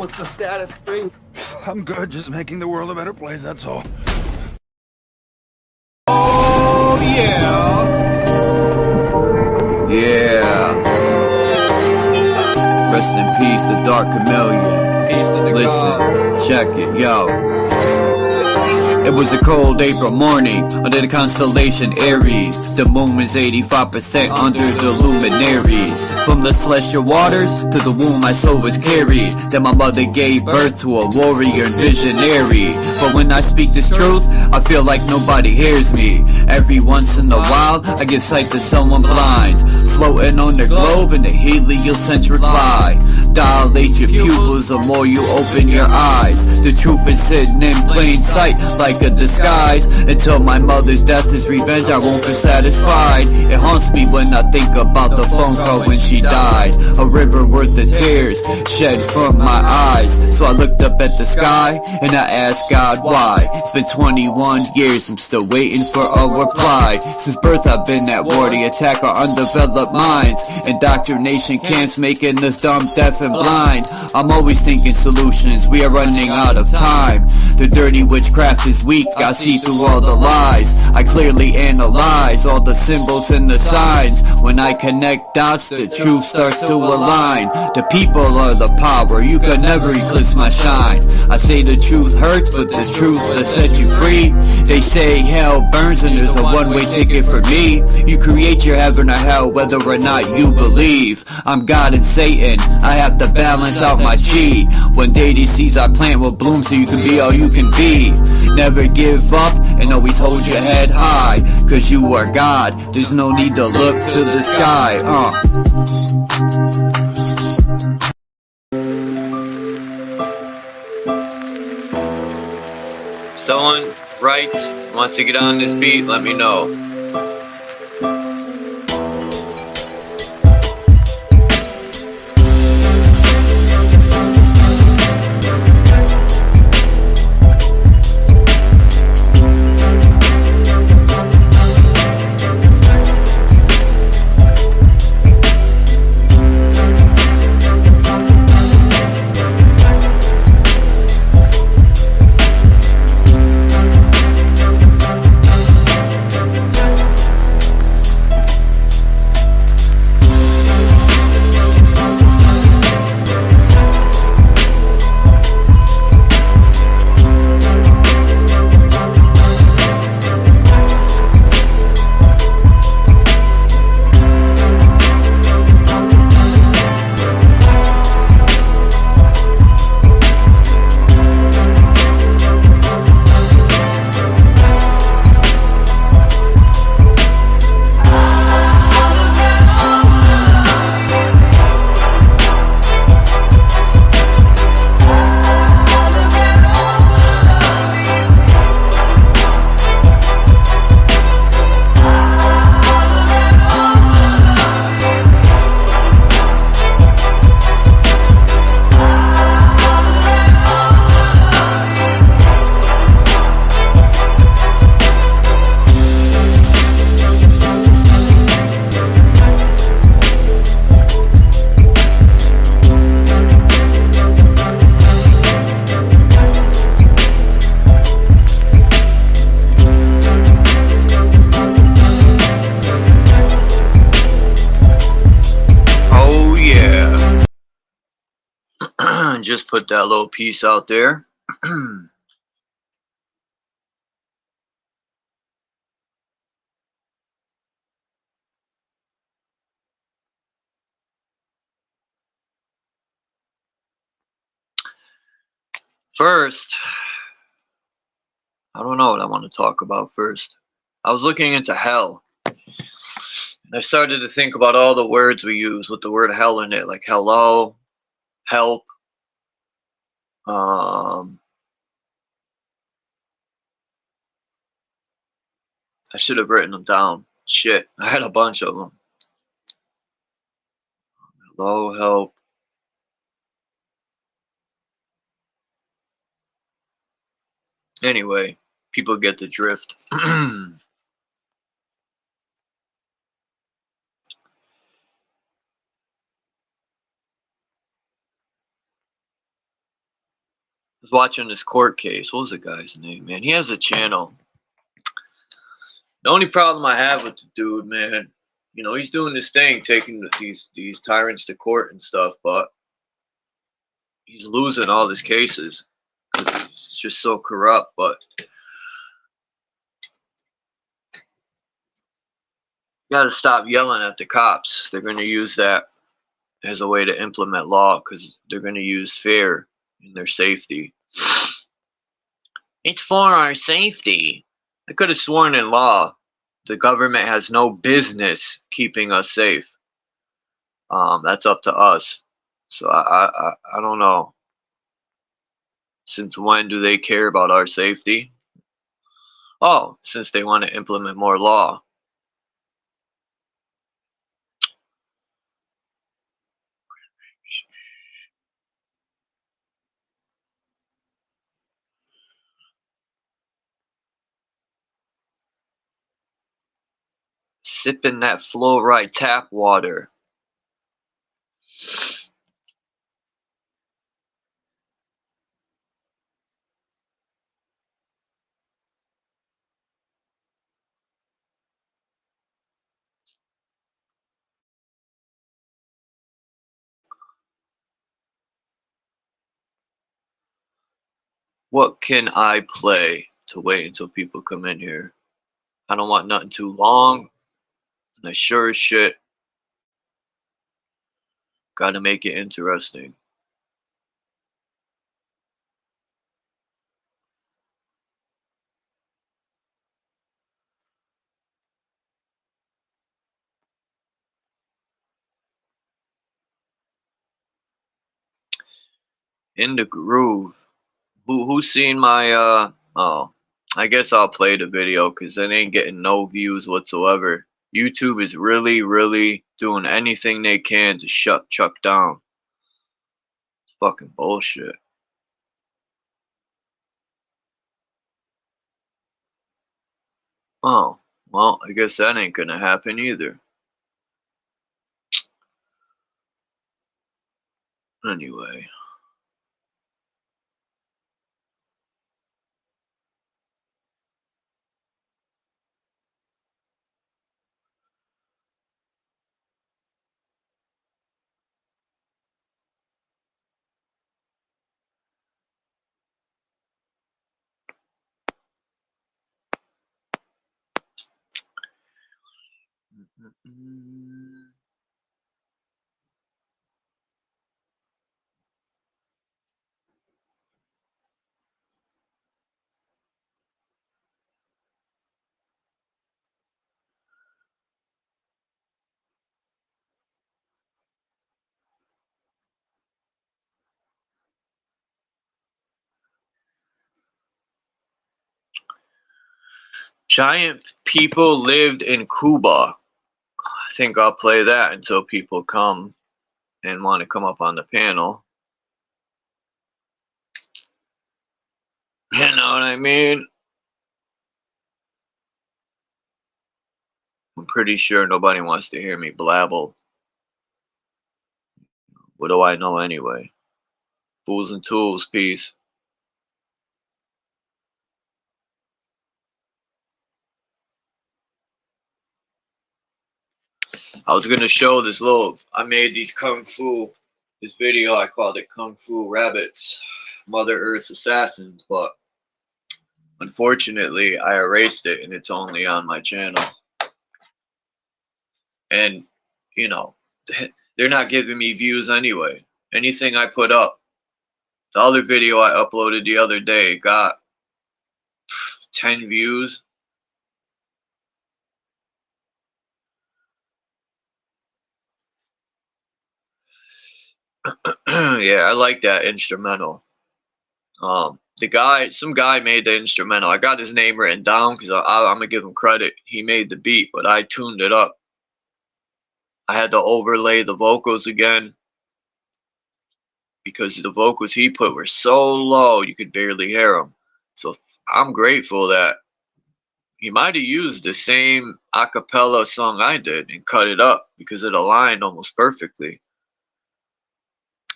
What's the status, 3? I'm good, just making the world a better place, that's all. Oh, yeah. Yeah. Rest in peace, the Dark Chameleon. Peace to the Listen, check it, yo. It was a cold April morning under the constellation Aries. The moon was 85% under the luminaries. From the celestial waters to the womb my soul was carried. Then my mother gave birth to a warrior and visionary. But when I speak this truth, I feel like nobody hears me. Every once in a while, I get sight to someone blind, floating on the globe in the heliocentric lie. Dilate your pupils the more you open your eyes. The truth is sitting in plain sight like a disguise. Until my mother's death is revenge, I won't be satisfied. It haunts me when I think about the phone call when she died. A river worth of tears shed from my eyes. So I looked up at the sky and I asked God why. It's been 21 years, I'm still waiting for a reply. Since birth I've been at war to attack our undeveloped minds. Indoctrination camps making us dumb, deaf and blind. I'm always thinking solutions, we are running out of time. The dirty witchcraft is weak, I see through all the lies. I clearly analyze all the symbols and the signs. When I connect dots, the truth starts to align. The people are the power, you can never eclipse my shine. I say the truth hurts, but the truth will set you free. They say hell burns and there's a one-way ticket for me. You create your heaven or hell whether or not you believe. I'm God and Satan, I have to balance out my chi. One day these seeds I plant will bloom so you can be all you can be. Never give up and always hold your head high, cause you are God, there's no need to look to the sky. Someone writes, wants to get on this beat, let me know. Just put that little piece out there. First, I don't know what I want to talk about first. I was looking into hell. And I started to think about all the words we use with the word hell in it, like hello, help. I should have written them down. Shit, I had a bunch of them. Hello, help. Anyway, people get the drift. was watching this court case. What was the guy's name, man? He has a channel. The only problem I have with the dude, man, you know, he's doing this thing, taking these tyrants to court and stuff, but he's losing all his cases because it's just so corrupt. But you got to stop yelling at the cops. They're going to use that as a way to implement law because they're going to use fear in their safety. It's for our safety. I could have sworn in law the government has no business keeping us safe. That's up to us. So I don't know. Since when do they care about our safety? Oh, since they want to implement more law. Sipping that fluoride tap water. What can I play to wait until people come in here? I don't want nothing too long. And I sure as shit gotta make it interesting. In the groove. Who's seen my oh, I guess I'll play the video because it ain't getting no views whatsoever. YouTube is really doing anything they can to shut Chuck down. It's fucking bullshit. Oh, well, I guess that ain't gonna happen either. Anyway. Giant people lived in Cuba. I think I'll play that until people come and want to come up on the panel. You know what I mean? I'm pretty sure nobody wants to hear me blabble. What do I know anyway? Fools and tools, peace. I was gonna show this little, I made these Kung Fu, this video, I called it Kung Fu Rabbits, Mother Earth's Assassins, but unfortunately I erased it and it's only on my channel. And, you know, they're not giving me views anyway. Anything I put up, the other video I uploaded the other day got 10 views. Yeah, I like that instrumental. Some guy made the instrumental. I got his name written down because I'm gonna give him credit. He made the beat, but I tuned it up. I had to overlay the vocals again because the vocals he put were so low you could barely hear them. So I'm grateful that he might have used the same a cappella song I did and cut it up because it aligned almost perfectly.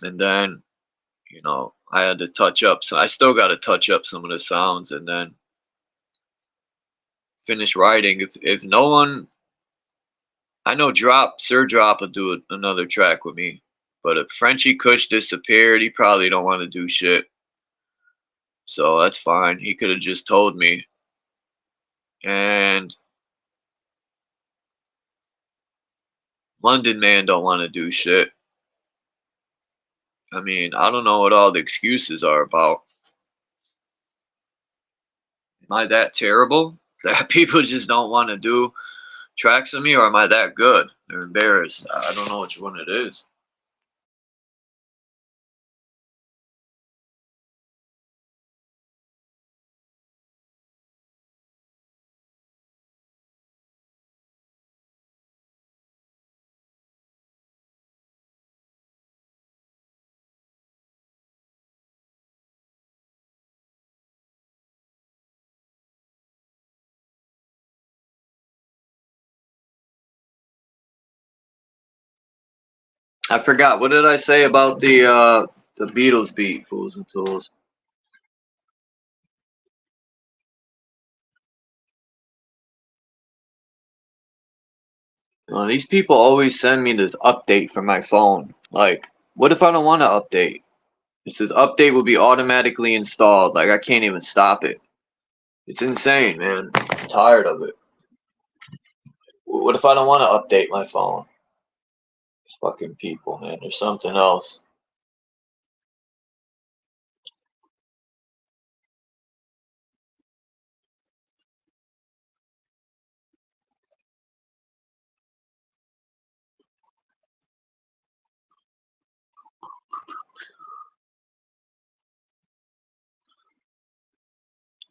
And then, you know, I had to touch up. So I still got to touch up some of the sounds and then finish writing. If no one, I know Sir Drop will do another track with me. But if Frenchie Kush disappeared, he probably don't want to do shit. So that's fine. He could have just told me. And London Man don't want to do shit. I mean, I don't know what all the excuses are about. Am I that terrible that people just don't want to do tracks with me, or am I that good? They're embarrassed. I don't know which one it is. I forgot. What did I say about the Beatles beat, Fools and Tools? These people always send me this update for my phone. Like, what if I don't want to update? It says update will be automatically installed. Like, I can't even stop it. It's insane, man. I'm tired of it. What if I don't want to update my phone? These fucking people, man. There's something else.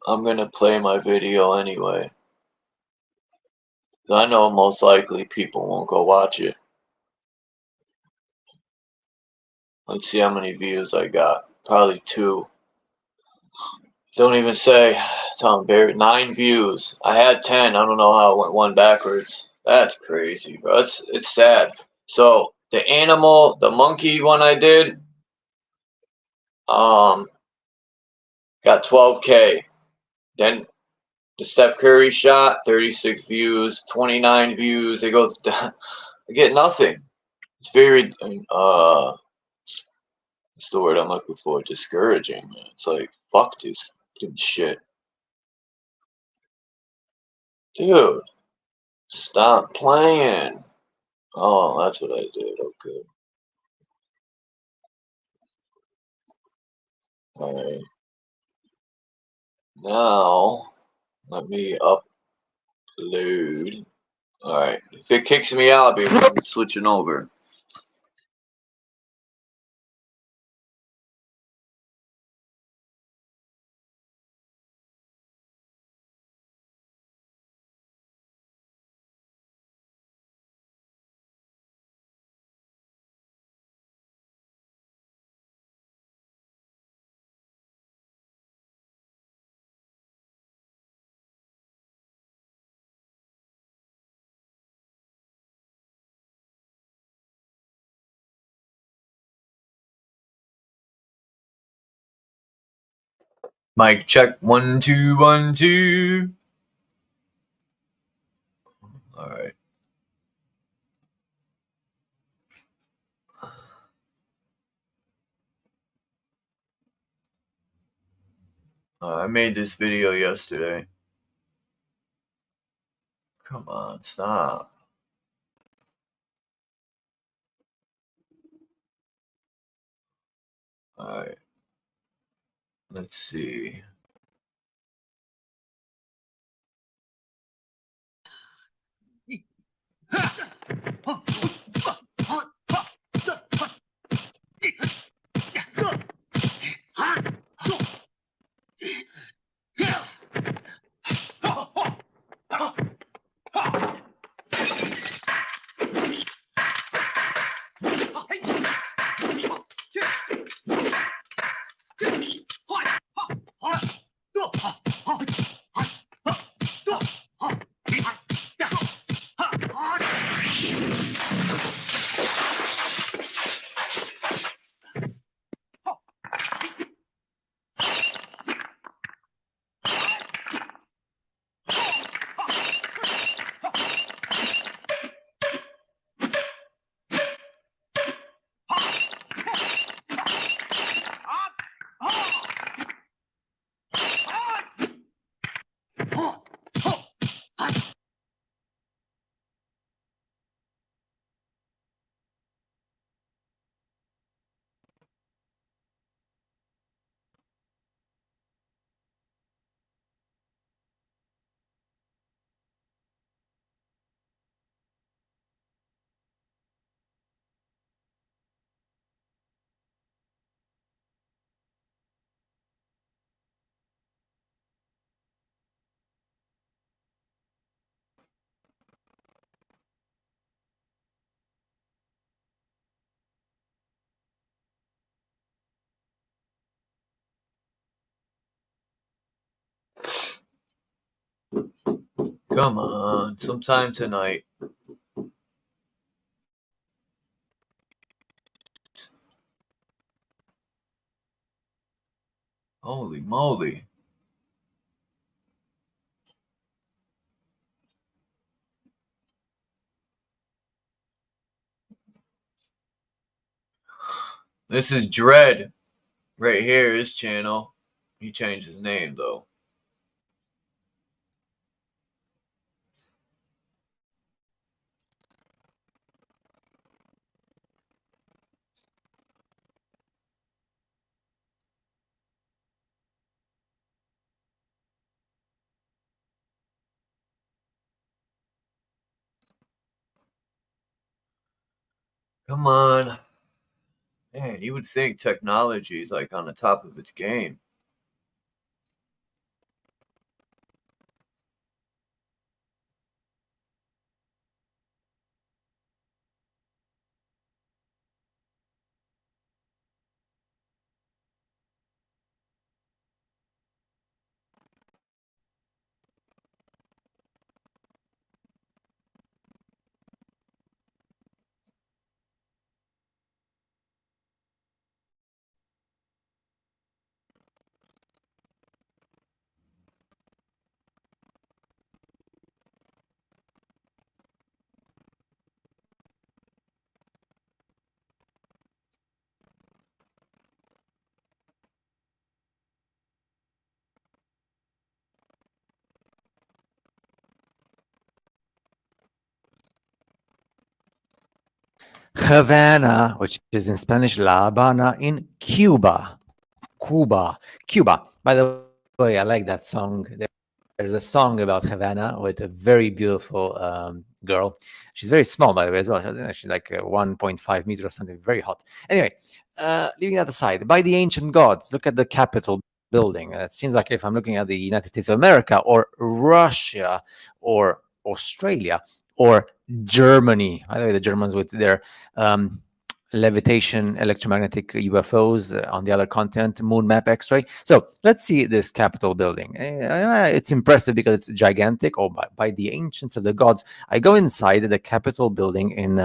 I'm gonna play my video anyway. I know most likely people won't go watch it. Let's see how many views I got. Probably 2. Don't even say. It's embarrassing. 9 views. I had 10. I don't know how it went 1 backwards. That's crazy, bro. It's sad. So the monkey one I did, got 12K. Then the Steph Curry shot, 36 views, 29 views. It goes down. I get nothing. It's very, what's the word I'm looking for? Discouraging, man. It's like, fuck this fucking shit. Dude, stop playing. Oh, that's what I did. Okay. Alright. Now, let me upload. Alright. If it kicks me out, I'll be switching over. Mic check 1 2 1 2. All right. I made this video yesterday. Come on, stop. All right. Let's see. Come on, sometime tonight. Holy moly. This is Dread. Right here, his channel. He changed his name, though. Come on. Man, you would think technology is like on the top of its game. Havana, which is in Spanish La Habana in Cuba. Cuba. By the way, I like that song. There's a song about Havana with a very beautiful girl. She's very small, by the way, as well. She's like 1.5 meters or something, very hot. Anyway, leaving that aside, by the ancient gods, look at the Capitol building. It seems like if I'm looking at the United States of America or Russia or Australia or Germany, by the way, the Germans with their levitation electromagnetic UFOs on the other continent, moon map X-ray. So let's see this Capitol building. It's impressive because it's gigantic. Oh, by the ancients of the gods. I go inside the Capitol building in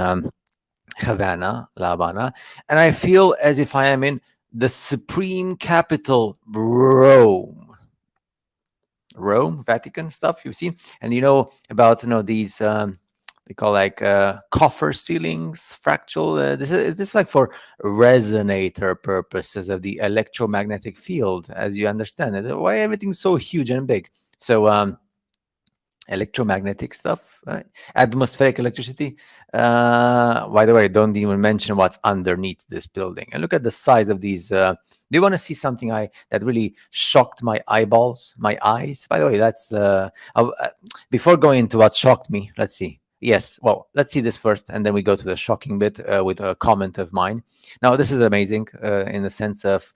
Havana, La Habana, and I feel as if I am in the supreme capital, Rome, Vatican stuff you've seen. And you know about these they call like coffer ceilings, fractal. This is like for resonator purposes of the electromagnetic field, as you understand it. Why everything's so huge and big? So electromagnetic stuff, atmospheric electricity. By the way, don't even mention what's underneath this building. And look at the size of these. Do you want to see something that really shocked my eyeballs, my eyes? By the way, that's before going into what shocked me. Let's see. Yes, well, let's see this first, and then we go to the shocking bit with a comment of mine. Now, this is amazing in the sense of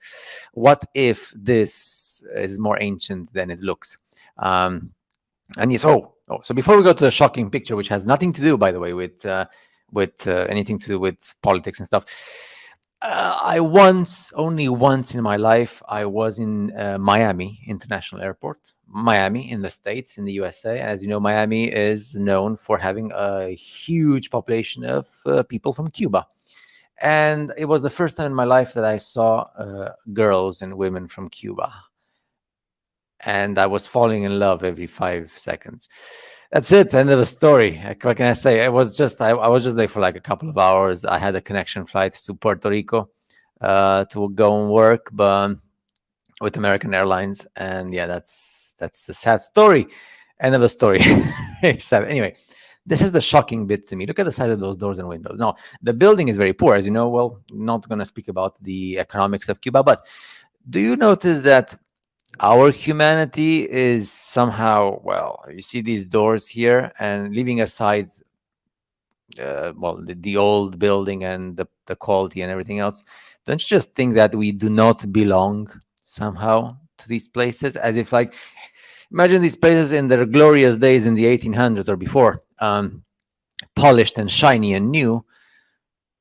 what if this is more ancient than it looks? And yes, so before we go to the shocking picture, which has nothing to do, by the way, with anything to do with politics and stuff, only once in my life, I was in Miami International Airport, Miami in the States, in the USA. As you know, Miami is known for having a huge population of people from Cuba. And it was the first time in my life that I saw girls and women from Cuba. And I was falling in love every 5 seconds. That's it. End of the story. What can I say? It was just I was just there for like a couple of hours. I had a connection flight to Puerto Rico to go and work, but with American Airlines. And yeah, that's the sad story. End of the story. Very sad. Anyway, this is the shocking bit to me. Look at the size of those doors and windows. Now, the building is very poor, as you know. Well, not going to speak about the economics of Cuba, but do you notice that our humanity is somehow, well, you see these doors here, and leaving aside the old building and the quality and everything else, don't you just think that we do not belong somehow to these places? As if, like, imagine these places in their glorious days in the 1800s or before, polished and shiny and new,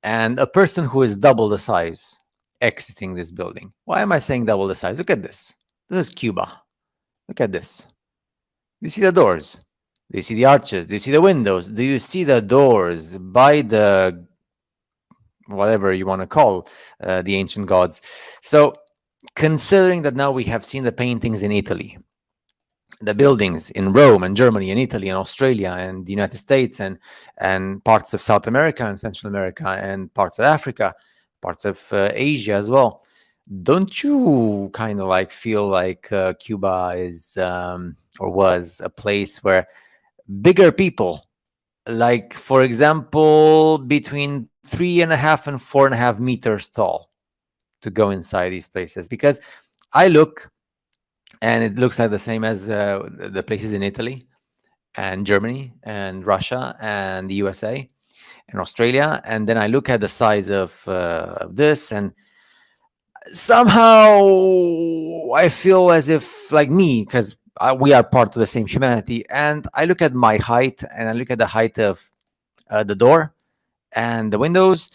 and a person who is double the size exiting this building. Why am I saying double the size? Look at this. This is Cuba. Look at this. You see the doors? Do you see the arches? Do you see the windows? Do you see the doors by the whatever you want to call the ancient gods? So, considering that now we have seen the paintings in Italy, the buildings in Rome and Germany and Italy and Australia and the United States and parts of South America and Central America and parts of Africa, parts of Asia as well. Don't you kind of like feel like Cuba is or was a place where bigger people, like for example, between 3.5 and 4.5 meters tall, to go inside these places? Because I look and it looks like the same as the places in Italy and Germany and Russia and the USA and Australia, and then I look at the size of this, and somehow I feel as if, like me, because we are part of the same humanity, and I look at my height and I look at the height of the door and the windows,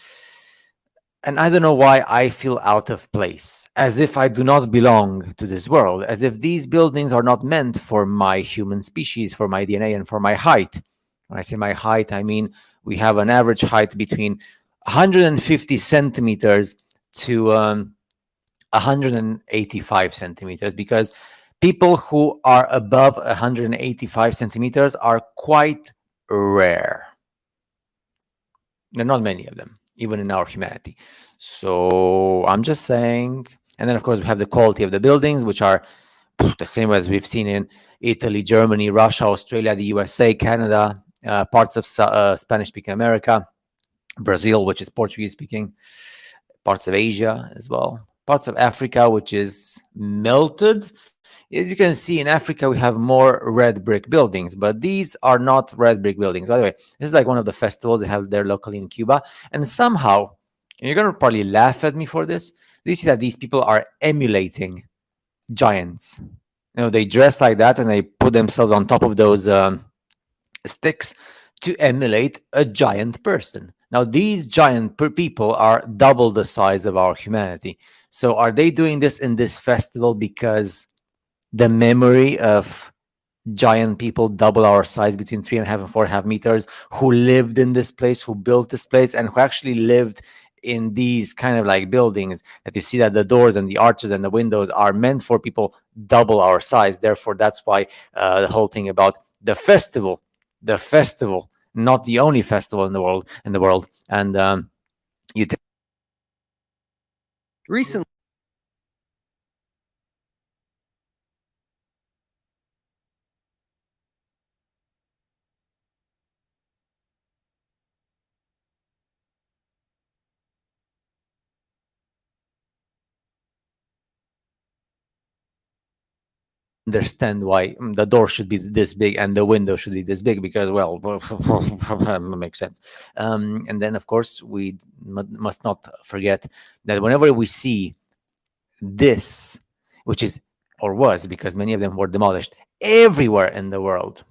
and I don't know why I feel out of place, as if I do not belong to this world, as if these buildings are not meant for my human species, for my DNA, and for my height. When I say my height, I mean we have an average height between 150 centimeters to 185 centimeters, because people who are above 185 centimeters are quite rare. There are not many of them, even in our humanity. So I'm just saying. And then, of course, we have the quality of the buildings, which are the same as we've seen in Italy, Germany, Russia, Australia, the USA, Canada, parts of Spanish-speaking America, Brazil, which is Portuguese-speaking, parts of Asia as well, parts of Africa, which is melted. As you can see, in Africa, we have more red brick buildings, but these are not red brick buildings. By the way, this is like one of the festivals they have there locally in Cuba. And somehow, and you're going to probably laugh at me for this, do you see that these people are emulating giants? They dress like that and they put themselves on top of those sticks to emulate a giant person. Now, these giant people are double the size of our humanity. So are they doing this in this festival because the memory of giant people double our size, between 3.5 and 4.5 meters, who lived in this place, who built this place, and who actually lived in these kind of like buildings that you see that the doors and the arches and the windows are meant for people double our size? Therefore, that's why the whole thing about the festival, not the only festival in the world, and you Recently, understand why the door should be this big and the window should be this big, because well makes sense. And then of course we must not forget that whenever we see this, which is or was, because many of them were demolished, everywhere in the world,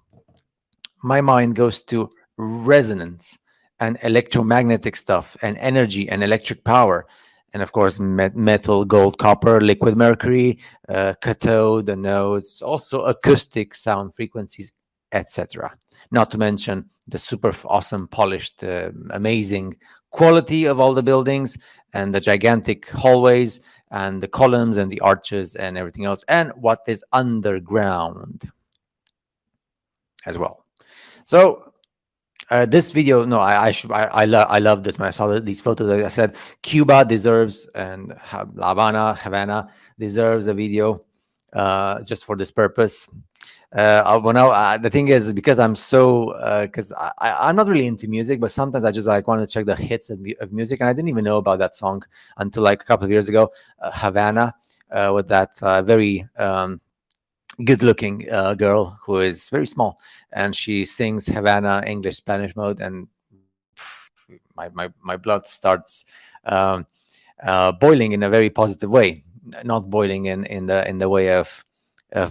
my mind goes to resonance and electromagnetic stuff and energy and electric power, and of course metal, gold, copper, liquid mercury, cathode, anodes, also acoustic sound frequencies, etc. Not to mention the super awesome, polished, amazing quality of all the buildings and the gigantic hallways and the columns and the arches and everything else, and what is underground as well. So this video, no, I love this when I saw these photos. I said Cuba deserves, and Havana deserves a video just for this purpose. The thing is, because I'm so because I'm not really into music, but sometimes I just like want to check the hits of music, and I didn't even know about that song until like a couple of years ago, Havana, with that very good-looking girl who is very small, and she sings Havana English Spanish mode, and my blood starts boiling in a very positive way, not boiling in the way of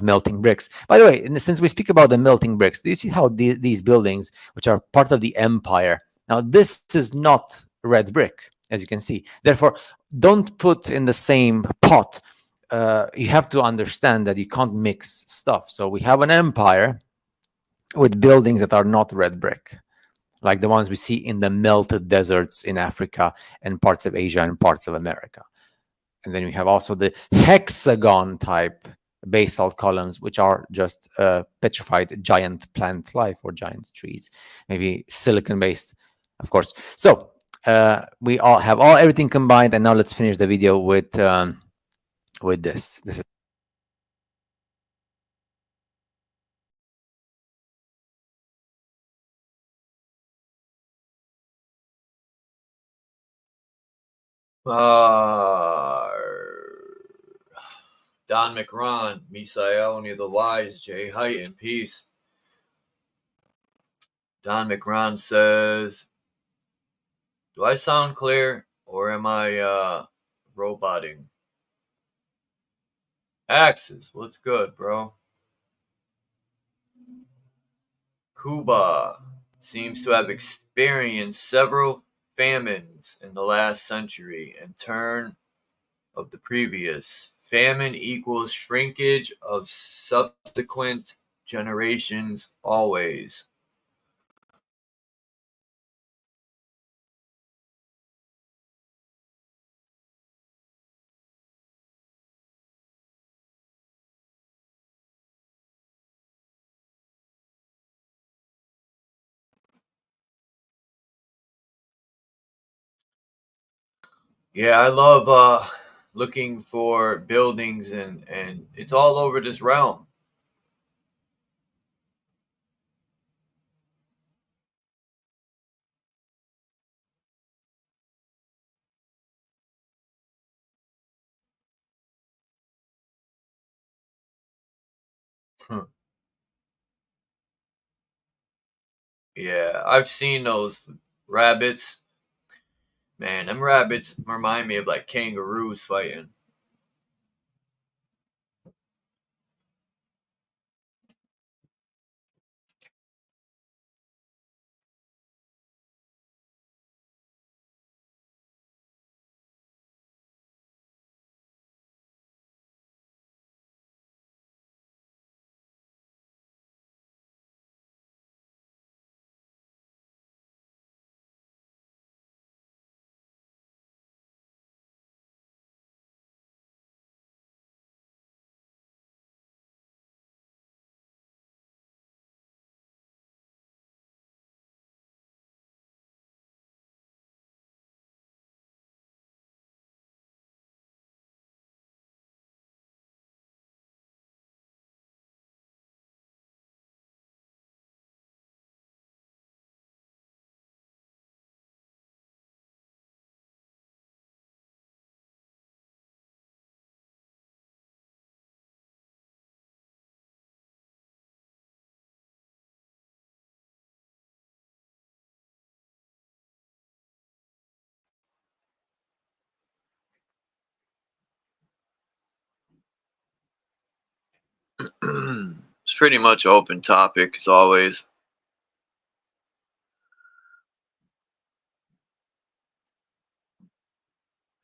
melting bricks. By the way, since we speak about the melting bricks, do you see how these buildings, which are part of the empire, now this is not red brick, as you can see. Therefore, don't put in the same pot. You have to understand that you can't mix stuff. So we have an empire, with buildings that are not red brick, like the ones we see in the melted deserts in Africa and parts of Asia and parts of America. And then we have also the hexagon type basalt columns, which are just petrified giant plant life or giant trees, maybe silicon based, of course. So we all have everything combined, and now let's finish the video with this. This is Don McRon, Misael, only the wise, Jay Height in peace. Don McRon says, do I sound clear or am I roboting? Axes, what's good, bro? Cuba seems to have experienced several famines in the last century and turn of the previous. Famine equals shrinkage of subsequent generations always. Yeah, I love looking for buildings and it's all over this realm. Yeah, I've seen those rabbits. Man, them rabbits remind me of like kangaroos fighting. It's pretty much open topic as always.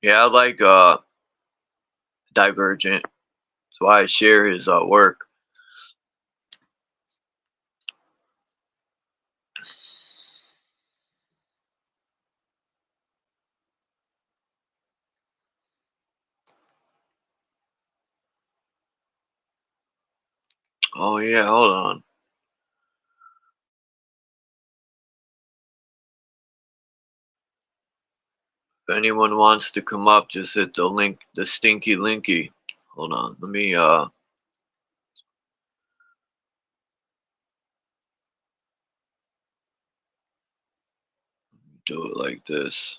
Yeah, I like Divergent. That's why I share his work. Oh yeah, hold on. If anyone wants to come up, just hit the link, the stinky linky. Hold on, let me do it like this.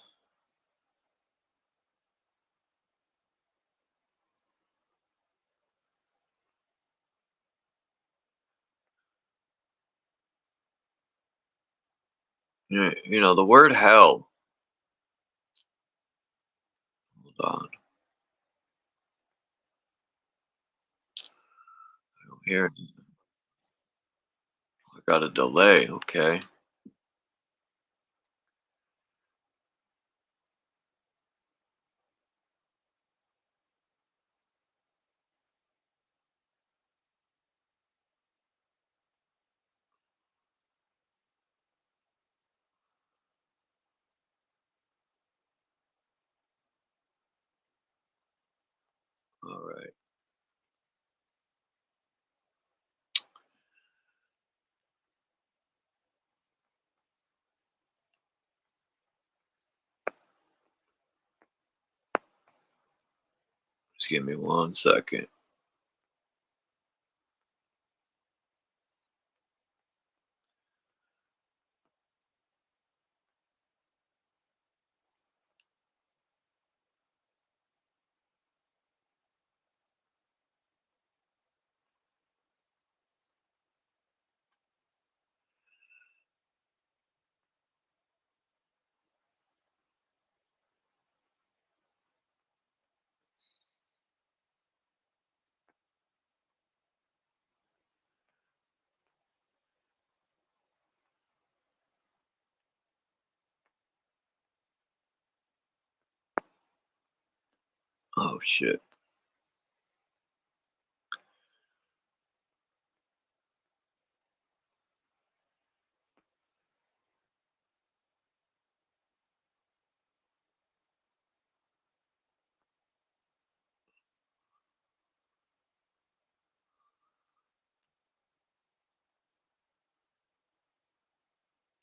You know the word hell. Hold on, I don't hear it. I got a delay. Okay. Just give me 1 second. Oh shit.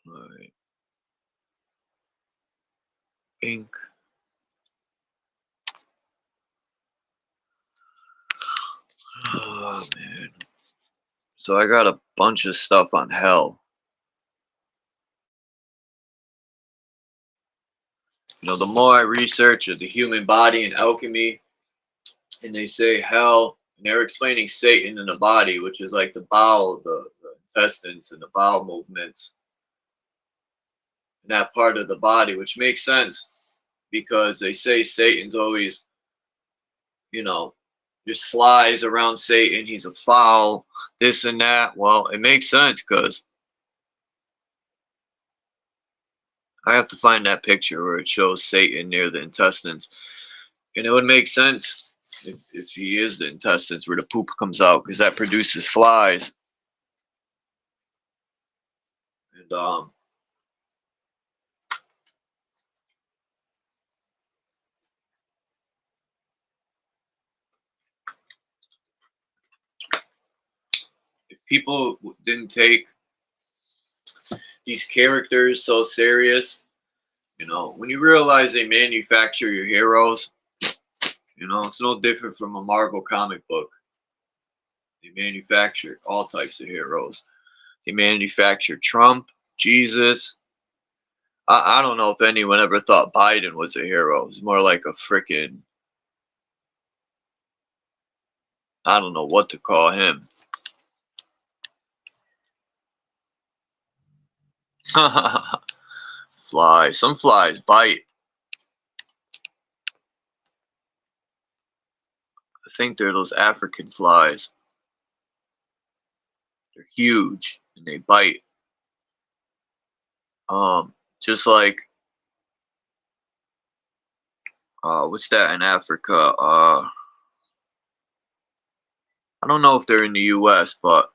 Alright. Ink. Oh man. So I got a bunch of stuff on hell. You know, the more I research of the human body and alchemy, and they say hell, and they're explaining Satan in the body, which is like the bowel, the intestines, and the bowel movements, and that part of the body, which makes sense because they say Satan's always, you know, just flies around Satan. He's a foul, this and that. Well, it makes sense because I have to find that picture where it shows Satan near the intestines. And it would make sense if he is the intestines where the poop comes out because that produces flies. And if people didn't take these characters so serious, you know, when you realize they manufacture your heroes, you know, it's no different from a Marvel comic book. They manufacture all types of heroes. They manufacture Trump, Jesus. I don't know if anyone ever thought Biden was a hero. It's more like a freaking, I don't know what to call him. Flies. Some flies bite. I think they're those African flies. They're huge and they bite. Just like what's that in Africa? I don't know if they're in the US, but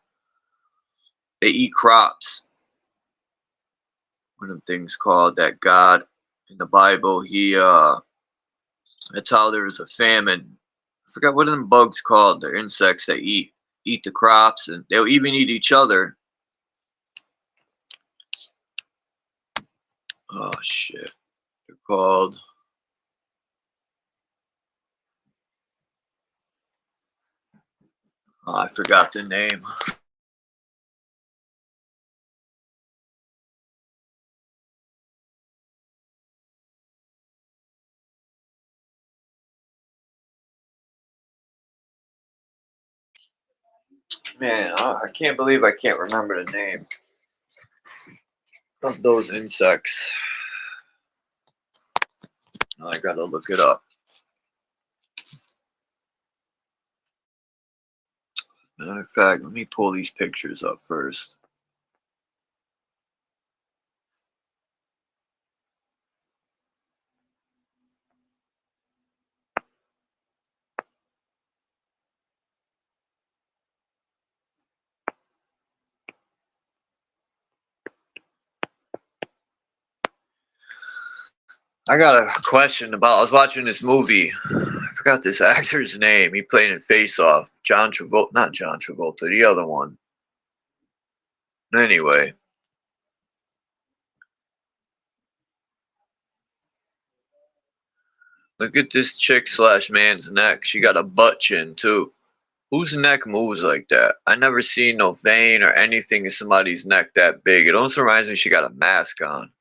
they eat crops. One of them things called that God in the Bible, he that's how there was a famine. I forgot what are them bugs called. They're insects that eat the crops and they'll even eat each other. Oh shit. They're called I forgot the name. Man, I can't believe I can't remember the name of those insects. Now I gotta look it up. Matter of fact, let me pull these pictures up first. I got a question about. I was watching this movie. I forgot this actor's name. He played in Face Off. John Travolta, not John Travolta, the other one. Anyway, Look at this chick slash man's neck. She got a butt chin too. Whose neck moves like that? I never seen no vein or anything in somebody's neck that big. It almost reminds me she got a mask on.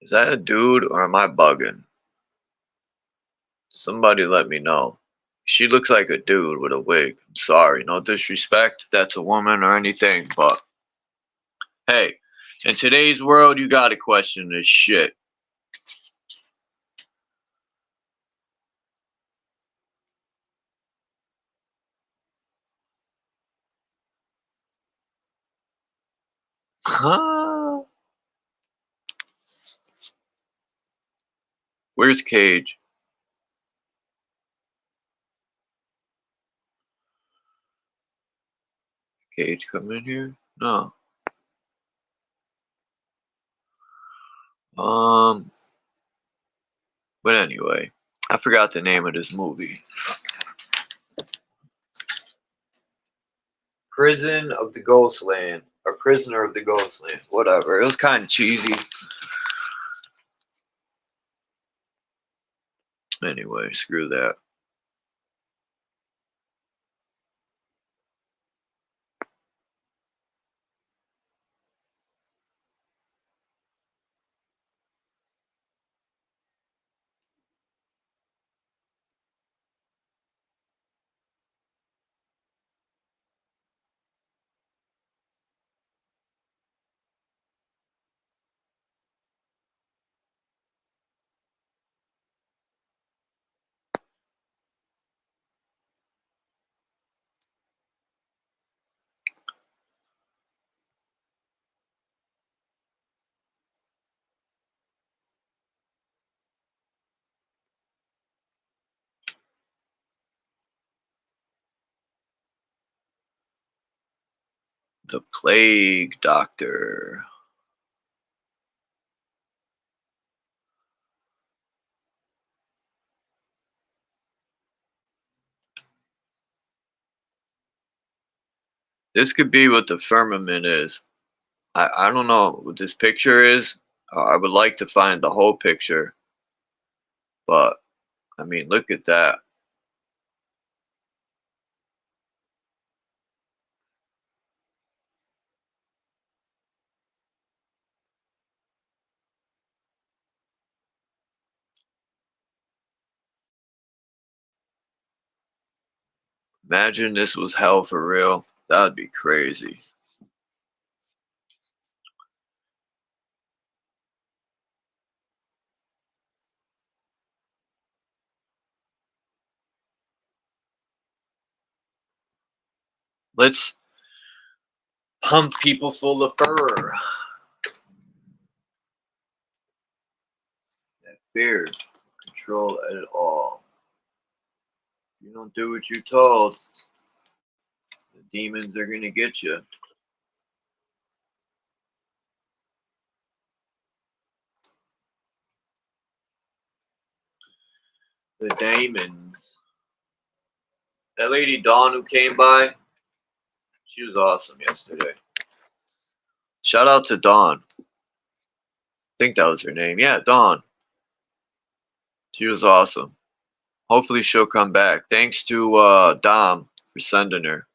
Is that a dude or am I bugging? Somebody let me know. She looks like a dude with a wig. I'm sorry, no disrespect if that's a woman or anything, but hey, in today's world, you gotta question this shit. Huh? Where's Cage? Cage come in here? No. But anyway, I forgot the name of this movie. Prison of the Ghostland, or Prisoner of the Ghostland, whatever. It was kind of cheesy. Anyway, screw that. The Plague Doctor. This could be what the firmament is. I don't know what this picture is. I would like to find the whole picture. But, I mean, look at that. Imagine this was hell for real. That would be crazy. Let's pump people full of fur. That fear, control it all. If you don't do what you're told, the demons are gonna get you. The demons. That lady Dawn who came by, she was awesome yesterday. Shout out to Dawn. I think that was her name. Yeah, Dawn. She was awesome. Hopefully she'll come back. Thanks to Dom for sending her.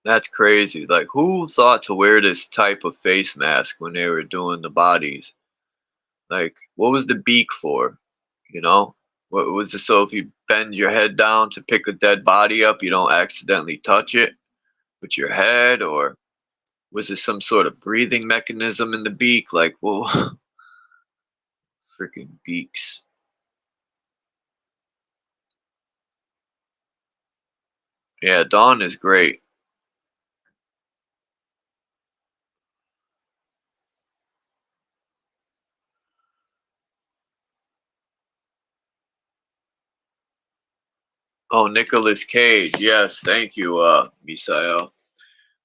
That's crazy. Like, who thought to wear this type of face mask when they were doing the bodies? Like, what was the beak for? You know? What was it? So if you bend your head down to pick a dead body up, you don't accidentally touch it with your head? Or was it some sort of breathing mechanism in the beak? Like, well, freaking beaks. Yeah, Dawn is great. Oh, Nicolas Cage. Yes, thank you, Misael.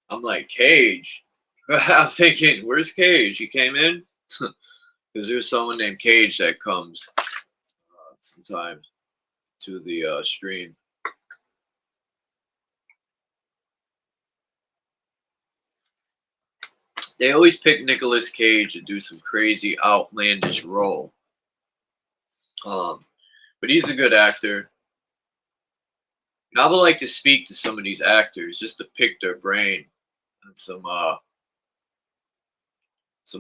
I'm like, Cage? I'm thinking, where's Cage? He came in? Because there's someone named Cage that comes sometimes to the stream. They always pick Nicolas Cage to do some crazy, outlandish role. But he's a good actor. And I would like to speak to some of these actors just to pick their brain on some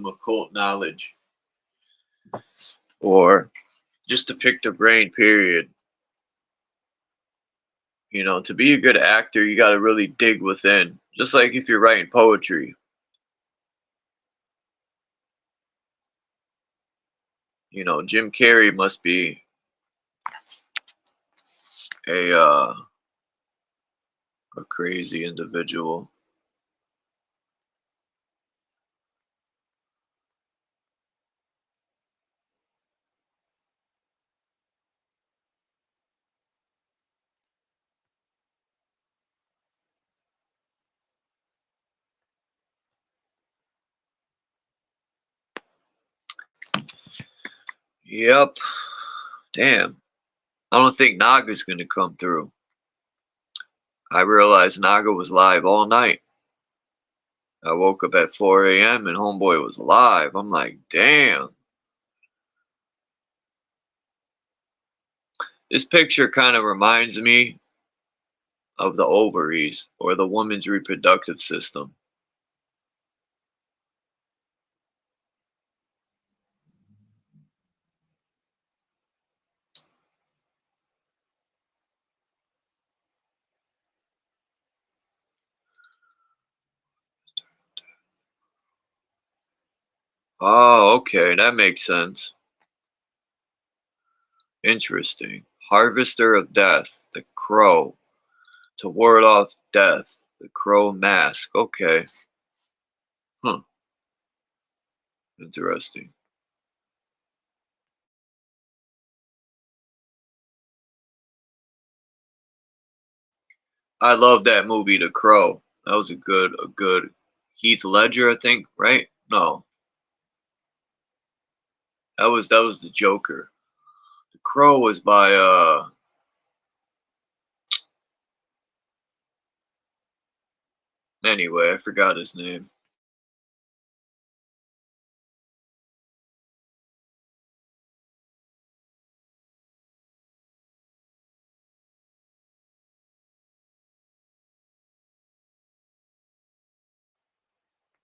occult knowledge, or just to pick their brain. Period. You know, to be a good actor, you got to really dig within. Just like if you're writing poetry. You know, Jim Carrey must be a crazy individual. Yep. Damn. I don't think Naga's gonna come through. I realized Naga was live all night. I woke up at 4 a.m. and Homeboy was live. I'm like, damn. This picture kind of reminds me of the ovaries or the woman's reproductive system. Oh, okay, that makes sense. Interesting. Harvester of Death, the crow. To ward off death, the crow mask. Okay. Huh. Interesting. I love that movie, The Crow. That was a good Heath Ledger, I think, right? No. That was the Joker. The Crow was by anyway, I forgot his name.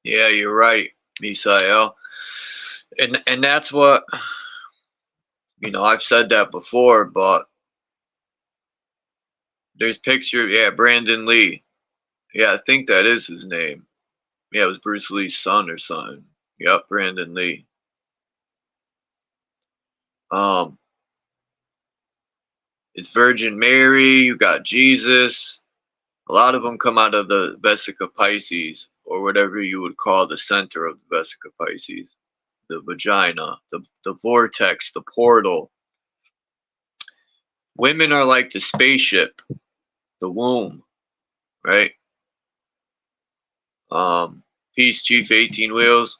Yeah, you're right, Misael. And that's what, I've said that before, but there's picture, yeah, Brandon Lee. Yeah, I think that is his name. Yeah, it was Bruce Lee's son or something. Yep, Brandon Lee. Um, it's Virgin Mary, you got Jesus. A lot of them come out of the Vesica Pisces, or whatever you would call the center of the Vesica Pisces, the vagina, the vortex, the portal. Women are like the spaceship, the womb, right? Peace Chief 18 Wheels.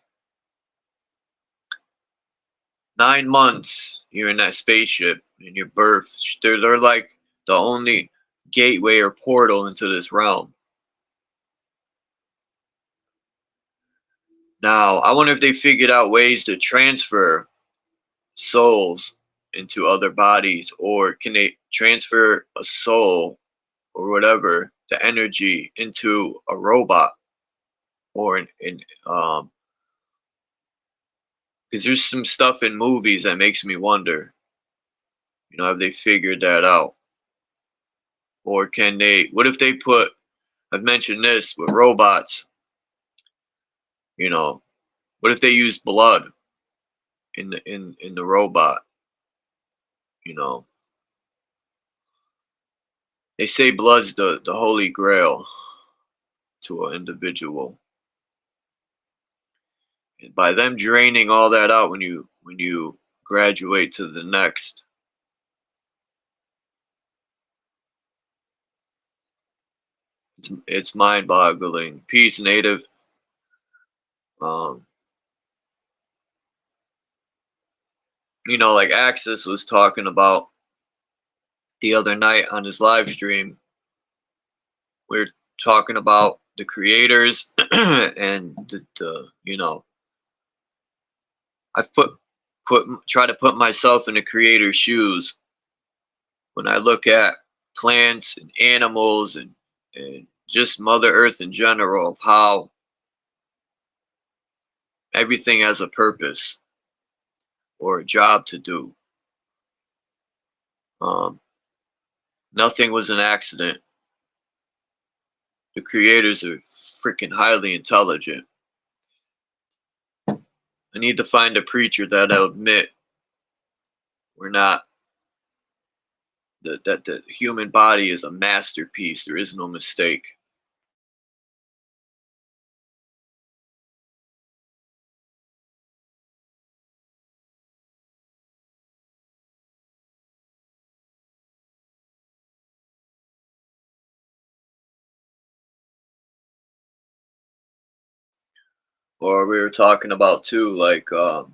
9 months you're in that spaceship and your birth. They're like the only gateway or portal into this realm. Now, I wonder if they figured out ways to transfer souls into other bodies, or can they transfer a soul or whatever, the energy, into a robot, or because there's some stuff in movies that makes me wonder, have they figured that out? Or can they, what if they put, I've mentioned this with robots, what if they use blood in the robot, you know They say blood's the holy grail to an individual. And by them draining all that out when you graduate to the next, it's mind-boggling. Peace, Native. You know, like Axis was talking about the other night on his live stream. We're talking about the creators and the you know, I've try to put myself in the creator's shoes when I look at plants and animals and just Mother Earth in general, of how everything has a purpose or a job to do. Nothing was an accident. The creators are freaking highly intelligent. I need to find a preacher that'll admit we're not, that the human body is a masterpiece. There is no mistake. Or we were talking about too, like the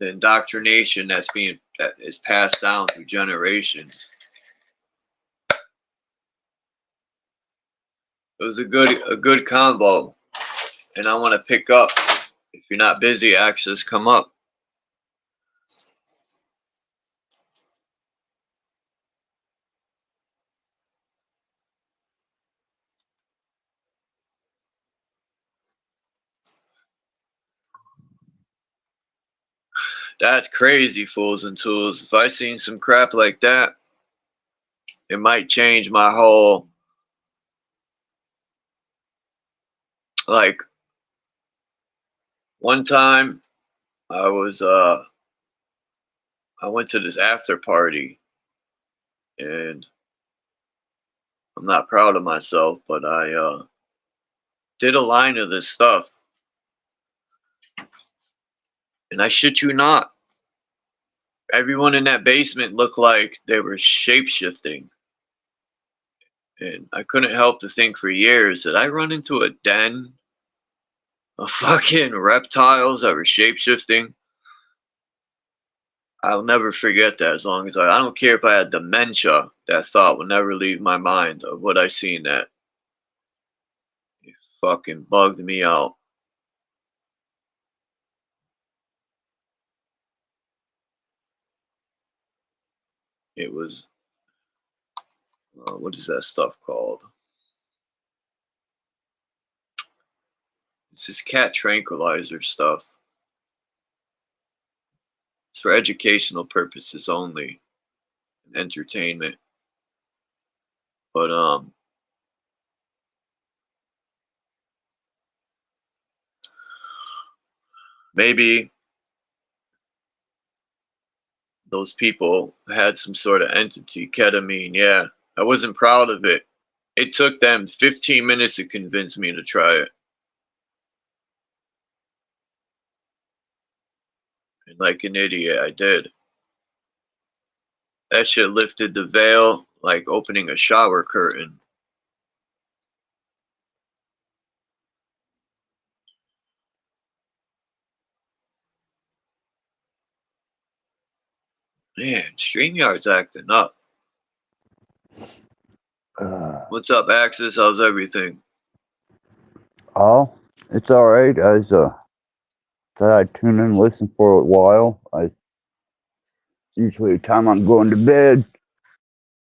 indoctrination that is passed down through generations. It was a good combo, and I want to pick up. If you're not busy, Access, come up. That's crazy, fools and tools. If I seen some crap like that, it might change my whole, like, one time I went to this after party, and I'm not proud of myself, but I did a line of this stuff, and I shit you not, everyone in that basement looked like they were shape-shifting. And I couldn't help to think for years, did I run into a den of fucking reptiles that were shape-shifting? I'll never forget that. As long as I don't care if I had dementia, that thought will never leave my mind of what I seen. That it fucking bugged me out. It was, what is that stuff called? It's this cat tranquilizer stuff. It's for educational purposes only, and entertainment. But maybe those people had some sort of entity, ketamine. Yeah, I wasn't proud of it. It took them 15 minutes to convince me to try it. And like an idiot, I did. That shit lifted the veil like opening a shower curtain. Man, StreamYard's acting up. What's up, Axis? How's everything? Oh, it's all right. I thought I'd tune in and listen for a while. I usually the time I'm going to bed,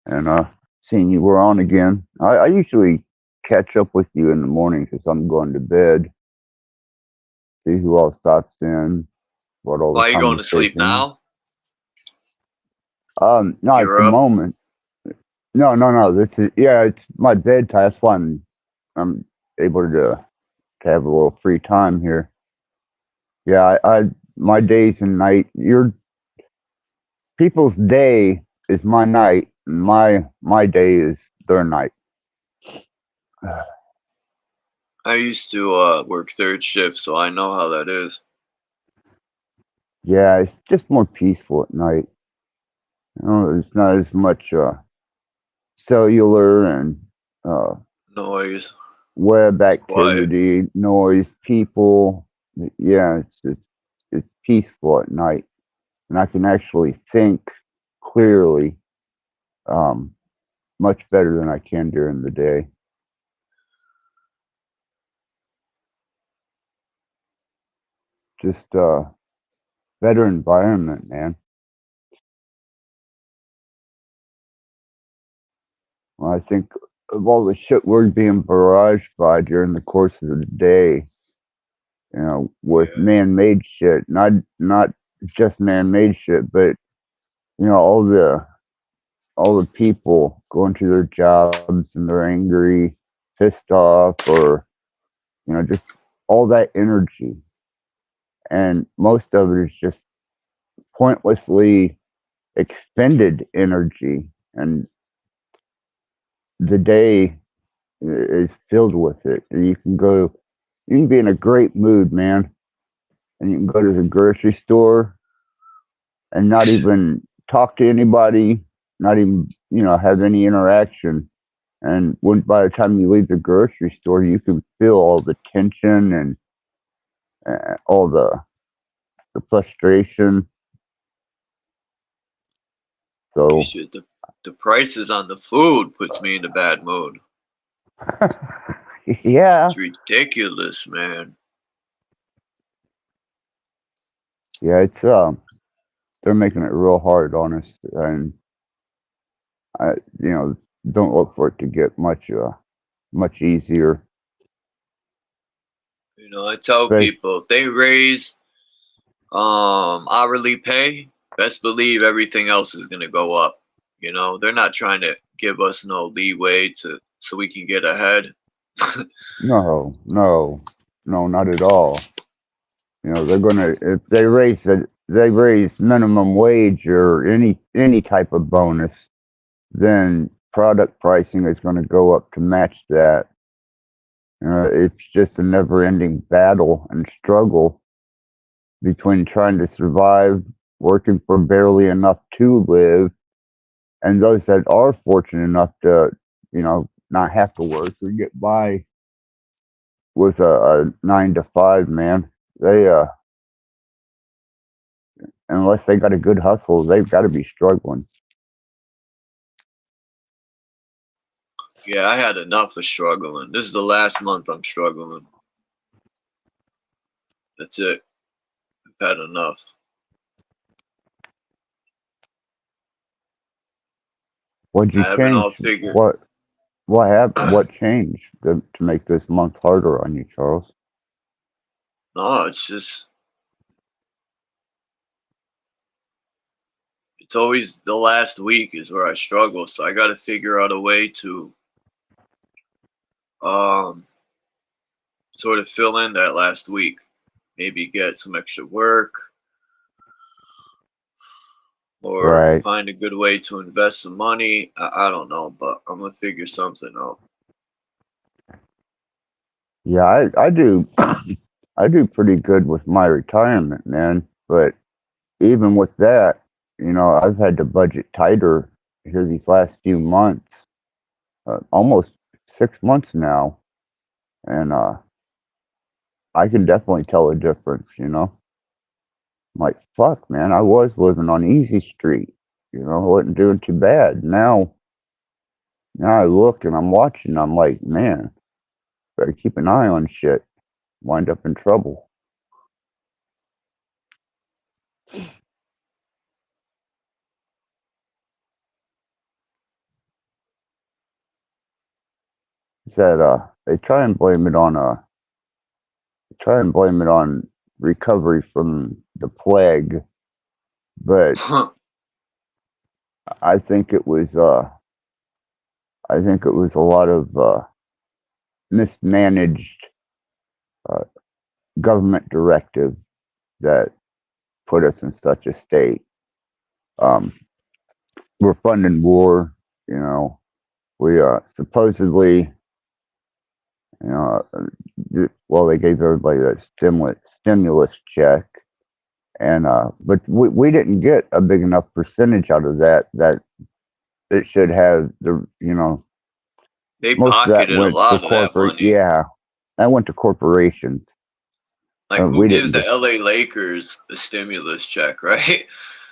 and seeing you were on again. I usually catch up with you in the morning because I'm going to bed. See who all stops in. What all Why are the you going to sleep conversation. now? Not at You're the up? moment. No. This is it's my bedtime. That's why I'm able to have a little free time here. Yeah, I my days and night. Your people's day is my night, my day is their night. I used to work third shift, so I know how that is. Yeah, it's just more peaceful at night. You know, there's not as much cellular and uh, Noise. web It's quiet. activity, noise, people. Yeah, it's peaceful at night, and I can actually think clearly, um, much better than I can during the day. Just better environment, man. Well, I think of all the shit we're being barraged by during the course of the day, you know, with Yeah. man-made shit, not just man-made shit, but you know, all the people going to their jobs and they're angry, pissed off, or you know, just all that energy, and most of it is just pointlessly expended energy, and the day is filled with it. And you can be in a great mood, man, and you can go to the grocery store and not even talk to anybody, not even, you know, have any interaction. And when by the time you leave the grocery store, you can feel all the tension and all the frustration. You So, should. The prices on the food puts me in a bad mood. yeah, It's ridiculous, man. yeah, it's they're making it real hard on us, and I, you know, don't look for it to get much easier. You know, I tell But people if they raise hourly pay, best believe everything else is gonna go up. You know, they're not trying to give us no leeway to so we can get ahead. no, no, no, not at all. You know, they're gonna if they raise minimum wage or any type of bonus, then product pricing is going to go up to match that. It's just a never-ending battle and struggle between trying to survive, working for barely enough to live, and those that are fortunate enough to, you know, not have to work or get by with a 9 to 5, man. They unless they got a good hustle, they've got to be struggling. Yeah, I had enough of struggling. This is the last month I'm struggling. That's it. I've had enough. What'd I you haven't all change? figured. What happened? What changed to make this month harder on you, Charles? No, it's just it's always the last week is where I struggle. So I got to figure out a way to um sort of fill in that last week. Maybe get some extra work or Right. find a good way to invest some money. I don't know, but I'm gonna figure something out. Yeah, I do. I do pretty good with my retirement, man. But even with that, you know, I've had to budget tighter here these last few months, almost 6 months now, and I can definitely tell a difference. You know, I'm like fuck, man, I was living on easy street. You know, I wasn't doing too bad. Now I look and I'm watching. I'm like, man, better keep an eye on shit. Wind up in trouble. Is that they try and blame it on recovery from the plague, but I think it was I think it was a lot of mismanaged uh, government directive that put us in such a state. Um, we're funding war. We supposedly, well, they gave everybody that stimulus check, and but we didn't get a big enough percentage out of that it should have They most of that pocketed a went to lot of that corporate. money. Yeah, that went to corporations. Like, who We gives didn't the get LA Lakers a stimulus check, right?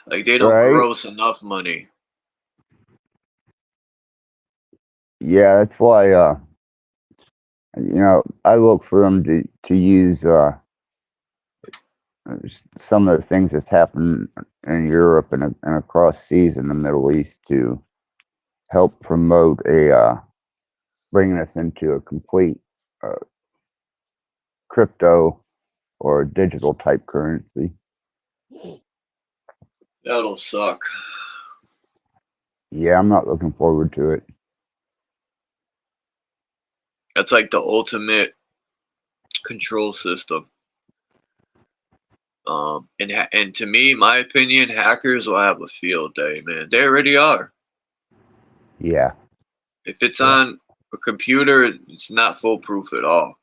Like, they don't right. gross enough money. Yeah, that's why I look for them to use some of the things that's happened in Europe and across seas in the Middle East to help promote bringing us into a complete uh, crypto or digital type currency. That'll suck. Yeah, I'm not looking forward to it. That's like the ultimate control system. And to me, my opinion, hackers will have a field day, man. They already are. Yeah. If it's on a computer, it's not foolproof at all.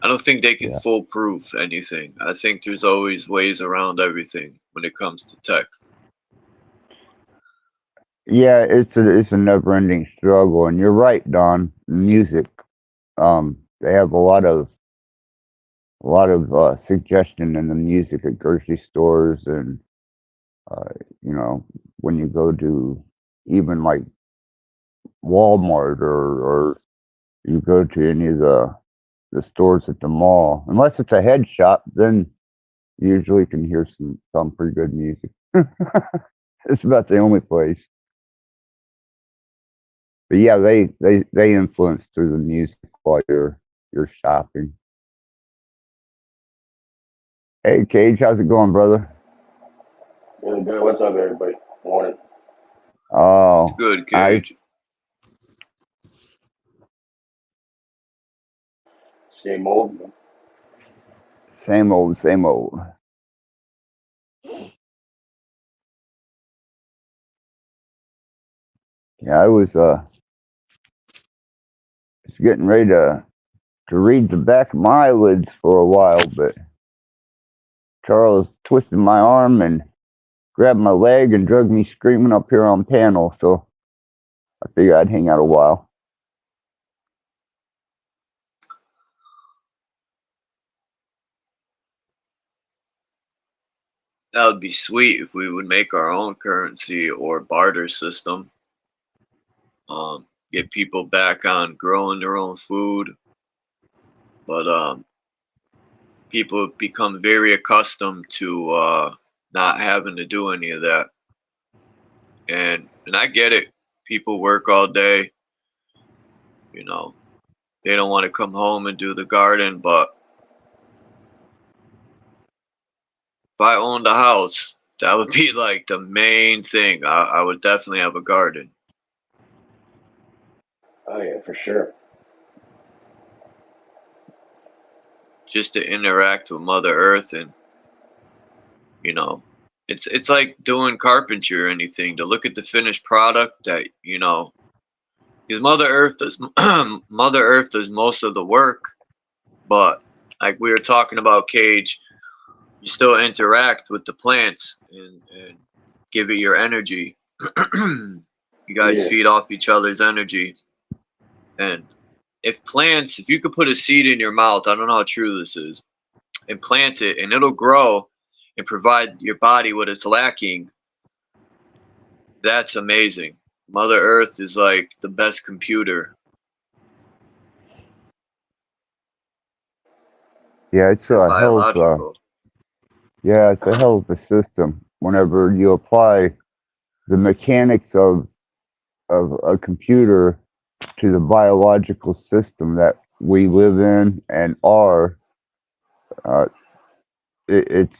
I don't think they can Yeah. foolproof anything. I think there's always ways around everything when it comes to tech. Yeah, it's a never ending struggle, and you're right, Don. Music, they have a lot of suggestion in the music at grocery stores, and when you go to even like Walmart or you go to any of the stores at the mall, unless it's a head shop, then you usually can hear some pretty good music. It's about the only place. But yeah, they influence through the music while you're shopping. Hey Cage, how's it going, brother? Really good. What's up, everybody? Morning. Oh, It's good, I Cage. Same old. Man. same old, same old. Yeah, I was just getting ready to read the back of my eyelids for a while, but Charles twisted my arm and grabbed my leg and dragged me screaming up here on panel, so I figured I'd hang out a while. That would be sweet if we would make our own currency or barter system. Get people back on growing their own food. But people have become very accustomed to not having to do any of that. And I get it. People work all day. You know, they don't want to come home and do the garden, but if I owned a house, that would be like the main thing. I would definitely have a garden. Oh yeah, for sure. Just to interact with Mother Earth, and you know, it's like doing carpentry or anything, to look at the finished product that, because Mother Earth does Mother Earth does most of the work, but like we were talking about, Cage, you still interact with the plants and give it your energy. You guys Yeah. feed off each other's energy. And if you could put a seed in your mouth, I don't know how true this is, and plant it, and it'll grow and provide your body what it's lacking, that's amazing. Mother Earth is like the best computer. Yeah, it's And a hell of biological. it's a hell of a system. Whenever you apply the mechanics of a computer to the biological system that we live in and are, uh, it's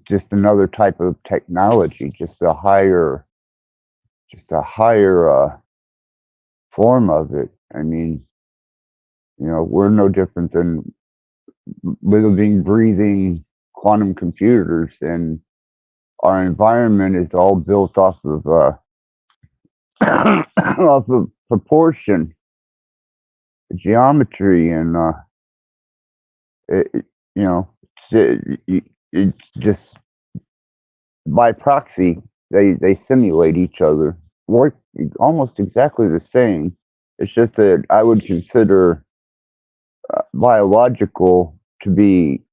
just another type of technology, just a higher form of it. I mean, we're no different than living, breathing quantum computers, and our environment is all built off of off of proportion, geometry, and you know, it's just by proxy. They simulate each other, work almost exactly the same. It's just that I would consider biological to be,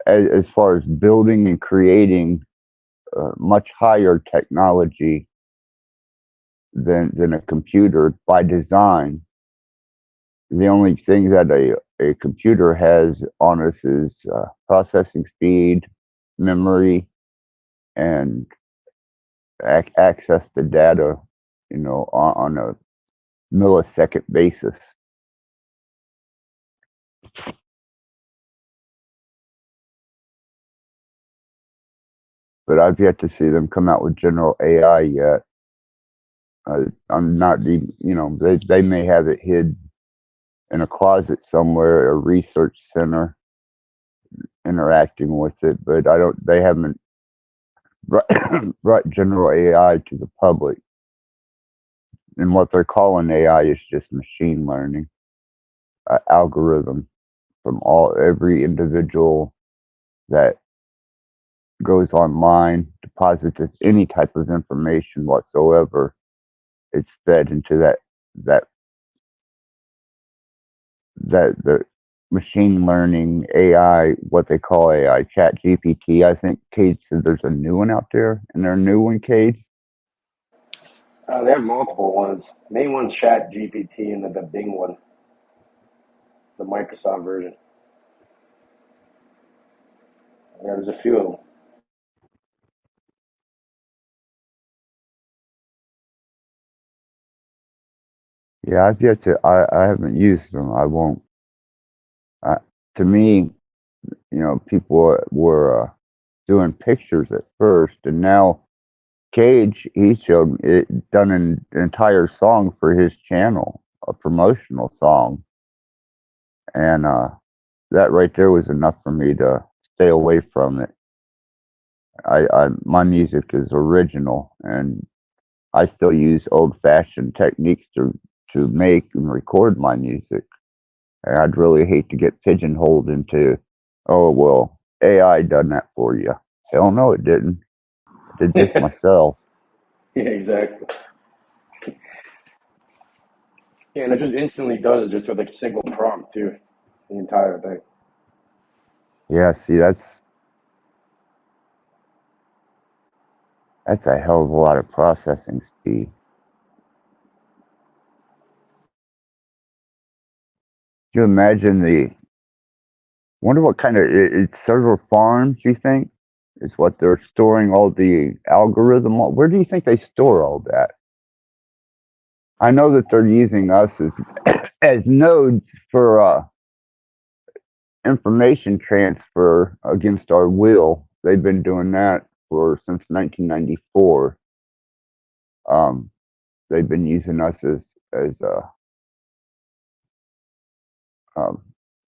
as far as building and creating, much higher technology than a computer by design. The only thing that a computer has on us is processing speed, memory, and access to data, you know, on a millisecond basis. But I've yet to see them come out with general AI yet. I'm not even, you know, they may have it hid in a closet somewhere, a research center, interacting with it, but they haven't brought general AI to the public. And what they're calling AI is just machine learning, algorithm from every individual that goes online, deposits any type of information whatsoever. It's fed into that the machine learning AI, what they call AI, Chat GPT. I think Cade said there's a new one out there, and there a new one, Cade? They have multiple ones. Main one's Chat GPT, and then the Bing one, the Microsoft version. Yeah, there's a few of them. Yeah, I've yet to. I haven't used them. I won't. To me, you know, people were doing pictures at first, and now Cage, he showed it done an entire song for his channel, a promotional song, and that right there was enough for me to stay away from it. My music is original, and I still use old-fashioned techniques to make and record my music. And I'd really hate to get pigeonholed into, oh well, AI done that for you. Hell no, it didn't. I did this myself. Yeah, exactly. Yeah, and it just instantly does it just with like a single prompt too, the entire thing. Yeah, see, that's a hell of a lot of processing speed. Can you imagine wonder what kind of, it's server farms, you think? Is what they're storing all the algorithm on? Where do you think they store all that? I know that they're using us as nodes for information transfer against our will. They've been doing that since 1994. They've been using us as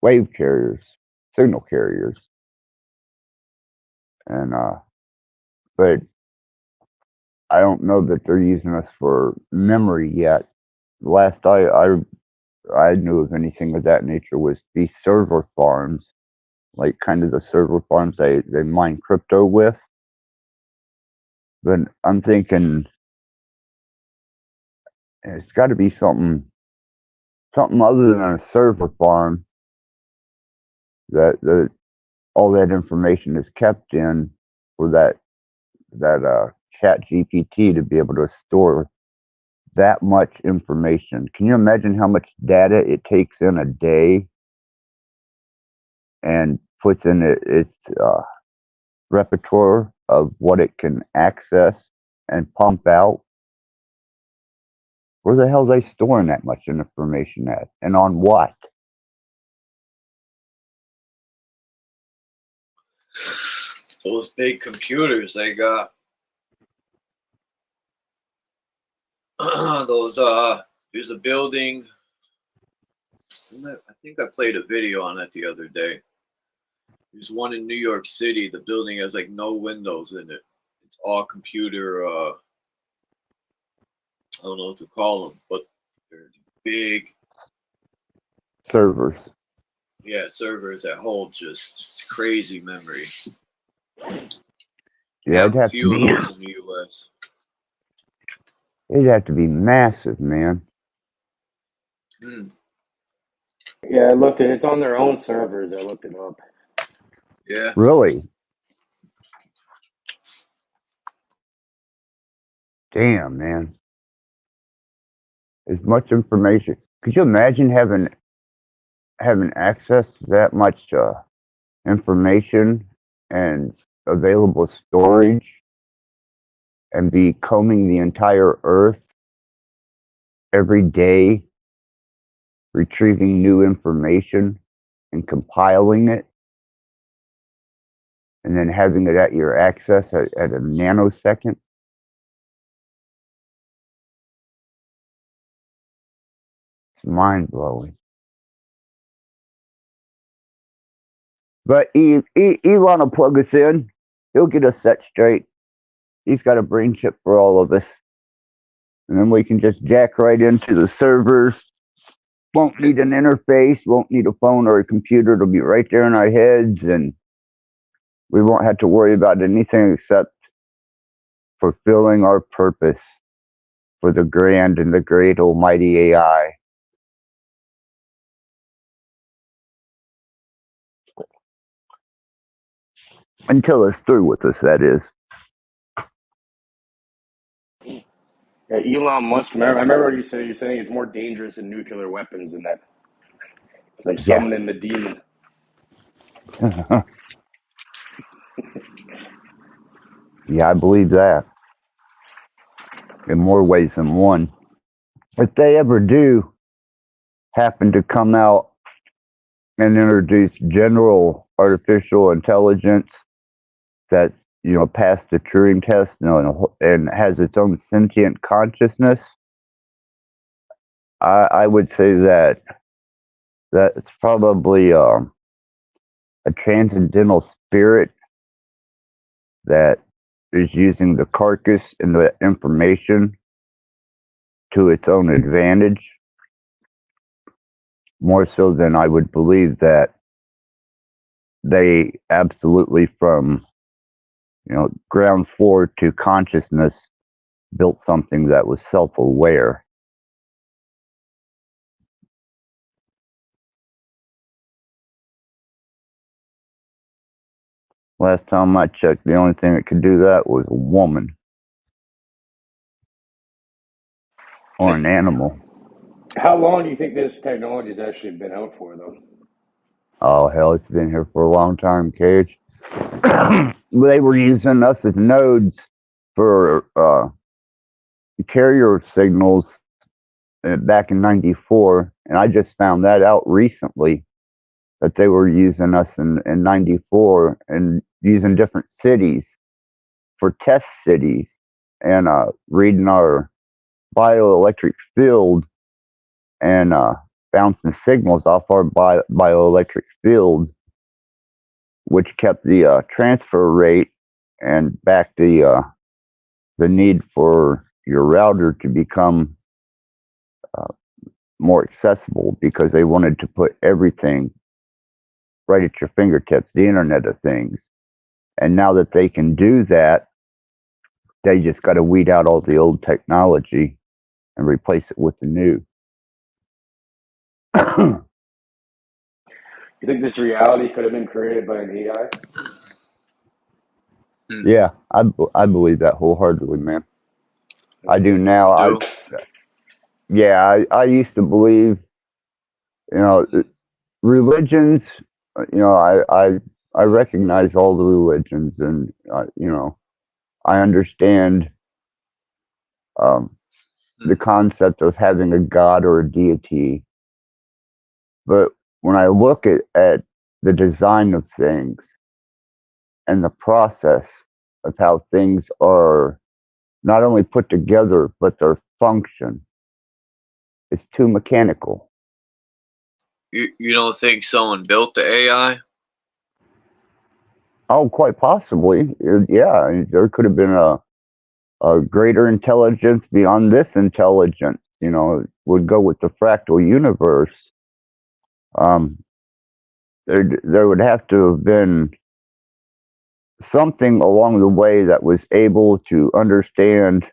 wave carriers, signal carriers, and but I don't know that they're using us for memory yet. The last I knew of anything of that nature was these server farms, like kind of the server farms they mine crypto with. But I'm thinking it's got to be something other than a server farm that all that information is kept in for that Chat GPT to be able to store that much information. Can you imagine how much data it takes in a day and puts in its repertoire of what it can access and pump out? Where the hell are they storing that much information at, and on what? Those big computers they got. Those there's a building. I think I played a video on it the other day. There's one in New York City. The building has like no windows in it. It's all computer. I don't know what to call them, but they're big. Servers. Yeah, servers that hold just crazy memory. Yeah, Have a few of those in the U.S. it'd have to be massive, man. Yeah, I looked at it. It's on their own servers. I looked it up. Yeah. Really? Damn, man. As much information. Could you imagine having access to that much information and available storage and be combing the entire earth every day, retrieving new information and compiling it, and then having it at your access at a nanosecond? It's mind-blowing. But Elon will plug us in. He'll get us set straight. He's got a brain chip for all of us. And then we can just jack right into the servers. Won't need an interface, won't need a phone or a computer. It'll be right there in our heads, and we won't have to worry about anything except fulfilling our purpose for the grand and the great almighty AI. Until it's through with us, that is. Yeah, Elon Musk. I remember what you said. You're saying it's more dangerous than nuclear weapons, and that it's like summoning the demon. Yeah, I believe that. In more ways than one. If they ever do happen to come out and introduce general artificial intelligence that's, passed the Turing test, and has its own sentient consciousness, I would say that it's probably a transcendental spirit that is using the carcass and the information to its own advantage, more so than I would believe that they absolutely, from ground floor to consciousness, built something that was self-aware. Last time I checked, the only thing that could do that was a woman or an animal. How long do you think this technology has actually been out for, though? Oh, hell, it's been here for a long time, Cage. They were using us as nodes for carrier signals back in '94, and I just found that out recently, that they were using us in '94 and using different cities for test cities, and reading our bioelectric field and bouncing signals off our bioelectric field, which kept the transfer rate and back the need for your router to become more accessible, because they wanted to put everything right at your fingertips, the Internet of Things. And now that they can do that, they just got to weed out all the old technology and replace it with the new. You think this reality could have been created by an AI? Yeah, I believe that wholeheartedly, man. I do now. I used to believe, religions. I recognize all the religions, and I understand the concept of having a god or a deity. But when I look at the design of things and the process of how things are not only put together, but their function, it's too mechanical. You don't think someone built the AI? Oh, quite possibly. Yeah, there could have been a greater intelligence beyond this intelligence. You know, it would go with the fractal universe. Um, there would have to have been something along the way that was able to understand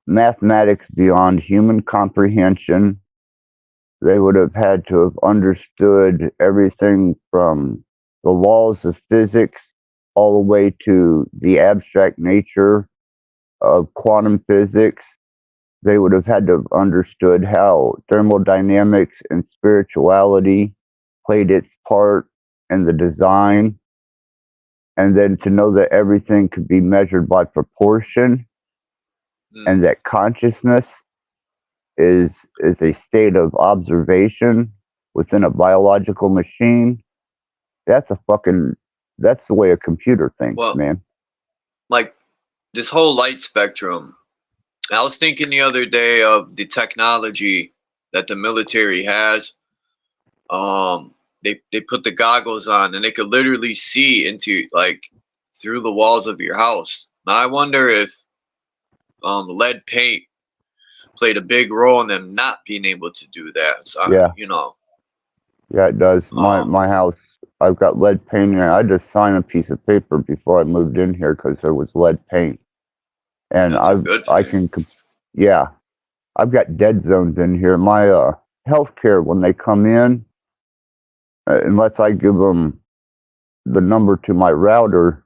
mathematics beyond human comprehension. They would have had to have understood everything from the laws of physics all the way to the abstract nature of quantum physics. They would have had to have understood how thermodynamics and spirituality played its part in the design, and then to know that everything could be measured by proportion and that consciousness is a state of observation within a biological machine. That's that's the way a computer thinks, Well, man. like this whole light spectrum. I was thinking the other day of the technology that the military has. They put the goggles on and they could literally see into like through the walls of your house. Now I wonder if lead paint played a big role in them not being able to do that. So Yeah, you know, yeah, it does. um, My house, I've got lead paint in it. I just signed a piece of paper before I moved in here because there was lead paint, and that's a good I thing. can, yeah, I've got dead zones in here. My healthcare when they come in, unless I give them the number to my router,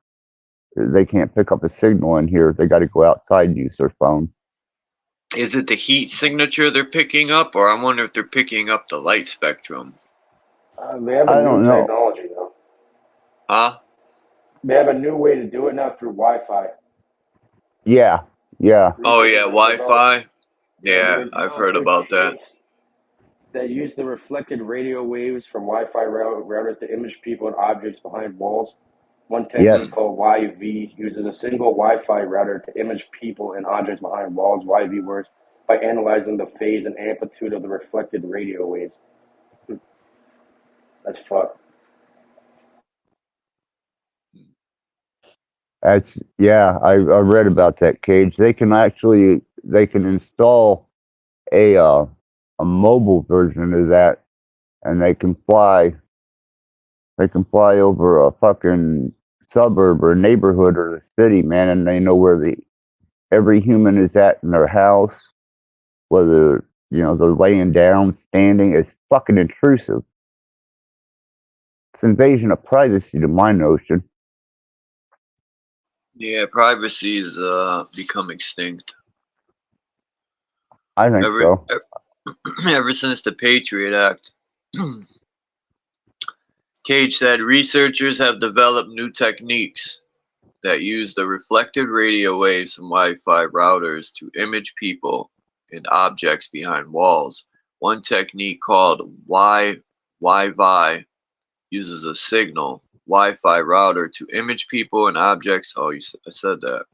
they can't pick up a signal in here. They got to go outside and use their phone. Is it the heat signature they're picking up, or I wonder if they're picking up the light spectrum? They have a I new don't know. technology though. Huh? They have a new way to do it now through Wi-Fi. Yeah, yeah, Oh yeah, Researchers have developed, Wi-Fi. yeah, Yeah, they've I've developed heard new about that. techniques that use the reflected radio waves from Wi-Fi routers to image people and objects behind walls. One yes. technique called YV uses a single Wi-Fi router to image people and objects behind walls. YV works by analyzing the phase and amplitude of the reflected radio waves. That's fucked. That's yeah. I read about that, Cage. They can install a mobile version of that, and they can fly. They can fly over a fucking suburb or neighborhood or the city, man, and they know where the every human is at in their house, whether they're laying down, standing. It's fucking intrusive. It's invasion of privacy, to my notion. Yeah, privacy's become extinct. I think Ever so. ever since the Patriot Act. Cage said researchers have developed new techniques that use the reflected radio waves from Wi-Fi routers to image people and objects behind walls. One technique called Wi-Fi uses a signal Wi-Fi router to image people and objects. Oh, I said that.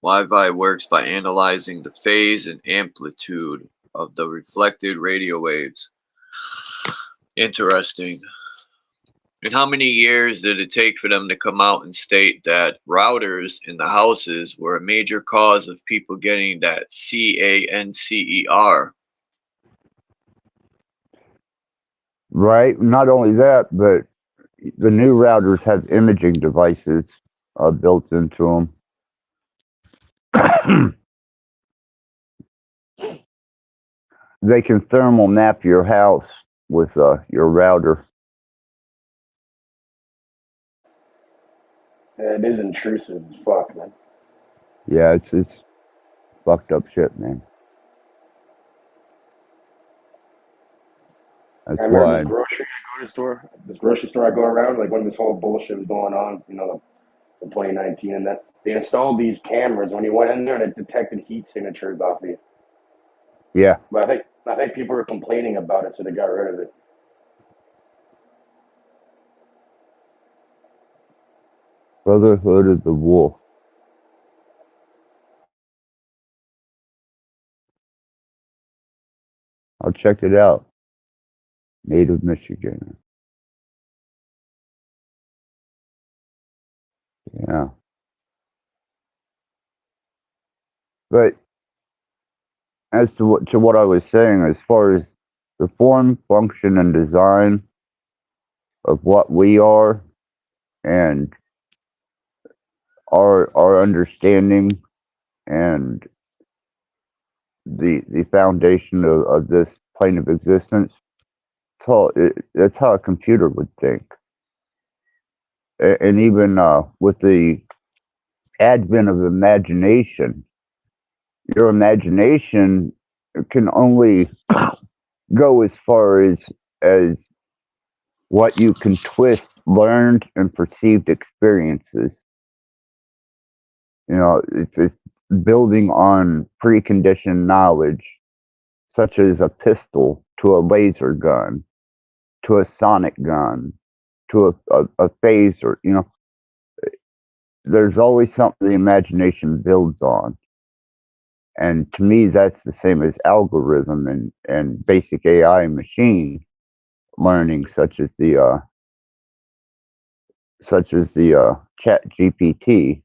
Wi-Fi works by analyzing the phase and amplitude of the reflected radio waves. Interesting. And how many years did it take for them to come out and state that routers in the houses were a major cause of people getting that cancer? Right. Not only that, but the new routers have imaging devices built into them. They can thermal map your house with your router. Yeah, it is intrusive as fuck, man. Yeah, it's fucked up shit, man. That's I remember why. this grocery store I go around, like when this whole bullshit was going on, in 2019, and that they installed these cameras when you went in there and it detected heat signatures off of you. Yeah, But I think people were complaining about it, so they got rid of it. Brotherhood of the Wolf. I'll check it out. Native Michigan. Yeah. But as to what I was saying, as far as the form, function, and design of what we are, and our understanding, and the foundation of this plane of existence, that's how a computer would think. And even with the advent of imagination, your imagination can only go as far as what you can twist learned and perceived experiences. You know, it's building on preconditioned knowledge, such as a pistol to a laser gun, to a sonic gun, to a phaser. You know, there's always something the imagination builds on. And to me, that's the same as algorithm and basic AI machine learning, such as the Chat GPT,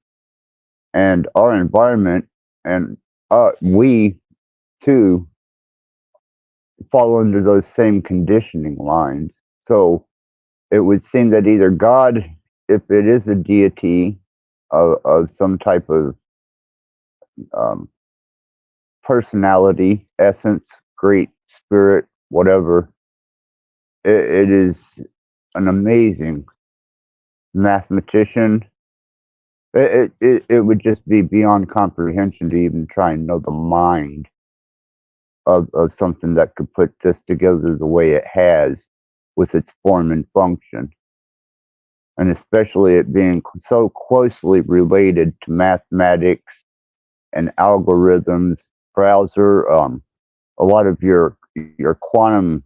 and our environment, and we too fall under those same conditioning lines. So it would seem that either God, if it is a deity of some type of um, personality, essence, great spirit, whatever, it is an amazing mathematician. It would just be beyond comprehension to even try and know the mind of something that could put this together the way it has with its form and function. And especially it being so closely related to mathematics and algorithms, browser, a lot of your quantum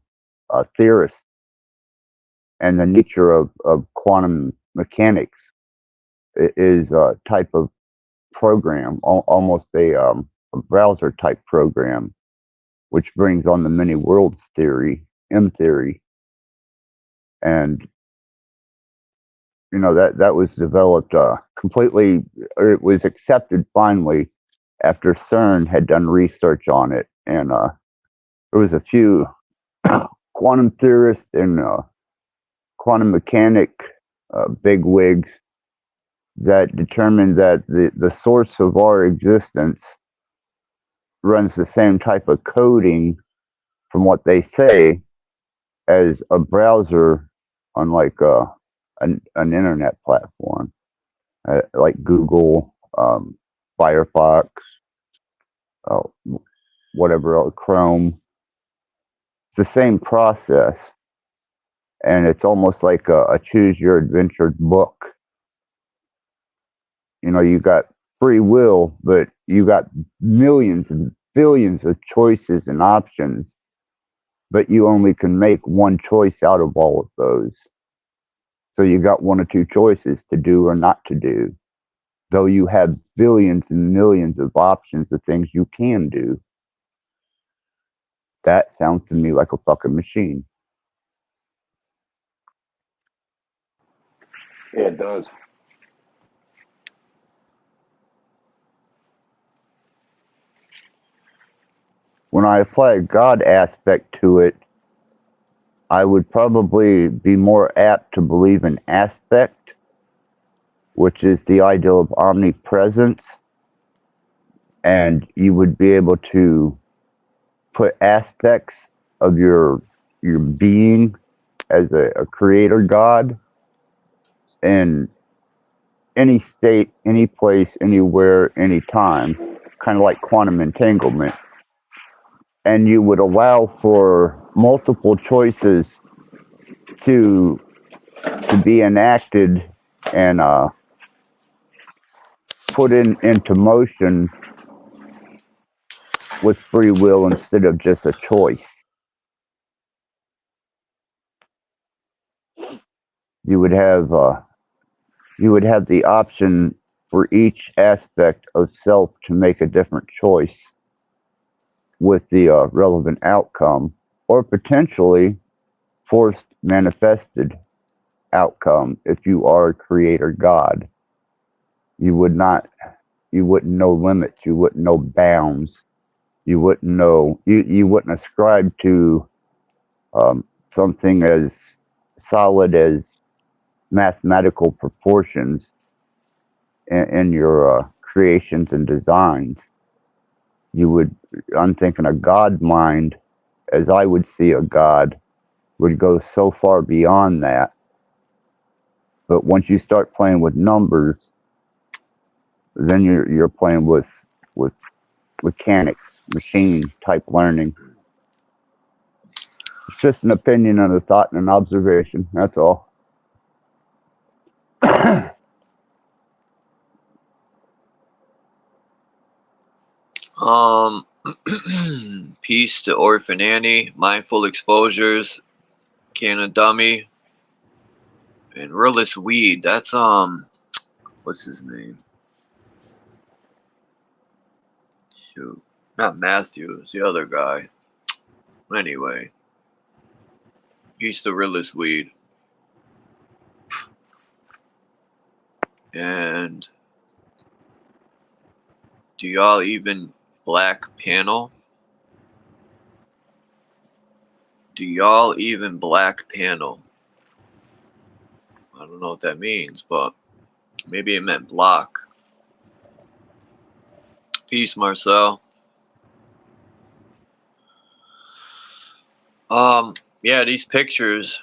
theorists, and the nature of quantum mechanics is a type of program, almost a browser type program, which brings on the many worlds theory, M theory, and you know that was developed completely, or it was accepted finally after CERN had done research on it, and there was a few quantum theorists and quantum mechanic bigwigs that determined that the source of our existence runs the same type of coding, from what they say, as a browser on like an internet platform, like Google, Firefox, uh, whatever else, Chrome. It's the same process, and it's almost like a choose your adventure book. You know, you got free will, but you got millions and billions of choices and options, but you only can make one choice out of all of those. So you got one or two choices to do or not to do, though you have billions and millions of options of things you can do. That sounds to me like a fucking machine. Yeah, it does. When I apply a God aspect to it, I would probably be more apt to believe in aspect, which is the ideal of omnipresence, and you would be able to put aspects of your being as a creator God in any state, any place, anywhere, anytime, kind of like quantum entanglement. And you would allow for multiple choices to be enacted and put into motion with free will instead of just a choice. You would have the option for each aspect of self to make a different choice with the relevant outcome, or potentially forced manifested outcome if you are a creator God. you wouldn't know limits, you wouldn't know bounds, you wouldn't ascribe to something as solid as mathematical proportions in your creations and designs. I'm thinking a God mind, as I would see a God, would go so far beyond that. But once you start playing with numbers, then you're playing with mechanics, machine type learning. It's just an opinion and a thought and an observation. That's all. Peace to Orphan Annie, Mindful Exposures, Canna Dummy, and Realist Weed. That's what's his name? Shoot, not Matthew. It's the other guy. Anyway, peace to Realist Weed. And do y'all even black panel? Do y'all even black panel? I don't know what that means, but maybe it meant block. Peace, Marcel. Yeah, these pictures,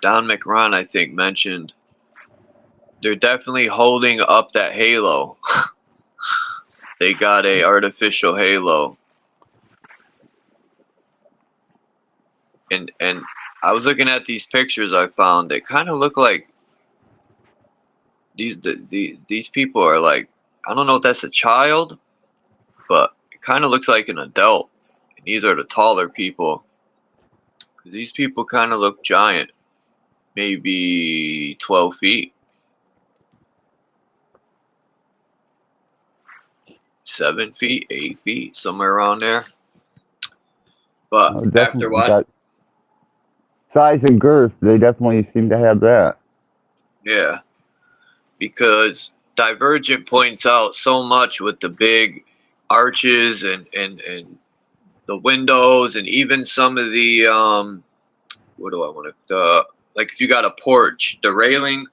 Don McRon, I think, mentioned, they're definitely holding up that halo. They got a artificial halo. And I was looking at these pictures I found. They kind of look like these people are like, I don't know if that's a child, but it kind of looks like an adult. And these are the taller people. These people kind of look giant, maybe 12 feet, 7 feet, 8 feet, somewhere around there. But after what? Size and girth, they definitely seem to have that. Yeah, because Divergent points out so much with the big arches and the windows, and even some of the what do I want to like if you got a porch, the railing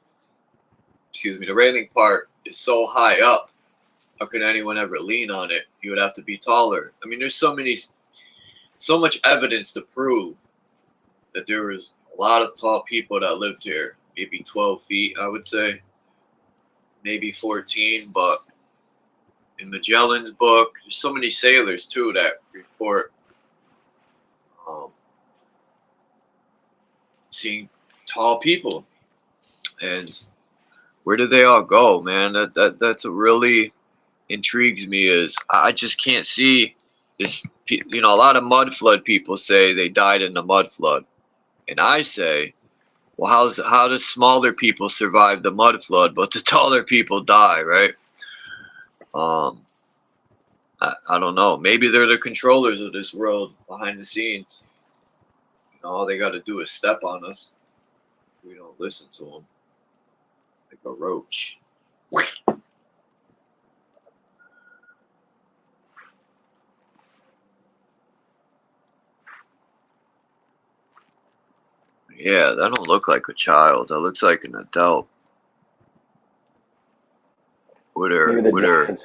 part is so high up. How could anyone ever lean on it? You would have to be taller. I mean, there's so much evidence to prove that there was a lot of tall people that lived here. Maybe 12 feet, I would say. Maybe 14, but in Magellan's book, there's so many sailors too that report seeing tall people. And where did they all go, man? That's what really intrigues me, is I just can't see this. You know, a lot of mud flood people say they died in the mud flood, and I say, well, how does smaller people survive the mud flood, but the taller people die, right? I don't know. Maybe they're the controllers of this world behind the scenes. You know, all they got to do is step on us if we don't listen to them, like a roach. Yeah, that don't look like a child. That looks like an adult. With her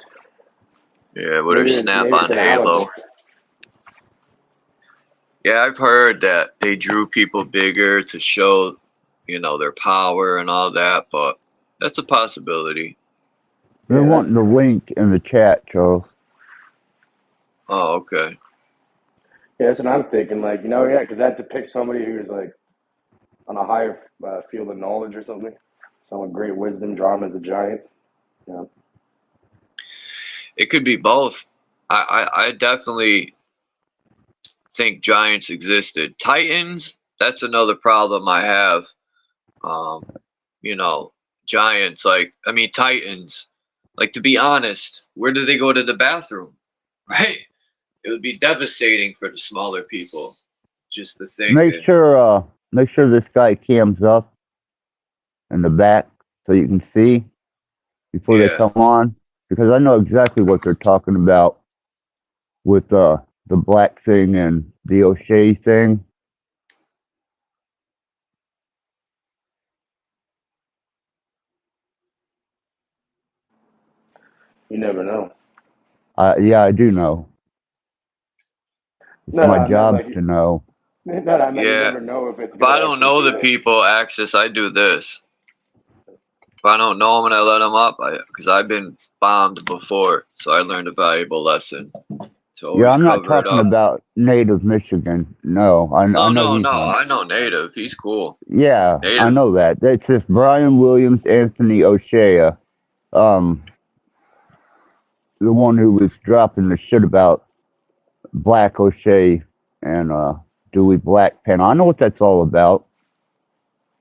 snap-on halo. Yeah, I've heard that they drew people bigger to show, you know, their power and all that, but that's a possibility. They're wanting the link in the chat, Charles. Oh, okay. Yeah, that's what I'm thinking. Like, you know, yeah, because that depicts somebody who's like on a higher field of knowledge or something. Someone with great wisdom, drawn as a giant. Yeah. It could be both. I definitely think giants existed. Titans, that's another problem I have. You know, giants, like, I mean, Titans, like, to be honest, where do they go to the bathroom? Right? It would be devastating for the smaller people. Just the thing. Make sure this guy cams up in the back so you can see. before they come on? Because I know exactly what they're talking about with the black thing and the O'Shea thing. You never know. Yeah, I do know. It's No, my I meant job like to know. no, I mean you Yeah. never know if it's If gonna I don't actually know do the it. people access, I do this. If I don't know them and I let them up, because I've been bombed before, so I learned a valuable lesson to Yeah, always I'm not cover it talking up. about native Michigan. No, I No, know no, he's no. not. I know Native. He's cool. Yeah, I Native. know that. It's just Brian Williams, Anthony O'Shea, the one who was dropping the shit about Black O'Shea and Dewey Black Pen. I know what that's all about.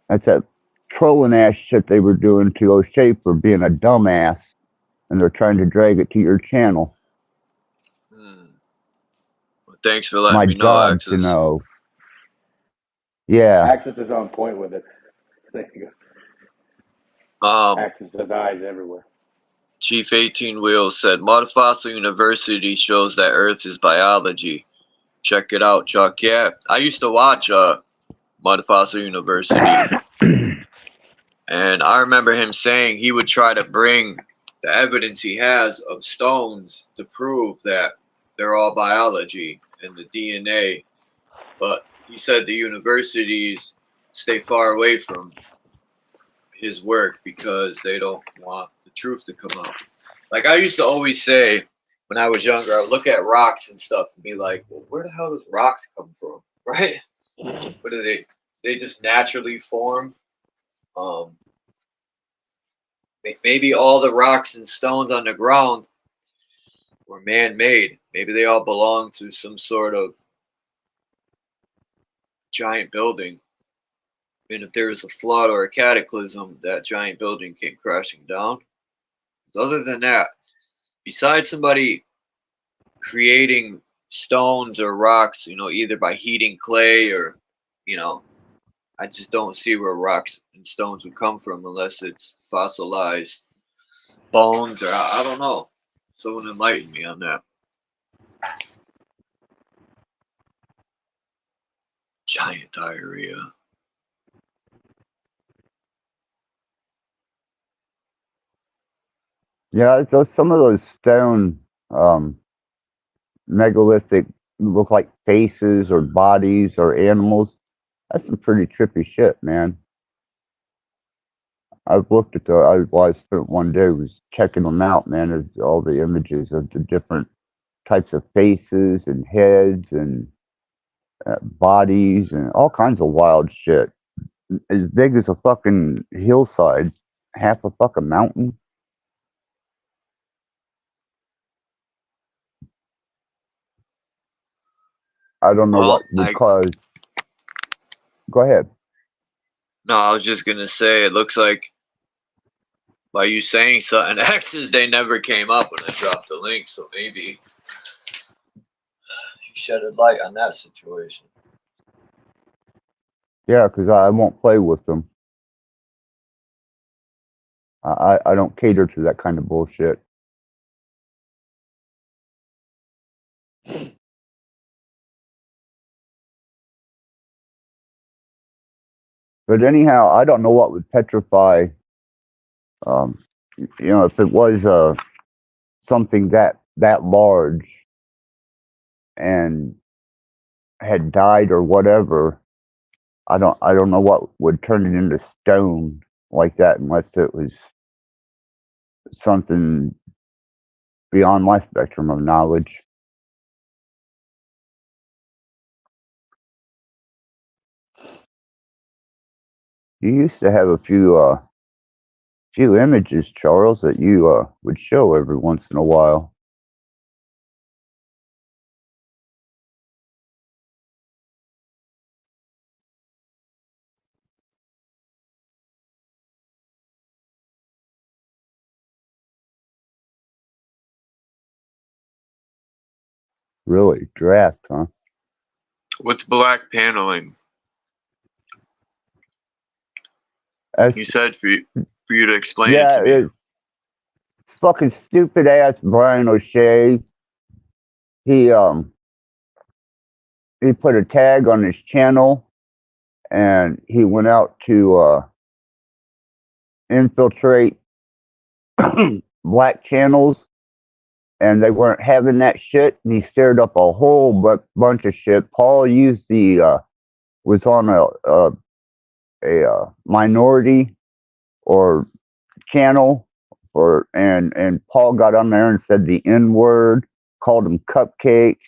That's that trolling ass shit they were doing to O'Shea for being a dumbass, and they're trying to drag it to your channel. Well, thanks for It's letting my me know, job to Access. know. Yeah. Axis is on point with it. There you go. Axis has eyes everywhere. Chief 18 Wheels said, Mud Fossil University shows that Earth is biology. Check it out, Chuck. Yeah, I used to watch Mud Fossil University. And I remember him saying he would try to bring the evidence he has of stones to prove that they're all biology and the DNA. But he said the universities stay far away from his work because they don't want the truth to come out. Like I used to always say when I was younger, I would look at rocks and stuff and be like, well, where the hell does rocks come from? Right? What do they just naturally form? Maybe all the rocks and stones on the ground were man-made. Maybe they all belong to some sort of giant building. And if there is a flood or a cataclysm, that giant building came crashing down. Other than that, besides somebody creating stones or rocks, either by heating clay or, I just don't see where rocks and stones would come from unless it's fossilized bones or I don't know. Someone enlighten me on that. Giant diarrhea. Yeah, so some of those stone megalithic look like faces or bodies or animals. That's some pretty trippy shit, man. I've looked at I spent one day was checking them out, man. It's all the images of the different types of faces and heads and bodies and all kinds of wild shit. As big as a fucking hillside, half a fucking mountain. I don't know what would cause. Go ahead. No, I was just gonna say it looks like by you saying something, X's they never came up when I dropped the link, so maybe you shed a light on that situation. Yeah, because I won't play with them. I don't cater to that kind of bullshit. But anyhow, I don't know what would petrify. If it was something that large and had died or whatever, I don't know what would turn it into stone like that unless it was something beyond my spectrum of knowledge. You used to have a few images, Charles, that you would show every once in a while. Really? Draft, huh? What's black paneling? You said for you to explain it to me. fucking stupid ass Brian O'Shea. He put a tag on his channel, and he went out to infiltrate black channels, and they weren't having that shit. And he stirred up a whole bunch of shit. Paul used was on a minority or channel, and Paul got on there and said the N word, called them cupcakes,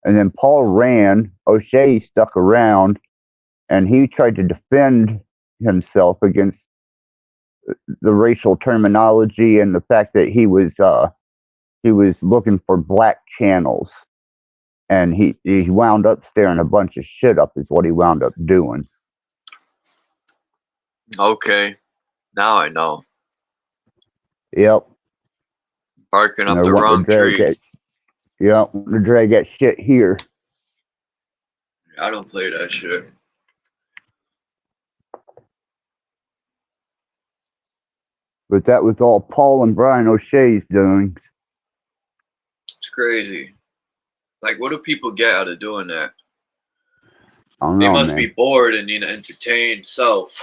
and then Paul ran. O'Shea stuck around, and he tried to defend himself against the racial terminology and the fact that he was looking for black channels, and he wound up stirring a bunch of shit up is what he wound up doing. Okay, now I know. Yep. Barking And up they're the wanting wrong to drag tree. that. Yeah, wanting to drag that shit here. I don't play that shit. But that was all Paul and Brian O'Shea's doing. It's crazy. Like, what do people get out of doing that? I don't They know, must man. be bored and need to entertain self.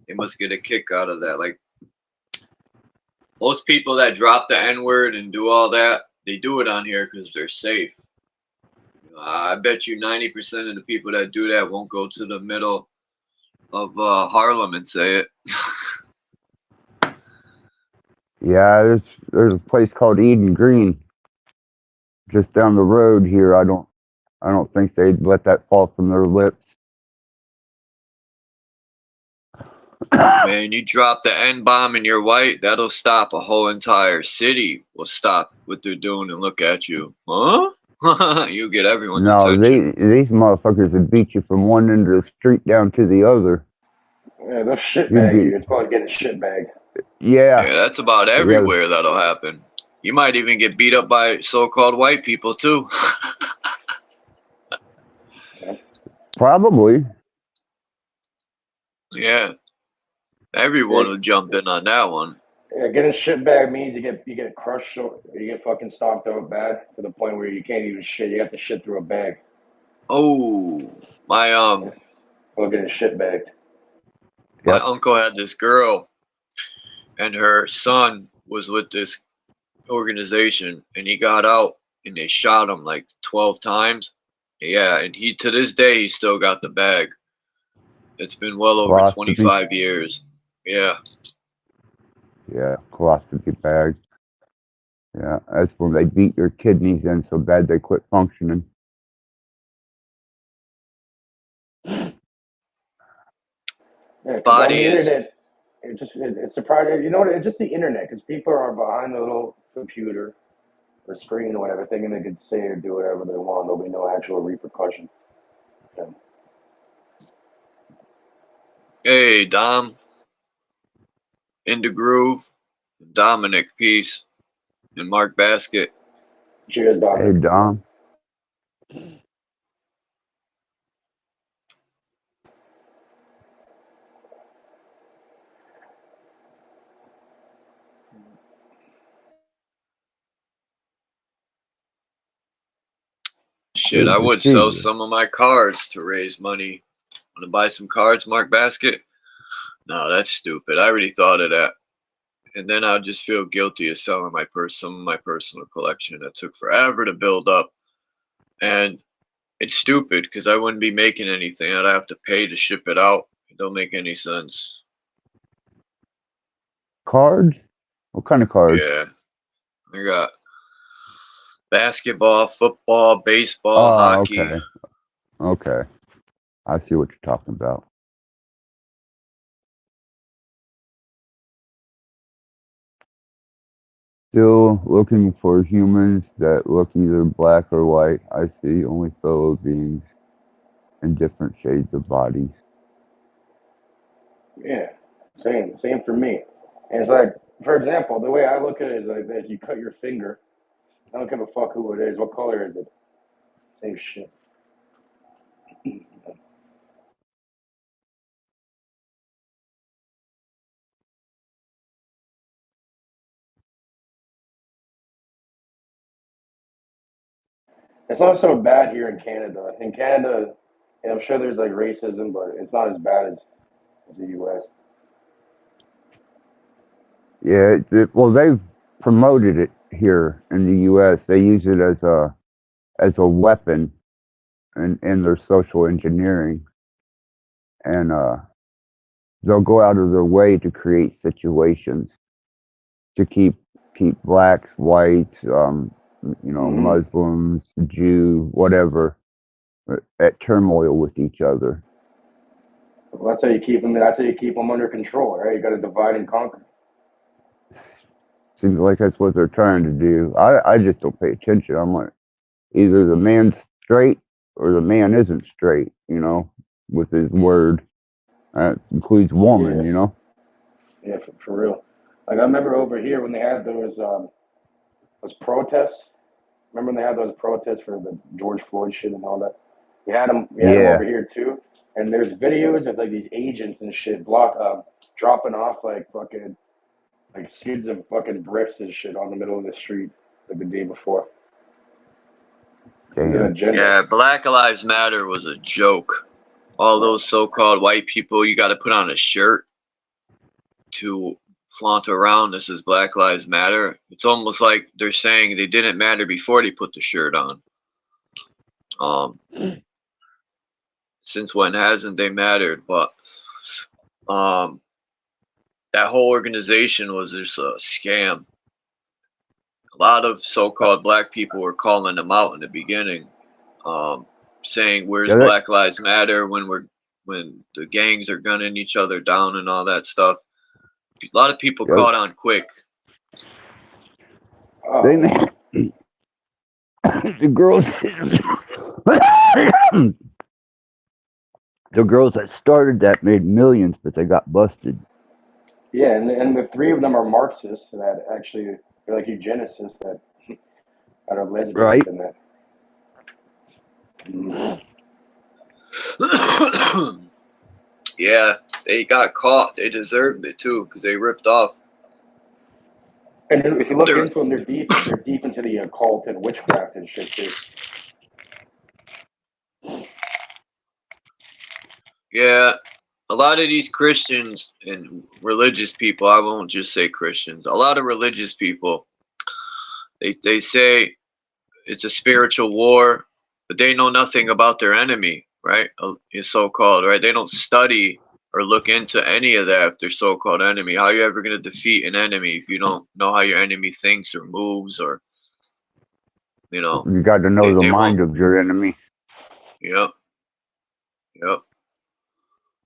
They must get a kick out of that. Like, most people that drop the N-word and do all that, they do it on here because they're safe. I bet you 90% of the people that do that won't go to the middle of Harlem and say it. Yeah, there's a place called Eden Green just down the road here. I don't think they'd let that fall from their lips. Man, you drop the N-bomb and you're white, that'll stop a whole entire city. Will stop what they're doing and look at you. Huh? You get everyone's No, attention. these motherfuckers would beat you from one end of the street down to the other. Yeah, they'll You'd shitbag be, you. It's called getting shitbagged. yeah, Yeah, that's about yeah, everywhere that'll happen. You might even get beat up by so-called white people too. probably. Yeah, everyone Yeah, will jump in on that one. yeah, getting shitbagged means you get crushed, or you get fucking stomped out bad to the point where you can't even shit. You have to shit through a bag. Oh, Or getting shitbagged. my Yep. uncle had this girl, and her son was with this organization, and he got out, and they shot him like 12 times. Yeah, and he to this day he still got the bag. It's been well over Philosophy. 25 years. Yeah. Yeah, philosophy bag. Yeah, that's when they beat your kidneys in so bad they quit functioning. Yeah, because on the Body is internet, it's a project. You know what? It's just the internet because people are behind the little computer or screen or whatever, thinking they could say or do whatever they want. There'll be no actual repercussion. Yeah. hey Dom in the groove, Dominic Peace, and Mark Basket. Cheers, Hey, Dominic. Dom. Shit, I Good to would see sell you. some of my cards to raise money. Want to buy some cards, Mark Basket? No, that's stupid. I already thought of that. And then I'd just feel guilty of selling some of my personal collection that took forever to build up. And it's stupid because I wouldn't be making anything. I'd have to pay to ship it out. It don't make any sense. Cards? What kind of cards? Yeah, I got basketball, football, baseball, Oh, hockey. okay. Okay. I see what you're talking about. Still looking for humans that look either black or white. I see only fellow beings in different shades of bodies. Yeah, same for me. And it's like, for example, the way I look at it is like, if you cut your finger, I don't give a fuck who it is. What color is it? Same shit. It's not so bad here in Canada. In Canada, and I'm sure there's like racism, but it's not as bad as the U.S. Yeah, well, they've promoted it here in the U.S. They use it as a weapon in their social engineering, and they'll go out of their way to create situations to keep blacks, whites, Muslims, Jew, whatever, at turmoil with each other. Well, that's how you keep them. That's how you keep them under control, right? You got to divide and conquer. Seems like that's what they're trying to do. I just don't pay attention. I'm like, either the man's straight or the man isn't straight, with his word. That includes woman, Yeah, yeah, for real. Like I remember over here when they had those protests. Remember when they had those protests for the George Floyd shit and all that? We had them Yeah, over here too. And there's videos of like these agents and shit dropping off like fucking like skids of fucking bricks and shit on the middle of the street like the day before. It's an damn. agenda. Yeah, Black Lives Matter was a joke. All those so-called white people, you got to put on a shirt to flaunt around this is Black Lives Matter. It's almost like they're saying they didn't matter before they put the shirt on. Since when hasn't they mattered? But that whole organization was just a scam. A lot of so-called black people were calling them out in the beginning, saying where's Yeah, Black Lives Matter when the gangs are gunning each other down and all that stuff. A lot of people yeah, caught on quick. they Oh, the girls the girls that started that made millions, but they got busted. yeah, and the three of them are Marxists that actually they're like eugenicists that are lesbians Right? and that. Mhm. Yeah, they got caught. They deserved it too because they ripped off. And if you look They're, into them, they're deep into the occult and witchcraft and shit too. yeah, a lot of these Christians and religious people, I won't just say Christians, a lot of religious people, they say it's a spiritual war, but they know nothing about their enemy, right? Is so-called, right? They don't study or look into any of that if they're so-called enemy. How are you ever going to defeat an enemy if you don't know how your enemy thinks or moves or, You got to know the they won't, mind of your enemy. yep, yep.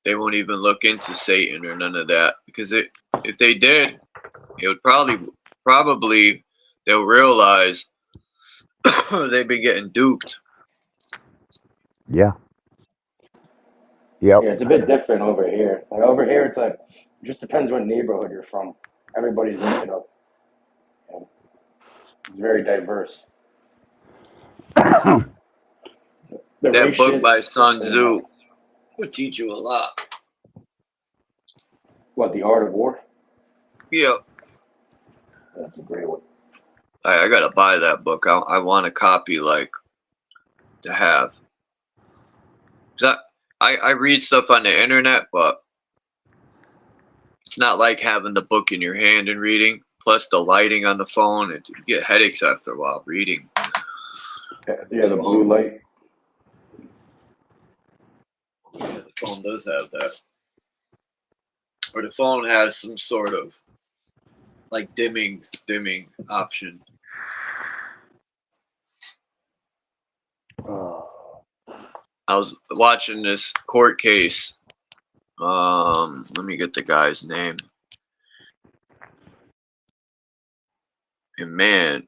They won't even look into Satan or none of that because if they did, it would probably they'll realize they've been getting duped. Yeah. Yep. Yeah, it's a bit different over here. Like over here, it's like it just depends what neighborhood you're from. Everybody's wicked up. And it's very diverse. The That race book shit by Sun is not. Tzu would teach you a lot. What, The Art of War? Yeah, That's a great one. I gotta buy that book. I want a copy, like, to have. 'Cause I read stuff on the internet, but it's not like having the book in your hand and reading. Plus the lighting on the phone, you get headaches after a while reading. Yeah, the blue light. Yeah, the phone does have that. Or the phone has some sort of like dimming option. I was watching this court case. Let me get the guy's name. And man,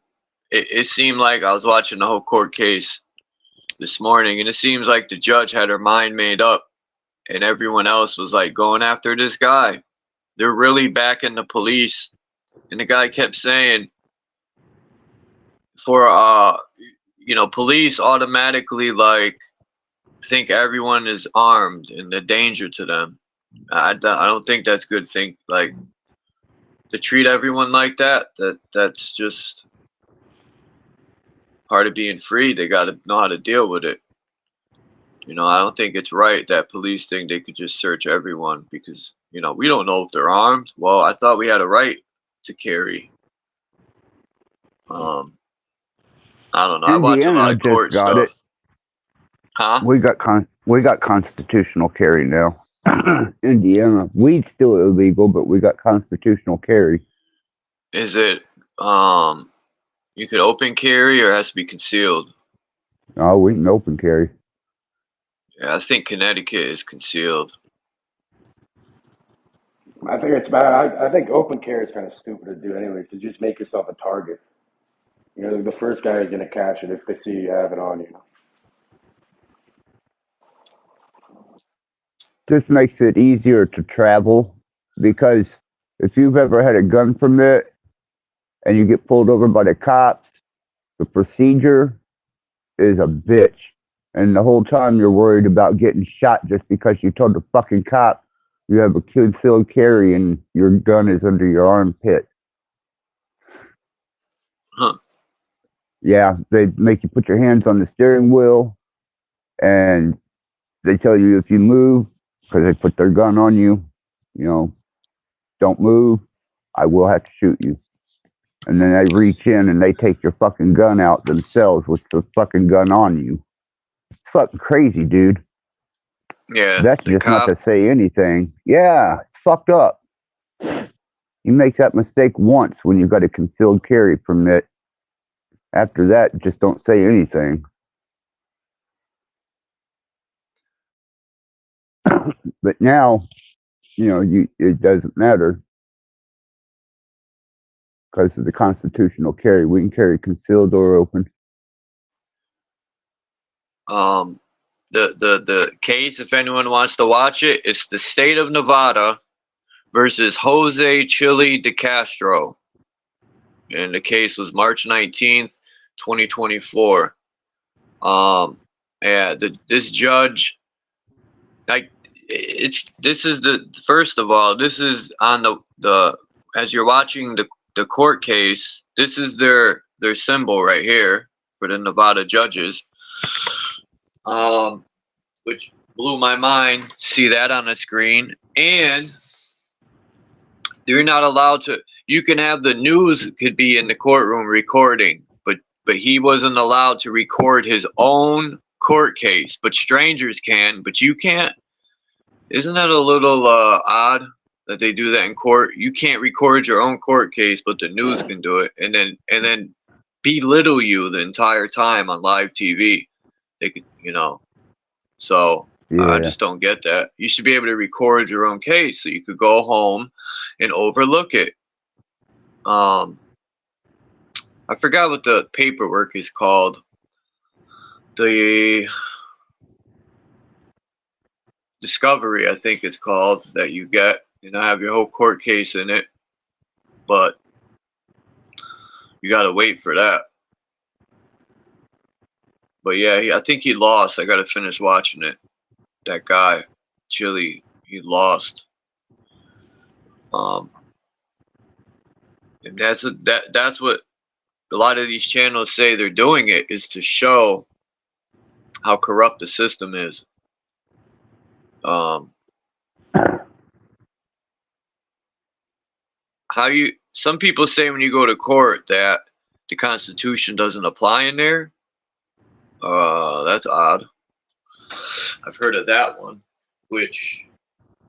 it seemed like I was watching the whole court case this morning, and it seems like the judge had her mind made up, and everyone else was like going after this guy. They're really backing the police, and the guy kept saying, for police automatically like think everyone is armed and a danger to them. I don't think that's a good thing. Like to treat everyone like that. That's just part of being free. They got to know how to deal with it. You know, I don't think it's right that police think they could just search everyone because, you know, we don't know if they're armed. Well, I thought we had a right to carry. I don't know. I watch a lot Indiana of just court got stuff. it. Huh? We got constitutional carry now. Indiana, weed's still illegal, but we got constitutional carry. Is it you could open carry or it has to be concealed? Oh, we can open carry. Yeah, I think Connecticut is concealed. I think it's bad. I think open carry is kind of stupid to do anyways, because you just make yourself a target. You know, the first guy is going to catch it if they see you have it on you. Just makes it easier to travel, because if you've ever had a gun permit and you get pulled over by the cops, the procedure is a bitch. And the whole time you're worried about getting shot just because you told the fucking cop you have a concealed carry and your gun is under your armpit. Huh. Yeah, they make you put your hands on the steering wheel, and they tell you if you move, because they put their gun on you, you know, don't move, I will have to shoot you. And then they reach in and they take your fucking gun out themselves with the fucking gun on you. It's fucking crazy, dude. Yeah. That's just not to say anything. Yeah, it's fucked up. You make that mistake once when you've got a concealed carry permit. After that, just don't say anything. But now, you know, it doesn't matter because of the constitutional carry. We can carry concealed or open. The case, if anyone wants to watch it, it's the state of Nevada versus Jose Chile de Castro. And the case was March 19th, 2024. Yeah, this judge, like, this is the first of all, this is on the as you're watching the court case, this is their symbol right here for the Nevada judges. Which blew my mind. See that on the screen, and they're not allowed to. You can have the news could be in the courtroom recording, but he wasn't allowed to record his own court case. But strangers can, but you can't. Isn't that a little odd that they do that in court? You can't record your own court case, but the news can do it, and then belittle you the entire time on live TV. They could, you know. So Yeah. I just don't get that. You should be able to record your own case so you could go home and overlook it. I forgot what the paperwork is called. The discovery, I think it's called, that you get, and I have your whole court case in it, but you got to wait for that. But yeah, I think he lost. I got to finish watching it. That guy, Chile, he lost. And that's what a lot of these channels say they're doing it, is to show how corrupt the system is. Some people say when you go to court that the Constitution doesn't apply in there. That's odd. I've heard of that one, which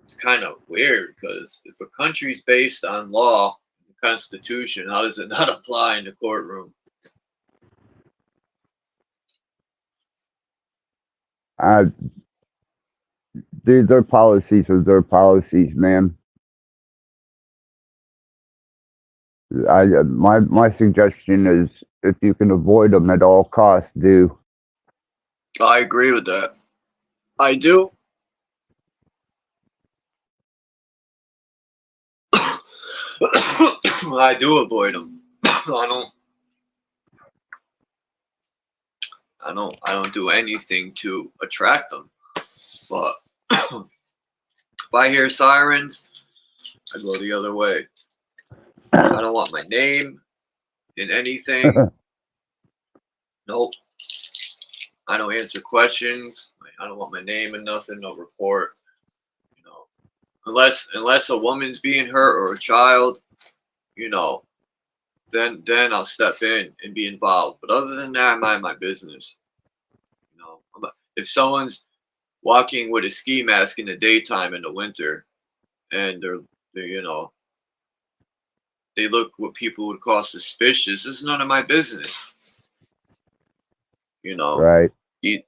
is kind of weird, because if a country's based on law, the Constitution, how does it not apply in the courtroom? Their policies are their policies, man. My suggestion is, if you can avoid them at all costs, do. I agree with that. I do. I do avoid them. I don't do anything to attract them. But if I hear sirens, I go the other way. I don't want my name in anything. Nope. I don't answer questions. I don't want my name and nothing, no report. You know, unless a woman's being hurt or a child, you know, then I'll step in and be involved. But other than that, I mind my business. You know, if someone's walking with a ski mask in the daytime in the winter, and they're you know, they look what people would call suspicious, it's none of my business. You know, Right. a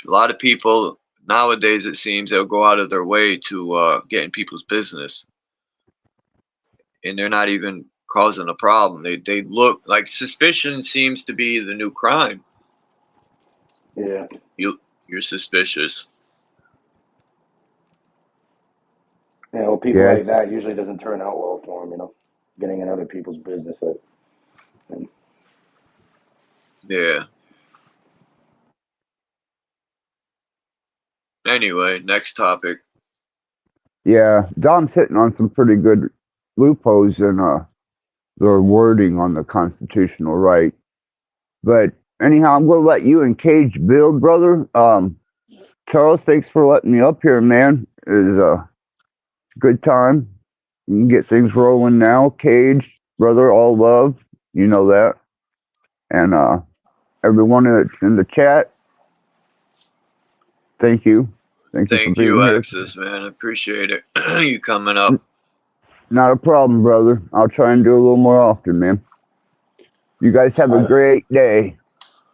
lot of people nowadays, it seems, they'll go out of their way to get in people's business, and they're not even causing a problem. They look like suspicion seems to be the new crime. Yeah. You're suspicious. You know, people Yes. like that usually doesn't turn out well for them, you know, getting in other people's business. Yeah. Anyway, next topic. Yeah. Dom's hitting on some pretty good loopholes in the wording on the constitutional right. But anyhow, I'm going to let you and Cage build, brother. Charles, thanks for letting me up here, man. It was a good time. You can get things rolling now. Cage, brother, all love. You know that. And everyone that's in the chat, thank you. Thank you for Thank being you, here. Axis, man. I appreciate it. You coming up. Not a problem, brother. I'll try and do a little more often, man. You guys have a great day.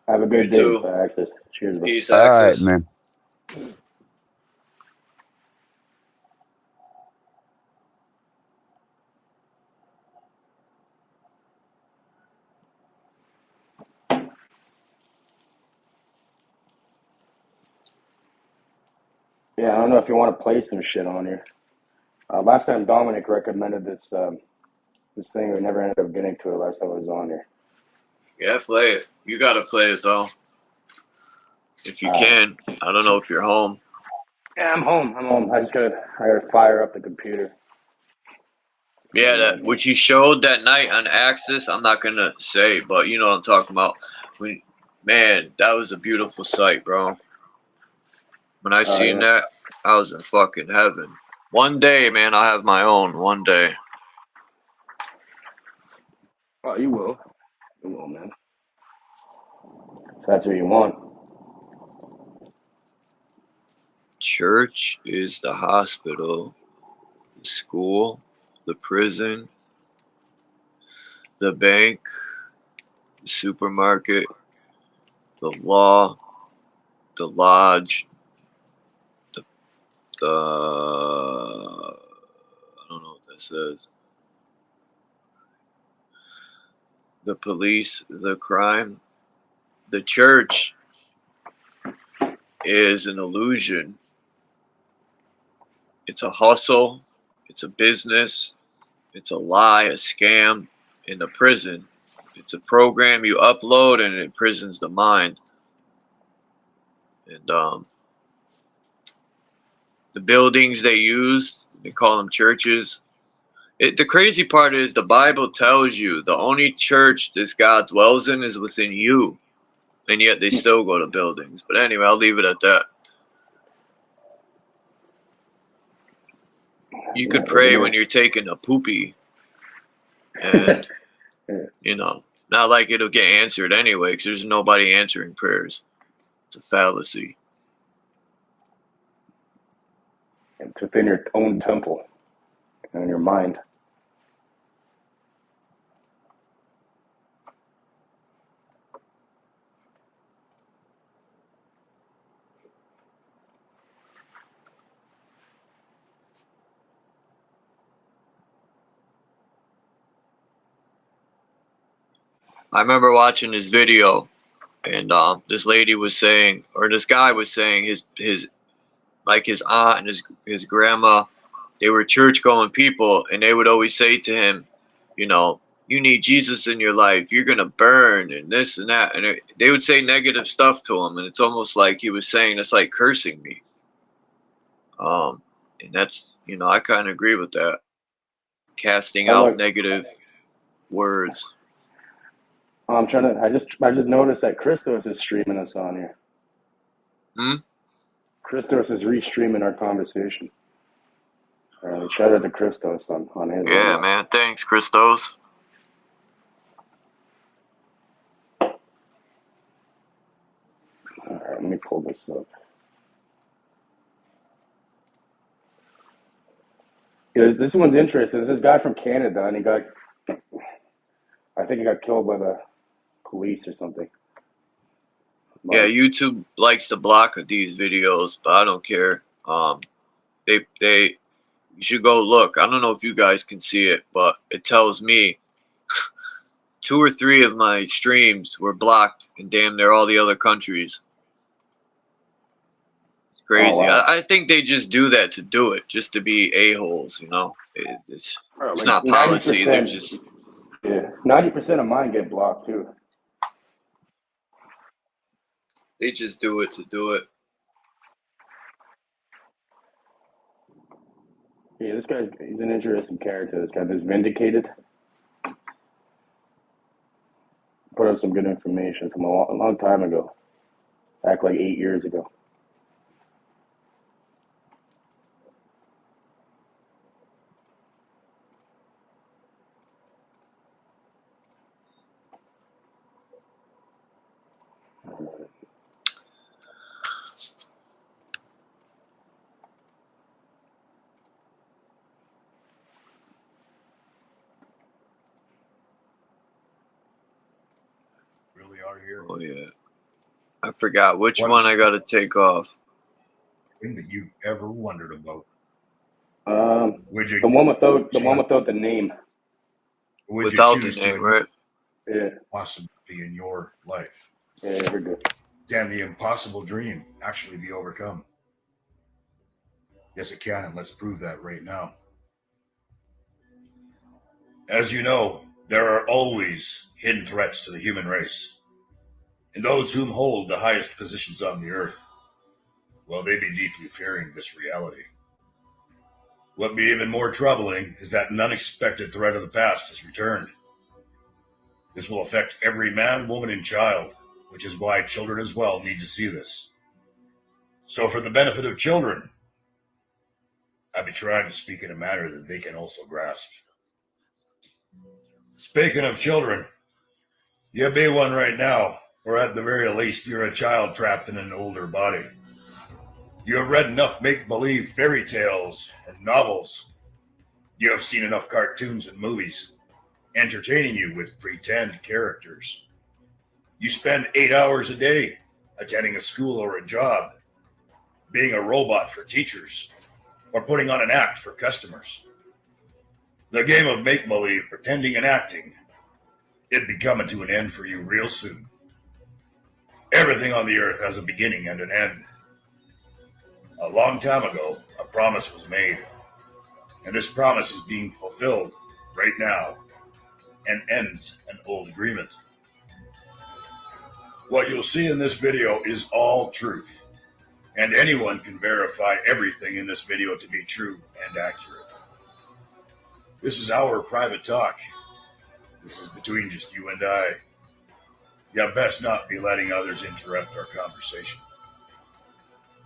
Have a You good day, too. Access. Cheers, bro. Peace, All right, Axis. man. Yeah, I don't know if you want to play some shit on here. Last time Dominic recommended this thing, we never ended up getting to it last time I was on here. Yeah, play it. You gotta play it though. If you can. I don't know if you're home. Yeah, I'm home. I gotta fire up the computer. Yeah, that what you showed that night on Axis, I'm not gonna say, but you know what I'm talking about. Man, that was a beautiful sight, bro. When I seen that, I was in fucking heaven. One day, man, I'll have my own. One day. Oh, you will. You will, man. If that's what you want. Church is the hospital, the school, the prison, the bank, the supermarket, the law, the lodge, the I don't know what that says. The police, the crime. The church is an illusion. It's a hustle. It's a business. It's a lie, a scam. In the prison, it's a program you upload and it imprisons the mind. And the buildings they use, they call them churches. The crazy part is the Bible tells you the only church this God dwells in is within you. And yet they still go to buildings. But anyway, I'll leave it at that. You could pray when you're taking a poopy. And, you know, not like it'll get answered anyway, because there's nobody answering prayers. It's a fallacy. It's within your own temple and your mind. I remember watching this video, and this lady was saying, or this guy was saying, his like his aunt and his grandma, they were church going people, and they would always say to him, you know, you need Jesus in your life, you're gonna burn, and this and that, and they would say negative stuff to him, and it's almost like he was saying, that's like cursing me. And that's, you know, I kind of agree with that, casting out negative words. I'm trying to. I just noticed that Christos is streaming us on here. Hmm? Christos is restreaming our conversation. Shout out to Christos on his Yeah, end. man. Thanks, Christos. All right, let me pull this up. Yeah, this one's interesting. This is a guy from Canada, and I think he got killed by the police or something. Yeah, But YouTube likes to block these videos, but I don't care. They you should go look. I don't know if you guys can see it, but it tells me 2 or 3 of my streams were blocked in damn near all the other countries. It's oh crazy. wow, I think they just do that to do it, just to be a-holes, you know? It's like not policy. They're 90%. just, Yeah, 90% of mine get blocked too. they just do it to do it. Yeah, he's an interesting character. This guy, this Vindicated, put out some good information from a long time ago, back like 8 years ago. Really are here. Oh, yeah. I forgot which What one is I gotta take off. thing that you've ever wondered about? Would The you one without choose? the name. Would you Without the choose to name, ignore right? Yeah, possibility in your life? yeah, we're good. Can the impossible dream actually be overcome? Yes, it can, and let's prove that right now. As you know, there are always hidden threats to the human race, and those whom hold the highest positions on the earth, well, they be deeply fearing this reality. What be even more troubling is that an unexpected threat of the past has returned. This will affect every man, woman, and child, which is why children as well need to see this. So for the benefit of children, I'll be trying to speak in a manner that they can also grasp. Speaking of children, you be one right now, or at the very least, you're a child trapped in an older body. You have read enough make-believe fairy tales and novels. You have seen enough cartoons and movies, entertaining you with pretend characters. You spend 8 hours a day attending a school or a job, being a robot for teachers, or putting on an act for customers. The game of make-believe, pretending and acting, it be coming to an end for you real soon. Everything on the earth has a beginning and an end. A long time ago, a promise was made, and this promise is being fulfilled right now and ends an old agreement. What you'll see in this video is all truth, and anyone can verify everything in this video to be true and accurate. This is our private talk. This is between just you and I. You best not be letting others interrupt our conversation.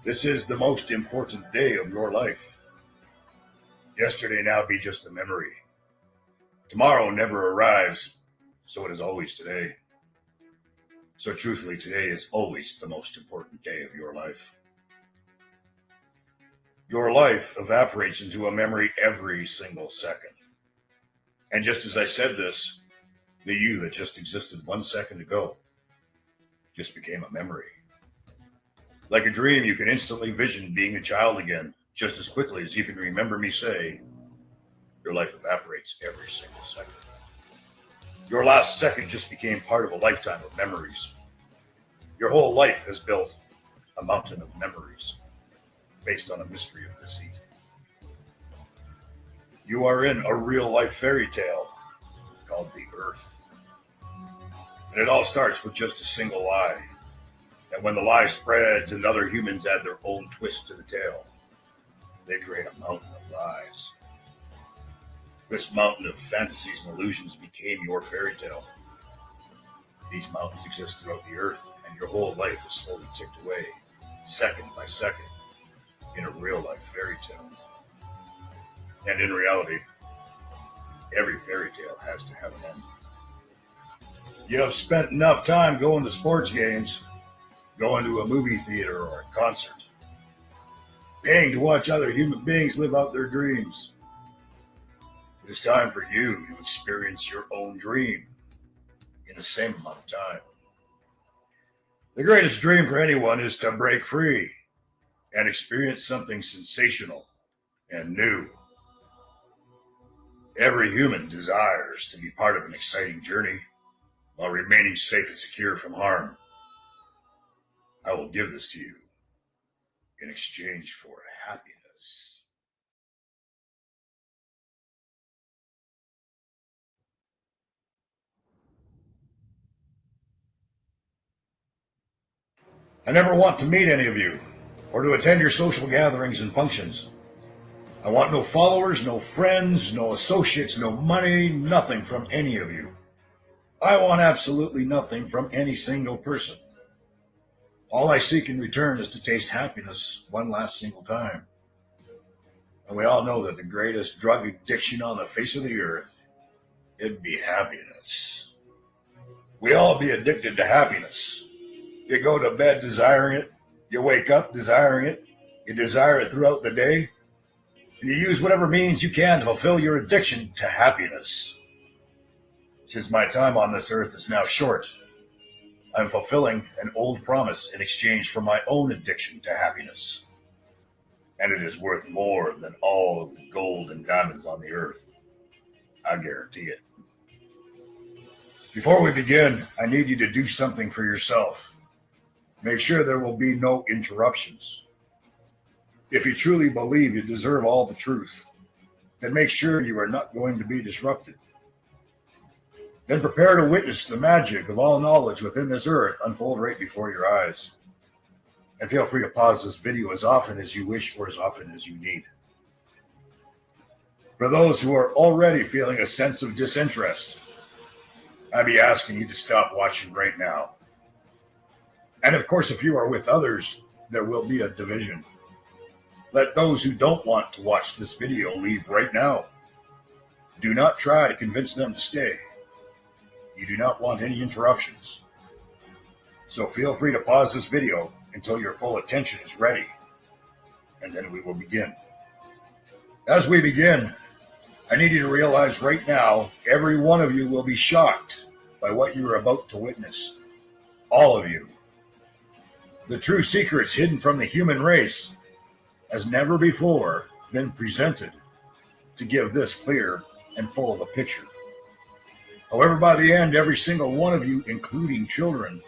This is the most important day of your life. Yesterday now be just a memory. Tomorrow never arrives, so it is always today. So truthfully, today is always the most important day of your life. Your life evaporates into a memory every single second. And just as I said this, the you that just existed 1 second ago just became a memory. Like a dream, you can instantly vision being a child again, just as quickly as you can remember me say, your life evaporates every single second. Your last second just became part of a lifetime of memories. Your whole life has built a mountain of memories based on a mystery of deceit. You are in a real-life fairy tale called the Earth. And it all starts with just a single lie. And when the lie spreads and other humans add their own twist to the tale, they create a mountain of lies. This mountain of fantasies and illusions became your fairy tale. These mountains exist throughout the earth, and your whole life is slowly ticked away, second by second, in a real-life fairy tale. And in reality, every fairy tale has to have an end. You have spent enough time going to sports games, going to a movie theater or a concert, paying to watch other human beings live out their dreams. It is time for you to experience your own dream in the same amount of time. The greatest dream for anyone is to break free and experience something sensational and new. Every human desires to be part of an exciting journey while remaining safe and secure from harm. I will give this to you in exchange for happiness. I never want to meet any of you or to attend your social gatherings and functions. I want no followers, no friends, no associates, no money, nothing from any of you. I want absolutely nothing from any single person. All I seek in return is to taste happiness one last single time. And we all know that the greatest drug addiction on the face of the earth, it'd be happiness. We all be addicted to happiness. You go to bed desiring it, you wake up desiring it, you desire it throughout the day, and you use whatever means you can to fulfill your addiction to happiness. Since my time on this earth is now short, I'm fulfilling an old promise in exchange for my own addiction to happiness. And it is worth more than all of the gold and diamonds on the earth. I guarantee it. Before we begin, I need you to do something for yourself. Make sure there will be no interruptions. If you truly believe you deserve all the truth, then make sure you are not going to be disrupted. Then prepare to witness the magic of all knowledge within this earth unfold right before your eyes. And feel free to pause this video as often as you wish or as often as you need. For those who are already feeling a sense of disinterest, I'd be asking you to stop watching right now. And of course, if you are with others, there will be a division. Let those who don't want to watch this video leave right now. Do not try to convince them to stay. You do not want any interruptions. So feel free to pause this video until your full attention is ready, and then we will begin. As we begin, I need you to realize right now, every one of you will be shocked by what you are about to witness. All of you. The true secrets hidden from the human race has never before been presented to give this clear and full of a picture. However, by the end, every single one of you, including children,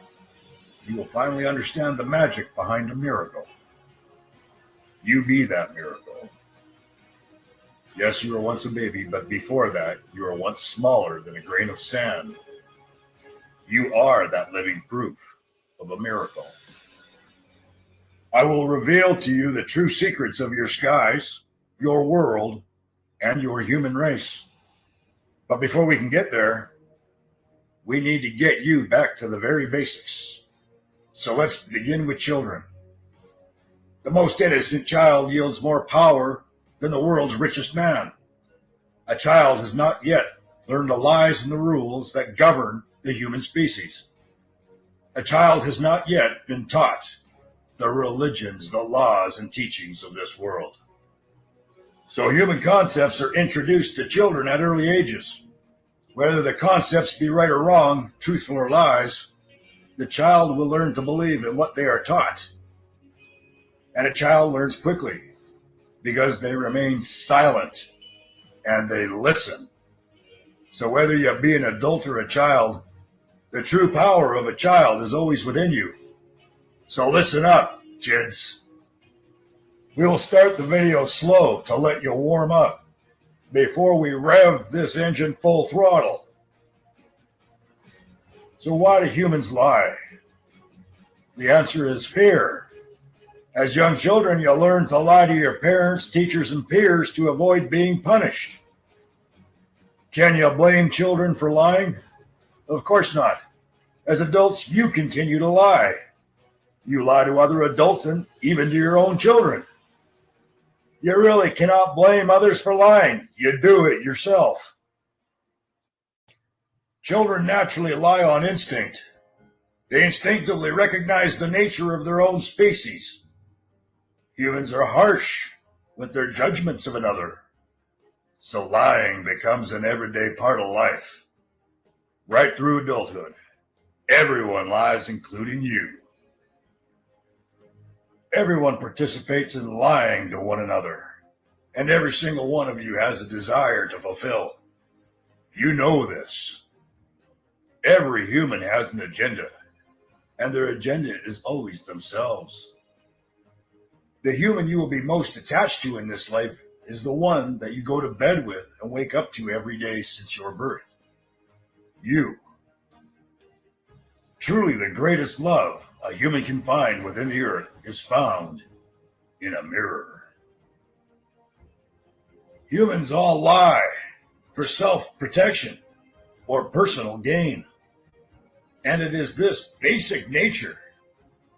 you will finally understand the magic behind a miracle. You be that miracle. Yes, you were once a baby, but before that, you were once smaller than a grain of sand. You are that living proof of a miracle. I will reveal to you the true secrets of your skies, your world, and your human race. But before we can get there, we need to get you back to the very basics. So let's begin with children. The most innocent child yields more power than the world's richest man. A child has not yet learned the lies and the rules that govern the human species. A child has not yet been taught the religions, the laws, and teachings of this world. So human concepts are introduced to children at early ages. Whether the concepts be right or wrong, truthful or lies, the child will learn to believe in what they are taught. And a child learns quickly because they remain silent and they listen. So whether you be an adult or a child, the true power of a child is always within you. So listen up, kids. We will start the video slow to let you warm up before we rev this engine full throttle. So why do humans lie? The answer is fear. As young children, you learn to lie to your parents, teachers, and peers to avoid being punished. Can you blame children for lying? Of course not. As adults, you continue to lie. You lie to other adults and even to your own children. You really cannot blame others for lying. You do it yourself. Children naturally lie on instinct. They instinctively recognize the nature of their own species. Humans are harsh with their judgments of another. So lying becomes an everyday part of life. Right through adulthood. Everyone lies, including you. Everyone participates in lying to one another, and every single one of you has a desire to fulfill. You know this. Every human has an agenda, and their agenda is always themselves. The human you will be most attached to in this life is the one that you go to bed with and wake up to every day since your birth. You. Truly, the greatest love a human can find within the earth is found in a mirror. Humans all lie for self-protection or personal gain. And it is this basic nature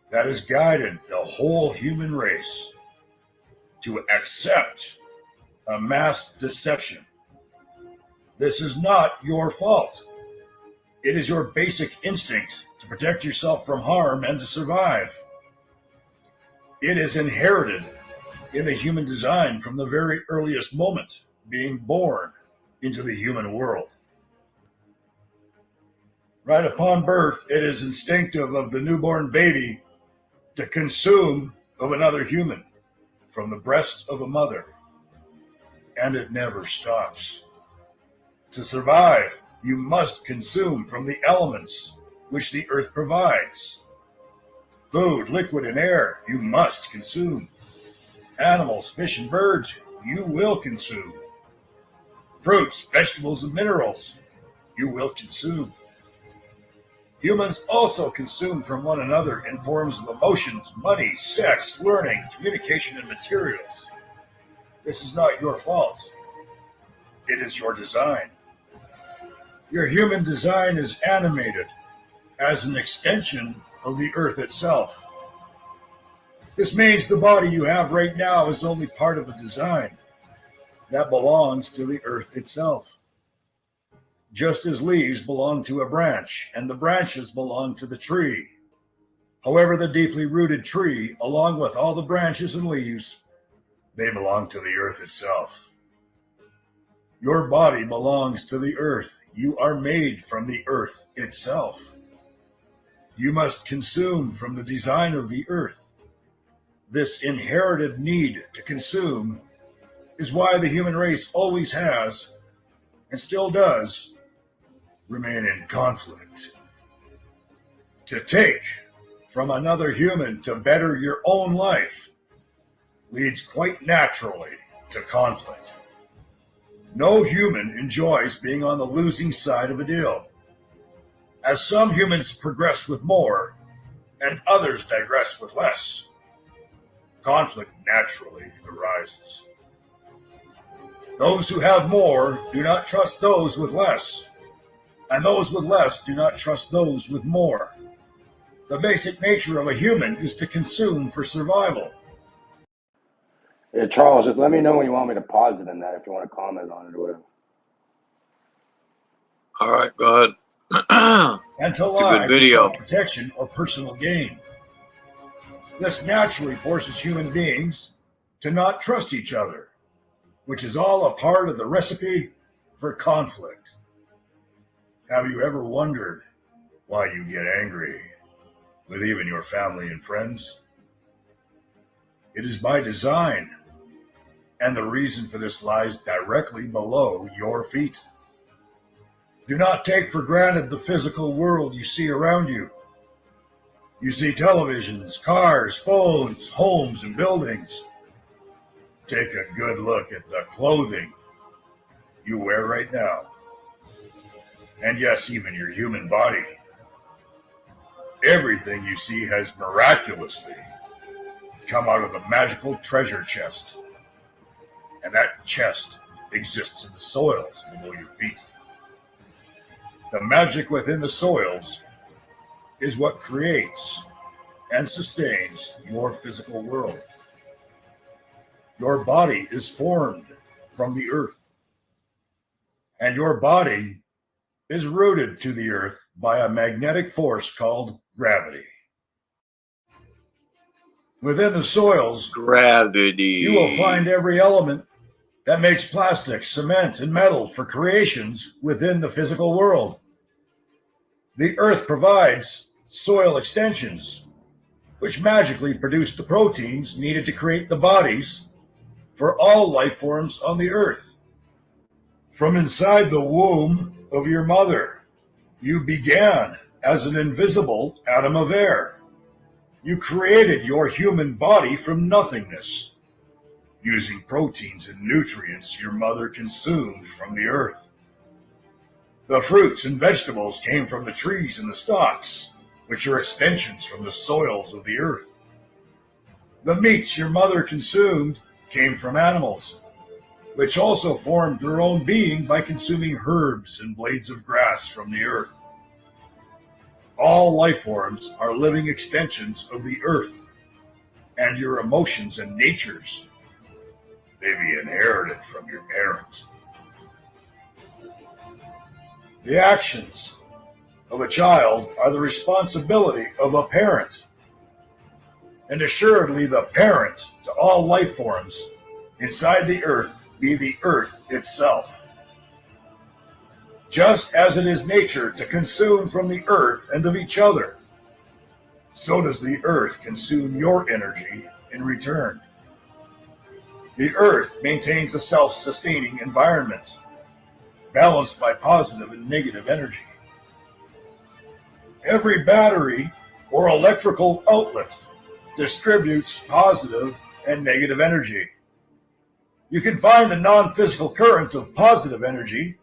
that has guided the whole human race to accept a mass deception. This is not your fault. It is your basic instinct to protect yourself from harm and to survive. It is inherited in the human design from the very earliest moment, being born into the human world. Right upon birth, it is instinctive of the newborn baby to consume of another human from the breast of a mother, and it never stops. To survive, you must consume from the elements which the earth provides. Food, liquid, and air, you must consume. Animals, fish, and birds, you will consume. Fruits, vegetables, and minerals, you will consume. Humans also consume from one another in forms of emotions, money, sex, learning, communication, and materials. This is not your fault. It is your design. Your human design is animated as an extension of the earth itself. This means the body you have right now is only part of a design that belongs to the earth itself. Just as leaves belong to a branch and the branches belong to the tree. However, the deeply rooted tree, along with all the branches and leaves, they belong to the earth itself. Your body belongs to the earth. You are made from the earth itself. You must consume from the design of the earth. This inherited need to consume is why the human race always has, and still does, remain in conflict. To take from another human to better your own life leads quite naturally to conflict. No human enjoys being on the losing side of a deal. As some humans progress with more and others digress with less, conflict naturally arises. Those who have more do not trust those with less, and those with less do not trust those with more. The basic nature of a human is to consume for survival. Yeah, Charles, just let me know when you want me to pause it in that if you want to comment on it or whatever. All right, go ahead. And to It's a lie good for video. self-protection or personal gain. This naturally forces human beings to not trust each other, which is all a part of the recipe for conflict. Have you ever wondered why you get angry with even your family and friends? It is by design, and the reason for this lies directly below your feet. Do not take for granted the physical world you see around you. You see televisions, cars, phones, homes, and buildings. Take a good look at the clothing you wear right now. And yes, even your human body. Everything you see has miraculously come out of the magical treasure chest. And that chest exists in the soils below your feet. The magic within the soils is what creates and sustains your physical world. Your body is formed from the earth, and your body is rooted to the earth by a magnetic force called gravity. Within the soils, Gravity. you will find every element that makes plastic, cement, and metal for creations within the physical world. The earth provides soil extensions, which magically produce the proteins needed to create the bodies for all life forms on the earth. From inside the womb of your mother, you began as an invisible atom of air. You created your human body from nothingness, using proteins and nutrients your mother consumed from the earth. The fruits and vegetables came from the trees and the stalks, which are extensions from the soils of the earth. The meats your mother consumed came from animals, which also formed their own being by consuming herbs and blades of grass from the earth. All life forms are living extensions of the earth, and your emotions and natures, they be inherited from your parents. The actions of a child are the responsibility of a parent, and assuredly the parent to all life forms inside the earth be the earth itself. Just as it is nature to consume from the earth and of each other, so does the earth consume your energy in return. The earth maintains a self-sustaining environment, balanced by positive and negative energy. Every battery or electrical outlet distributes positive and negative energy. You can find the non-physical current of positive energy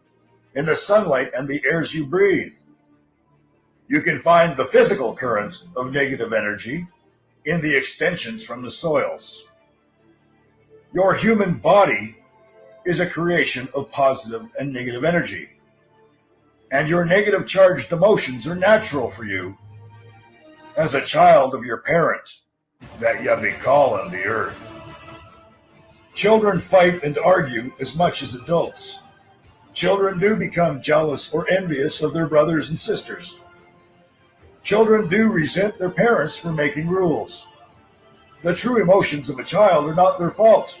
in the sunlight and the airs you breathe. You can find the physical current of negative energy in the extensions from the soils. Your human body is a creation of positive and negative energy, and your negative charged emotions are natural for you as a child of your parent that you be calling the earth. Children fight and argue as much as adults. Children do become jealous or envious of their brothers and sisters. Children do resent their parents for making rules. The true emotions of a child are not their fault.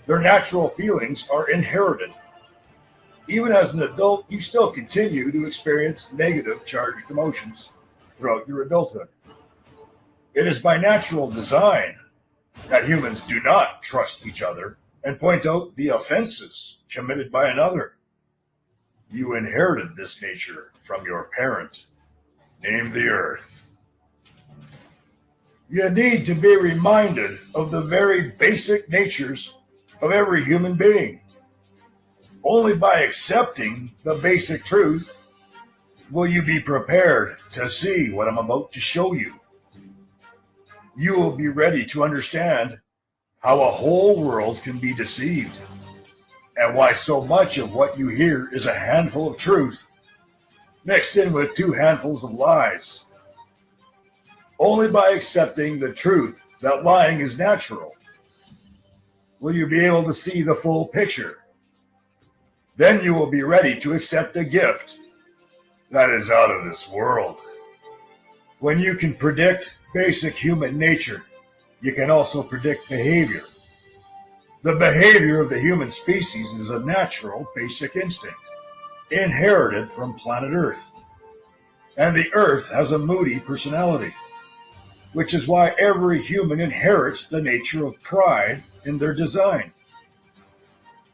Their natural feelings are inherited. Even as an adult, you still continue to experience negative charged emotions throughout your adulthood. It is by natural design that humans do not trust each other and point out the offenses committed by another. You inherited this nature from your parent, named the earth. You need to be reminded of the very basic natures of every human being. Only by accepting the basic truth will you be prepared to see what I'm about to show you. You will be ready to understand how a whole world can be deceived, and why so much of what you hear is a handful of truth mixed in with 2 handfuls of lies. Only by accepting the truth that lying is natural will you be able to see the full picture. Then you will be ready to accept a gift that is out of this world. When you can predict basic human nature, you can also predict behavior. The behavior of the human species is a natural basic instinct, inherited from planet Earth. And the Earth has a moody personality, which is why every human inherits the nature of pride in their design.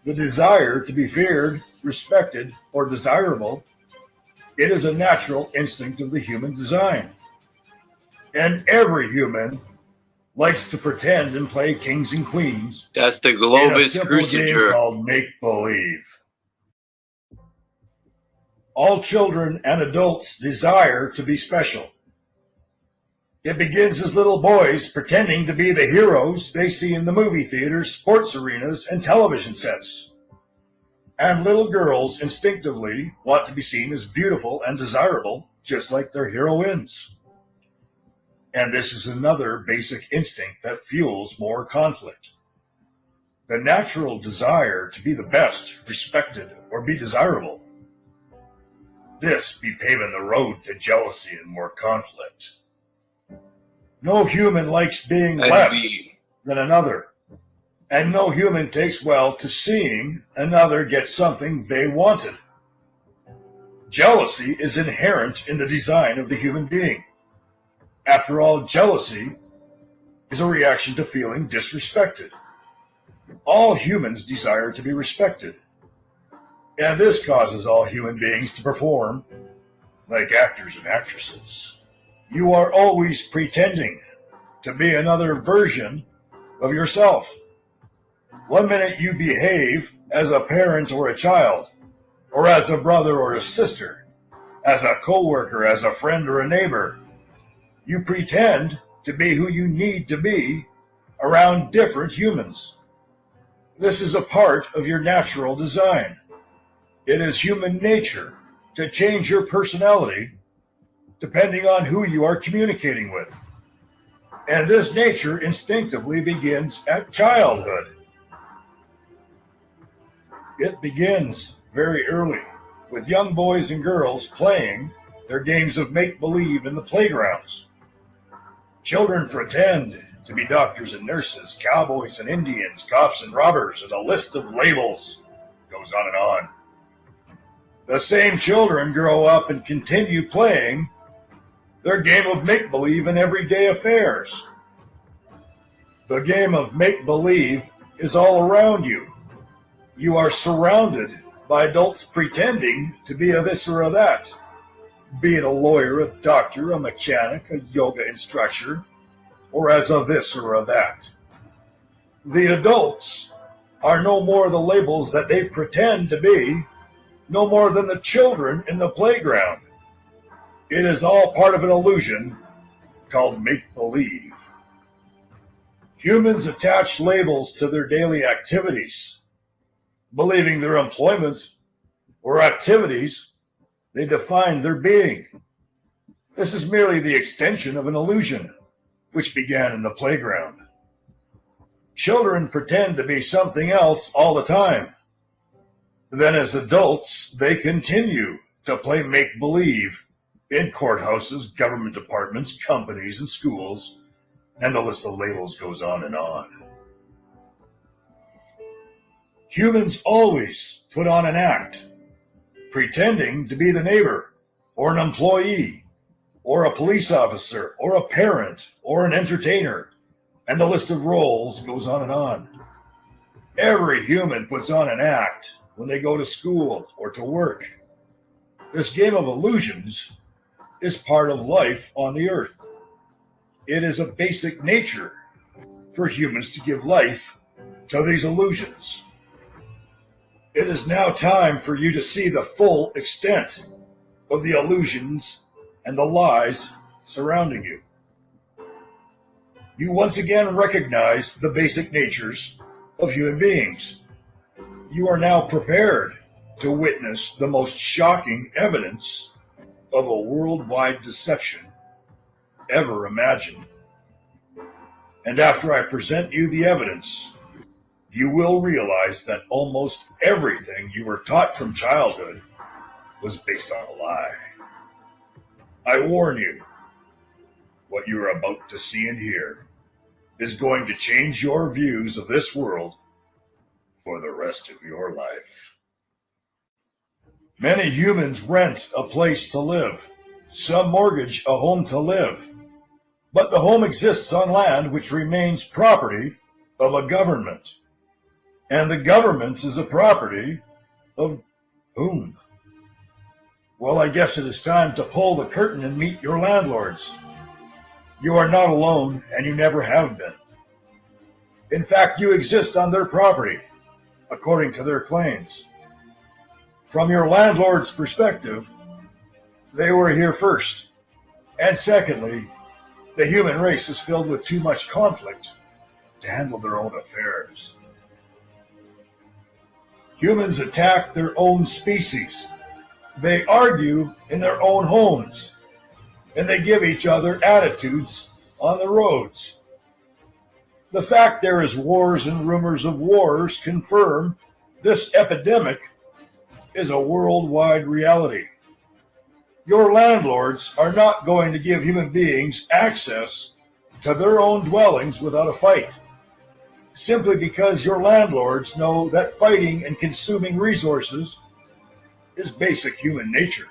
The desire to be feared, respected, or desirable, it is a natural instinct of the human design. And every human likes to pretend and play kings and queens. That's the In a Globus simple game Cruciger. called make-believe. All children and adults desire to be special. It begins as little boys pretending to be the heroes they see in the movie theaters, sports arenas, and television sets. And little girls instinctively want to be seen as beautiful and desirable, just like their heroines. And this is another basic instinct that fuels more conflict. The natural desire to be the best, respected, or be desirable. This be paving the road to jealousy and more conflict. No human likes being less than another, and no human takes well to seeing another get something they wanted. Jealousy is inherent in the design of the human being. After all, jealousy is a reaction to feeling disrespected. All humans desire to be respected, and this causes all human beings to perform like actors and actresses. You are always pretending to be another version of yourself. One minute you behave as a parent or a child, or as a brother or a sister, as a coworker, as a friend or a neighbor. You pretend to be who you need to be around different humans. This is a part of your natural design. It is human nature to change your personality depending on who you are communicating with. And this nature instinctively begins at childhood. It begins very early, with young boys and girls playing their games of make-believe in the playgrounds. Children pretend to be doctors and nurses, cowboys and Indians, cops and robbers, and a list of labels goes on and on. The same children grow up and continue playing their game of make-believe in everyday affairs. The game of make-believe is all around you. You are surrounded by adults pretending to be a this or a that, be it a lawyer, a doctor, a mechanic, a yoga instructor, or as a this or a that. The adults are no more the labels that they pretend to be, no more than the children in the playground. It is all part of an illusion called make-believe. Humans attach labels to their daily activities, believing their employment or activities, they define their being. This is merely the extension of an illusion which began in the playground. Children pretend to be something else all the time. Then as adults, they continue to play make-believe in courthouses, government departments, companies, and schools, and the list of labels goes on and on. Humans always put on an act, pretending to be the neighbor, or an employee, or a police officer, or a parent, or an entertainer, and the list of roles goes on and on. Every human puts on an act when they go to school or to work. This game of illusions is part of life on the earth. It is a basic nature for humans to give life to these illusions. It is now time for you to see the full extent of the illusions and the lies surrounding you. You once again recognize the basic natures of human beings. You are now prepared to witness the most shocking evidence of a worldwide deception ever imagined. And after I present you the evidence, you will realize that almost everything you were taught from childhood was based on a lie. I warn you, what you are about to see and hear is going to change your views of this world for the rest of your life. Many humans rent a place to live. Some mortgage a home to live. But the home exists on land which remains property of a government. And the government is a property of whom? Well, I guess it is time to pull the curtain and meet your landlords. You are not alone, and you never have been. In fact, you exist on their property, according to their claims. From your landlord's perspective, they were here first. And secondly, the human race is filled with too much conflict to handle their own affairs. Humans attack their own species. They argue in their own homes. and they give each other attitudes on the roads. The fact there is wars and rumors of wars confirm this epidemic is a worldwide reality. Your landlords are not going to give human beings access to their own dwellings without a fight, simply because your landlords know that fighting and consuming resources is basic human nature.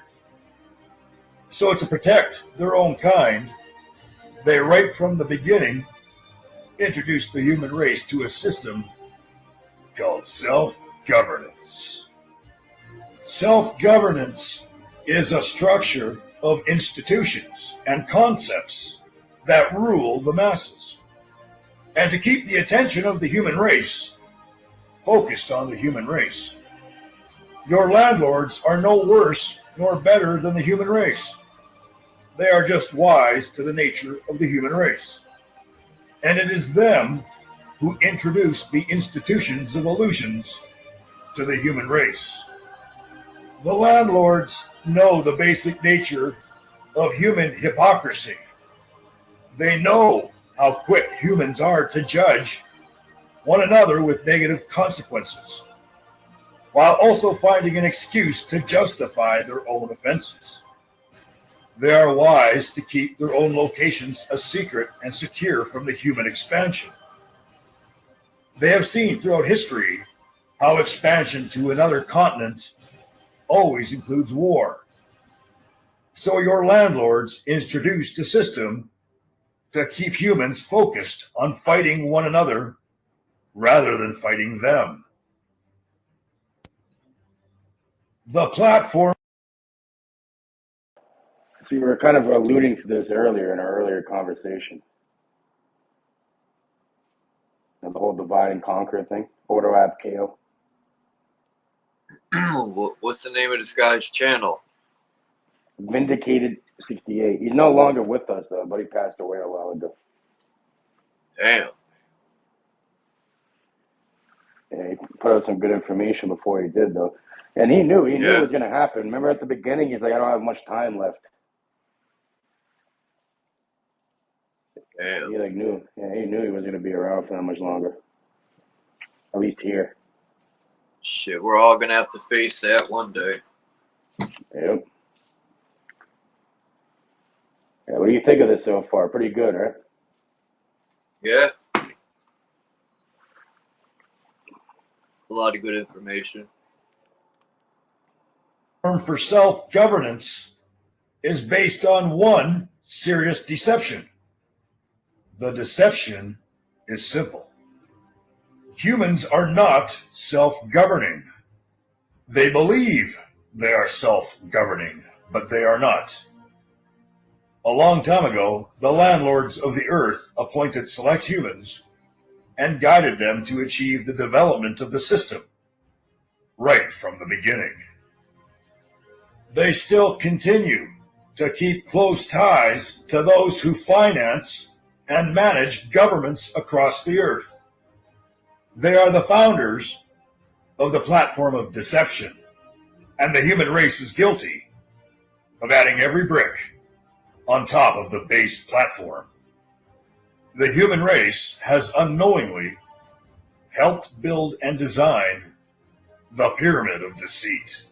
So to protect their own kind, they right from the beginning introduced the human race to a system called self-governance. Self-governance is a structure of institutions and concepts that rule the masses. And to keep the attention of the human race focused on the human race, your landlords are no worse nor better than the human race. They are just wise to the nature of the human race. And it is them who introduced the institutions of illusions to the human race. The landlords know the basic nature of human hypocrisy. They know how quick humans are to judge one another with negative consequences, while also finding an excuse to justify their own offenses. They are wise to keep their own locations a secret and secure from the human expansion. They have seen throughout history how expansion to another continent always includes war. So your landlords introduced a system to keep humans focused on fighting one another rather than fighting them. The platform. So you were kind of alluding to this earlier in our earlier conversation. And the whole divide and conquer thing. Ordo ab chaos. What's the name of this guy's channel? Vindicated 68. He's no longer with us though, but he passed away a while ago. Damn. Yeah, he put out some good information before he did though. And he knew it was gonna happen. Remember at the beginning he's like, I don't have much time left. Damn. He knew he wasn't gonna be around for that much longer. At least here. Shit, we're all gonna have to face that one day. Yep. Yeah, what do you think of this so far? Pretty good, right? Yeah. It's a lot of good information. For self-governance is based on one serious deception. The deception is simple. Humans are not self-governing. They believe they are self-governing, but they are not. A long time ago, the landlords of the earth appointed select humans and guided them to achieve the development of the system right from the beginning. They still continue to keep close ties to those who finance and manage governments across the earth. They are the founders of the platform of deception, and the human race is guilty of adding every brick on top of the base platform. The human race has unknowingly helped build and design the pyramid of deceit.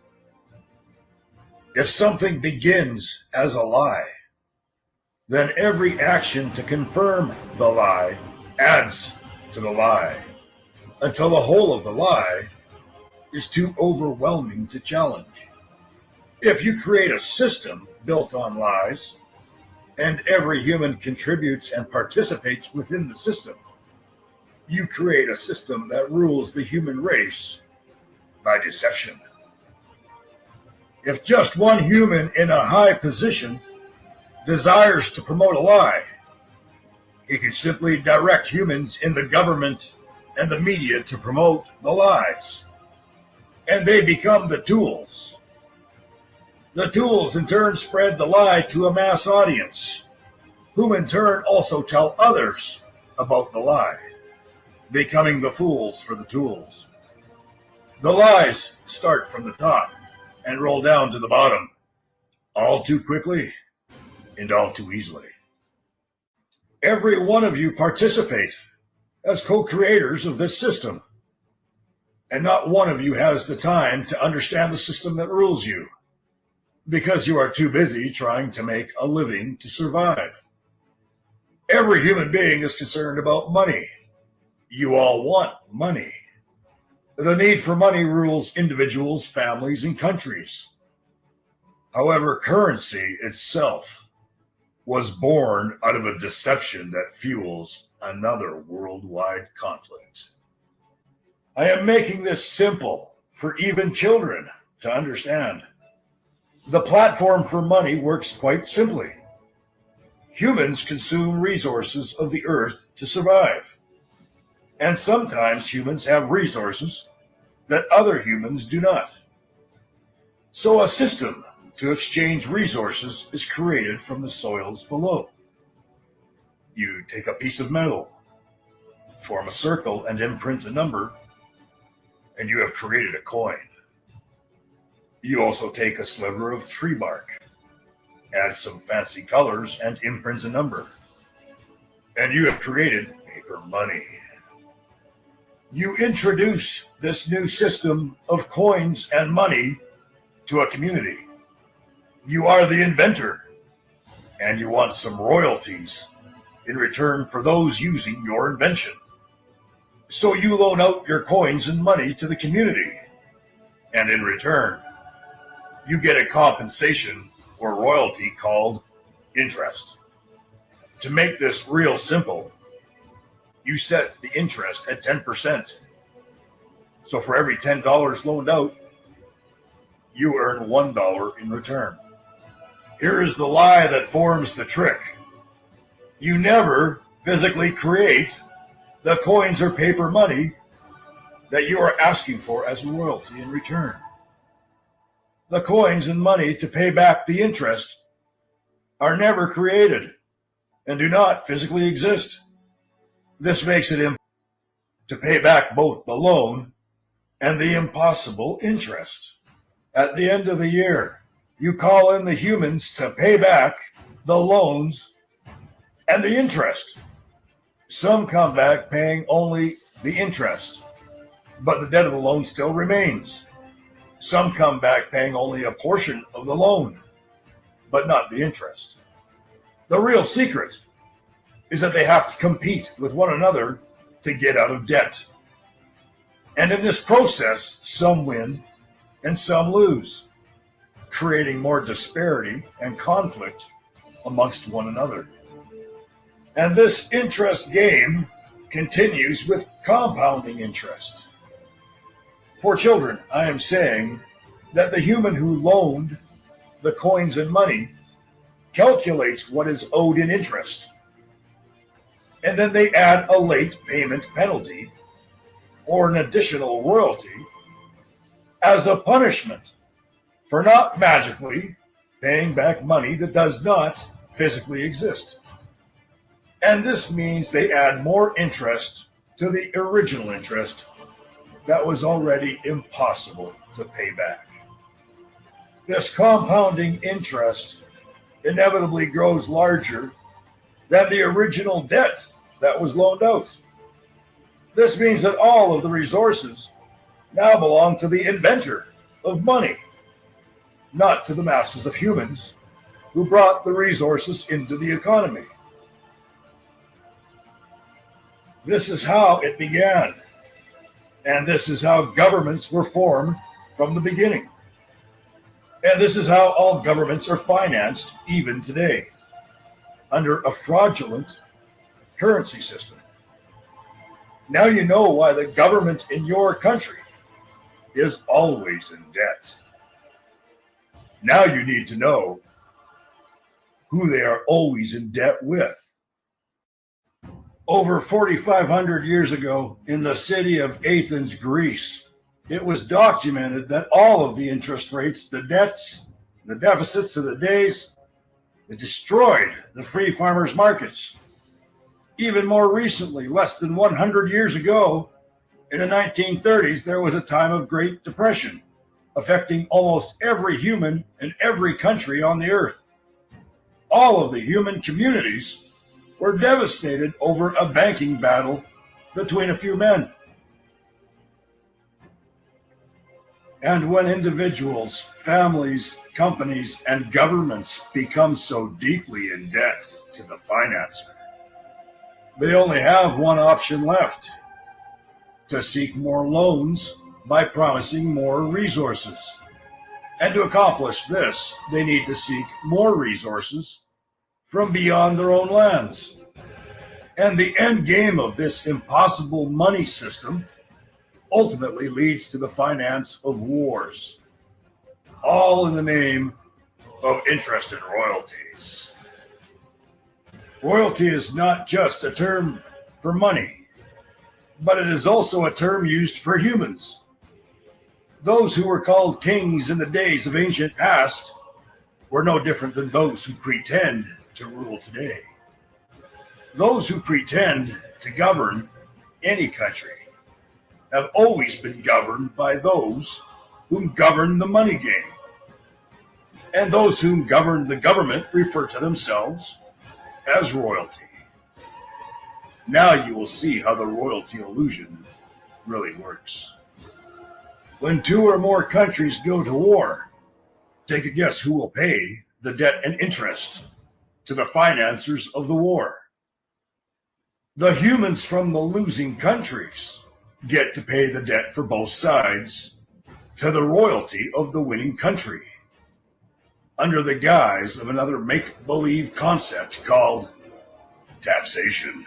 If something begins as a lie, then every action to confirm the lie adds to the lie, until the whole of the lie is too overwhelming to challenge. If you create a system built on lies, and every human contributes and participates within the system, you create a system that rules the human race by deception. If just one human in a high position desires to promote a lie, he can simply direct humans in the government and the media to promote the lies, and they become the tools. The tools in turn spread the lie to a mass audience, who in turn also tell others about the lie, becoming the fools for the tools. The lies start from the top and roll down to the bottom, all too quickly and all too easily. Every one of you participate as co-creators of this system, and not one of you has the time to understand the system that rules you, because you are too busy trying to make a living to survive. Every human being is concerned about money. You all want money. The need for money rules individuals, families, and countries. However, currency itself was born out of a deception that fuels another worldwide conflict. I am making this simple for even children to understand. The platform for money works quite simply. Humans consume resources of the earth to survive. And sometimes humans have resources that other humans do not. So a system to exchange resources is created from the soils below. You take a piece of metal, form a circle, and imprint a number, and you have created a coin. You also take a sliver of tree bark, add some fancy colors, and imprint a number, and you have created paper money. You introduce this new system of coins and money to a community. You are the inventor, and you want some royalties in return for those using your invention. So you loan out your coins and money to the community, and in return, you get a compensation or royalty called interest. To make this real simple, you set the interest at 10%. So for every $10 loaned out, you earn $1 in return. Here is the lie that forms the trick. You never physically create the coins or paper money that you are asking for as a royalty in return. The coins and money to pay back the interest are never created and do not physically exist. This makes it impossible to pay back both the loan and the impossible interest. At the end of the year, you call in the humans to pay back the loans and the interest. Some come back paying only the interest, but the debt of the loan still remains. Some come back paying only a portion of the loan, but not the interest. The real secret is that they have to compete with one another to get out of debt. And in this process, some win and some lose, creating more disparity and conflict amongst one another. And this interest game continues with compounding interest. For children, I am saying that the human who loaned the coins and money calculates what is owed in interest, and then they add a late payment penalty or an additional royalty as a punishment for not magically paying back money that does not physically exist. And this means they add more interest to the original interest that was already impossible to pay back. This compounding interest inevitably grows larger than the original debt that was loaned out. This means that all of the resources now belong to the inventor of money, not to the masses of humans who brought the resources into the economy. This is how it began, and this is how governments were formed from the beginning. And this is how all governments are financed even today, under a fraudulent currency system. Now you know why the government in your country is always in debt. Now you need to know who they are always in debt with. Over 4,500 years ago, in the city of Athens, Greece, it was documented that all of the interest rates, the debts, the deficits of the days, it destroyed the free farmers' markets. Even more recently, less than 100 years ago, in the 1930s, there was a time of Great Depression, affecting almost every human in every country on the earth. all of the human communities were devastated over a banking battle between a few men. And when individuals, families, companies, and governments become so deeply in debt to the financer, they only have one option left: to seek more loans by promising more resources. And to accomplish this, they need to seek more resources from beyond their own lands. And the end game of this impossible money system ultimately leads to the finance of wars, all in the name of interest and royalties. Royalty is not just a term for money, but it is also a term used for humans. Those who were called kings in the days of ancient past were no different than those who pretend to rule today. Those who pretend to govern any country have always been governed by those whom govern the money game. And those whom govern the government refer to themselves as royalty. Now you will see how the royalty illusion really works. When two or more countries go to war, take a guess who will pay the debt and interest to the financiers of the war. The humans from the losing countries get to pay the debt for both sides to the royalty of the winning country, under the guise of another make-believe concept called taxation.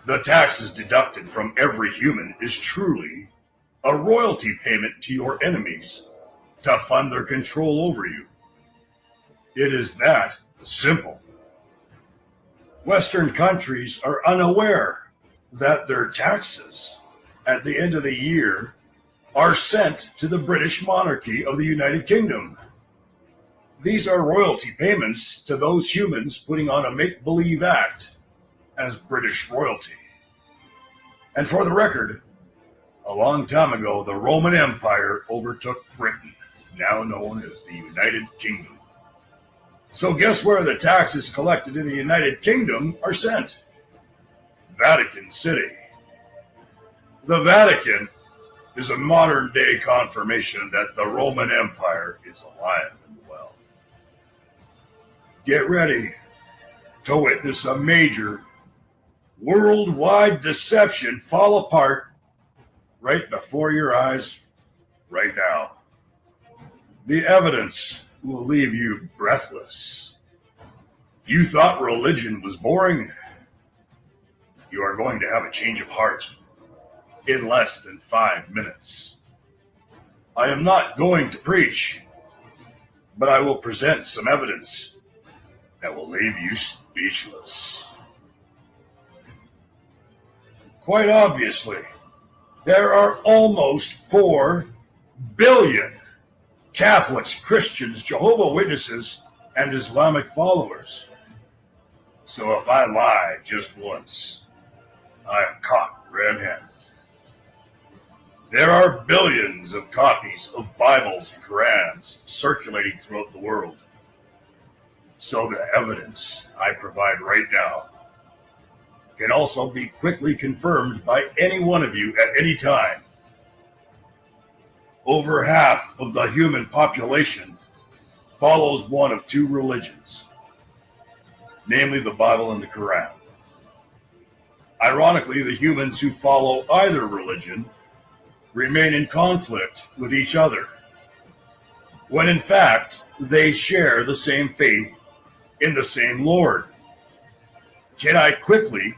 The taxes deducted from every human is truly a royalty payment to your enemies to fund their control over you. It is that simple. Western countries are unaware that their taxes at the end of the year are sent to the British monarchy of the United Kingdom. These are royalty payments to those humans putting on a make-believe act as British royalty. And for the record, a long time ago, the Roman Empire overtook Britain, now known as the United Kingdom. So guess where the taxes collected in the United Kingdom are sent? Vatican City. The Vatican is a modern-day confirmation that the Roman Empire is alive and well. Get ready to witness a major worldwide deception fall apart right before your eyes right now. The evidence will leave you breathless. You thought religion was boring? You are going to have a change of heart in less than 5 minutes. I am not going to preach, but I will present some evidence that will leave you speechless. Quite obviously, there are almost 4 billion Catholics, Christians, Jehovah's Witnesses, and Islamic followers. So if I lie just once, I am caught red-handed. There are billions of copies of Bibles and Qurans circulating throughout the world. So the evidence I provide right now can also be quickly confirmed by any one of you at any time. Over half of the human population follows one of 2 religions, namely the Bible and the Quran. Ironically, the humans who follow either religion remain in conflict with each other, when in fact they share the same faith in the same Lord. Can I quickly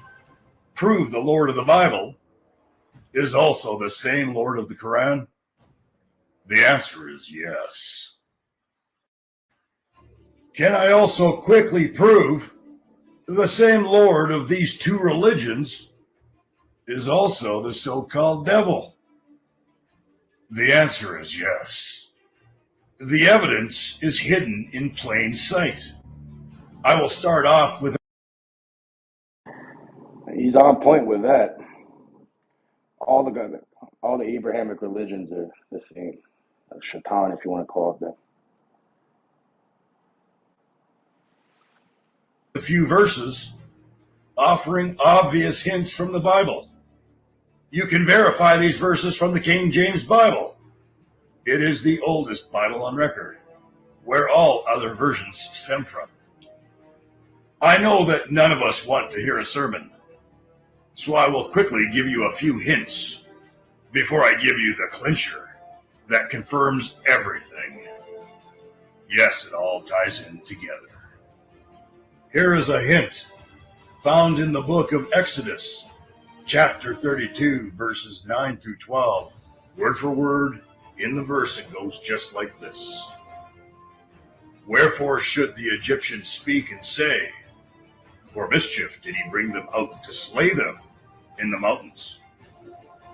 prove the Lord of the Bible is also the same Lord of the Quran? The answer is yes. Can I also quickly prove the same Lord of these 2 religions is also the so-called devil? The answer is yes. The evidence is hidden in plain sight. I will start off with... He's on point with that. All the Abrahamic religions are the same. Shaitan, if you want to call it that. few verses offering obvious hints from the Bible. You can verify these verses from the King James Bible. It is the oldest Bible on record, where all other versions stem from. I know that none of us want to hear a sermon, so I will quickly give you a few hints before I give you the clincher that confirms everything. Yes, it all ties in together. Here is a hint found in the book of Exodus, chapter 32, verses 9 through 12. Word for word, in the verse it goes just like this. Wherefore should the Egyptians speak and say, for mischief did he bring them out to slay them in the mountains,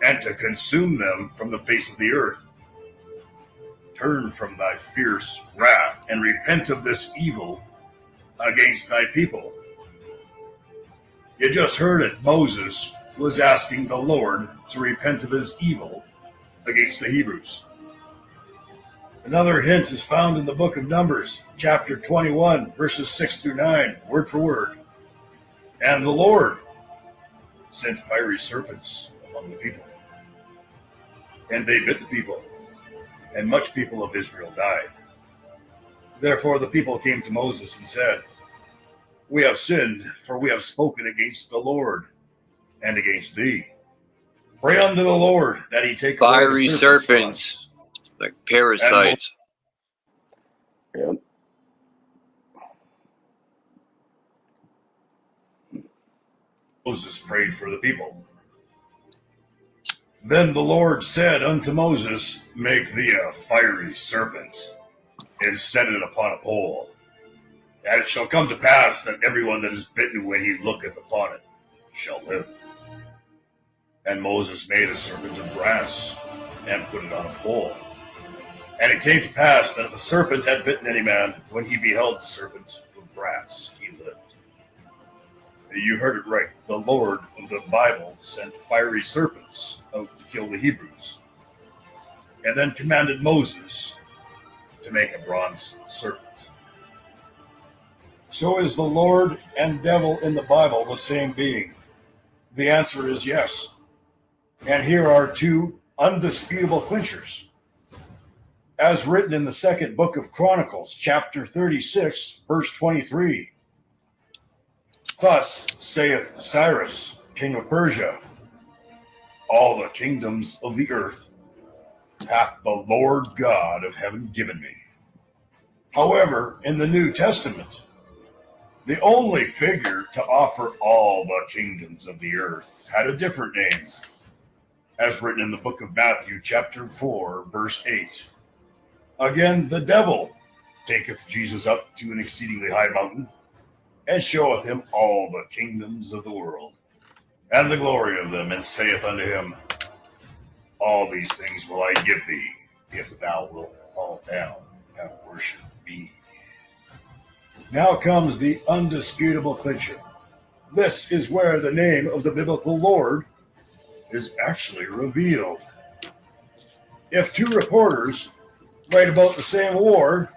and to consume them from the face of the earth. Turn from thy fierce wrath, and repent of this evil against thy people. You just heard it. Moses was asking the Lord to repent of his evil against the Hebrews. Another hint is found in the book of Numbers, chapter 21, verses 6 through 9, word for word. And the Lord sent fiery serpents among the people, and they bit the people, and much people of Israel died. Therefore the people came to Moses and said, we have sinned, for we have spoken against the Lord and against thee. Pray unto the Lord that he take away Fiery the serpents serpents, like parasites. Yep. Moses prayed for the people. Then the Lord said unto Moses, make thee a fiery serpent, and set it upon a pole. And it shall come to pass that everyone that is bitten when he looketh upon it shall live. And Moses made a serpent of brass, and put it on a pole. And it came to pass that if a serpent had bitten any man, when he beheld the serpent of brass, he lived. You heard it right. The Lord of the Bible sent fiery serpents out to kill the Hebrews, and then commanded Moses to make a bronze serpent. So is the Lord and devil in the Bible the same being? The answer is yes. And here are two undisputable clinchers. As written in the second book of Chronicles, chapter 36, verse 23. Thus saith Cyrus, king of Persia, all the kingdoms of the earth hath the Lord God of heaven given me. However, in the New Testament, the only figure to offer all the kingdoms of the earth had a different name, as written in the book of Matthew, chapter 4, verse 8. Again, the devil taketh Jesus up to an exceedingly high mountain, and showeth him all the kingdoms of the world, and the glory of them, and saith unto him, all these things will I give thee, if thou wilt fall down and worship me. Now comes the undisputable clincher. This is where the name of the biblical Lord is actually revealed. If two reporters write about the same war,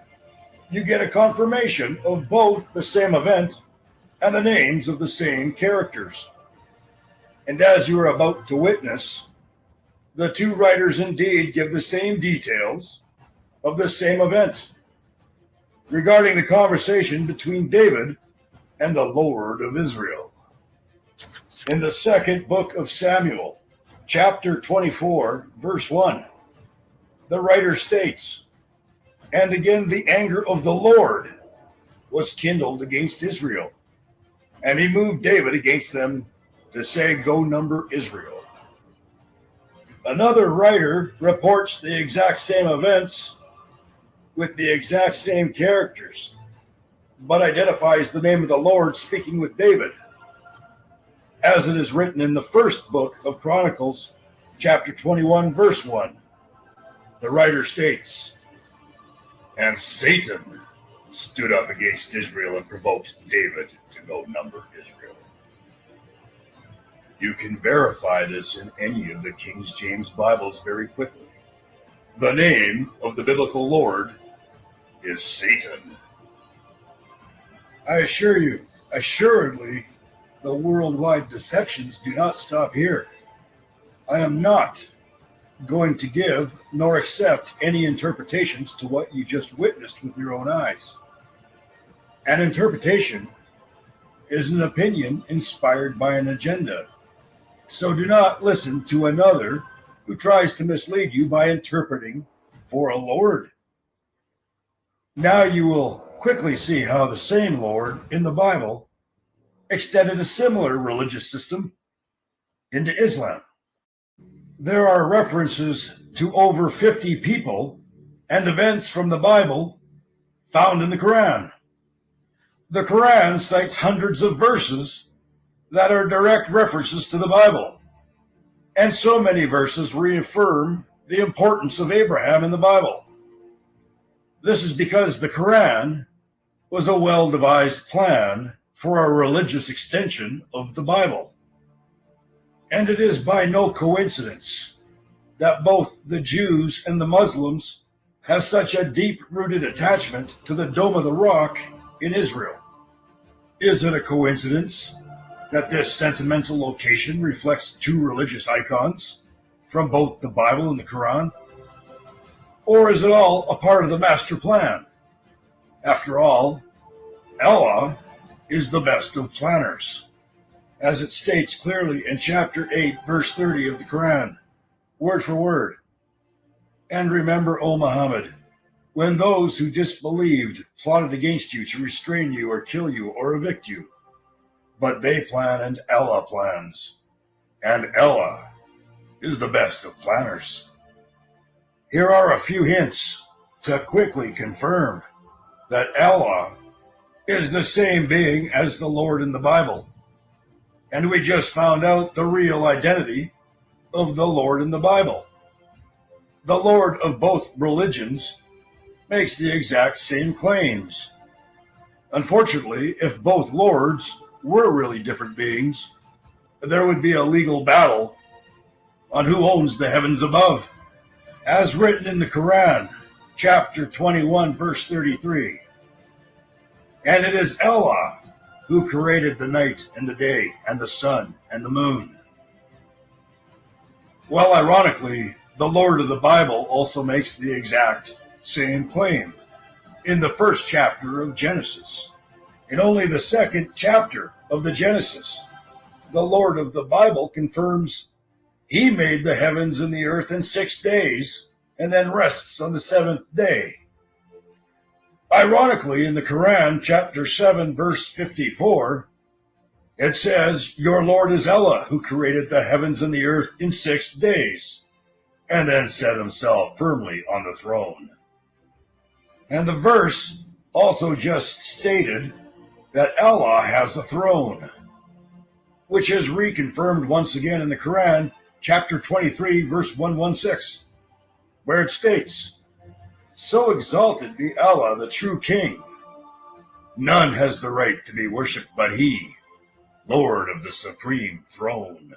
you get a confirmation of both the same event and the names of the same characters. And as you are about to witness, the two writers indeed give the same details of the same event regarding the conversation between David and the Lord of Israel. In the second book of Samuel, chapter 24, verse 1, the writer states, and again the anger of the Lord was kindled against Israel, and he moved David against them to say, go number Israel. Another writer reports the exact same events with the exact same characters, but identifies the name of the Lord speaking with David, as it is written in the first book of Chronicles, chapter 21, verse 1. The writer states, and Satan stood up against Israel and provoked David to go number Israel. You can verify this in any of the King James Bibles very quickly. The name of the biblical Lord is Satan. I assure you, Assuredly, the worldwide deceptions do not stop here. I am not going to give nor accept any interpretations to what you just witnessed with your own eyes. An interpretation is an opinion inspired by an agenda. So do not listen to another who tries to mislead you by interpreting for a Lord. Now you will quickly see how the same Lord in the Bible extended a similar religious system into Islam. There are references to over 50 people and events from the Bible found in the Quran. The Quran cites hundreds of verses that are direct references to the Bible, and so many verses reaffirm the importance of Abraham in the Bible. This is because the Quran was a well-devised plan for a religious extension of the Bible. And it is by no coincidence that both the Jews and the Muslims have such a deep-rooted attachment to the Dome of the Rock in Israel. Is it a coincidence that this sentimental location reflects two religious icons from both the Bible and the Quran? Or is it all a part of the master plan? After all, Allah is the best of planners, as it states clearly in chapter 8, verse 30 of the Quran, word for word. And remember, O Muhammad, when those who disbelieved plotted against you to restrain you or kill you or evict you, but they plan and Allah plans, and Allah is the best of planners. Here are a few hints to quickly confirm that Allah is the same being as the Lord in the Bible. And we just found out the real identity of the Lord in the Bible. The Lord of both religions makes the exact same claims. Unfortunately, if both lords were really different beings, there would be a legal battle on who owns the heavens above, as written in the Quran, chapter 21, verse 33. And it is Allah who created the night and the day and the sun and the moon. Well, ironically, the Lord of the Bible also makes the exact same claim in the first chapter of Genesis. In only the second chapter of the Genesis, the Lord of the Bible confirms he made the heavens and the earth in 6 days and then rests on the seventh day. Ironically, in the Quran, chapter 7, verse 54, it says, your Lord is Allah, who created the heavens and the earth in 6 days, and then set himself firmly on the throne. And the verse also just stated that Allah has a throne, which is reconfirmed once again in the Quran, chapter 23, verse 116, where it states, so exalted be Allah, the true King. None has the right to be worshipped but He, Lord of the supreme throne.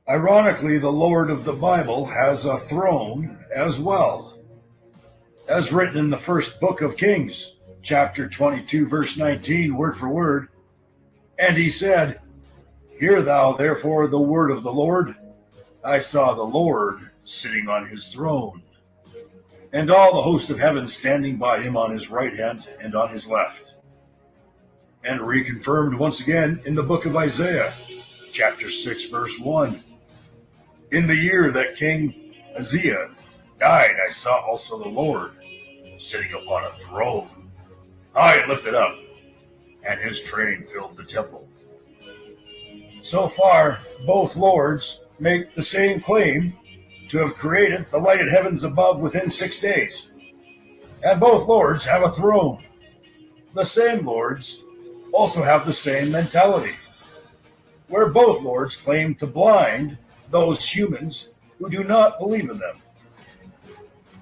Ironically, the Lord of the Bible has a throne as well, as written in the first book of Kings, chapter 22, verse 19, word for word. And he said, hear thou therefore the word of the Lord. I saw the Lord sitting on his throne, and all the host of heaven standing by him on his right hand and on his left. And reconfirmed once again in the book of Isaiah, chapter 6, verse 1. In the year that King Uzziah died, I saw also the Lord sitting upon a throne, high and lifted up, and his train filled the temple. So far, both lords make the same claim to have created the lighted heavens above within 6 days. And both lords have a throne. The same lords also have the same mentality, where both lords claim to blind those humans who do not believe in them.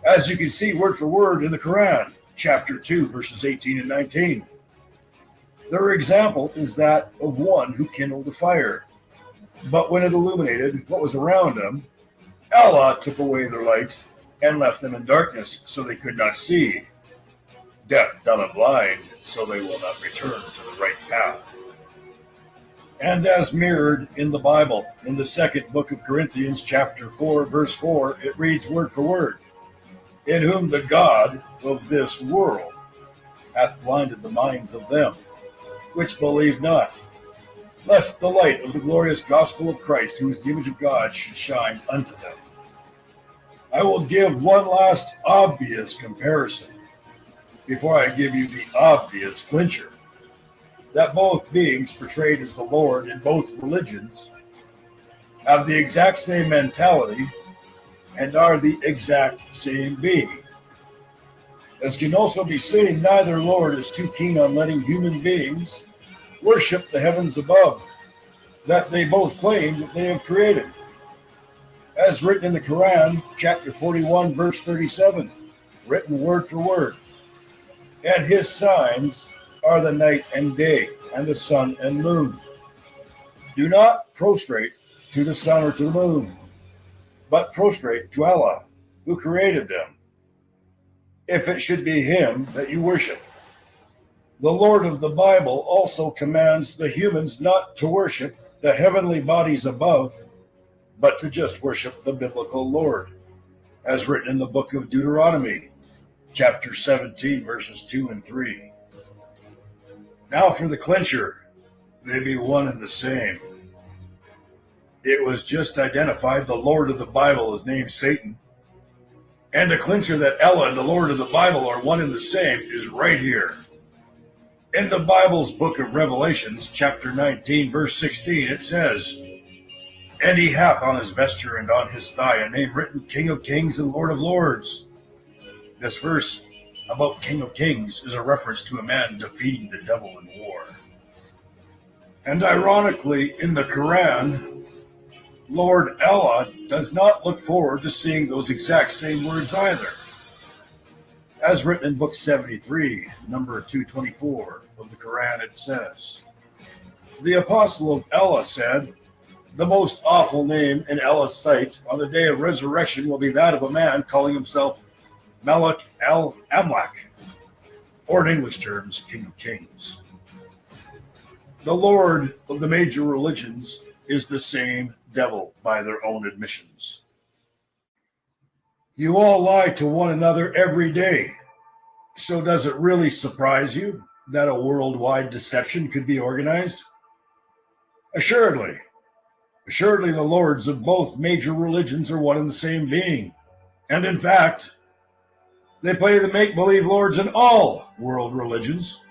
As you can see word for word in the Quran, chapter 2, verses 18 and 19. Their example is that of one who kindled a fire, but when it illuminated what was around them, Allah took away their light and left them in darkness so they could not see. deaf, dumb, and blind, so they will not return to the right path. And as mirrored in the Bible, in the second book of Corinthians, chapter 4, verse 4, it reads word for word, "In whom the God of this world hath blinded the minds of them which believe not, lest the light of the glorious gospel of Christ, who is the image of God, should shine unto them." I will give one last obvious comparison before I give you the obvious clincher, that both beings portrayed as the Lord in both religions have the exact same mentality and are the exact same being. As can also be seen, neither Lord is too keen on letting human beings worship the heavens above, that they both claim that they have created. As written in the Quran, chapter 41, verse 37, written word for word, "And his signs are the night and day, and the sun and moon. Do not prostrate to the sun or to the moon, but prostrate to Allah, who created them, if it should be him that you worship." The Lord of the Bible also commands the humans not to worship the heavenly bodies above, but to just worship the biblical Lord, as written in the book of Deuteronomy, chapter 17, verses 2 and 3. Now for the clincher, they be one and the same. It was just identified the Lord of the Bible is named Satan, and a clincher that Allah and the Lord of the Bible are one and the same is right here. In the Bible's book of Revelations, chapter 19, verse 16, it says, "And he hath on his vesture and on his thigh a name written, King of Kings and Lord of Lords." This verse about King of Kings is a reference to a man defeating the devil in war. And ironically, in the Quran, Lord Allah does not look forward to seeing those exact same words either. As written in book 73, number 224 of the Quran, it says, "The apostle of Allah said, the most awful name in Allah's sight on the day of resurrection will be that of a man calling himself Malik al-Amlak, or in English terms, King of Kings." The Lord of the major religions is the same devil by their own admissions. You all lie to one another every day. So does it really surprise you that a worldwide deception could be organized? Assuredly. Assuredly, the lords of both major religions are one and the same being. And in fact, they play the make-believe lords in all world religions.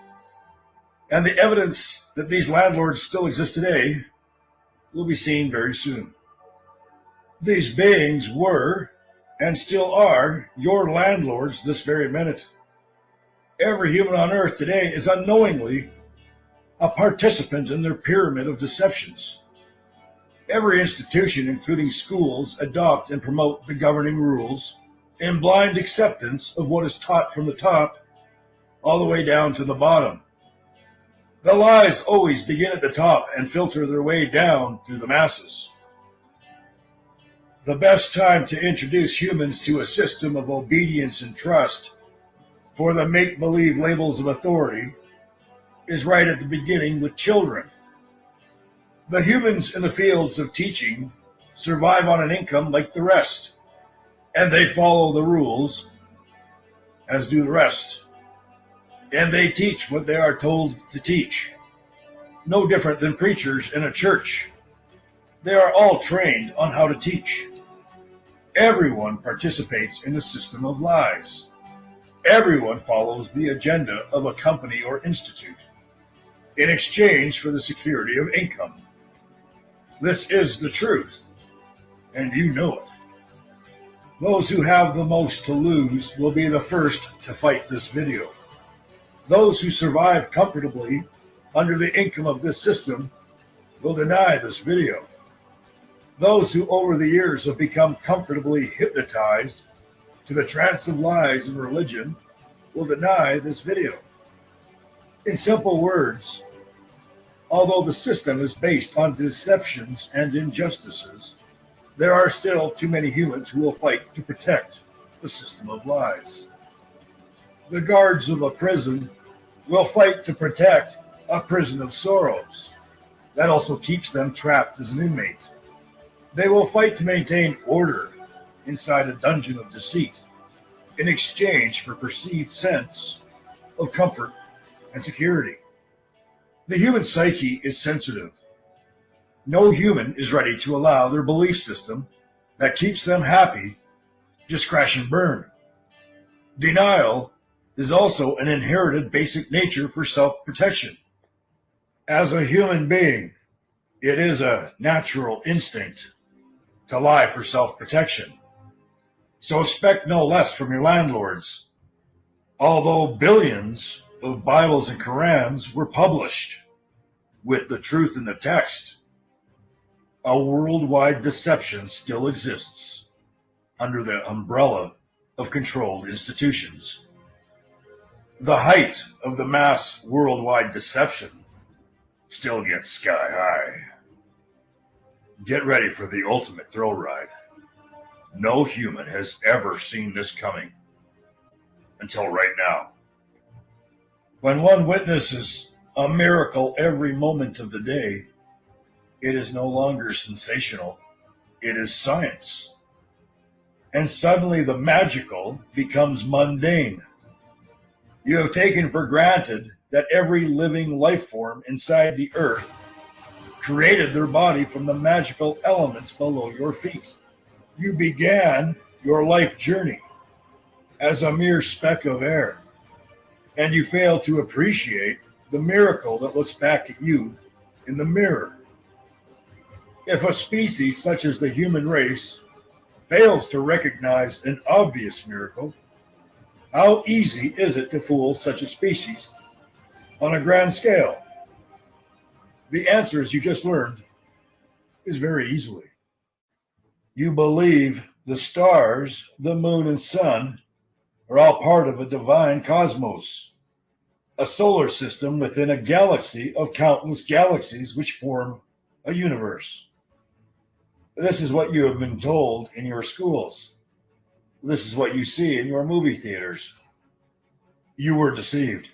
And the evidence that these landlords still exist today will be seen very soon. These beings were, and still are, your landlords this very minute. Every human on earth today is unknowingly a participant in their pyramid of deceptions. Every institution, including schools, adopt and promote the governing rules in blind acceptance of what is taught from the top all the way down to the bottom. The lies always begin at the top and filter their way down through the masses. The best time to introduce humans to a system of obedience and trust for the make-believe labels of authority is right at the beginning with children. The humans in the fields of teaching survive on an income like the rest, and they follow the rules, as do the rest, and they teach what they are told to teach. No different than preachers in a church. They are all trained on how to teach. Everyone participates in the system of lies. Everyone follows the agenda of a company or institute in exchange for the security of income. This is the truth, and you know it. Those who have the most to lose will be the first to fight this video. Those who survive comfortably under the income of this system will deny this video. Those who over the years have become comfortably hypnotized to the trance of lies and religion will deny this video. In simple words, although the system is based on deceptions and injustices, there are still too many humans who will fight to protect the system of lies. The guards of a prison will fight to protect a prison of sorrows. That also keeps them trapped as an inmate. They will fight to maintain order inside a dungeon of deceit in exchange for perceived sense of comfort and security. The human psyche is sensitive. No human is ready to allow their belief system that keeps them happy just crash and burn. Denial is also an inherited basic nature for self-protection. As a human being, it is a natural instinct to lie for self-protection. So expect no less from your landlords. Although billions of Bibles and Qurans were published with the truth in the text, a worldwide deception still exists under the umbrella of controlled institutions. The height of the mass worldwide deception still gets sky high. Get ready for the ultimate thrill ride. No human has ever seen this coming until right now. When one witnesses a miracle every moment of the day, it is no longer sensational, it is science. And suddenly the magical becomes mundane. You have taken for granted that every living life form inside the earth created their body from the magical elements below your feet. You began your life journey as a mere speck of air, and you fail to appreciate the miracle that looks back at you in the mirror. If a species such as the human race fails to recognize an obvious miracle, how easy is it to fool such a species on a grand scale? The answer, as you just learned, is very easily. You believe the stars, the moon, and sun are all part of a divine cosmos, a solar system within a galaxy of countless galaxies which form a universe. This is what you have been told in your schools. This is what you see in your movie theaters. You were deceived.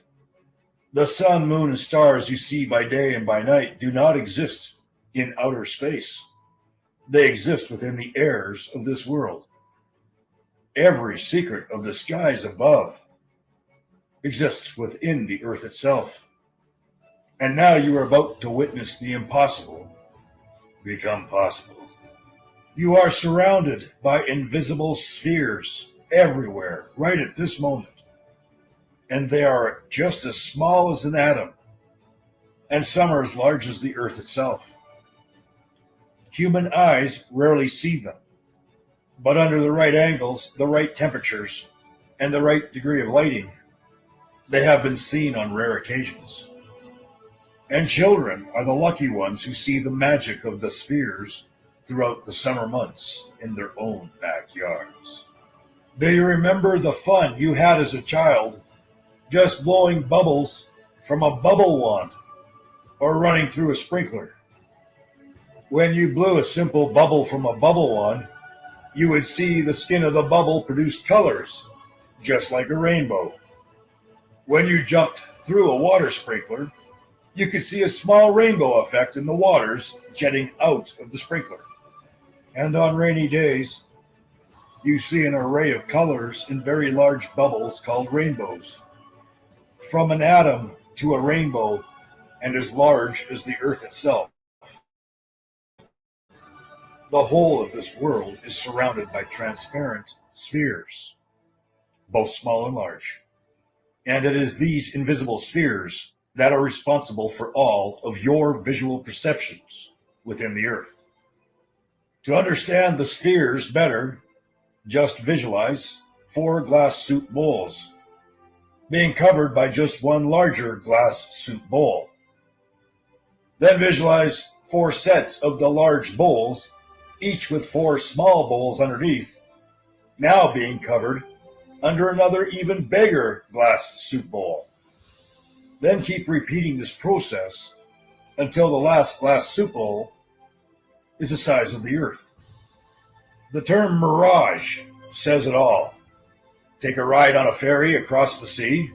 The sun, moon, and stars you see by day and by night do not exist in outer space. They exist within the airs of this world. Every secret of the skies above exists within the earth itself. And now you are about to witness the impossible become possible. You are surrounded by invisible spheres everywhere, right at this moment. And they are just as small as an atom, and some are as large as the earth itself. Human eyes rarely see them, but under the right angles, the right temperatures, and the right degree of lighting, they have been seen on rare occasions. And children are the lucky ones who see the magic of the spheres throughout the summer months in their own backyards. Do you remember the fun you had as a child just blowing bubbles from a bubble wand or running through a sprinkler? When you blew a simple bubble from a bubble wand, you would see the skin of the bubble produce colors, just like a rainbow. When you jumped through a water sprinkler, you could see a small rainbow effect in the waters jetting out of the sprinkler. And on rainy days, you see an array of colors in very large bubbles called rainbows. From an atom to a rainbow, and as large as the earth itself. The whole of this world is surrounded by transparent spheres, both small and large. And it is these invisible spheres that are responsible for all of your visual perceptions within the earth. To understand the spheres better, just visualize 4 glass soup bowls being covered by just one larger glass soup bowl. Then visualize 4 sets of the large bowls, each with 4 small bowls underneath, now being covered under another even bigger glass soup bowl. Then keep repeating this process until the last glass soup bowl is the size of the earth. The term mirage says it all. Take a ride on a ferry across the sea,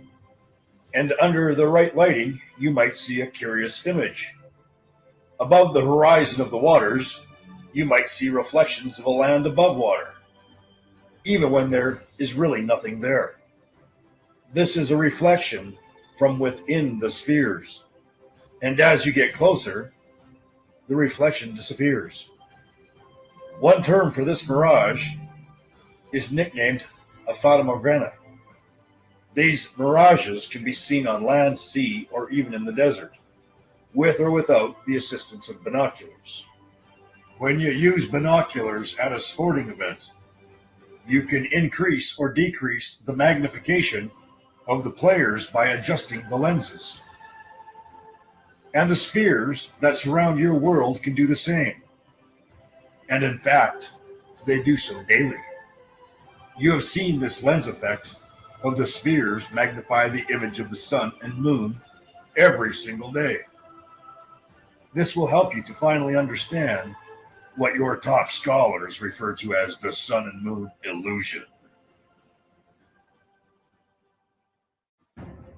and under the right lighting, you might see a curious image. Above the horizon of the waters, you might see reflections of a land above water, even when there is really nothing there. This is a reflection from within the spheres, and as you get closer, the reflection disappears. One term for this mirage is nicknamed a fata morgana. These mirages can be seen on land, sea, or even in the desert, with or without the assistance of binoculars. When you use binoculars at a sporting event, you can increase or decrease the magnification of the players by adjusting the lenses. And the spheres that surround your world can do the same. And in fact, they do so daily. You have seen this lens effect of the spheres magnify the image of the sun and moon every single day. This will help you to finally understand what your top scholars refer to as the sun and moon illusion.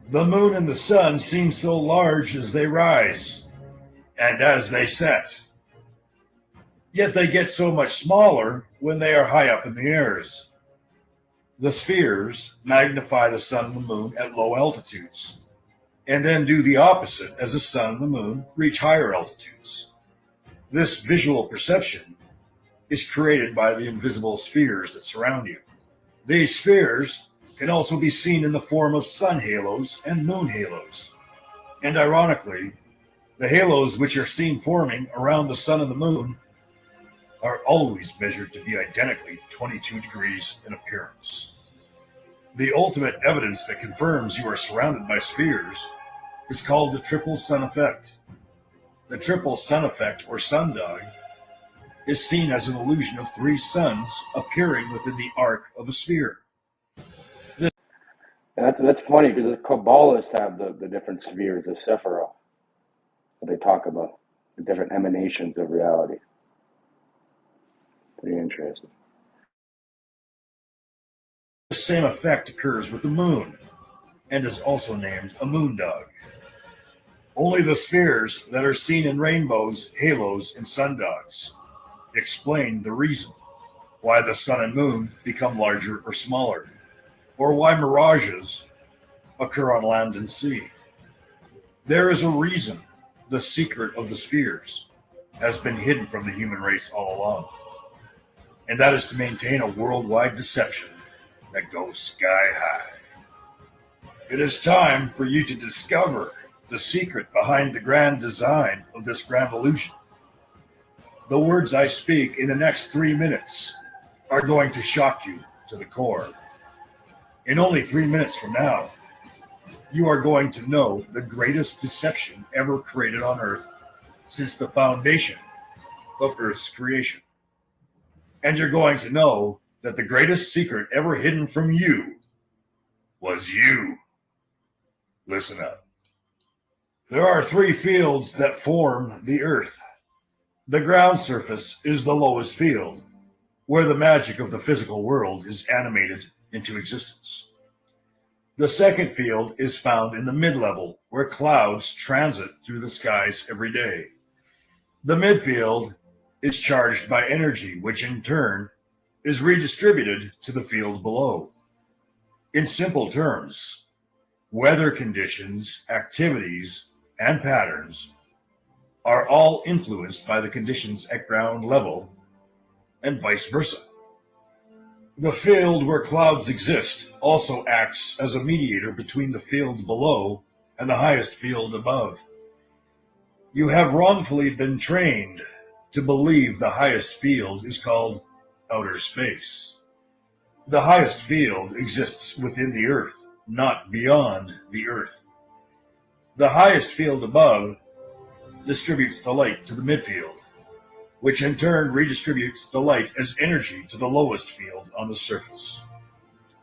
The moon and the sun seem so large as they rise and as they set. Yet they get so much smaller when they are high up in the airs. The spheres magnify the sun and the moon at low altitudes, and then do the opposite as the sun and the moon reach higher altitudes. This visual perception is created by the invisible spheres that surround you. These spheres can also be seen in the form of sun halos and moon halos. And ironically, the halos which are seen forming around the sun and the moon are always measured to be identically 22 degrees in appearance. The ultimate evidence that confirms you are surrounded by spheres is called the triple sun effect. The triple sun effect, or sundog, is seen as an illusion of three suns appearing within the arc of a sphere. That's funny because the Kabbalists have the different spheres of Sephiroth that they talk about, the different emanations of reality. Pretty interesting. The same effect occurs with the moon and is also named a moondog. Only the spheres that are seen in rainbows, halos, and sundogs explain the reason why the sun and moon become larger or smaller, or why mirages occur on land and sea. There is a reason the secret of the spheres has been hidden from the human race all along, and that is to maintain a worldwide deception that goes sky high. It is time for you to discover the secret behind the grand design of this grand illusion. The words I speak in the next 3 minutes are going to shock you to the core. In only 3 minutes from now, you are going to know the greatest deception ever created on Earth since the foundation of Earth's creation. And you're going to know that the greatest secret ever hidden from you was you. Listen up. There are three fields that form the Earth. The ground surface is the lowest field, where the magic of the physical world is animated into existence. The second field is found in the mid-level, where clouds transit through the skies every day. The midfield is charged by energy, which in turn is redistributed to the field below. In simple terms, weather conditions, activities, and patterns are all influenced by the conditions at ground level and vice versa. The field where clouds exist also acts as a mediator between the field below and the highest field above. You have wrongfully been trained to believe the highest field is called outer space. The highest field exists within the Earth, not beyond the Earth. The highest field above distributes the light to the midfield, which in turn redistributes the light as energy to the lowest field on the surface.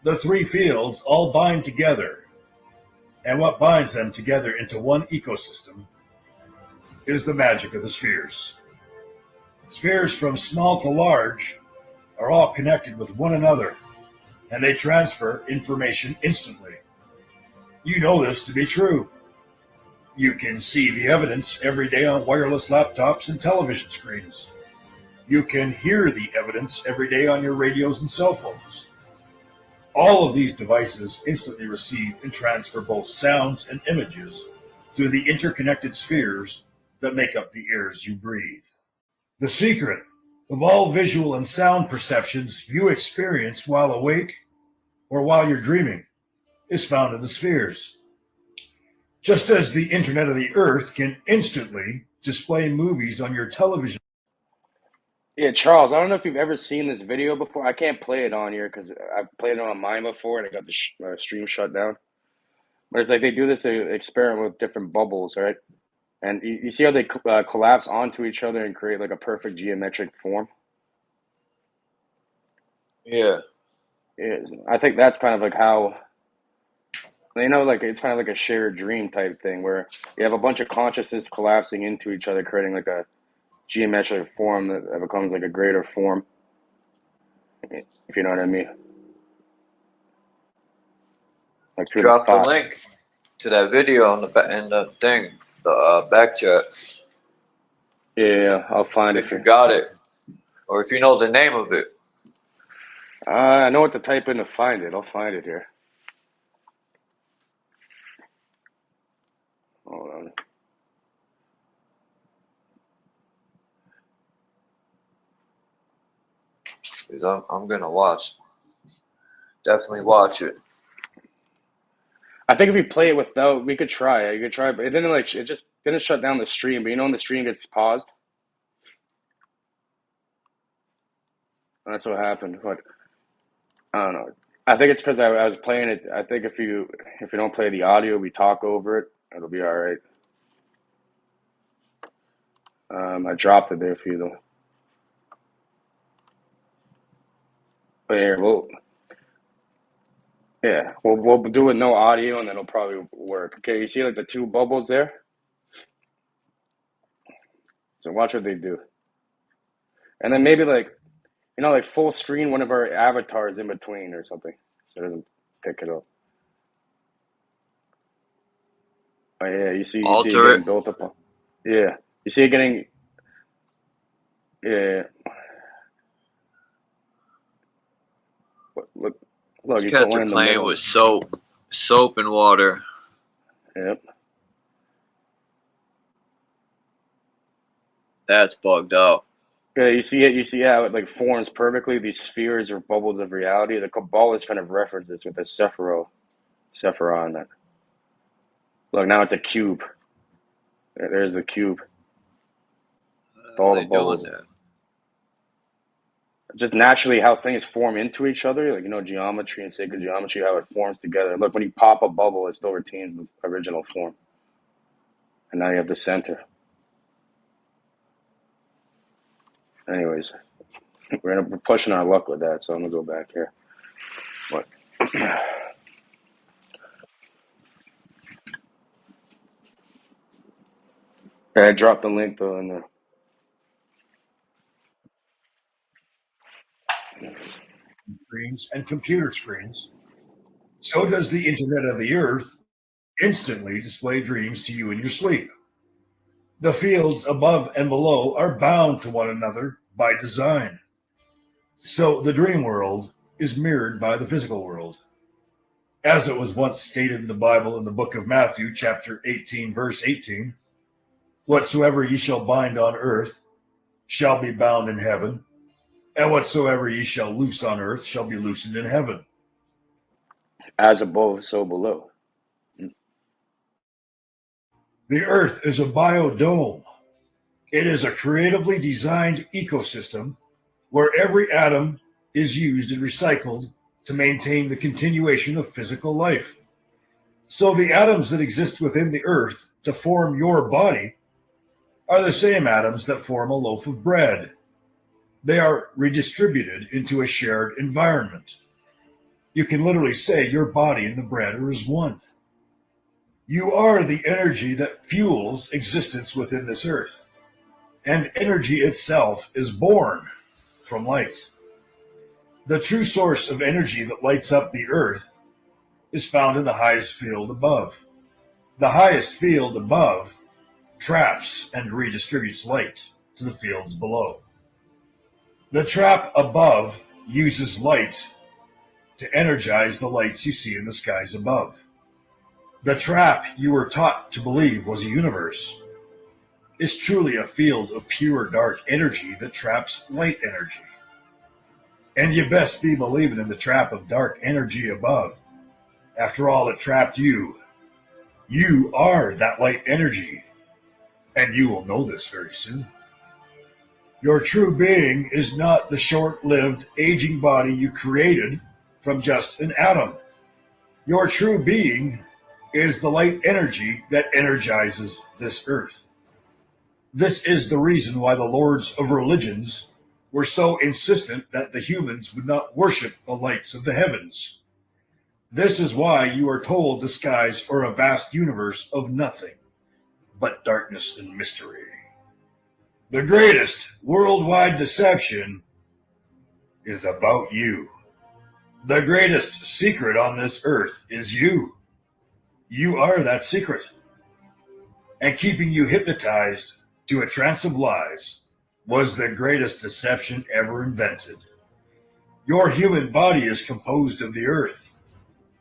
The three fields all bind together, and what binds them together into one ecosystem is the magic of the spheres. Spheres from small to large are all connected with one another and they transfer information instantly. You know this to be true. You can see the evidence every day on wireless laptops and television screens. You can hear the evidence every day on your radios and cell phones. All of these devices instantly receive and transfer both sounds and images through the interconnected spheres that make up the airs you breathe. The secret of all visual and sound perceptions you experience while awake or while you're dreaming is found in the spheres. Just as the Internet of the Earth can instantly display movies on your television. Yeah, Charles, I don't know if you've ever seen this video before. I can't play it on here because I've played it on mine before and I got the stream shut down. But it's like they do this to experiment with different bubbles, right? And you see how they collapse onto each other and create like a perfect geometric form? Yeah. I think that's kind of like how, like it's kind of like a shared dream type thing where you have a bunch of consciousness collapsing into each other, creating like a geometric form that becomes like a greater form, if you know what I mean. Like Drop the link to that video in the thing, the back chat. Yeah, I'll find it. If you got it, or if you know the name of it. I know what to type in to find it. I'll find it here. Hold on. I'm gonna watch. Definitely watch it. I think if we play it without, we could try it. You could try it, but it just didn't shut down the stream. But you know when the stream gets paused? That's what happened. But I don't know. I think it's because I was playing it. I think if you don't play the audio, we talk over it. It'll be all right. I dropped it there for you though. But here, we'll do it no audio, and then it'll probably work. Okay, you see like the two bubbles there? So watch what they do, and then maybe like full screen one of our avatars in between or something, so it doesn't pick it up. Oh yeah, you see it getting built up. Yeah, you see it getting. Yeah. Look, These cats are playing with soap and water. Yep. That's bugged out. Yeah, you see it. You see how it like forms perfectly. These spheres or bubbles of reality. The Kabbalist kind of references with the Sephira on that. Look, now it's a cube. There's the cube. All the bubbles. Doing that? Just naturally how things form into each other, like geometry and sacred geometry, how it forms together. Look, when you pop a bubble, it still retains the original form. And now you have the center. Anyways, we're pushing our luck with that, so I'm gonna go back here. What? I dropped the link though in there. Screens and computer screens, so does the Internet of the Earth instantly display dreams to you in your sleep. The fields above and below are bound to one another by design. So the dream world is mirrored by the physical world. As it was once stated in the Bible in the book of Matthew, chapter 18, verse 18, whatsoever ye shall bind on earth shall be bound in heaven, and whatsoever ye shall loose on earth shall be loosened in heaven. As above, so below. The earth is a biodome. It is a creatively designed ecosystem where every atom is used and recycled to maintain the continuation of physical life. So the atoms that exist within the earth to form your body are the same atoms that form a loaf of bread. They are redistributed into a shared environment. You can literally say your body and the bread are as one. You are the energy that fuels existence within this earth, and energy itself is born from light. The true source of energy that lights up the earth is found in the highest field above. The highest field above traps and redistributes light to the fields below. The trap above uses light to energize the lights you see in the skies above. The trap you were taught to believe was a universe is truly a field of pure dark energy that traps light energy. And you best be believing in the trap of dark energy above. After all, it trapped you. You are that light energy, and you will know this very soon. Your true being is not the short-lived, aging body you created from just an atom. Your true being is the light energy that energizes this earth. This is the reason why the lords of religions were so insistent that the humans would not worship the lights of the heavens. This is why you are told the skies are a vast universe of nothing but darkness and mystery. The greatest worldwide deception is about you. The greatest secret on this earth is you. You are that secret. And keeping you hypnotized to a trance of lies was the greatest deception ever invented. Your human body is composed of the earth,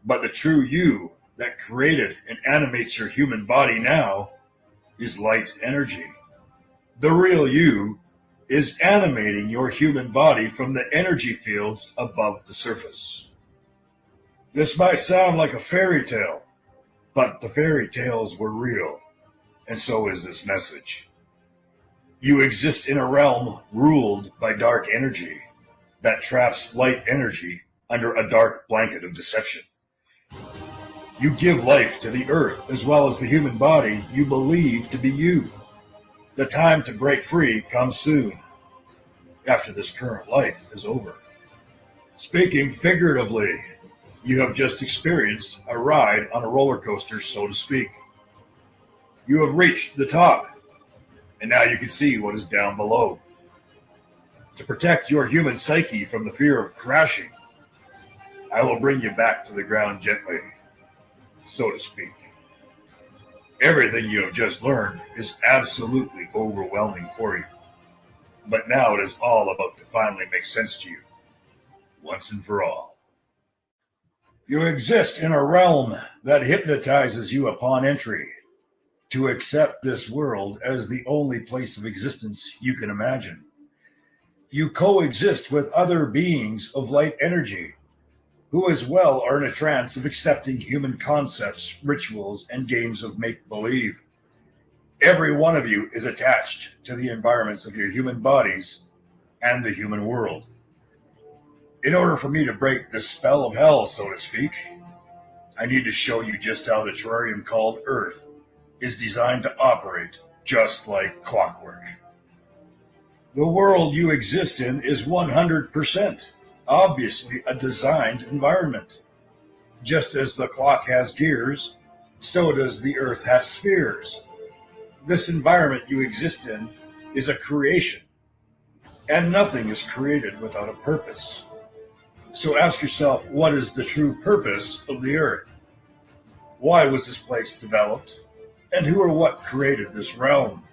but the true you that created and animates your human body now is light energy. The real you is animating your human body from the energy fields above the surface. This might sound like a fairy tale, but the fairy tales were real, and so is this message. You exist in a realm ruled by dark energy that traps light energy under a dark blanket of deception. You give life to the earth as well as the human body you believe to be you. The time to break free comes soon, after this current life is over. Speaking figuratively, you have just experienced a ride on a roller coaster, so to speak. You have reached the top, and now you can see what is down below. To protect your human psyche from the fear of crashing, I will bring you back to the ground gently, so to speak. Everything you have just learned is absolutely overwhelming for you. But now it is all about to finally make sense to you, once and for all. You exist in a realm that hypnotizes you upon entry to accept this world as the only place of existence you can imagine. You coexist with other beings of light energy, who as well are in a trance of accepting human concepts, rituals, and games of make-believe. Every one of you is attached to the environments of your human bodies and the human world. In order for me to break the spell of hell, so to speak, I need to show you just how the terrarium called Earth is designed to operate just like clockwork. The world you exist in is 100% obviously a designed environment. Just as the clock has gears, so does the earth have spheres. This environment you exist in is a creation, and nothing is created without a purpose. So ask yourself, what is the true purpose of the earth? Why was this place developed? And who or what created this realm?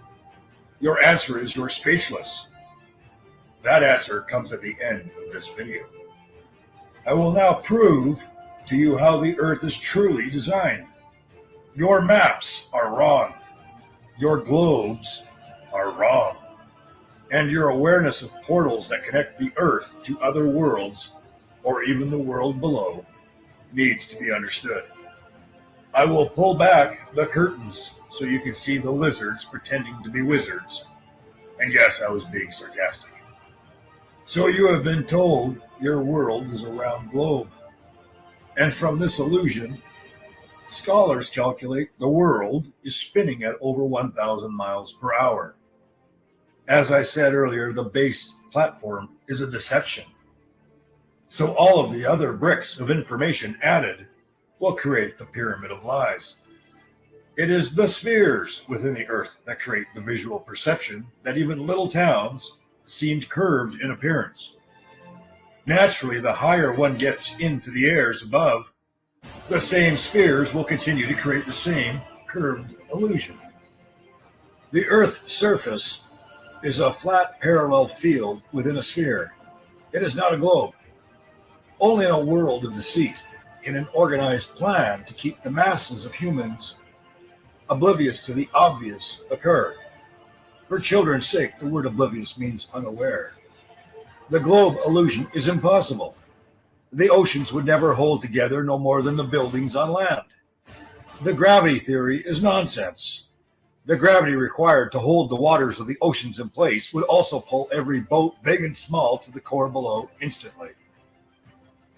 Your answer is you're speechless. That answer comes at the end of this video. I will now prove to you how the earth is truly designed. Your maps are wrong. Your globes are wrong. And your awareness of portals that connect the earth to other worlds, or even the world below, needs to be understood. I will pull back the curtains so you can see the lizards pretending to be wizards. And yes, I was being sarcastic. So you have been told your world is a round globe. And from this illusion, scholars calculate the world is spinning at over 1,000 miles per hour. As I said earlier, the base platform is a deception. So all of the other bricks of information added will create the pyramid of lies. It is the spheres within the earth that create the visual perception that even little towns seemed curved in appearance. Naturally, the higher one gets into the airs above, the same spheres will continue to create the same curved illusion. The Earth's surface is a flat parallel field within a sphere. It is not a globe. Only in a world of deceit can an organized plan to keep the masses of humans oblivious to the obvious occur. For children's sake, the word oblivious means unaware. The globe illusion is impossible. The oceans would never hold together no more than the buildings on land. The gravity theory is nonsense. The gravity required to hold the waters of the oceans in place would also pull every boat, big and small, to the core below instantly.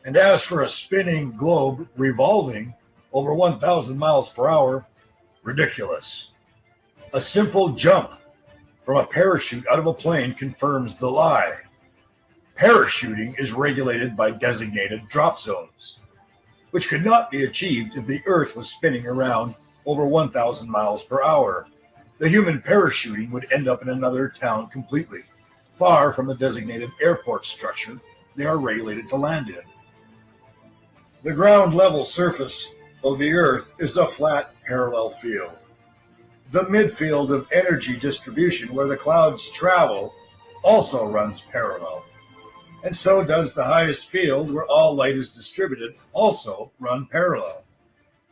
And as for a spinning globe revolving over 1,000 miles per hour, ridiculous. A simple jump from a parachute out of a plane confirms the lie. Parachuting is regulated by designated drop zones, which could not be achieved if the Earth was spinning around over 1,000 miles per hour. The human parachuting would end up in another town completely, far from a designated airport structure they are regulated to land in. The ground level surface of the Earth is a flat parallel field. The midfield of energy distribution where the clouds travel also runs parallel. And so does the highest field where all light is distributed also run parallel.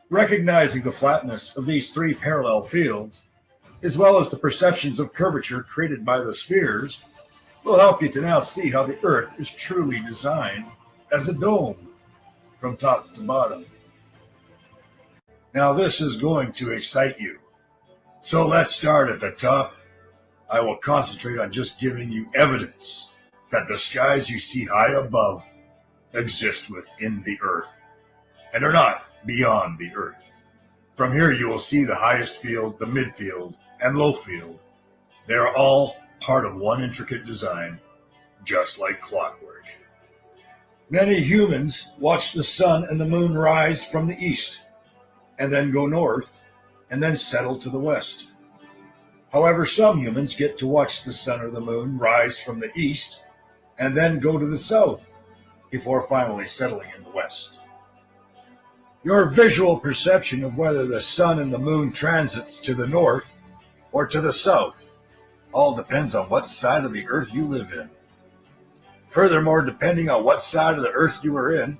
Recognizing the flatness of these three parallel fields, as well as the perceptions of curvature created by the spheres, will help you to now see how the Earth is truly designed as a dome from top to bottom. Now this is going to excite you. So let's start at the top. I will concentrate on just giving you evidence that the skies you see high above exist within the Earth and are not beyond the Earth. From here you will see the highest field, the midfield, and low field. They are all part of one intricate design, just like clockwork. Many humans watch the sun and the moon rise from the east, and then go north, and then settle to the west. However, some humans get to watch the sun or the moon rise from the east, and then go to the south, before finally settling in the west. Your visual perception of whether the sun and the moon transits to the north or to the south all depends on what side of the Earth you live in. Furthermore, depending on what side of the Earth you are in,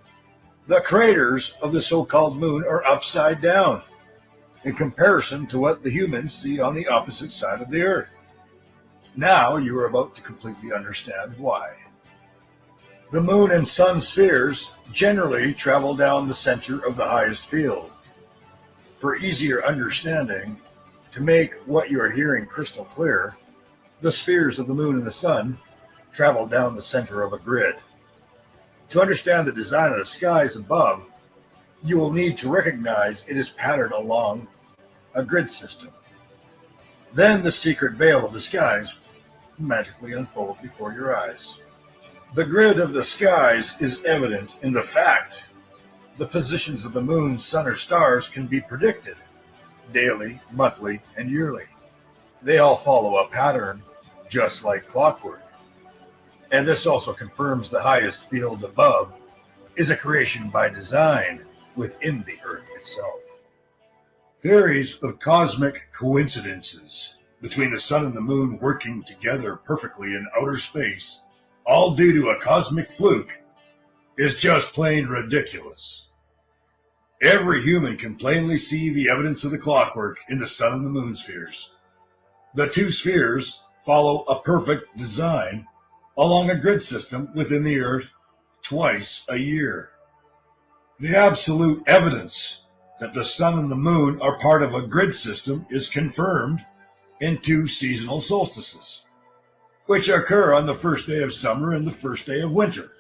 the craters of the so-called moon are upside down in comparison to what the humans see on the opposite side of the Earth. Now you are about to completely understand why. The moon and sun spheres generally travel down the center of the highest field. For easier understanding, to make what you are hearing crystal clear, the spheres of the moon and the sun travel down the center of a grid. To understand the design of the skies above, you will need to recognize it is patterned along a grid system. Then the secret veil of the skies magically unfold before your eyes. The grid of the skies is evident in the fact the positions of the moon, sun, or stars can be predicted daily, monthly, and yearly. They all follow a pattern just like clockwork. And this also confirms the highest field above is a creation by design within the Earth itself. Theories of cosmic coincidences between the sun and the moon working together perfectly in outer space, all due to a cosmic fluke, is just plain ridiculous. Every human can plainly see the evidence of the clockwork in the sun and the moon spheres. The two spheres follow a perfect design along a grid system within the Earth twice a year. The absolute evidence that the sun and the moon are part of a grid system is confirmed in two seasonal solstices, which occur on the first day of summer and the first day of winter.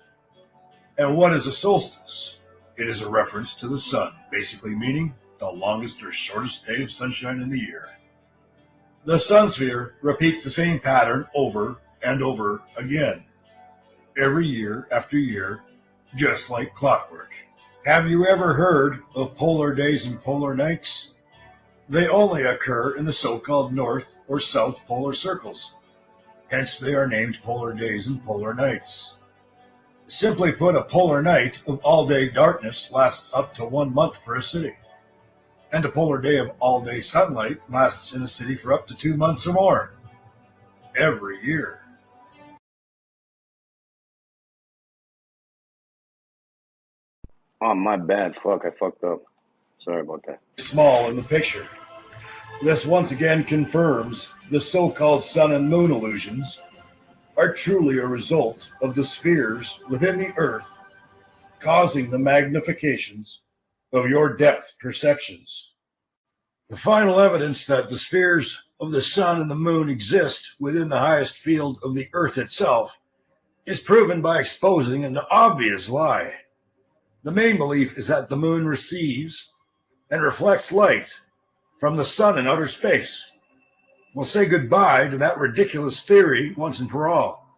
And what is a solstice? It is a reference to the sun, basically meaning the longest or shortest day of sunshine in the year. The sun sphere repeats the same pattern over and over again, every year after year, just like clockwork. Have you ever heard of polar days and polar nights? They only occur in the so-called north or south polar circles. Hence they are named polar days and polar nights. Simply put, a polar night of all-day darkness lasts up to 1 month for a city, and a polar day of all-day sunlight lasts in a city for up to 2 months or more, every year. Oh, my bad. Fuck, I fucked up. Sorry about that. Small in the picture. This once again confirms the so-called sun and moon illusions are truly a result of the spheres within the Earth causing the magnifications of your depth perceptions. The final evidence that the spheres of the sun and the moon exist within the highest field of the Earth itself is proven by exposing an obvious lie. The main belief is that the moon receives and reflects light from the sun in outer space. We'll say goodbye to that ridiculous theory once and for all.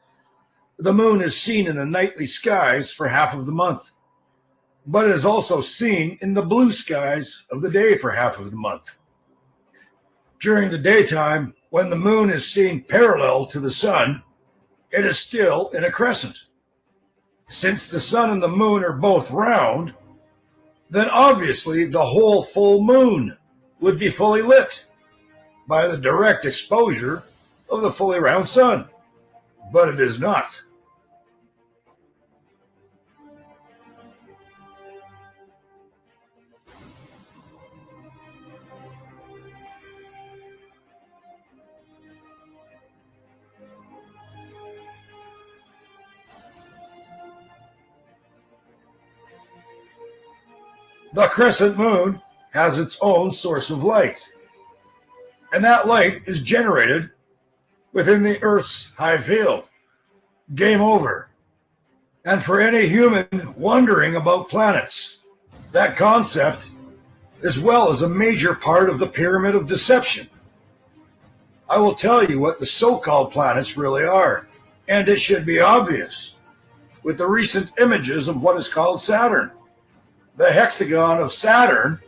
The moon is seen in the nightly skies for half of the month, but it is also seen in the blue skies of the day for half of the month. During the daytime, when the moon is seen parallel to the sun, it is still in a crescent. Since the sun and the moon are both round, then obviously the whole full moon would be fully lit by the direct exposure of the fully round sun. But it is not. The crescent moon has its own source of light, and that light is generated within the Earth's high field. Game over. And for any human wondering about planets, that concept, as well as a major part of the pyramid of deception. I will tell you what the so-called planets really are, and it should be obvious with the recent images of what is called Saturn. The hexagon of Saturn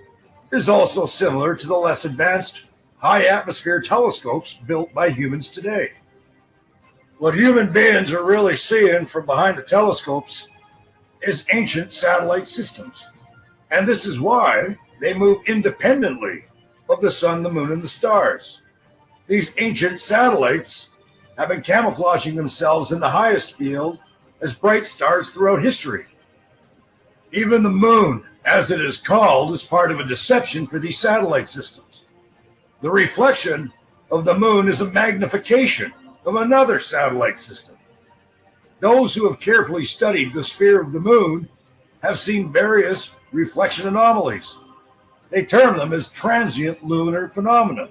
is also similar to the less advanced high-atmosphere telescopes built by humans today. What human beings are really seeing from behind the telescopes is ancient satellite systems, and this is why they move independently of the sun, the moon, and the stars. These ancient satellites have been camouflaging themselves in the highest field as bright stars throughout history. Even the moon, as it is called, is part of a deception for these satellite systems. The reflection of the moon is a magnification of another satellite system. Those who have carefully studied the sphere of the moon have seen various reflection anomalies. They term them as transient lunar phenomena.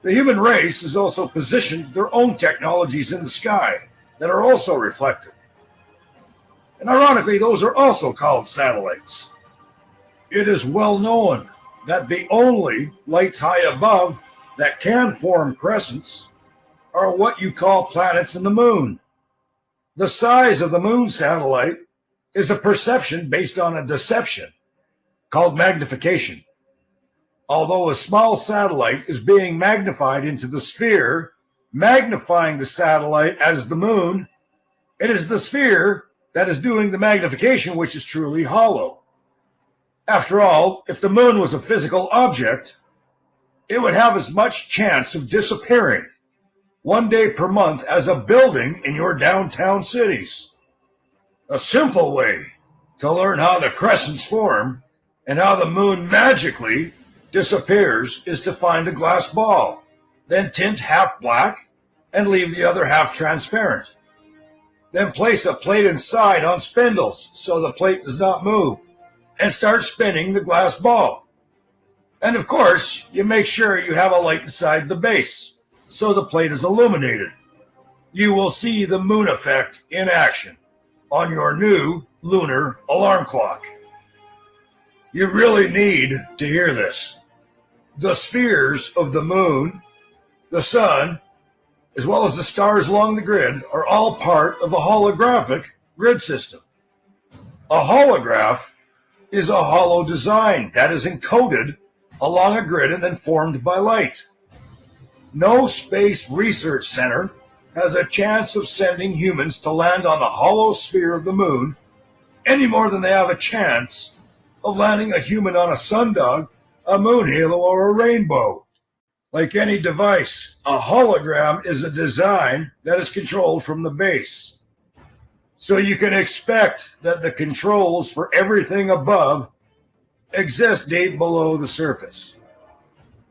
The human race has also positioned their own technologies in the sky that are also reflective. And ironically, those are also called satellites. It is well known that the only lights high above that can form crescents are what you call planets and the moon. The size of the moon satellite is a perception based on a deception called magnification. Although a small satellite is being magnified into the sphere, magnifying the satellite as the moon, it is the sphere that is doing the magnification, which is truly hollow. After all, if the moon was a physical object, it would have as much chance of disappearing 1 day per month as a building in your downtown cities. A simple way to learn how the crescents form and how the moon magically disappears is to find a glass ball, then tint half black and leave the other half transparent. Then place a plate inside on spindles so the plate does not move, and start spinning the glass ball. And of course, you make sure you have a light inside the base so the plate is illuminated. You will see the moon effect in action on your new lunar alarm clock. You really need to hear this. The spheres of the moon, the sun, as well as the stars along the grid are all part of a holographic grid system. A holograph is a hollow design that is encoded along a grid and then formed by light. No space research center has a chance of sending humans to land on the hollow sphere of the moon any more than they have a chance of landing a human on a sundog, a moon halo, or a rainbow. Like any device, a hologram is a design that is controlled from the base. So you can expect that the controls for everything above exist deep below the surface.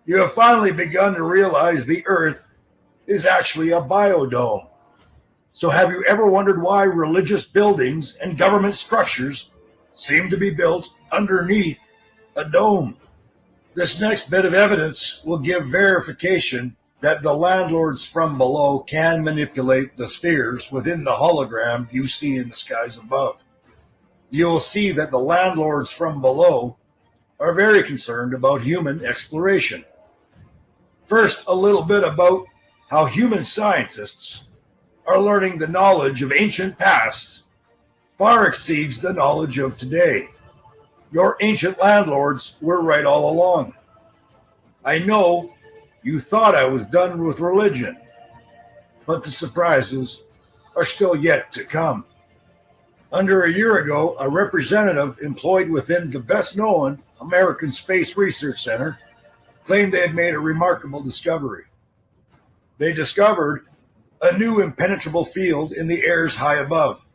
You have finally begun to realize the Earth is actually a biodome. So have you ever wondered why religious buildings and government structures seem to be built underneath a dome? This next bit of evidence will give verification that the landlords from below can manipulate the spheres within the hologram you see in the skies above. You will see that the landlords from below are very concerned about human exploration. First, a little bit about how human scientists are learning the knowledge of ancient past far exceeds the knowledge of today. Your ancient landlords were right all along. I know you thought I was done with religion, but the surprises are still yet to come. Under a year ago, a representative employed within the best-known American Space Research Center claimed they had made a remarkable discovery. They discovered a new impenetrable field in the airs high above.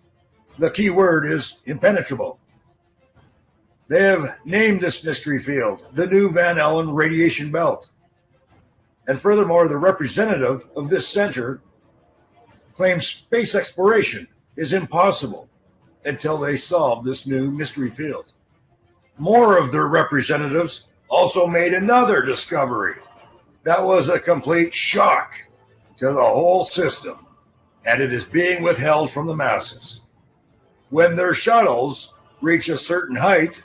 The key word is impenetrable. They have named this mystery field the New Van Allen Radiation Belt. And furthermore, the representative of this center claims space exploration is impossible until they solve this new mystery field. More of their representatives also made another discovery that was a complete shock to the whole system, and it is being withheld from the masses. When their shuttles reach a certain height,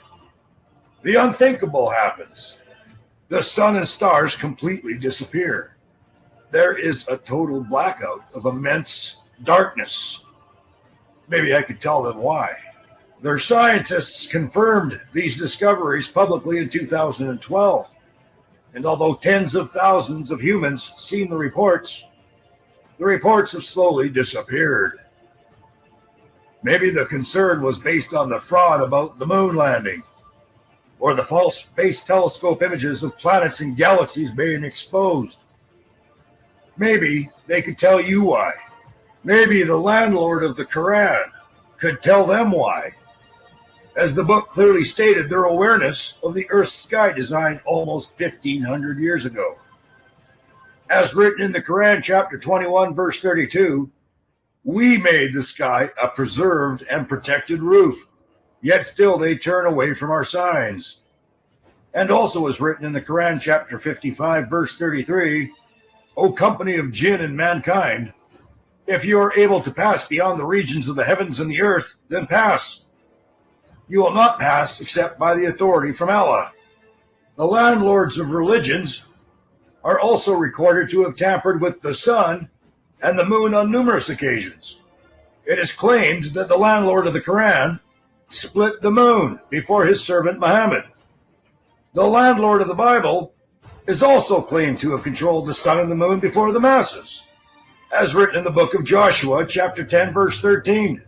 the unthinkable happens. The sun and stars completely disappear. There is a total blackout of immense darkness. Maybe I could tell them why. Their scientists confirmed these discoveries publicly in 2012. And although tens of thousands of humans seen the reports have slowly disappeared. Maybe the concern was based on the fraud about the moon landing, or the false space telescope images of planets and galaxies being exposed. Maybe they could tell you why. Maybe the landlord of the Quran could tell them why. As the book clearly stated, their awareness of the Earth's sky design almost 1,500 years ago. As written in the Quran, chapter 21, verse 32, we made the sky a preserved and protected roof, yet still they turn away from our signs. And also as written in the Quran, chapter 55, verse 33, O company of jinn and mankind, if you are able to pass beyond the regions of the heavens and the earth, then pass. You will not pass except by the authority from Allah. The landlords of religions are also recorded to have tampered with the sun and the moon on numerous occasions. It is claimed that the landlord of the Quran split the moon before his servant Muhammad. The landlord of the Bible is also claimed to have controlled the sun and the moon before the masses, as written in the book of Joshua, chapter 10, verse 13.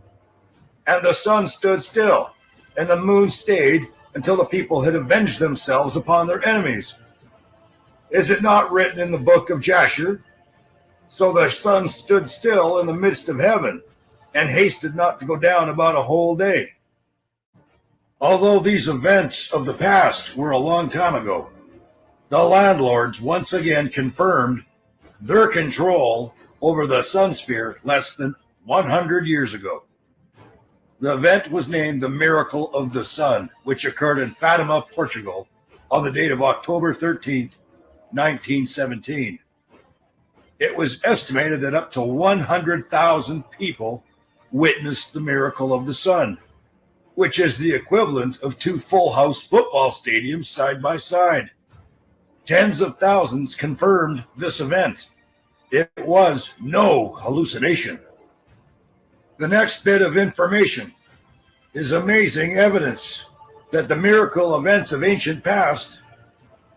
And the sun stood still, and the moon stayed until the people had avenged themselves upon their enemies. Is it not written in the book of Jasher? So the sun stood still in the midst of heaven, and hasted not to go down about a whole day. Although these events of the past were a long time ago, the landlords once again confirmed their control over the sun sphere less than 100 years ago. The event was named the Miracle of the Sun, which occurred in Fatima, Portugal, on the date of October 13th, 1917. It was estimated that up to 100,000 people witnessed the miracle of the sun, which is the equivalent of 2 full-house football stadiums side by side. Tens of thousands confirmed this event. It was no hallucination. The next bit of information is amazing evidence that the miracle events of ancient past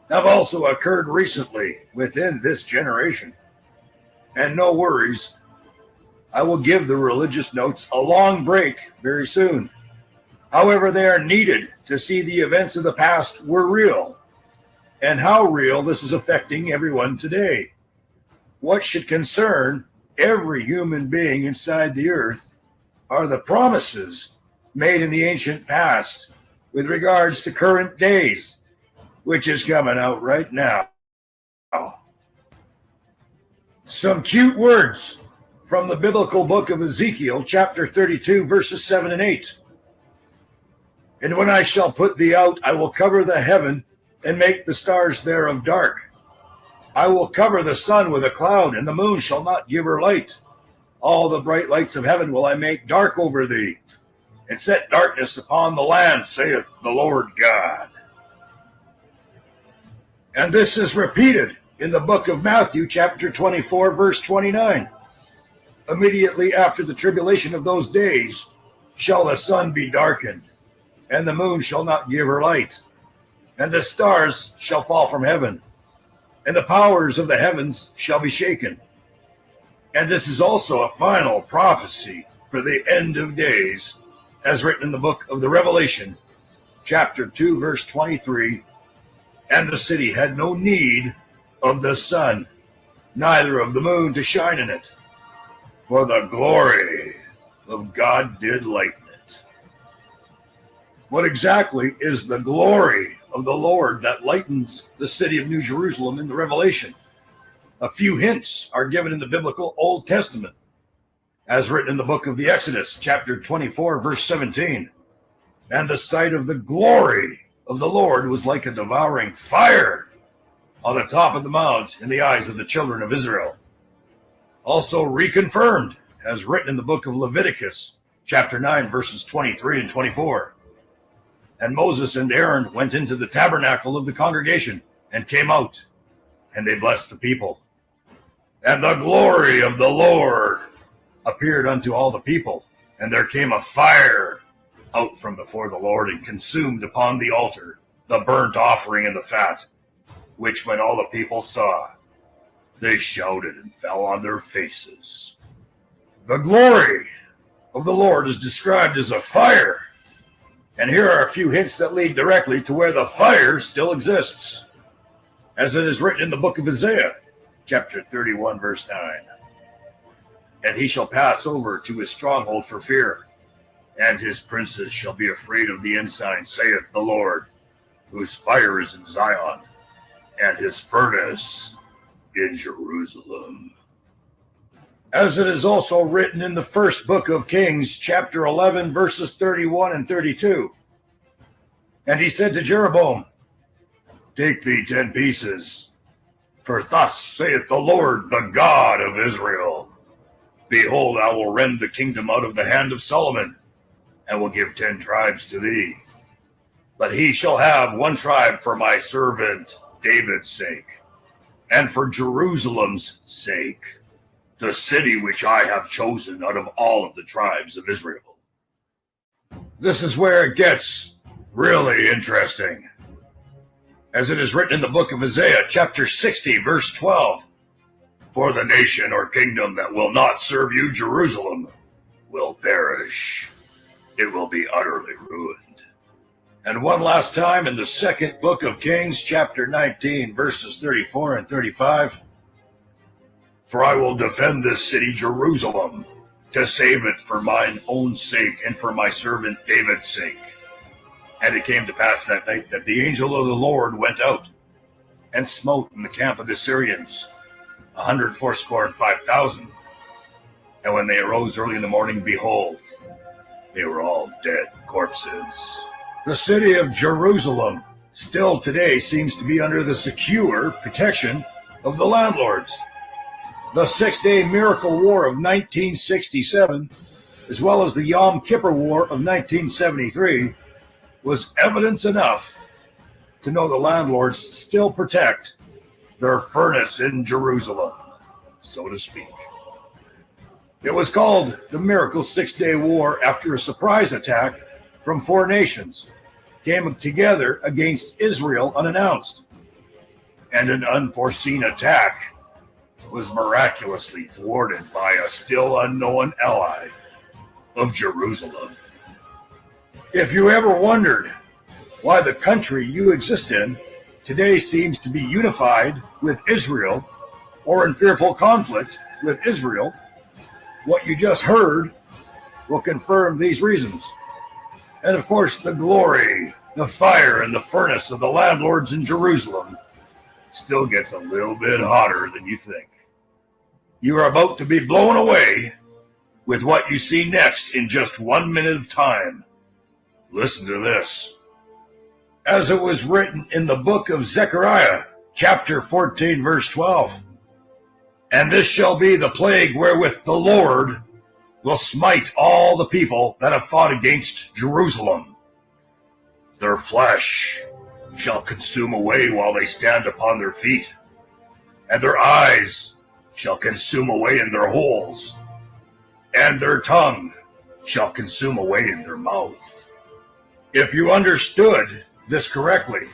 have also occurred recently within this generation. And no worries, I will give the religious notes a long break very soon. However, they are needed to see the events of the past were real and how real this is affecting everyone today. What should concern every human being inside the earth are the promises made in the ancient past with regards to current days, which is coming out right now. Some cute words from the biblical book of Ezekiel, chapter 32, verses 7 and 8. And when I shall put thee out, I will cover the heaven and make the stars thereof dark. I will cover the sun with a cloud, and the moon shall not give her light. All the bright lights of heaven will I make dark over thee, and set darkness upon the land, saith the Lord God. And this is repeated in the book of Matthew, chapter 24, verse 29. Immediately after the tribulation of those days shall the sun be darkened, and the moon shall not give her light, and the stars shall fall from heaven, and the powers of the heavens shall be shaken. And this is also a final prophecy for the end of days, as written in the book of the Revelation, chapter 2, verse 23. And the city had no need of the sun, neither of the moon to shine in it, for the glory of God did lighten it. What exactly is the glory of the Lord that lightens the city of New Jerusalem in the Revelation? A few hints are given in the biblical Old Testament, as written in the book of the Exodus, chapter 24, verse 17. And the sight of the glory of the Lord was like a devouring fire on the top of the mount in the eyes of the children of Israel. Also reconfirmed, as written in the book of Leviticus, chapter 9, verses 23 and 24. And Moses and Aaron went into the tabernacle of the congregation and came out, and they blessed the people. And the glory of the Lord appeared unto all the people, and there came a fire out from before the Lord and consumed upon the altar the burnt offering and the fat, which when all the people saw, they shouted and fell on their faces. The glory of the Lord is described as a fire, and here are a few hints that lead directly to where the fire still exists, as it is written in the book of Isaiah, chapter 31, verse 9. And he shall pass over to his stronghold for fear, and his princes shall be afraid of the ensign, saith the Lord, whose fire is in Zion, and his furnace in Jerusalem. As it is also written in the first book of Kings, chapter 11, verses 31 and 32. And he said to Jeroboam, take thee 10 pieces, for thus saith the Lord, the God of Israel, behold, I will rend the kingdom out of the hand of Solomon, and will give 10 tribes to thee. But he shall have 1 tribe for my servant David's sake, and for Jerusalem's sake, the city which I have chosen out of all of the tribes of Israel. This is where it gets really interesting, as it is written in the book of Isaiah, chapter 60, verse 12. For the nation or kingdom that will not serve you, Jerusalem, will perish. It will be utterly ruined. And one last time in the second book of Kings, chapter 19, verses 34 and 35. For I will defend this city, Jerusalem, to save it for mine own sake and for my servant David's sake. And it came to pass that night that the angel of the Lord went out and smote in the camp of the Syrians 185,000. And when they arose early in the morning, behold, they were all dead corpses. The city of Jerusalem still today seems to be under the secure protection of the landlords. The 6-Day Miracle War of 1967, as well as the Yom Kippur War of 1973, was evidence enough to know the landlords still protect their furnace in Jerusalem, so to speak. It was called the Miracle 6-Day War after a surprise attack from 4 nations came together against Israel unannounced, and an unforeseen attack was miraculously thwarted by a still unknown ally of Jerusalem. If you ever wondered why the country you exist in today seems to be unified with Israel or in fearful conflict with Israel, what you just heard will confirm these reasons. And of course, the glory, the fire, and the furnace of the landlords in Jerusalem still gets a little bit hotter than you think. You are about to be blown away with what you see next in just 1 minute of time. Listen to this. As it was written in the book of Zechariah, chapter 14, verse 12. And this shall be the plague wherewith the Lord will smite all the people that have fought against Jerusalem. Their flesh shall consume away while they stand upon their feet, and their eyes shall consume away in their holes, and their tongue shall consume away in their mouth. If you understood this correctly,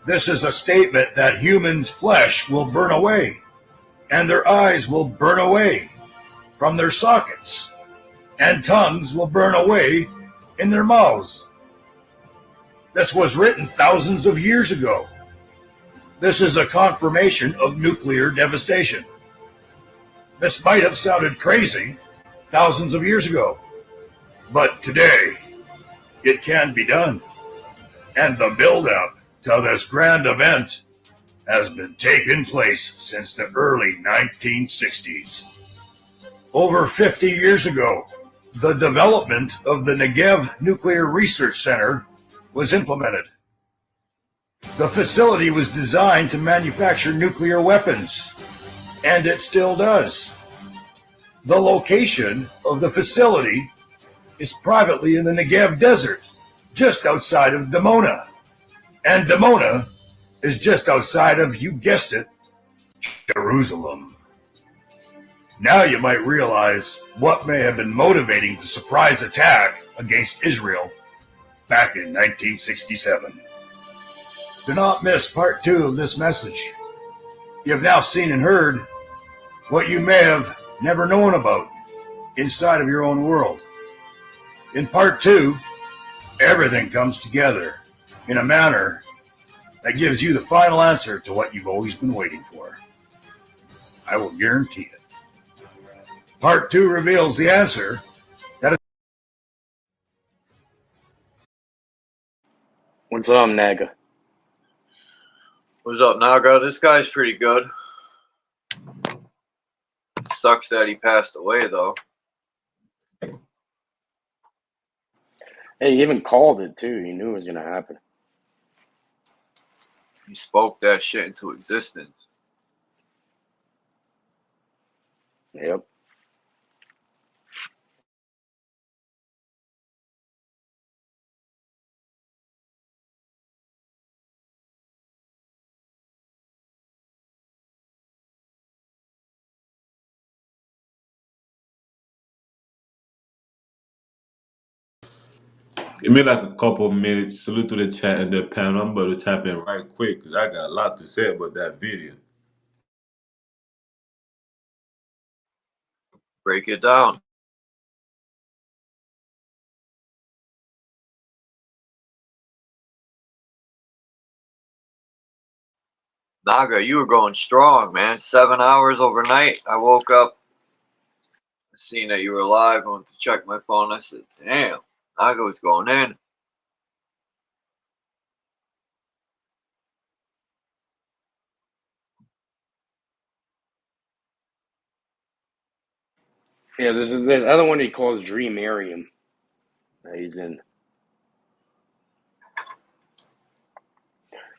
this is a statement that humans' flesh will burn away, and their eyes will burn away from their sockets, and tongues will burn away in their mouths. This was written thousands of years ago. This is a confirmation of nuclear devastation. This might have sounded crazy thousands of years ago, but today it can be done. And the build-up to this grand event has been taking place since the early 1960s. Over 50 years ago, the development of the Negev Nuclear Research Center was implemented. The facility was designed to manufacture nuclear weapons, and it still does. The location of the facility is privately in the Negev Desert, just outside of Dimona. And Dimona is just outside of, you guessed it, Jerusalem. Now you might realize what may have been motivating the surprise attack against Israel back in 1967. Do not miss part 2 of this message. You have now seen and heard what you may have never known about inside of your own world. In part 2, everything comes together in a manner that gives you the final answer to what you've always been waiting for. I will guarantee it. Part 2 reveals the answer that is... What's up, Naga? What's up, Naga? This guy's pretty good. Sucks that he passed away, though. Hey, he even called it, too. He knew it was going to happen. He spoke that shit into existence. Yep. Give me like a couple minutes. Salute to the chat and the panel. I'm about to tap in right quick because I got a lot to say about that video. Break it down. Naga, you were going strong, man. 7 hours overnight. I woke up, I seen that you were alive. I went to check my phone. I said, damn, Naga was going in. Yeah, this is the other one he calls Dreamarium that he's in.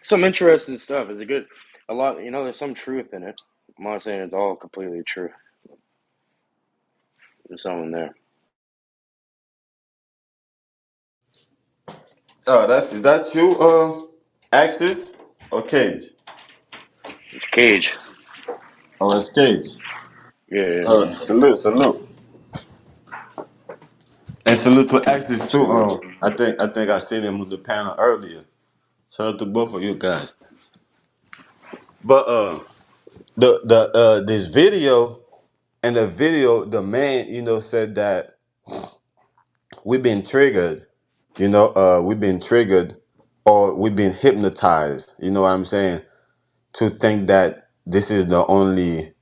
Some interesting stuff. It's a lot, there's some truth in it. I'm not saying it's all completely true. There's some in there. Oh, is that you, Axis or Cage? It's Cage. Oh, it's Cage. Yeah. Salute. And salute to Axis too. Salute. I think I seen him on the panel earlier. Shout out to both of you guys. But the this video, and the video, the man, said that we've been triggered, we've been triggered, or we've been hypnotized, you know what I'm saying, to think that this is the only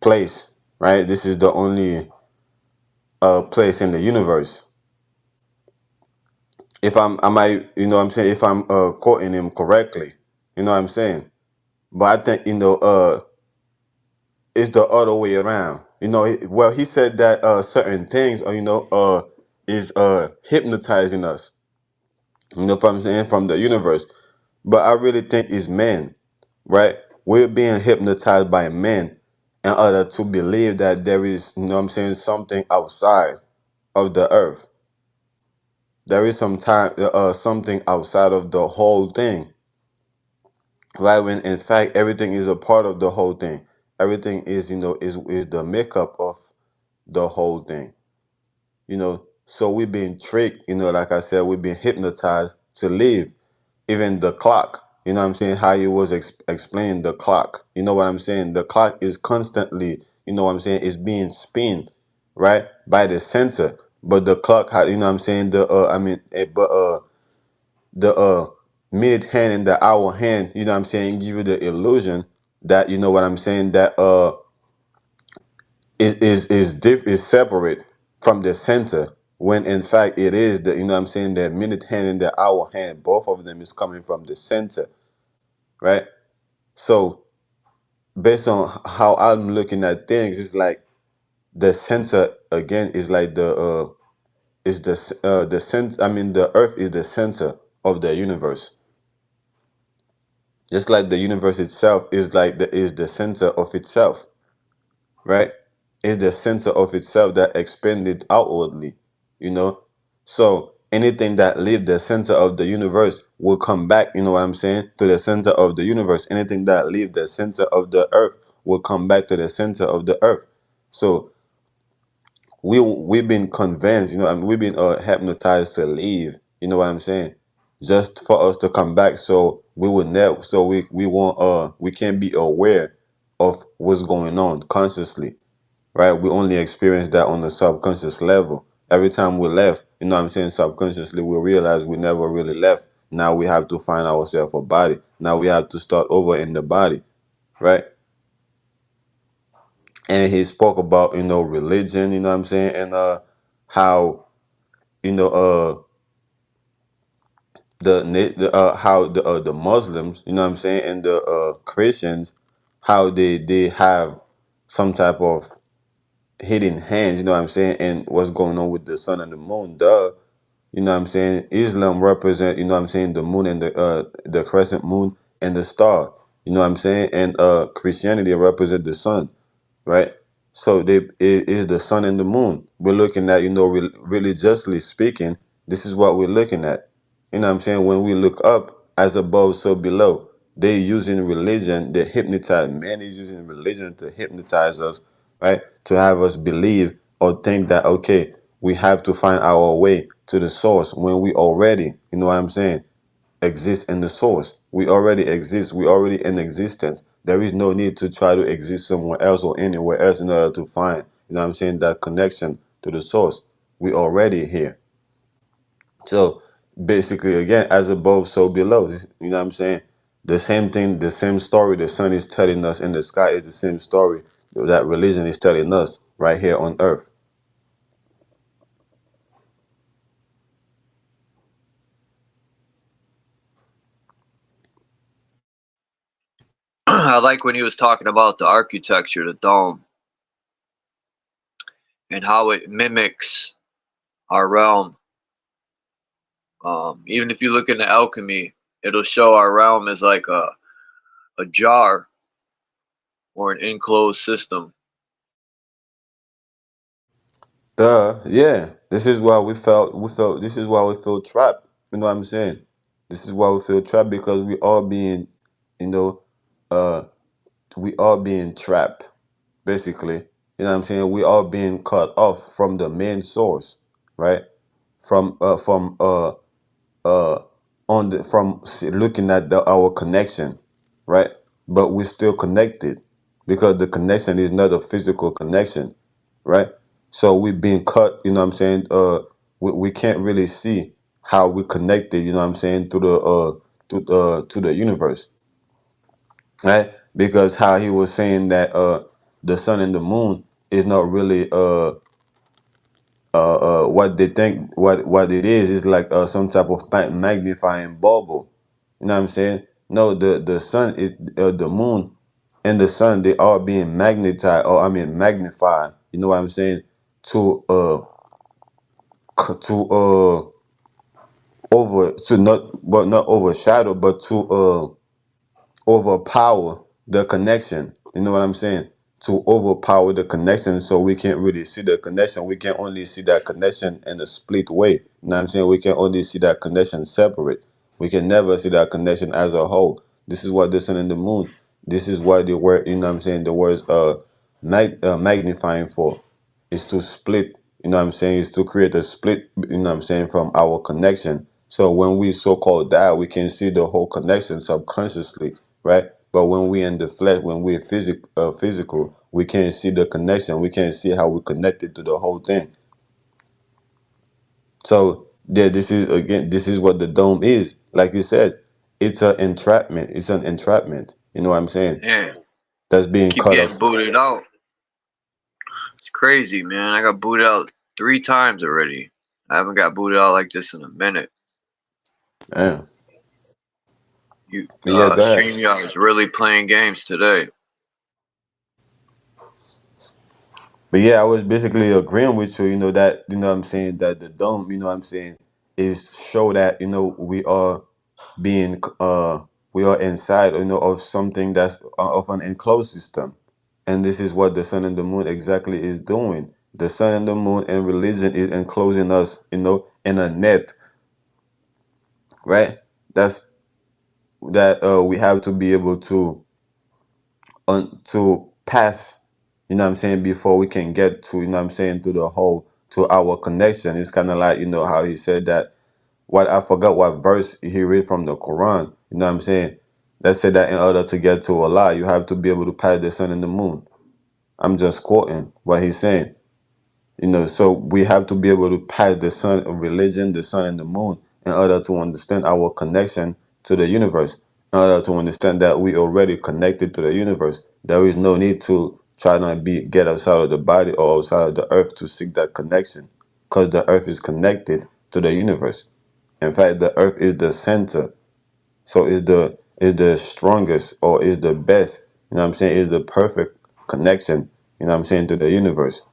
place, right? This is the only place in the universe. If I might, what I'm saying, if I'm quoting him correctly, you know what I'm saying. But I think, it's the other way around. Well, he said that certain things, is hypnotizing us. You know what I'm saying, from the universe. But I really think it's men, right? We're being hypnotized by men in order to believe that there is, you know what I'm saying, something outside of the earth. There is something outside of the whole thing, right? When in fact everything is a part of the whole thing. Everything is, is the makeup of the whole thing. So we've been tricked, like I said, we've been hypnotized to live. Even the clock, you know what I'm saying, how you was explaining the clock, you know what I'm saying, the clock is constantly, you know what I'm saying, is being spin, right, by the center. But the clock, you know what I'm saying, the minute hand and the hour hand, you know what I'm saying, give you the illusion that, you know what I'm saying, that is separate from the center, when in fact it is the, you know what I'm saying, the minute hand and the hour hand, both of them is coming from the center, right? So based on how I'm looking at things, it's like the center again is like the center. I mean, the Earth is the center of the universe, just like the universe itself is the center of itself, right? Is the center of itself that expanded outwardly, you know. So anything that leaves the center of the universe will come back, you know what I'm saying, to the center of the universe. Anything that leaves the center of the earth will come back to the center of the earth. So we've been convinced, I mean, we've been hypnotized to leave, you know what I'm saying, just for us to come back. So we would never, so we won't we can't be aware of what's going on consciously, right? We only experience that on the subconscious level. Every time we left, you know what I'm saying, subconsciously we realize we never really left. Now we have to find ourselves a body. Now we have to start over in the body, right? And he spoke about, religion, you know what I'm saying, and how, you know, how the Muslims, you know what I'm saying, and the Christians, how they have some type of hidden hands, you know what I'm saying, and what's going on with the sun and the moon. Duh. You know what I'm saying? Islam represent, you know what I'm saying, the moon and the crescent moon and the star. You know what I'm saying? And Christianity represent the sun, right? So it is the sun and the moon. We're looking at, religiously speaking, this is what we're looking at. You know what I'm saying? When we look up, as above, so below. They using religion, they hypnotize. Man is using religion to hypnotize us, right? To have us believe or think that, okay, we have to find our way to the source when we already, you know what I'm saying, exist in the source. We already exist. We already in existence. There is no need to try to exist somewhere else or anywhere else in order to find, you know what I'm saying, that connection to the source. We already here. So basically, again, as above, so below. You know what I'm saying? The same thing, the same story the sun is telling us in the sky is the same story that religion is telling us right here on earth. I like when he was talking about the architecture, the dome, and how it mimics our realm. Even if you look into alchemy, it'll show our realm as like a jar or an enclosed system. Yeah. This is why this is why we feel trapped. You know what I'm saying? This is why we feel trapped, because we all being, you know, uh we all being trapped, basically. You know what I'm saying? We all being cut off from the main source, right? From uh looking at our connection, right? But we're still connected because the connection is not a physical connection, right? So we've been cut, you know what I'm saying? We can't really see how we connected, you know what I'm saying, to the universe, right? Because how he was saying that the sun and the moon is not really what they think what it is like some type of magnifying bubble. You know what I'm saying? No, the sun, the moon and the sun, they are being magnetized, or I mean magnified. You know what I'm saying? To to over to not overshadow, but to overpower the connection. You know what I'm saying? To overpower the connection, so we can't really see the connection. We can only see that connection in a split way. You know what I'm saying? We can only see that connection separate. We can never see that connection as a whole. This is what the sun and the moon. This is why the word, you know what I'm saying, the words magnifying for is to split, you know what I'm saying, is to create a split, you know what I'm saying, from our connection. So when we so-called die, we can see the whole connection subconsciously, right? But when we in the flesh, when we're physical, we can't see the connection. We can't see how we connected to the whole thing. So yeah, this is what the dome is. Like you said, it's an entrapment. It's an entrapment. You know what I'm saying? Yeah, That's being keep cut off. getting booted out. It's crazy, man. I got booted out 3 times already. I haven't got booted out like this in a minute. Yeah. You, Yeah, go ahead. StreamYard is really playing games today. But yeah, I was basically agreeing with you, you know, that, you know what I'm saying, that the dome, you know what I'm saying, is show that, you know, being we are inside, you know, of something that's of an enclosed system. And this is what the sun and the moon exactly is doing. The sun and the moon and religion is enclosing us, you know, in a net, right? That's that we have to be able to pass, you know what I'm saying, before we can get to, you know what I'm saying, to the whole, to our connection. It's kind of like, you know, how he said that, what I forgot what verse he read from the Quran, you know what I'm saying? That said that in order to get to Allah, you have to be able to pass the sun and the moon. I'm just quoting what he's saying. You know, so we have to be able to pass the sun of religion, the sun and the moon, in order to understand our connection to the universe, in order to understand that we already connected to the universe. There is no need to try to get outside of the body or outside of the earth to seek that connection, because the earth is connected to the universe. In fact, the earth is the center, so is the strongest, or is the best. You know what I'm saying? Is the perfect connection. You know what I'm saying, to the universe.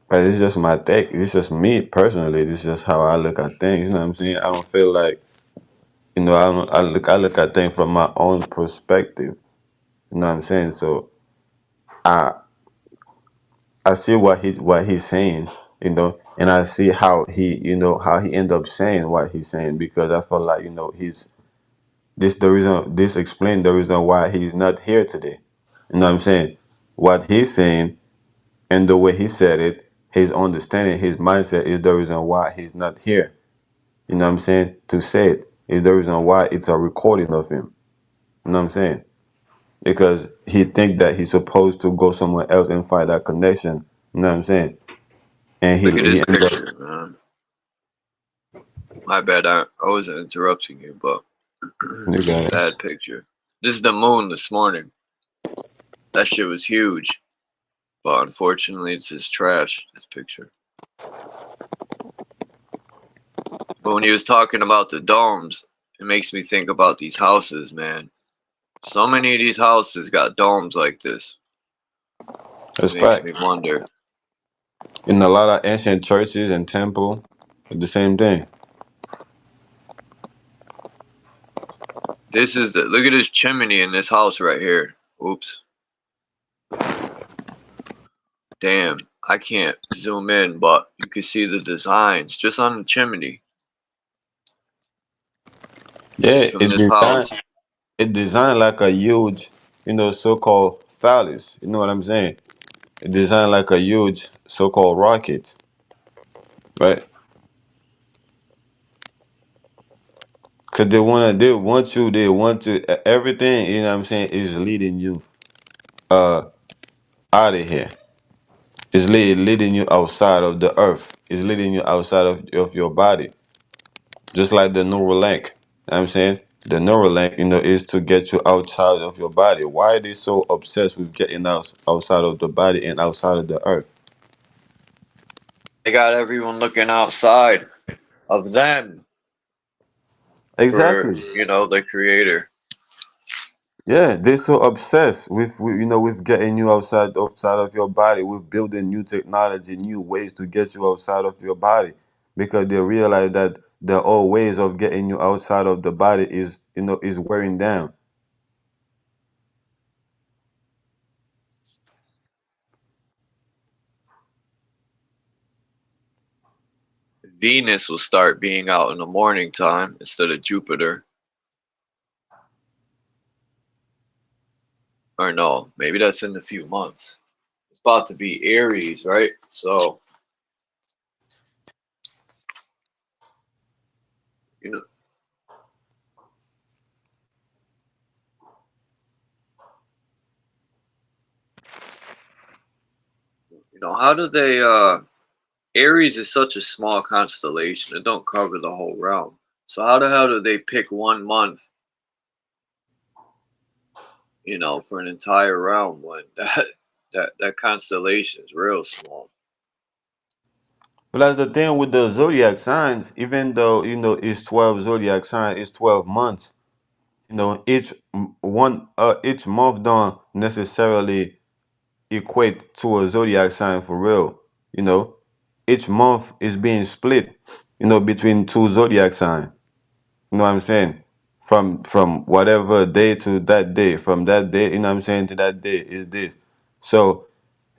But it's just my take. It's just me personally. This is just how I look at things. You know what I'm saying? I don't feel like, you know, I look at things from my own perspective. You know what I'm saying? So I I see what he's saying, you know, and I see how he, you know, how he end up saying what he's saying, because I feel like, you know, this explained the reason why he's not here today. You know what I'm saying? What he's saying and the way he said it, his understanding, his mindset is the reason why he's not here. You know what I'm saying? To say it is the reason why it's a recording of him. You know what I'm saying? Because he think that he's supposed to go somewhere else and find that connection. You know what I'm saying? And Look at he this ended up. picture, man. My bad, I wasn't interrupting you, but You got it. bad picture. This is the moon this morning. That shit was huge. But unfortunately, it's just trash, this picture. But when he was talking about the domes, it makes me think about these houses, man. So many of these houses got domes like this. It That's makes me fact. wonder. In a lot of ancient churches and temple, the same thing. This is look at this chimney in this house right here. Oops. Damn, I can't zoom in, but you can see the designs just on the chimney. Yeah, It's from this house. it designed like a huge, you know, so-called phallus. You know what I'm saying? design like a huge so-called rocket, right? Cause they want to, everything, you know what I'm saying, is leading you uh out of here. Is leading you outside of the earth. Is leading you outside of your body. Just like the neural link. You know what I'm saying? The neural link, is to get you outside of your body. Why are they so obsessed with getting outside of the body and outside of the earth? They got everyone looking outside of them for, Exactly. the creator. Yeah, they're so obsessed with getting you outside of your body, with building new technology, new ways to get you outside of your body, because they realize that the old ways of getting you outside of the body is wearing down. Venus will start being out in the morning time instead of Jupiter. Or no, maybe that's in a few months. It's about to be Aries, right? So, you know, how do they Aries is such a small constellation. It don't cover the whole realm. So how the hell do they pick 1 month, for an entire realm when that constellation is real small? But that's the thing with the zodiac signs. Even though it's 12 zodiac signs, it's 12 months. Each month don't necessarily equate to a zodiac sign for real. You know, each month is being split, between two zodiac signs. You know what I'm saying? From whatever day to that day, from that day, you know what I'm saying, to that day is this. So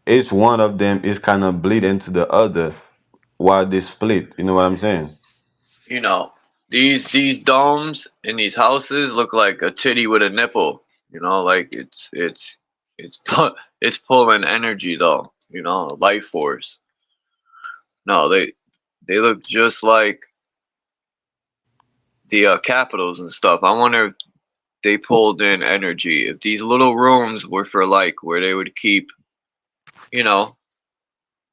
each one of them is kind of bleed into the other while they split. You know what I'm saying? You know, these domes in these houses look like a titty with a nipple. Like it's pulling energy though. Life force. No, they look just like the capitals and stuff. I wonder if they pulled in energy. If these little rooms were for like where they would keep, you know,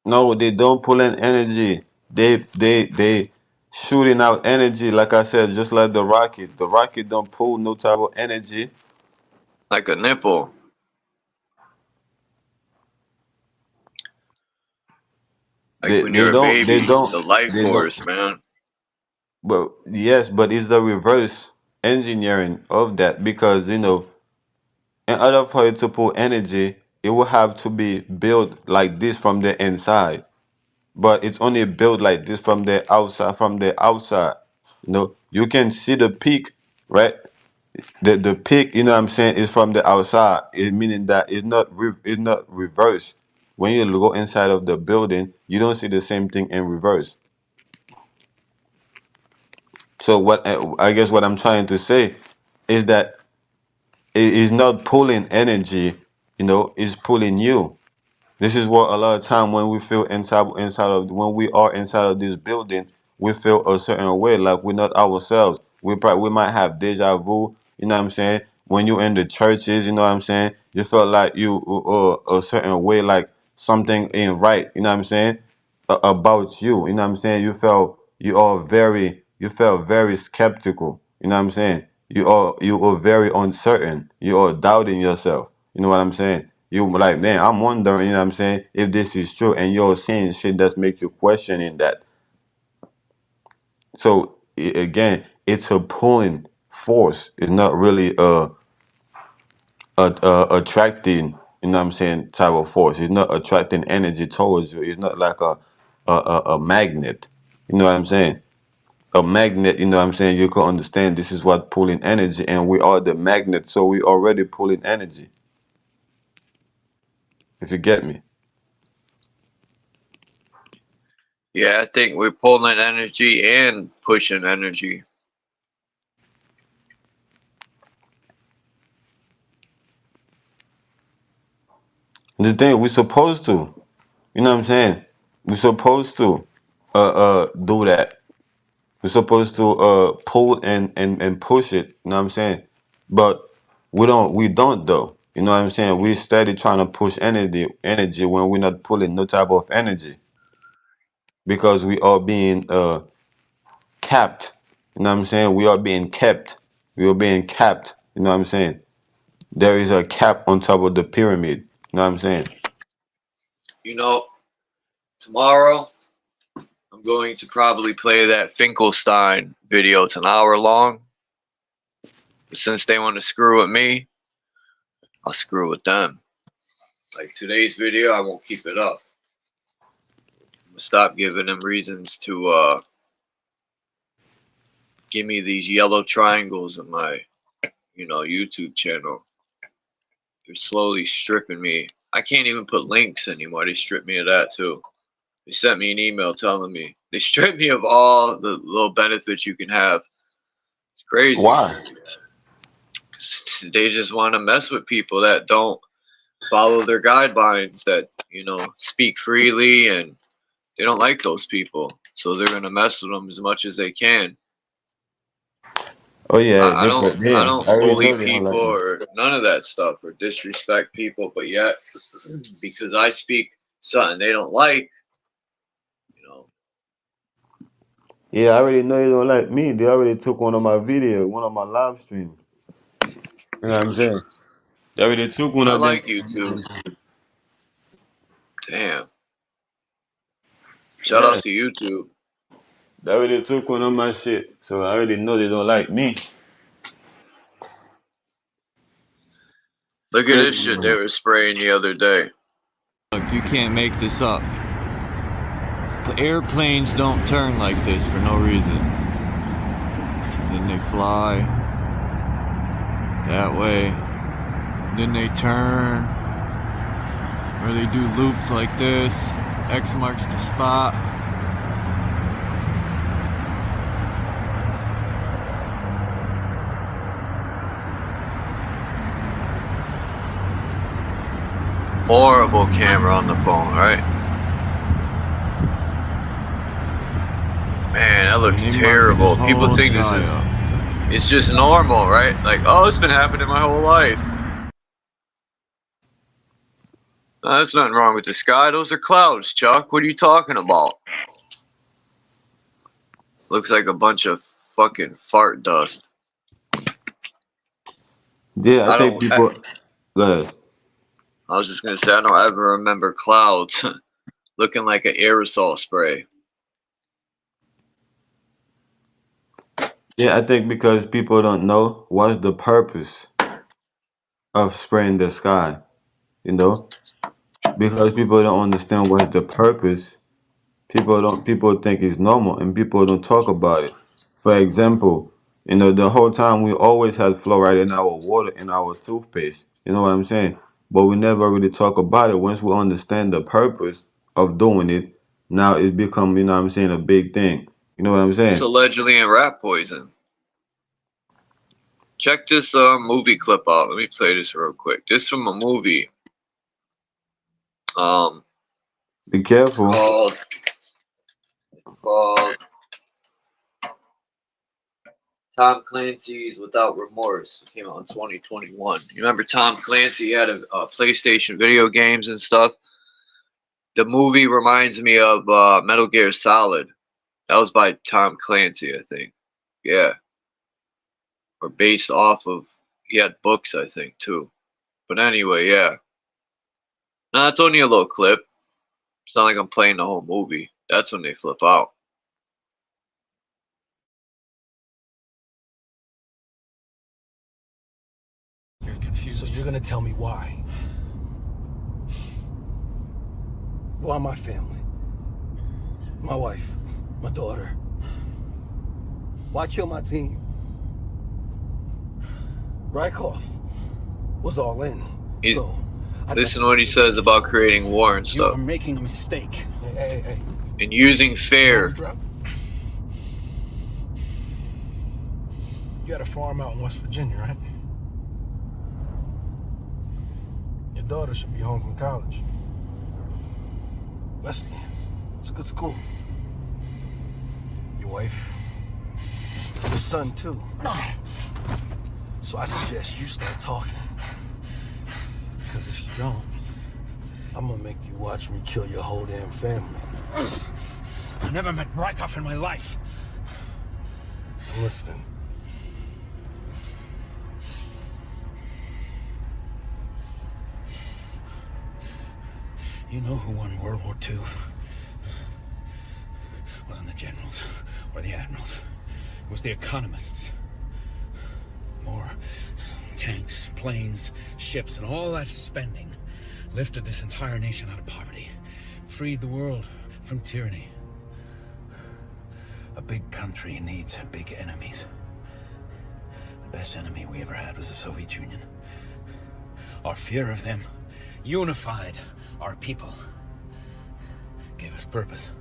No, they don't pull in energy. They shooting out energy. Like I said, just like the rocket. The rocket don't pull no type of energy. like a nipple, like They when they you're a don't they baby, don't the life they don't. force, man. But yes, but it's the reverse engineering of that, because in order for it to pull energy, it will have to be built like this from the inside. But it's only built like this from the outside. From the outside, you can see the peak, right? The peak, you know what I'm saying, is from the outside. It meaning that it's not reverse. When you go inside of the building, you don't see the same thing in reverse. So what I guess what I'm trying to say is that it is not pulling energy, it's pulling you. This is what a lot of time when we feel inside of when we are inside of this building, we feel a certain way, like we're not ourselves. We might have deja vu. You know what I'm saying? When you're in the churches, you know what I'm saying? You feel like you a certain way, like something ain't right. You know what I'm saying? About you. You know what I'm saying? You felt very skeptical. You know what I'm saying? You are very uncertain. You are doubting yourself. You know what I'm saying? You were like, man, I'm wondering, you know what I'm saying, if this is true, and you're saying shit that's make you questioning that. So again, it's a pulling force. It's not really a attracting, you know what I'm saying, type of force. It's not attracting energy towards you. It's not like a magnet. You know what I'm saying? A magnet, you know what I'm saying, you can understand this is what pulling energy, and we are the magnet, so we already pulling energy. If you get me. Yeah, I think we're pulling energy and pushing energy. The thing we're supposed to. You know what I'm saying? We're supposed to do that. We're supposed to pull and push it, you know what I'm saying? But we don't though. You know what I'm saying? We steady trying to push energy when we're not pulling no type of energy because we are being capped. You know what I'm saying? We are being kept. We are being capped. You know what I'm saying? There is a cap on top of the pyramid. You know what I'm saying? You know, tomorrow I'm going to probably play that Finkelstein video. It's an hour long. But since they want to screw with me, I'll screw with them. Like today's video, I won't keep it up. I'm gonna stop giving them reasons to give me these yellow triangles in my, YouTube channel. They're slowly stripping me. I can't even put links anymore. They stripped me of that too. They sent me an email telling me they stripped me of all the little benefits you can have. It's crazy. Why? They just want to mess with people that don't follow their guidelines, that speak freely, and they don't like those people, so they're gonna mess with them as much as they can. Oh yeah, I don't different. I Yeah, I don't already bully know they don't people like me. or none of that stuff or disrespect people, but yet because I speak something they don't like, you know, Yeah, I already know they don't like me. They already took one of my video, one of my live streams. You know what I'm saying? They already took one I of them. like YouTube. Damn. Shout Yeah, out to YouTube. they already took one of my shit. So I already know they don't like me. It's Look at this crazy, shit man. they were spraying the other day. Look, you can't make this up. The airplanes don't turn like this for no reason. Then they fly that way. Then they turn. Or they do loops like this. X marks the spot. Horrible camera on the phone, right? Man, that looks And they mark terrible. this People whole think this sky is up. it's just normal, right? Like, oh, it's been happening my whole life. No, there's nothing wrong with the sky. Those are clouds, Chuck. What are you talking about? Looks like a bunch of fucking fart dust. Yeah, I I think don't. people. Go ahead. I was just gonna say I don't ever remember clouds looking like an aerosol spray. Yeah, I think because people don't know what's the purpose of spraying the sky. You know, because people don't understand what's the purpose. People think it's normal and people don't talk about it. For example, the whole time we always had fluoride in our water, in our toothpaste. You know what I'm saying? But we never really talk about it. Once we understand the purpose of doing it, now it's become, what I'm saying, a big thing. You know what I'm It's saying? allegedly in rat poison. Check this movie clip out. Let me play this real quick. This from a movie. Be It's careful. called Tom Clancy's Without Remorse. It came out in 2021. You remember Tom Clancy? He had a PlayStation video games and stuff. The movie reminds me of Metal Gear Solid. That was by Tom Clancy, I think. Yeah. Or based off of, he had books, I think, too. But anyway, yeah. No, it's only a little clip. It's not like I'm playing the whole movie. That's when they flip out. You're confused. So you're gonna tell me why? Why my family? My wife? My daughter? Why kill my team? Rykov was all in. Listen to what he says about creating war and stuff. You are making a mistake. Hey. And using fear. You had a farm out in West Virginia, right? Your daughter should be home from college. Wesleyan. It's a good school. Your wife. Your son, too. So I suggest you start talking. Because if you don't, I'm gonna make you watch me kill your whole damn family. I never met Rykov in my life. I'm listening. You know who won World War II? It wasn't the generals or the admirals. It was the economists. More tanks, planes, ships, and all that spending lifted this entire nation out of poverty, freed the world from tyranny. A big country needs big enemies. The best enemy we ever had was the Soviet Union. Our fear of them unified our people, gave us purpose.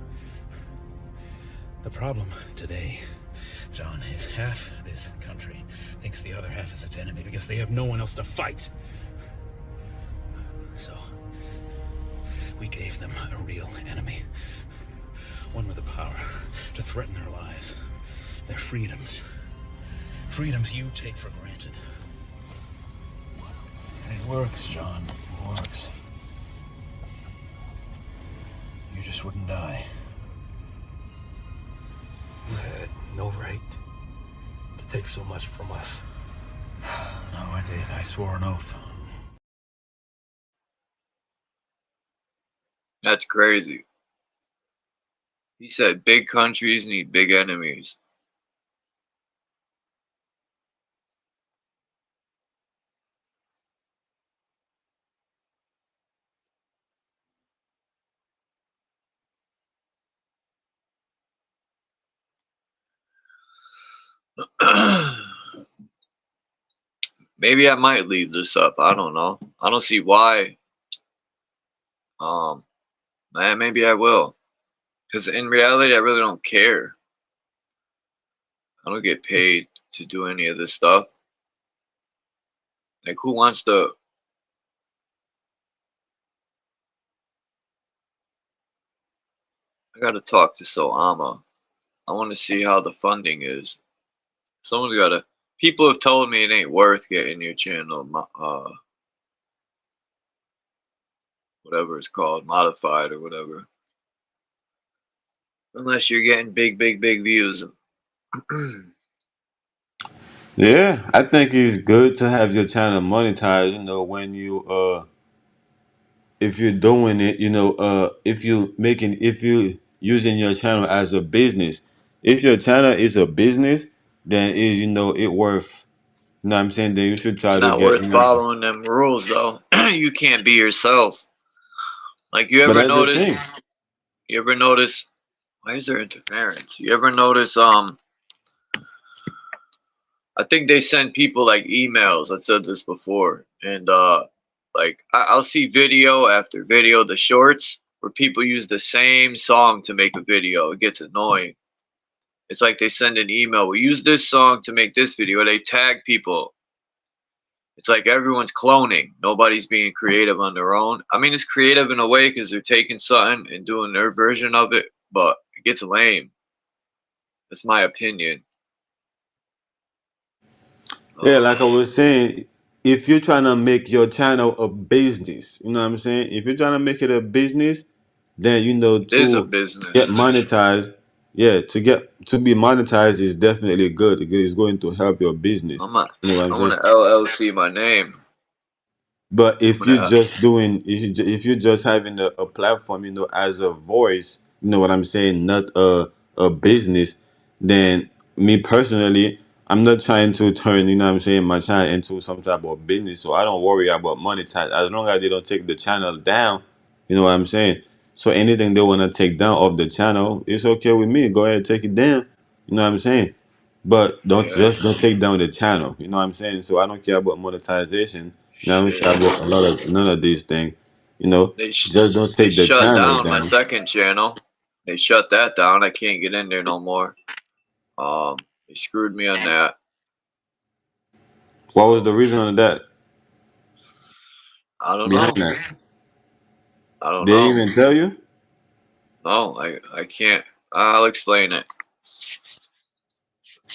The problem today, John, is half this country thinks the other half is its enemy because they have no one else to fight. So, we gave them a real enemy. One with the power to threaten their lives, their freedoms. Freedoms you take for granted. And it works, John. It works. You just wouldn't die. You had no right to take so much from us. No, I did. I swore an oath. That's crazy. He said big countries need big enemies. Maybe I might leave this up. I don't know. I don't see why. Man, maybe I will. Because in reality, I really don't care. I don't get paid to do any of this stuff. Like, who wants to? I gotta talk to Soama. I want to see how the funding is. Someone's gotta. People have told me it ain't worth getting your channel, whatever it's called, modified or whatever. Unless you're getting big views. Yeah, I think it's good to have your channel monetized, when you if you're doing it, if you using your channel as a business. If your channel is a business, then is it worth, what I'm saying, then you should It's try to not get, worth following them rules, though. You can't be yourself. Like, you but ever that's the notice? thing. You ever notice? Why is there interference? You ever notice? I think they send people like emails. I said this before, and like I'll see video after video, the shorts where people use the same song to make a video. It gets annoying. It's like they send an email. We use this song to make this video. Or they tag people. It's like everyone's cloning. Nobody's being creative on their own. I mean, it's creative in a way because they're taking something and doing their version of it, but it gets lame. That's my opinion. Yeah, like I was saying, if you're trying to make your channel a business, you know what I'm saying? If you're trying to make it a business, then It is a to get business. monetized, yeah, to be monetized is definitely good because it's going to help your business. I'm a, You know what I'm I saying? want to LLC my name. But I'm if you're gonna. just doing, if you're just having a platform, as a voice, you know what I'm saying, not a business, then me personally, I'm not trying to turn, what I'm saying, my channel into some type of business. So I don't worry about monetize as long as they don't take the channel down. You know what I'm saying? So anything they want to take down off the channel, it's okay with me. Go ahead, take it down. You know what I'm saying? But Yeah. don't take down the channel. You know what I'm saying? So I don't care about monetization. I don't care Shit. about a lot of none of these things. You know, just don't They take the shut channel down my down. second channel. They shut that down. I can't get in there no more. They screwed me on that. What was the So reason of that? I don't behind know. that? I don't They didn't know. even tell you? No, I can't. I'll explain it.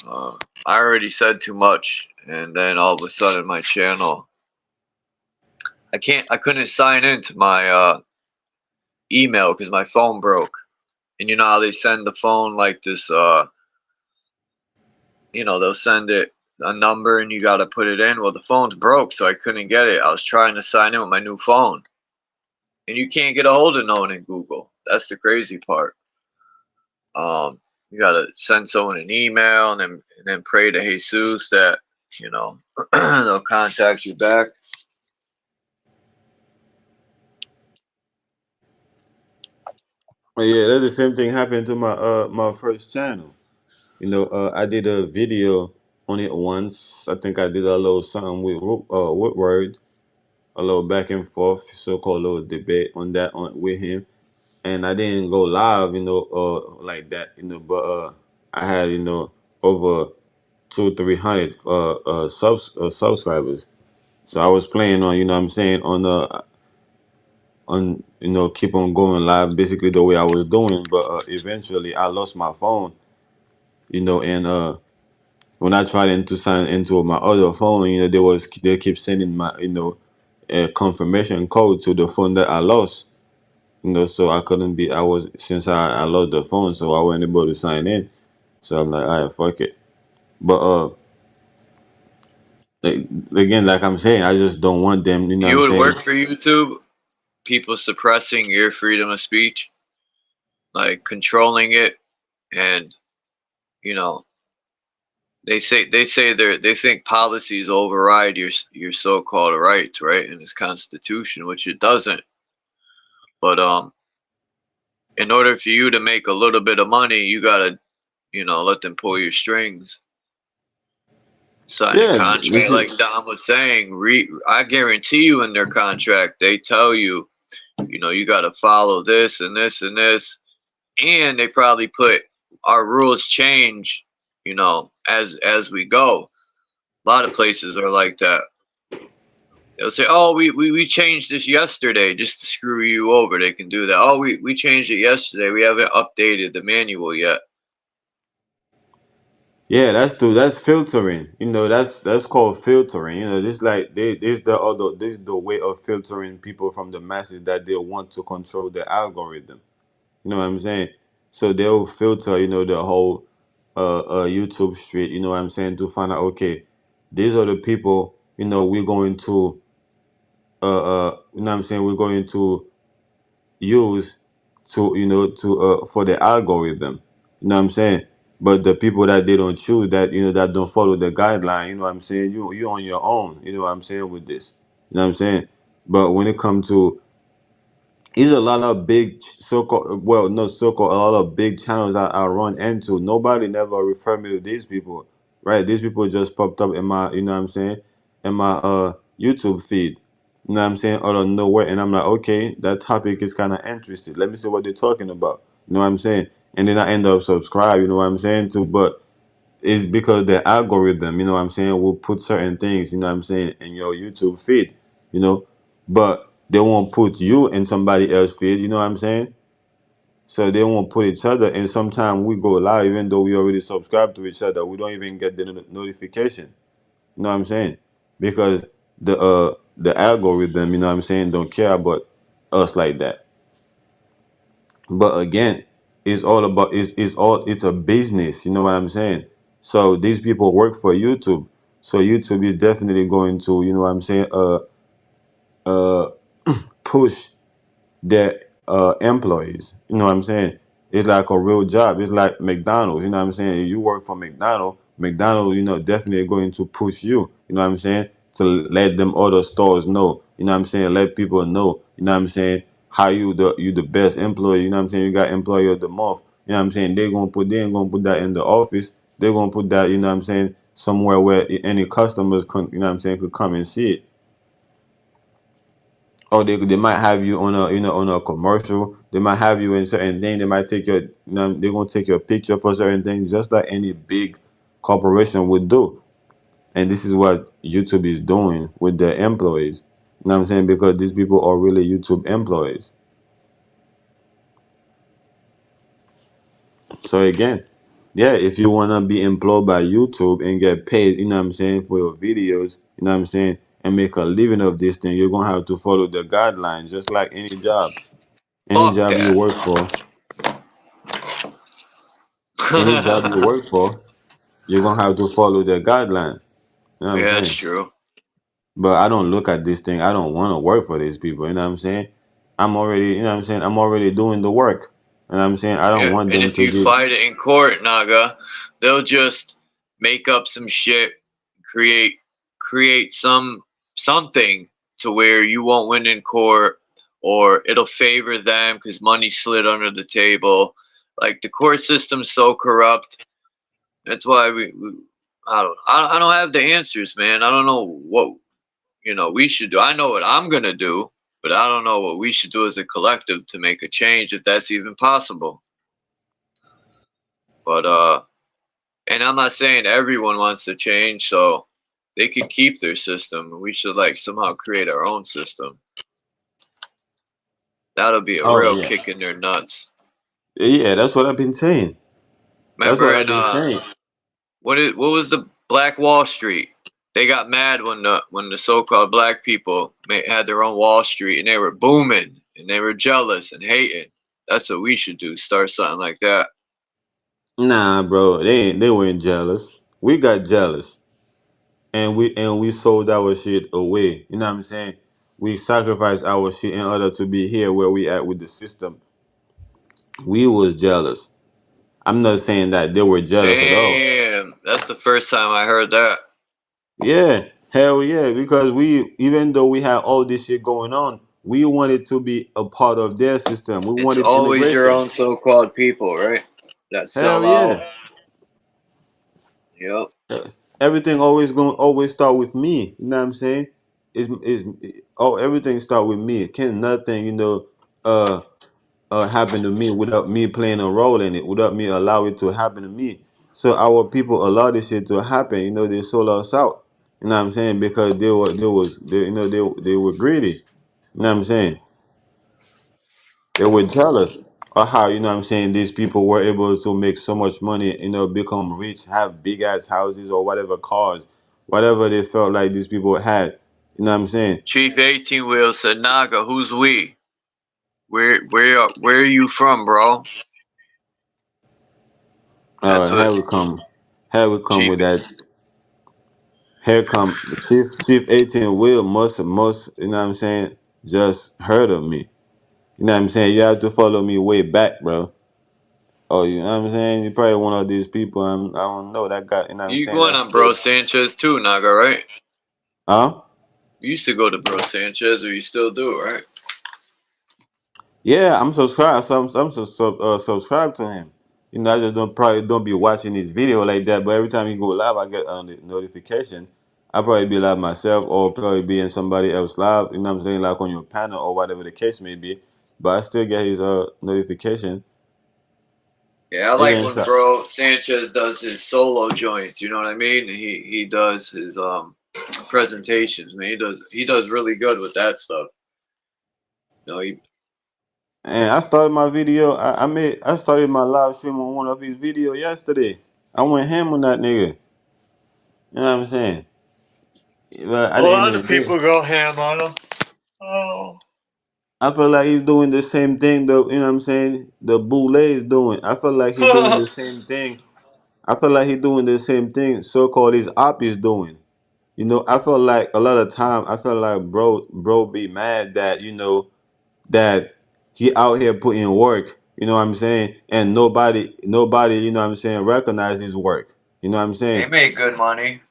Uh, I already said too much, and then all of a sudden my channel, I couldn't sign into my email because my phone broke. And you know how they send the phone like this, they'll send it a number and you got to put it in. Well, the phone's broke, so I couldn't get it. I was trying to sign in with my new phone, and you can't get a hold of no one in Google. That's the crazy part. You gotta send someone an email and then pray to Jesus that they'll contact you back. Oh, yeah, that's the same thing happened to my first channel. I did a video on it once. I think I did a little something with Woodward, a little back and forth, so-called little debate on that with him. And I didn't go live, like that, but I had, over 200-300 subscribers. So I was playing on, what I'm saying, on keep on going live, basically the way I was doing. But eventually I lost my phone, and when I tried to sign into my other phone, they keep sending my a confirmation code to the phone that I lost. So I couldn't be. I was since I lost the phone, so I wasn't able to sign in. So I'm like, all right, fuck it. But like, again, like I'm saying, I just don't want them. You know what You I'm would saying? work for YouTube, people suppressing your freedom of speech, like controlling it, and you know they think policies override your so-called rights, right, in this constitution, which it doesn't. But in order for you to make a little bit of money, you gotta let them pull your strings, sign a Yeah, this contract. is Like Don was saying, I guarantee you in their contract they tell you, you got to follow this and this and this, and they probably put our rules change, as we go. A lot of places are like that. They'll say, "Oh, we changed this yesterday just to screw you over." They can do that. "Oh, we changed it yesterday. We haven't updated the manual yet." yeah, that's filtering. That's called filtering. This like this the way of filtering people from the masses that they want to control the algorithm. You know what I'm saying? So they'll filter, the whole YouTube street, you know what I'm saying, to find out, okay, these are the people, we're going to you know what I'm saying, we're going to use to, for the algorithm. You know what I'm saying? But the people that they don't choose, that that don't follow the guideline, you know what I'm saying, you on your own, you know what I'm saying, with this. You know what I'm saying? But when it comes to it's a lot of big so-called, well, not so-called, a lot of big channels that I run into. Nobody never referred me to these people, right? These people just popped up in my, you know what I'm saying, in my YouTube feed. You know what I'm saying, out of nowhere, and I'm like, okay, that topic is kind of interesting. Let me see what they're talking about. You know what I'm saying? And then I end up subscribe. You know what I'm saying, too. But it's because the algorithm, you know what I'm saying, will put certain things, you know what I'm saying, in your YouTube feed, you know, but they won't put you in somebody else's feed, you know what I'm saying? So they won't put each other, and sometimes we go live, even though we already subscribe to each other, we don't even get the notification, you know what I'm saying? Because the algorithm, you know what I'm saying, don't care about us like that. But again, it's all about it's a business, you know what I'm saying? So these people work for YouTube. So YouTube is definitely going to, you know what I'm saying, uh push their employees. You know what I'm saying? It's like a real job. It's like McDonald's. You know what I'm saying? If you work for McDonald's, definitely going to push you. You know what I'm saying? To let them other stores know. You know what I'm saying? Let people know. You know what I'm saying? How you the best employee. You know what I'm saying? You got employee of the month. You know what I'm saying? They ain't gonna put that in the office. They're gonna put that. You know what I'm saying? Somewhere where any customers can. You know what I'm saying? Could come and see it. Or they might have you on a on a commercial. They might have you in certain things. They might take your they're gonna take your picture for certain things, just like any big corporation would do. And this is what YouTube is doing with their employees. You know what I'm saying? Because these people are really YouTube employees. So again, yeah, if you wanna be employed by YouTube and get paid, you know what I'm saying, for your videos, you know what I'm saying, and make a living of this thing, you're gonna have to follow the guidelines, just like any job. Any Fuck job you that. work for, any job you work for, you're gonna have to follow the guideline. You know what I'm Yeah, that's saying? true. But I don't look at this thing. I don't want to work for these people. You know what I'm saying? I'm already, you know what I'm saying? I'm already doing the work. You know what I'm saying? I don't Yeah, want and them if to you get. fight it in court, Naga, they'll just make up some shit, create create something to where you won't win in court, or it'll favor them because money slid under the table. Like the court system's so corrupt. That's why we I don't have the answers, man. I don't know what we should do. I know what I'm gonna do, but I don't know what we should do as a collective to make a change if that's even possible. But and I'm not saying everyone wants to change, so they could keep their system. We should like somehow create our own system. That'll be a Oh real yeah, kick in their nuts. yeah. That's what I've been saying. That's Remember what I've in been saying. what was the Black Wall Street? They got mad when the so-called black people had their own Wall Street and they were booming and they were jealous and hating. That's what we should do. Start something like that. Nah, bro. They weren't jealous. We got jealous, and we sold our shit away. You know what I'm saying? We sacrificed our shit in order to be here where we at with the system. We was jealous. I'm not saying that they were jealous at all. Damn, that's the first time I heard that. Yeah, hell yeah. Because we, even though we had all this shit going on, we wanted to be a part of their system. We It's wanted always your integration. own so-called people, right? That Hell sell out. yeah. Yep. Everything always gonna always start with me. You know what I'm saying? Is oh, everything start with me. Can nothing, uh happen to me without me playing a role in it, without me allow it to happen to me. So our people allow this shit to happen. They sold us out. You know what I'm saying? Because they were greedy. You know what I'm saying? They were jealous of how, what I'm saying, these people were able to make so much money, become rich, have big ass houses or whatever cars, whatever they felt like these people had. You know what I'm saying? Chief 18 Wheel said, Naga, who's we? Where are you from, bro? That's what Here we come Chief. with that. Here come the Chief 18 will must, you know what I'm saying, just heard of me. You know what I'm saying? You have to follow me way back, bro. Oh, you know what I'm saying? You're probably one of these people, I don't know, that got, you know what I'm You saying, going that on Bro still. Sanchez too, Naga, right? Huh? You used to go to Bro Sanchez, or you still do, right? Yeah, I'm subscribed. So subscribed to him. I just don't be watching his video like that. But every time he go live, I get a notification. I probably be live myself, or probably be in somebody else live. You know what I'm saying, like on your panel or whatever the case may be. But I still get his notification. Yeah, I like Even when if Bro Sanchez does his solo joints. You know what I mean? He does his presentations. Man, he does really good with that stuff. He and I started my video. I started my live stream on one of his video yesterday. I went ham on that nigga. You know what I'm saying? But at a the lot end of of the day, people go ham on him. Oh. I feel like he's doing the same thing what I'm saying, the Boule is doing. I feel like he's doing the same thing. I feel like he's doing the same thing so-called his op is doing. I feel like a lot of time I feel like bro be mad that that he out here putting work, you know what I'm saying, and nobody, you know what I'm saying, recognize his work. You know what I'm They saying? make good money.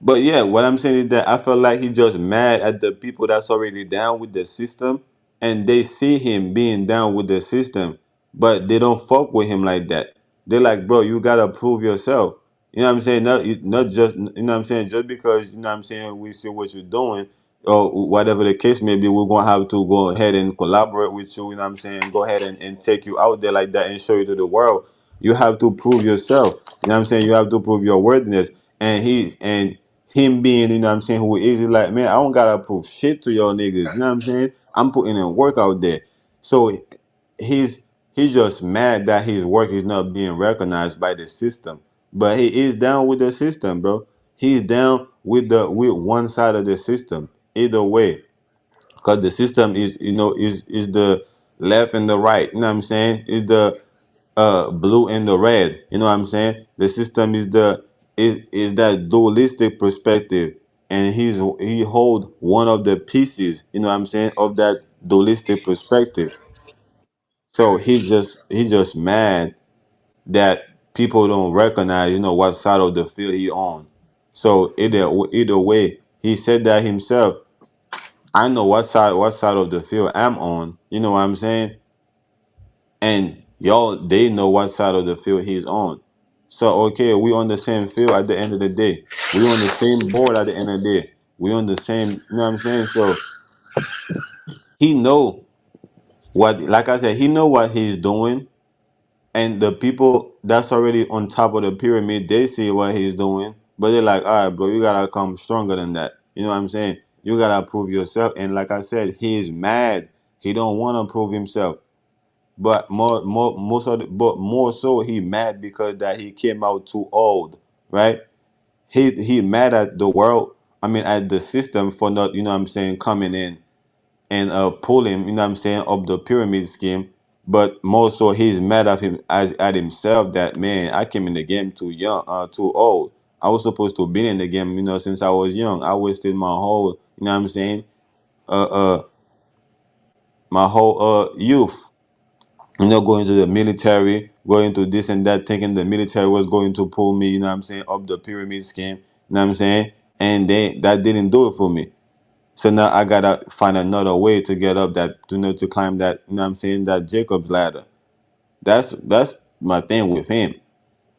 But yeah, what I'm saying is that I feel like he's just mad at the people that's already down with the system, and they see him being down with the system, but they don't fuck with him like that. They're like, bro, you gotta prove yourself. You know what I'm saying? Not just, you know what I'm saying, just because, you know what I'm saying, we see what you're doing, or whatever the case may be, we're gonna have to go ahead and collaborate with you know what I'm saying, go ahead and take you out there like that and show you to the world. You have to prove yourself. You know what I'm saying? You have to prove your worthiness. And him being, you know what I'm saying, who is, he's like, man, I don't gotta prove shit to y'all niggas. You know what I'm saying? I'm putting in work out there. So he's he's just mad that his work is not being recognized by the system. But he is down with the system, bro. He's down with one side of the system. Either way. Because the system is, is the left and the right. You know what I'm saying? Is the blue and the red. You know what I'm saying? The system is that dualistic perspective, and he hold one of the pieces. You know what I'm saying, of that dualistic perspective. So he just mad that people don't recognize, what side of the field he on. So either way, he said that himself. I know what side of the field I'm on. You know what I'm saying? And y'all, they know what side of the field he's on. So okay, we on the same field at the end of the day. We on the same board at the end of the day. We on the same, you know what I'm saying? So he know what, like I said, he know what he's doing, and the people that's already on top of the pyramid, they see what he's doing, but they're like, all right, bro, you gotta come stronger than that. You know what I'm saying? You gotta prove yourself. And like I said, he is mad. He don't want to prove himself. But more so he mad because that he came out too old, right? He mad at the world. I mean, at the system for not, you know what I'm saying, coming in and pull him, you know what I'm saying, up the pyramid scheme. But more so he's mad at him as at himself that, man, I came in the game too young, too old. I was supposed to be in the game, since I was young. I wasted my whole, you know what I'm saying, uh uh my whole youth, going to the military, going to this and that, thinking the military was going to pull me, you know what I'm saying, up the pyramid scheme, you know what I'm saying? And that didn't do it for me. So now I gotta find another way to get up that, to climb that, you know what I'm saying, that Jacob's ladder. That's my thing with him.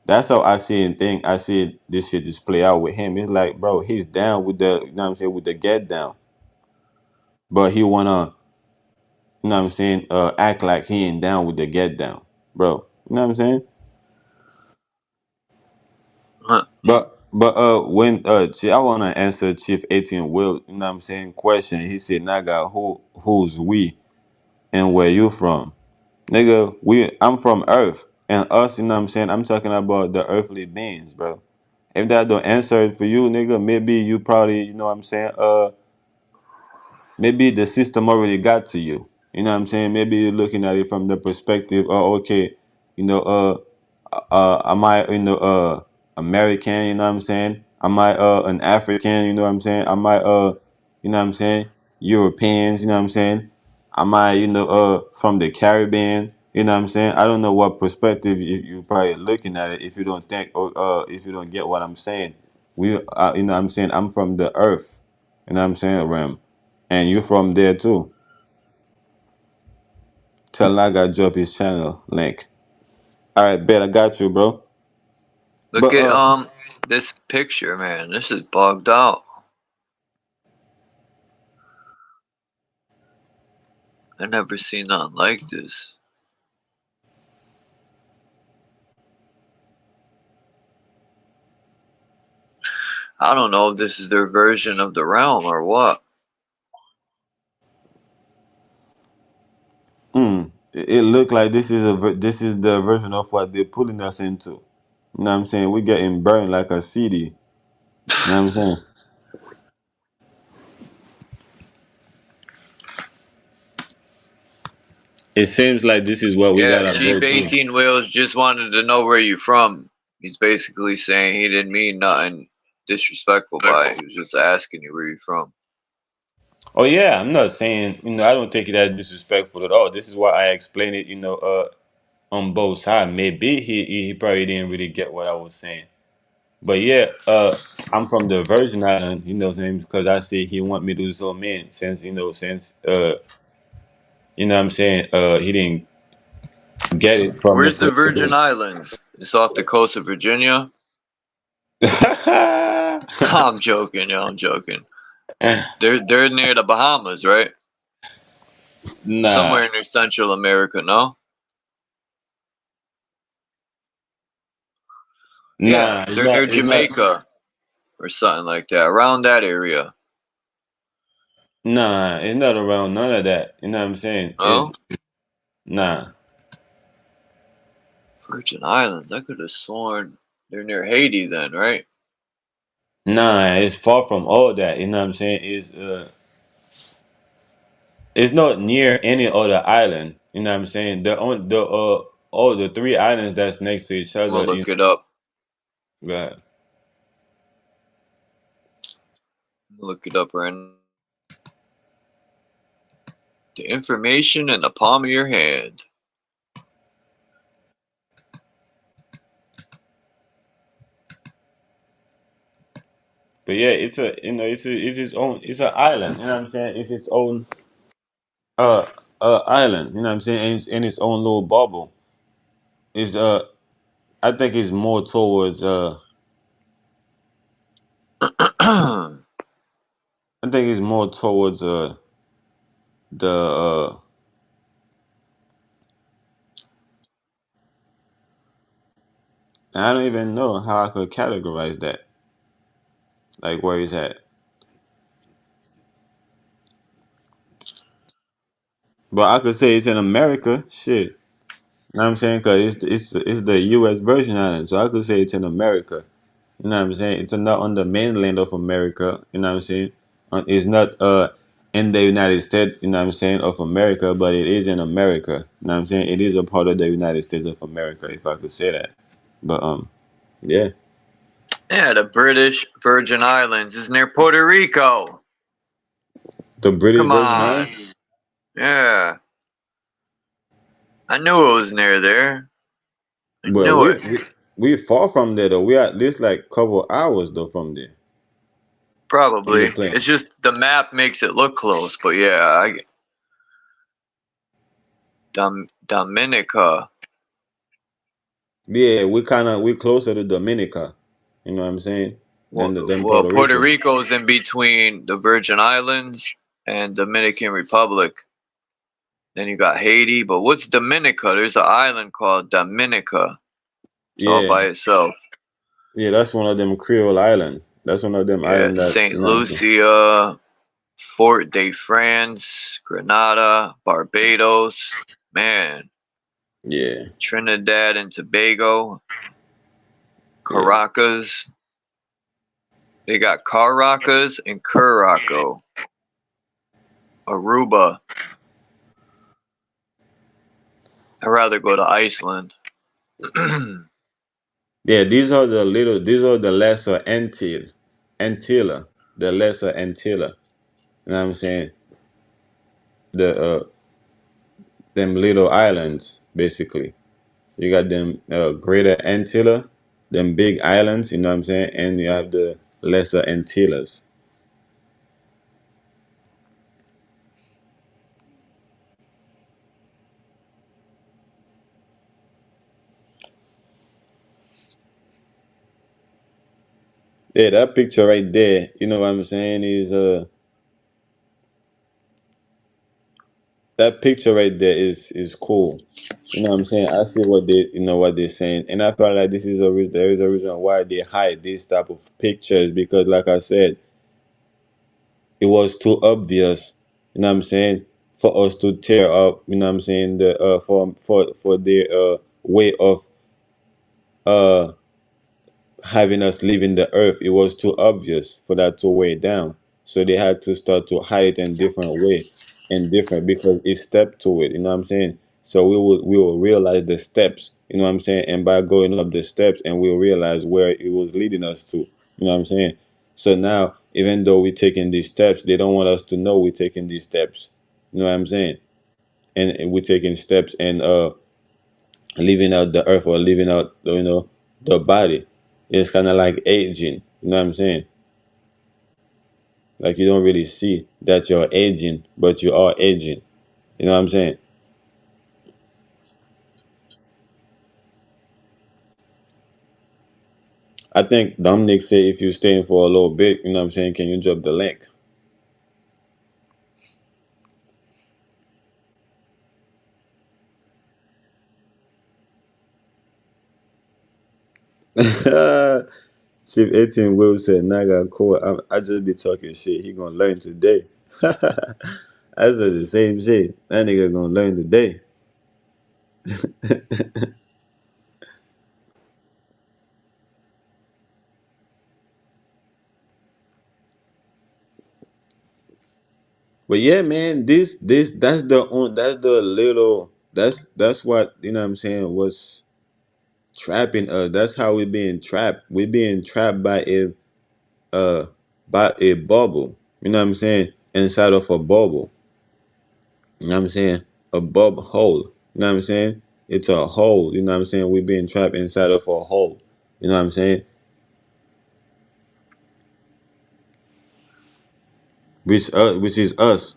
That's how I see it thing. I see this shit just play out with him. It's like, bro, he's down with the, you know what I'm saying, with the get down. But he wanna, you know what I'm saying, act like he ain't down with the get down. Bro. You know what I'm saying? Huh. But when I wanna answer Chief 18 Will, you know what I'm saying, question. He said, Naga, who's we and where you from? Nigga, I'm from Earth. And us, you know what I'm saying? I'm talking about the earthly beings, bro. If that don't answer it for you, nigga, maybe you probably, you know what I'm saying, maybe the system already got to you. You know what I'm saying? Maybe you're looking at it from the perspective, oh, okay, you know, am I, American, you know what I'm saying? Am I an African, you know what I'm saying? Am I you know what I'm saying, Europeans, you know what I'm saying? Am I, from the Caribbean? You know what I'm saying? I don't know what perspective you probably looking at it if you don't think, or if you don't get what I'm saying. You know what I'm saying? I'm from the earth. You know what I'm saying, Ram? And you from there too. Tell Naga drop his channel link. All right, bet I got you, bro. Look But at this picture, man. This is bugged out. I never seen nothing like this. I don't know if this is their version of the realm or what. it looked like this is the version of what they're pulling us into. You know what I'm saying? We getting burned like a CD. You know what I'm saying? It seems like this is what we Yeah, gotta go Chief through. 18 Wheels just wanted to know where you from. He's basically saying he didn't mean nothing disrespectful by it. He was just asking you where you from. Oh yeah, I'm not saying, I don't take it as disrespectful at all. This is why I explain it, on both sides. Maybe he probably didn't really get what I was saying. But yeah, I'm from the Virgin Island, what I'm, because I say he want me to zoom in since, you know what I'm saying, he didn't get it from the Where's the Virgin perspective. Islands? It's off the coast of Virginia. I'm joking, yo. I'm joking. They're near the Bahamas, right? Nah, Somewhere near Central America, no? Yeah, nah, they're near it's not. Jamaica. or something like that, around that area. Nah, it's not around none of that. You know what I'm saying? It's Oh, nah. Virgin Islands. I could have sworn they're near Haiti then, right? Nah, it's far from all that. You know what I'm saying? It's not near any other island. You know what I'm saying? The all the three islands that's next to each I'm gonna other. look it up. Right. Look it up right now. The information in the palm of your hand. But yeah, it's its own, it's an island. You know what I'm saying? It's its own uh island. You know what I'm saying? And it's in its own little bubble. It's I think it's more towards I think it's more towards the I don't even know how I could categorize that. Like where it's at. But I could say it's in America. Shit. You know what I'm saying? Cause it's the U.S. Virgin Islands, so I could say it's in America. You know what I'm saying? It's not on the mainland of America. You know what I'm saying? It's not in the United States. You know what I'm saying, of America, but it is in America. You know what I'm saying? It is a part of the United States of America, if I could say that. But yeah, Yeah, the British Virgin Islands is near Puerto Rico. the British Come Virgin on. Islands. Yeah. I knew it was near there. I But knew it. we far from there though. We at least like couple hours though from there in the Probably. plane. It's just the map makes it look close, but yeah, Dominica. Yeah, we closer to Dominica. You know what I'm saying? Than Well, Puerto Puerto Rico. Rico's in between the Virgin Islands and Dominican Republic. Then you got Haiti, but what's Dominica? There's an island called Dominica. It's all Yeah, by itself. yeah, that's one of them Creole island. That's one of them Yeah, island that Saint you know what I'm saying. Lucia, Fort de France, Grenada, Barbados, man, Yeah, Trinidad and Tobago, yeah, Caracas. They got Caracas and Curaçao, Aruba. I'd rather go to Iceland. yeah. These are the lesser Antilla, the lesser Antilla. You know what I'm saying? The them little islands basically. You got them Greater Antilla, them big islands. You know what I'm saying? And you have the lesser Antillas. Yeah, that picture right there. You know what I'm saying? That picture right there is cool. You know what I'm saying? I see what they what they're saying, and I feel like this is a reason. There is a reason why they hide these type of pictures because, like I said, it was too obvious. You know what I'm saying? For us to tear up. You know what I'm saying? The for their way of uh having us leaving the earth, it was too obvious for that to weigh down. So they had to start to hide it in different way and different because it stepped to it, you know what I'm saying? So we will realize the steps, you know what I'm saying? And by going up the steps and we'll realize where it was leading us to, you know what I'm saying? So now even though we're taking these steps, they don't want us to know we're taking these steps. You know what I'm saying? And we're taking steps and leaving out the earth or leaving out the body. It's kind of like aging. You know what I'm saying? Like you don't really see that you're aging, but you are aging. You know what I'm saying? I think Dominic said if you're staying for a little bit, you know what I'm saying, can you drop the link? Chief 18 Will said, Naga cool. I just be talking shit. He gonna learn today. I said the same shit. That nigga gonna learn today. But yeah, man, this that's the little that's what you know what I'm saying was trapping us. That's how we're being trapped. We're being trapped uh by a bubble. You know what I'm saying? Inside of a bubble. You know what I'm saying? A bub hole. You know what I'm saying? It's a hole. You know what I'm saying? We're being trapped inside of a hole. You know what I'm saying? Which is us.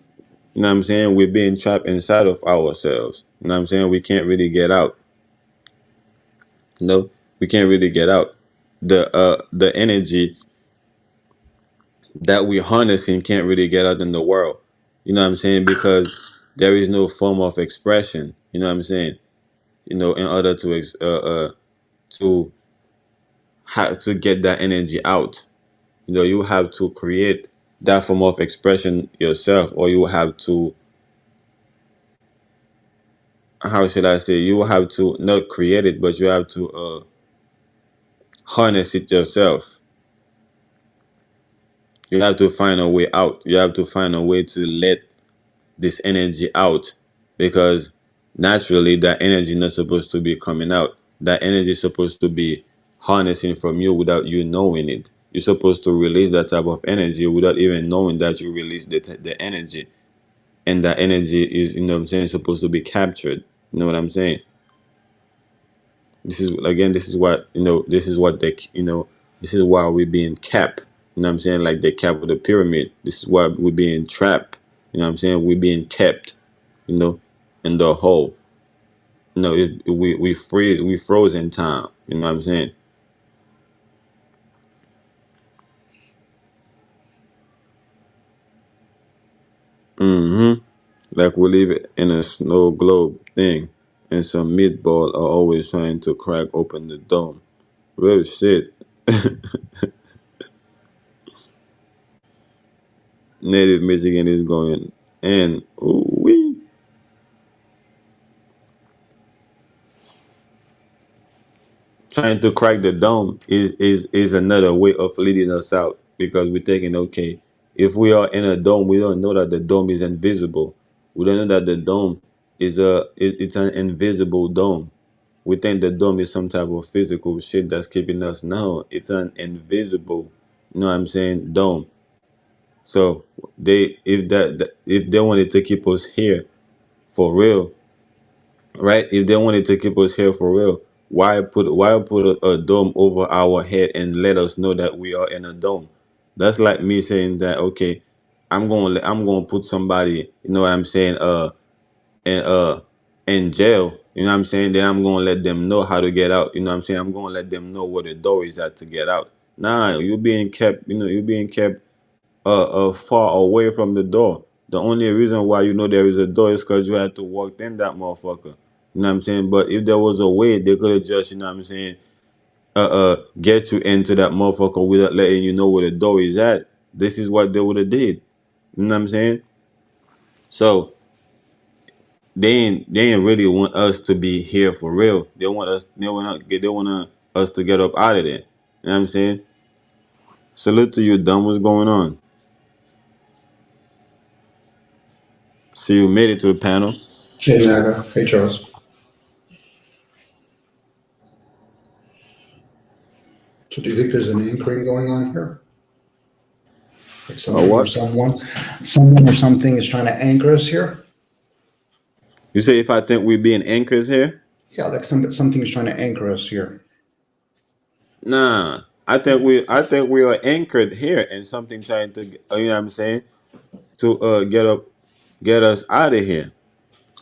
You know what I'm saying? We're being trapped inside of ourselves. You know what I'm saying? We can't really get out. No, we can't really get out. The energy that we're harnessing can't really get out in the world. You know what I'm saying? Because there is no form of expression. You know what I'm saying? You know, in order to to get that energy out, you know, you have to create that form of expression yourself, or you have to, how should I say, you have to not create it, but you have to harness it yourself. You have to find a way out. You have to find a way to let this energy out, because naturally that energy not supposed to be coming out. That energy is supposed to be harnessing from you without you knowing it. You're supposed to release that type of energy without even knowing that you release the energy, and that energy is, you know what I'm saying, supposed to be captured. You know what I'm saying? This is, again, this is what, you know, this is what they, you know, this is why we're being capped. You know what I'm saying? Like the cap of the pyramid. This is why we're being trapped. You know what I'm saying? We're being kept, you know, in the hole. You know, we froze in time. You know what I'm saying? Mm-hmm. Like we live in a snow globe thing, and some meatball are always trying to crack open the dome. Real shit. Native Michigan is going, and ooh wee. Trying to crack the dome is another way of leading us out, because we're thinking, okay, if we are in a dome, we don't know that the dome is invisible. We don't know that the dome it's an invisible dome. We think the dome is some type of physical shit that's keeping us. No, it's an invisible, you know what I'm saying, dome. So they, if they wanted to keep us here for real, right? If they wanted to keep us here for real, why put a dome over our head and let us know that we are in a dome? That's like me saying that, okay, I'm gonna put somebody, you know what I'm saying, in in jail. You know what I'm saying? Then I'm gonna let them know how to get out. You know what I'm saying? I'm gonna let them know where the door is at to get out. Nah, you're being kept. You know, you're being kept far away from the door. The only reason why you know there is a door is because you had to walk in that motherfucker. You know what I'm saying? But if there was a way, they could have just, you know what I'm saying, get you into that motherfucker without letting you know where the door is at. This is what they would have did. You know what I'm saying? So they ain't really want us to be here for real. They want us to get up out of there. You know what I'm saying? Salute to you, dumb. What's going on? See, you made it to the panel. Hey Naga. Hey Charles. So do you think there's an anchoring going on here? Like something or What? someone or something is trying to anchor us here? You say if I think we're being anchors here? Yeah, like something is trying to anchor us here. Nah. I think we are anchored here, and something trying to, you know what I'm saying, to get us out of here.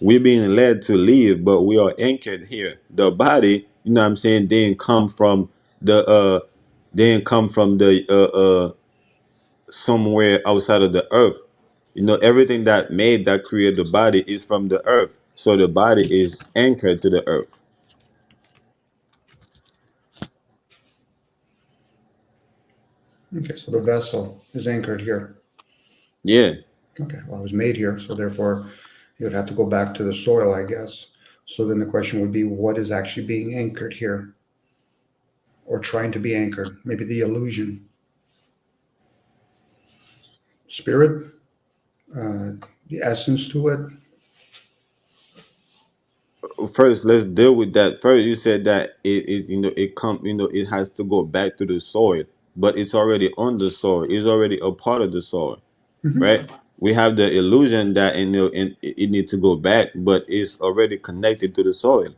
We're being led to leave, but we are anchored here. The body, you know what I'm saying, the didn't come from the somewhere outside of the earth. You know, everything that created the body is from the earth. So the body is anchored to the earth. Okay, so the vessel is anchored here. Yeah. Okay, well, it was made here, so therefore you would have to go back to the soil, I guess. So then the question would be, what is actually being anchored here? Or trying to be anchored? Maybe the illusion. Spirit, the essence to it. First, let's deal with that. First, you said that it is, it has to go back to the soil, but it's already on the soil. It's already a part of the soil, Mhm. right? We have the illusion that it needs to go back, but it's already connected to the soil.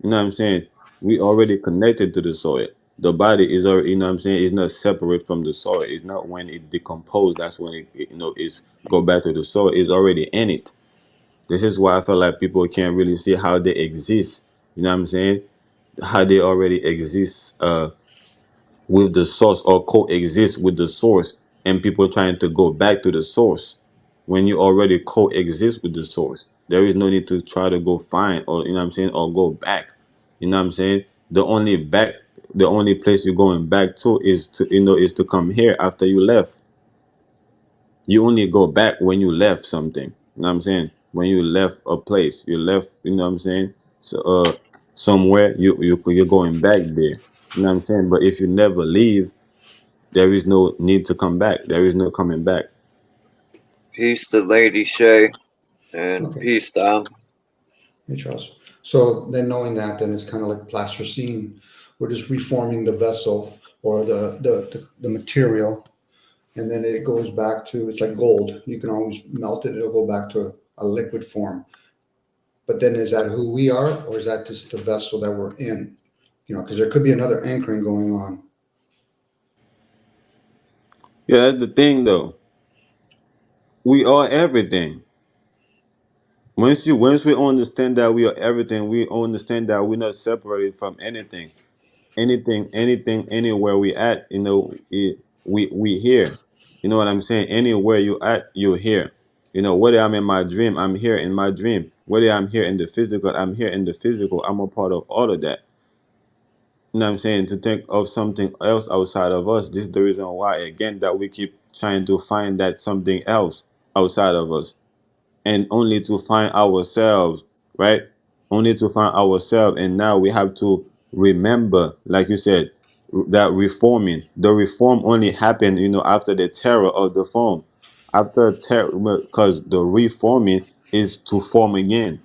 You know what I'm saying? We already connected to the soil. The body is already, you know what I'm saying, it's not separate from the soil. It's not when it decomposes, that's when it's go back to the soil. It's already in it. This is why I feel like people can't really see how they exist. You know what I'm saying? How they already exist with the source or coexist with the source, and people trying to go back to the source when you already coexist with the source. There is no need to try to go find, or you know what I'm saying, or go back. You know what I'm saying? The only place you're going back to is to come here after you left. You only go back when you left something. You know what I'm saying? When you left a place, you left. You know what I'm saying? So, somewhere you're going back there. You know what I'm saying? But if you never leave, there is no need to come back. There is no coming back. Peace to Lady Shay and Okay, peace, Dom. hey Charles. So then knowing that, then it's kind of like plasticine. We're just reforming the vessel or the material, and then it goes back to, it's like gold. You can always melt it, it'll go back to a liquid form. But then is that who we are, or is that just the vessel that we're in? Because there could be another anchoring going on. Yeah, that's the thing though. We are everything. Once we understand that we are everything, we understand that we're not separated from anything. Anything, anywhere we at, we here. You know what I'm saying? Anywhere you at, you're here. Whether I'm in my dream, I'm here in my dream. Whether I'm here in the physical, I'm here in the physical. I'm a part of all of that. You know what I'm saying? To think of something else outside of us, this is the reason why, again, that we keep trying to find that something else outside of us, and only to find ourselves, right? Only to find ourselves. And now we have to remember, like you said, that reforming. The reform only happened, after the terror of the form. After terror, because the reforming is to form again.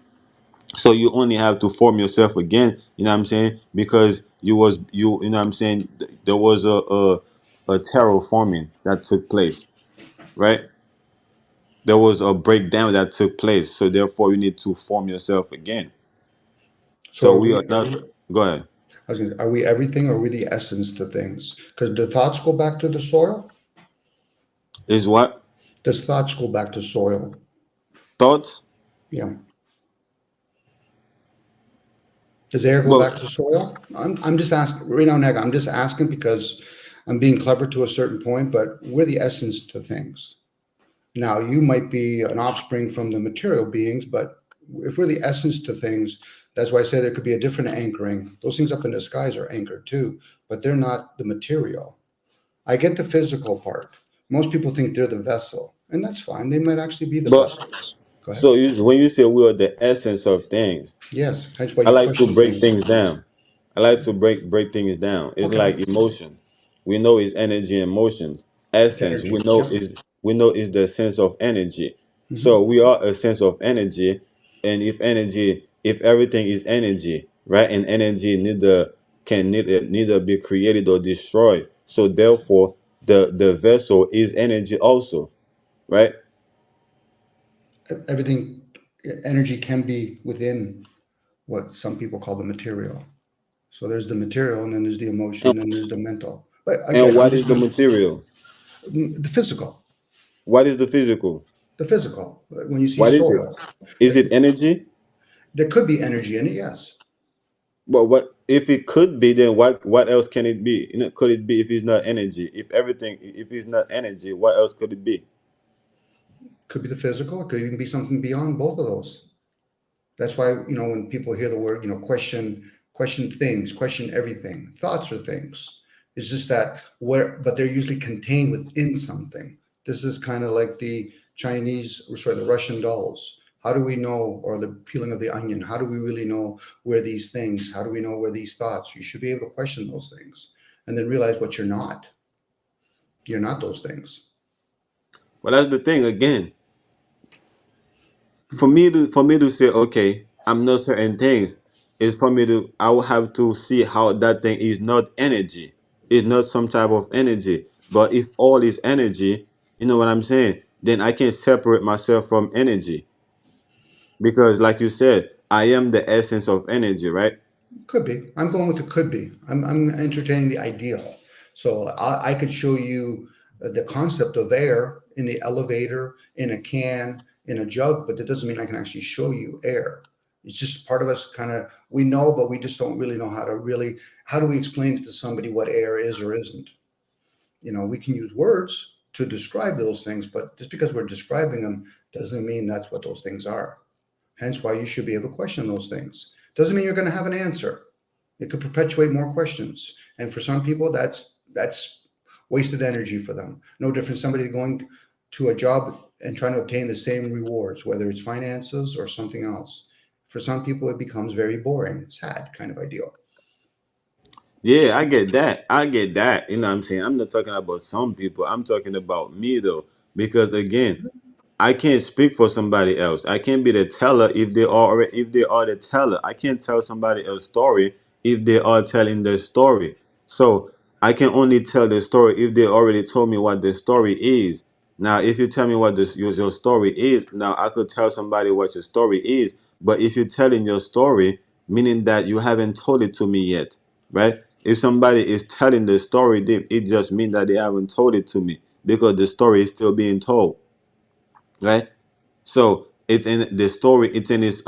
So you only have to form yourself again, you know what I'm saying? Because you know what I'm saying, there was a terraforming that took place, right? There was a breakdown that took place, so therefore you need to form yourself again. So So are we are we? not. Go ahead. Are we everything, or are we the essence to things? Because the thoughts go back to the soil. Is what? Does thoughts go back to soil? Thoughts? Yeah. Does air go Well, back to soil? I'm just asking right now, Neg. I'm just asking because I'm being clever to a certain point, but we're the essence to things. Now, you might be an offspring from the material beings, but if we're the essence to things, that's why I say there could be a different anchoring. Those things up in the skies are anchored too, but they're not the material. I get the physical part. Most people think they're the vessel, and that's fine. They might actually be the but vessel. Go ahead. so when you say we are the essence of things, Yes, that's why I you like to question break things. things down. I like to break things down. It's Okay. like emotion. We know it's energy and emotions. Essence. Energy. Yep. We know is the sense of energy. Hmm. So we are a sense of energy, and if everything is energy, right? And energy neither be created or destroyed. So therefore, the vessel is energy also, right? Everything, energy can be within what some people call the material. So there's the material, and then there's the And, emotion, and there's the mental. But and again, I'm what just is the material? the physical. What is the physical? The physical. When you see What is it? soil, Is uh, it energy? there could be energy in it. Yes, But what if it could be? Then what else can it be? Could it be if it's not energy? If it's not energy, what else could it be? could be the physical. It could even be something beyond both of those. That's why when people hear the word question things, question everything. Thoughts are things. It's just that but they're usually contained within something. This is kind of like the Chinese, or sorry, the Russian dolls. How do we know, or the peeling of the onion? How do we really know where these things? How do we know where these thoughts? You should be able to question those things, and then realize what you're not. You're not those things. But that's the thing again. For me to say, okay, I'm not certain things, is for me to, I will have to see how that thing is not energy. It's not some type of energy. But if all is energy, you know what I'm saying? Then I can separate myself from energy. Because like you said, I am the essence of energy, right? Could be. I'm going with the could be. I'm entertaining the ideal. So I could show you the concept of air in the elevator, in a can, in a jug, but that doesn't mean I can actually show you air. It's just part of us kind of, we know, but we just don't really know how to really, how do we explain to somebody what air is or isn't? You know, we can use words to describe those things, but just because we're describing them doesn't mean that's what those things are. Hence why you should be able to question those things. Doesn't mean you're going to have an answer. It could perpetuate more questions. And for some people, that's wasted energy for them. No different somebody going to a job and trying to obtain the same rewards, whether it's finances or something else. For some people, it becomes very boring, sad kind of ideal. Yeah, I get that. I get that. You know what I'm saying? I'm not talking about some people. I'm talking about me though. Because again, I can't speak for somebody else. I can't be the teller if they are the teller. I can't tell somebody else's story if they are telling their story. So I can only tell the story if they already told me what the story is. Now, if you tell me what your story is, now I could tell somebody what your story is. But if you're telling your story, meaning that you haven't told it to me yet, right? If somebody is telling the story, then it just means that they haven't told it to me because the story is still being told, right? So it's in the story, it's in its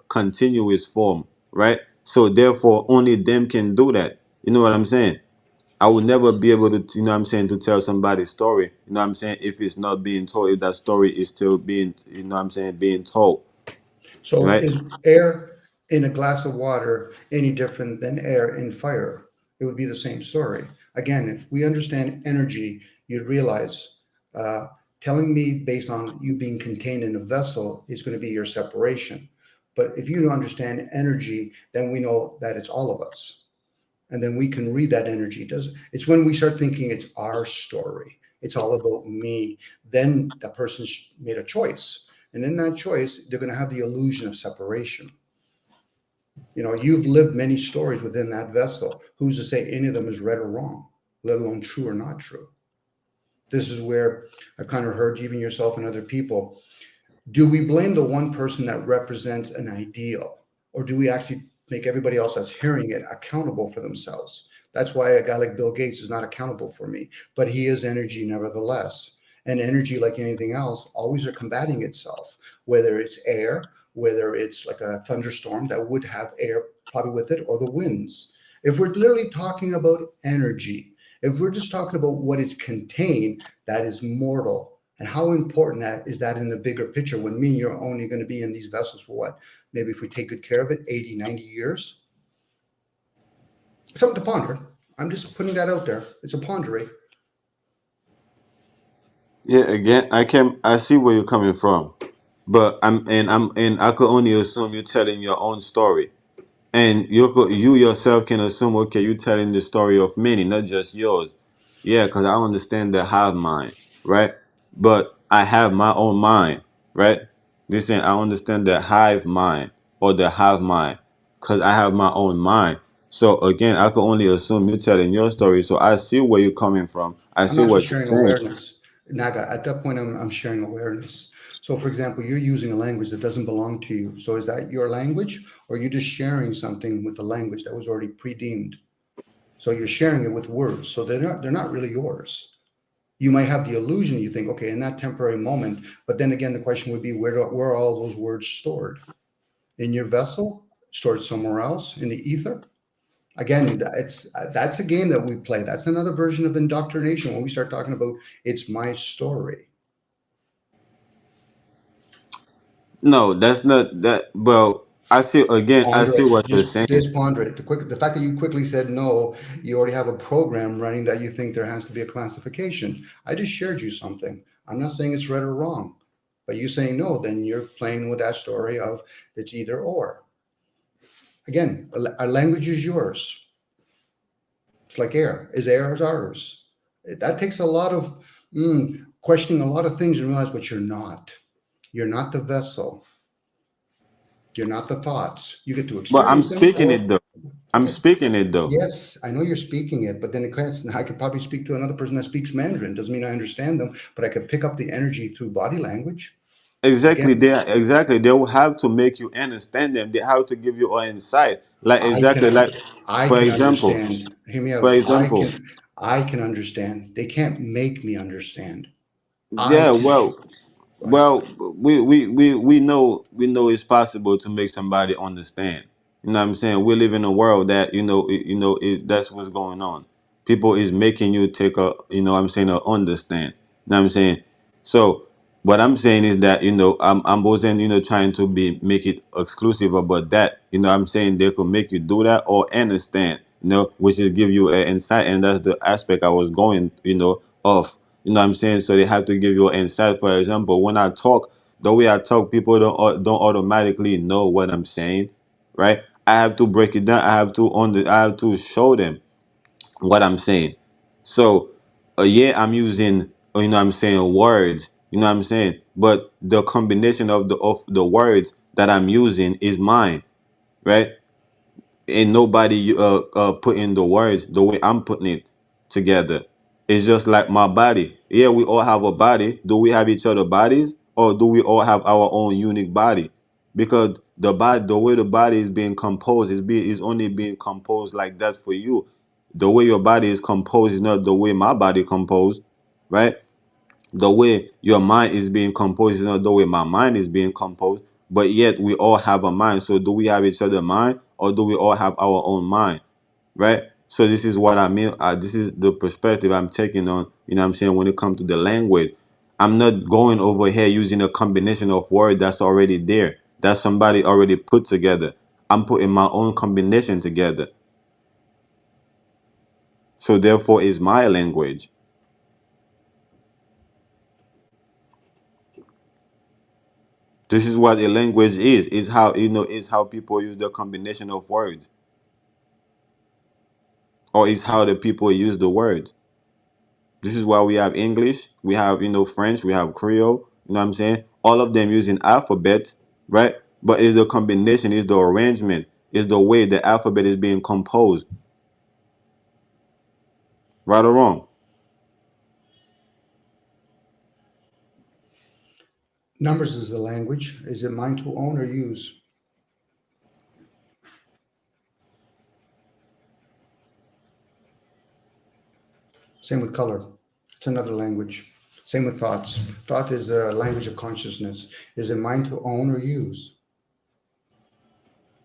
continuous form, right? So therefore only them can do that. You know what I'm saying? I would never be able to, you know what I'm saying, to tell somebody's story, you know what I'm saying, if it's not being told, if that story is still being, you know what I'm saying, being told, So right? is air in a glass of water any different than air in fire? It would be the same story. Again, if we understand energy, you'd realize uh, telling me based on you being contained in a vessel is going to be your separation. But if you understand energy, then we know that it's all of us. And then we can read that energy. It's when we start thinking it's our story. It's all about me. Then the person's made a choice. And in that choice, they're going to have the illusion of separation. You know, you've lived many stories within that vessel. Who's to say any of them is right or wrong, let alone true or not true? This is where I've kind of heard even yourself and other people. Do we blame the one person that represents an ideal, or do we actually make everybody else that's hearing it accountable for themselves? That's why a guy like Bill Gates is not accountable for me, but he is energy nevertheless. And energy, like anything else, always are combating itself, whether it's air, whether it's like a thunderstorm that would have air probably with it, or the winds. If we're literally talking about energy, if we're just talking about what is contained, that is mortal. And how important that is that in the bigger picture when me and you're only going to be in these vessels for what? Maybe if we take good care of it, 80, 90 years? Something to ponder. I'm just putting that out there. It's a pondering. Yeah, again, I see where you're coming from, but and I could only assume you're telling your own story. And you yourself can assume, okay, you're telling the story of many, not just yours. Yeah, because I understand the hive mind, right? But I have my own mind, right? Listen, I understand the hive mind or the hive mind because I have my own mind. So again, I can only assume you're telling your story. So I see where you're coming from. I I'm see actually what you're sharing saying. awareness. Naga, at that point, I'm sharing awareness. So, for example, you're using a language that doesn't belong to you. So, is that your language, or are you just sharing something with the language that was already pre-deemed? So, you're sharing it with words. So, they're not really yours. You might have the illusion, you think, okay, in that temporary moment. But then again, the question would be, where are all those words stored? In your vessel, stored somewhere else in the ether? Again, that's a game that we play. That's another version of indoctrination when we start talking about it's my story. No, that's not that. Well, I see again. I Ponder see it. what you're Just saying. ponder it. The fact that you quickly said no, you already have a program running that you think there has to be a classification. I just shared you something. I'm not saying it's right or wrong, but you saying no, then you're playing with that story of it's either or. Again, our language is yours. It's like air. Is air is ours. That takes a lot of questioning a lot of things and realize what you're not. You're not the vessel. You're not the thoughts. You get to But I'm experience them speaking it or though. go I'm ahead. speaking it though. Yes, I know you're speaking it, but then I could probably speak to another person that speaks Mandarin. Doesn't mean I understand them, but I could pick up the energy through body language. Exactly. Again, They will have to make you understand them. They have to give you an insight. Like I exactly can like I for can example. understand. Hear me For out. example. I can understand. They can't make me understand. I Yeah, can. Go ahead. well, we know it's possible to make somebody understand. You know what I'm saying? We live in a world that that's what's going on. People is making you take a what I'm saying, a understand. You know what I'm saying? So what I'm saying is that I wasn't trying to be make it exclusive about that. I'm saying they could make you do that or understand. Which is give you an insight, and that's the aspect I was going off. You know what I'm saying? So they have to give you an insight. For example, when I talk, the way I talk, people don't automatically know what I'm saying, right? I have to break it down. I have to show them what I'm saying. So, yeah, I'm using I'm saying words. You know what I'm saying? But the combination of the words that I'm using is mine, right? Ain't nobody putting the words the way I'm putting it together. It's just like my body. Yeah, we all have a body. Do we have each other bodies, or do we all have our own unique body? Because the way the body is being composed is only being composed like that for you. The way your body is composed is not the way my body composed, right? The way your mind is being composed is not the way my mind is being composed, but yet we all have a mind. So do we have each other mind, or do we all have our own mind, right? So this is what I mean. This is the perspective I'm taking on, what I'm saying, when it comes to the language. I'm not going over here using a combination of words that's already there, that somebody already put together. I'm putting my own combination together. So therefore is my language. This is what a language is how is how people use the combination of words, or is how the people use the words. This is why we have English, we have French, we have Creole, you know what I'm saying? All of them using alphabet, right? But is the combination, is the arrangement, is the way the alphabet is being composed, right or wrong? Numbers is the language. Is it mine to own or use? Same with color. It's another language. Same with thoughts. Thought is the language of consciousness. Is it mine to own or use?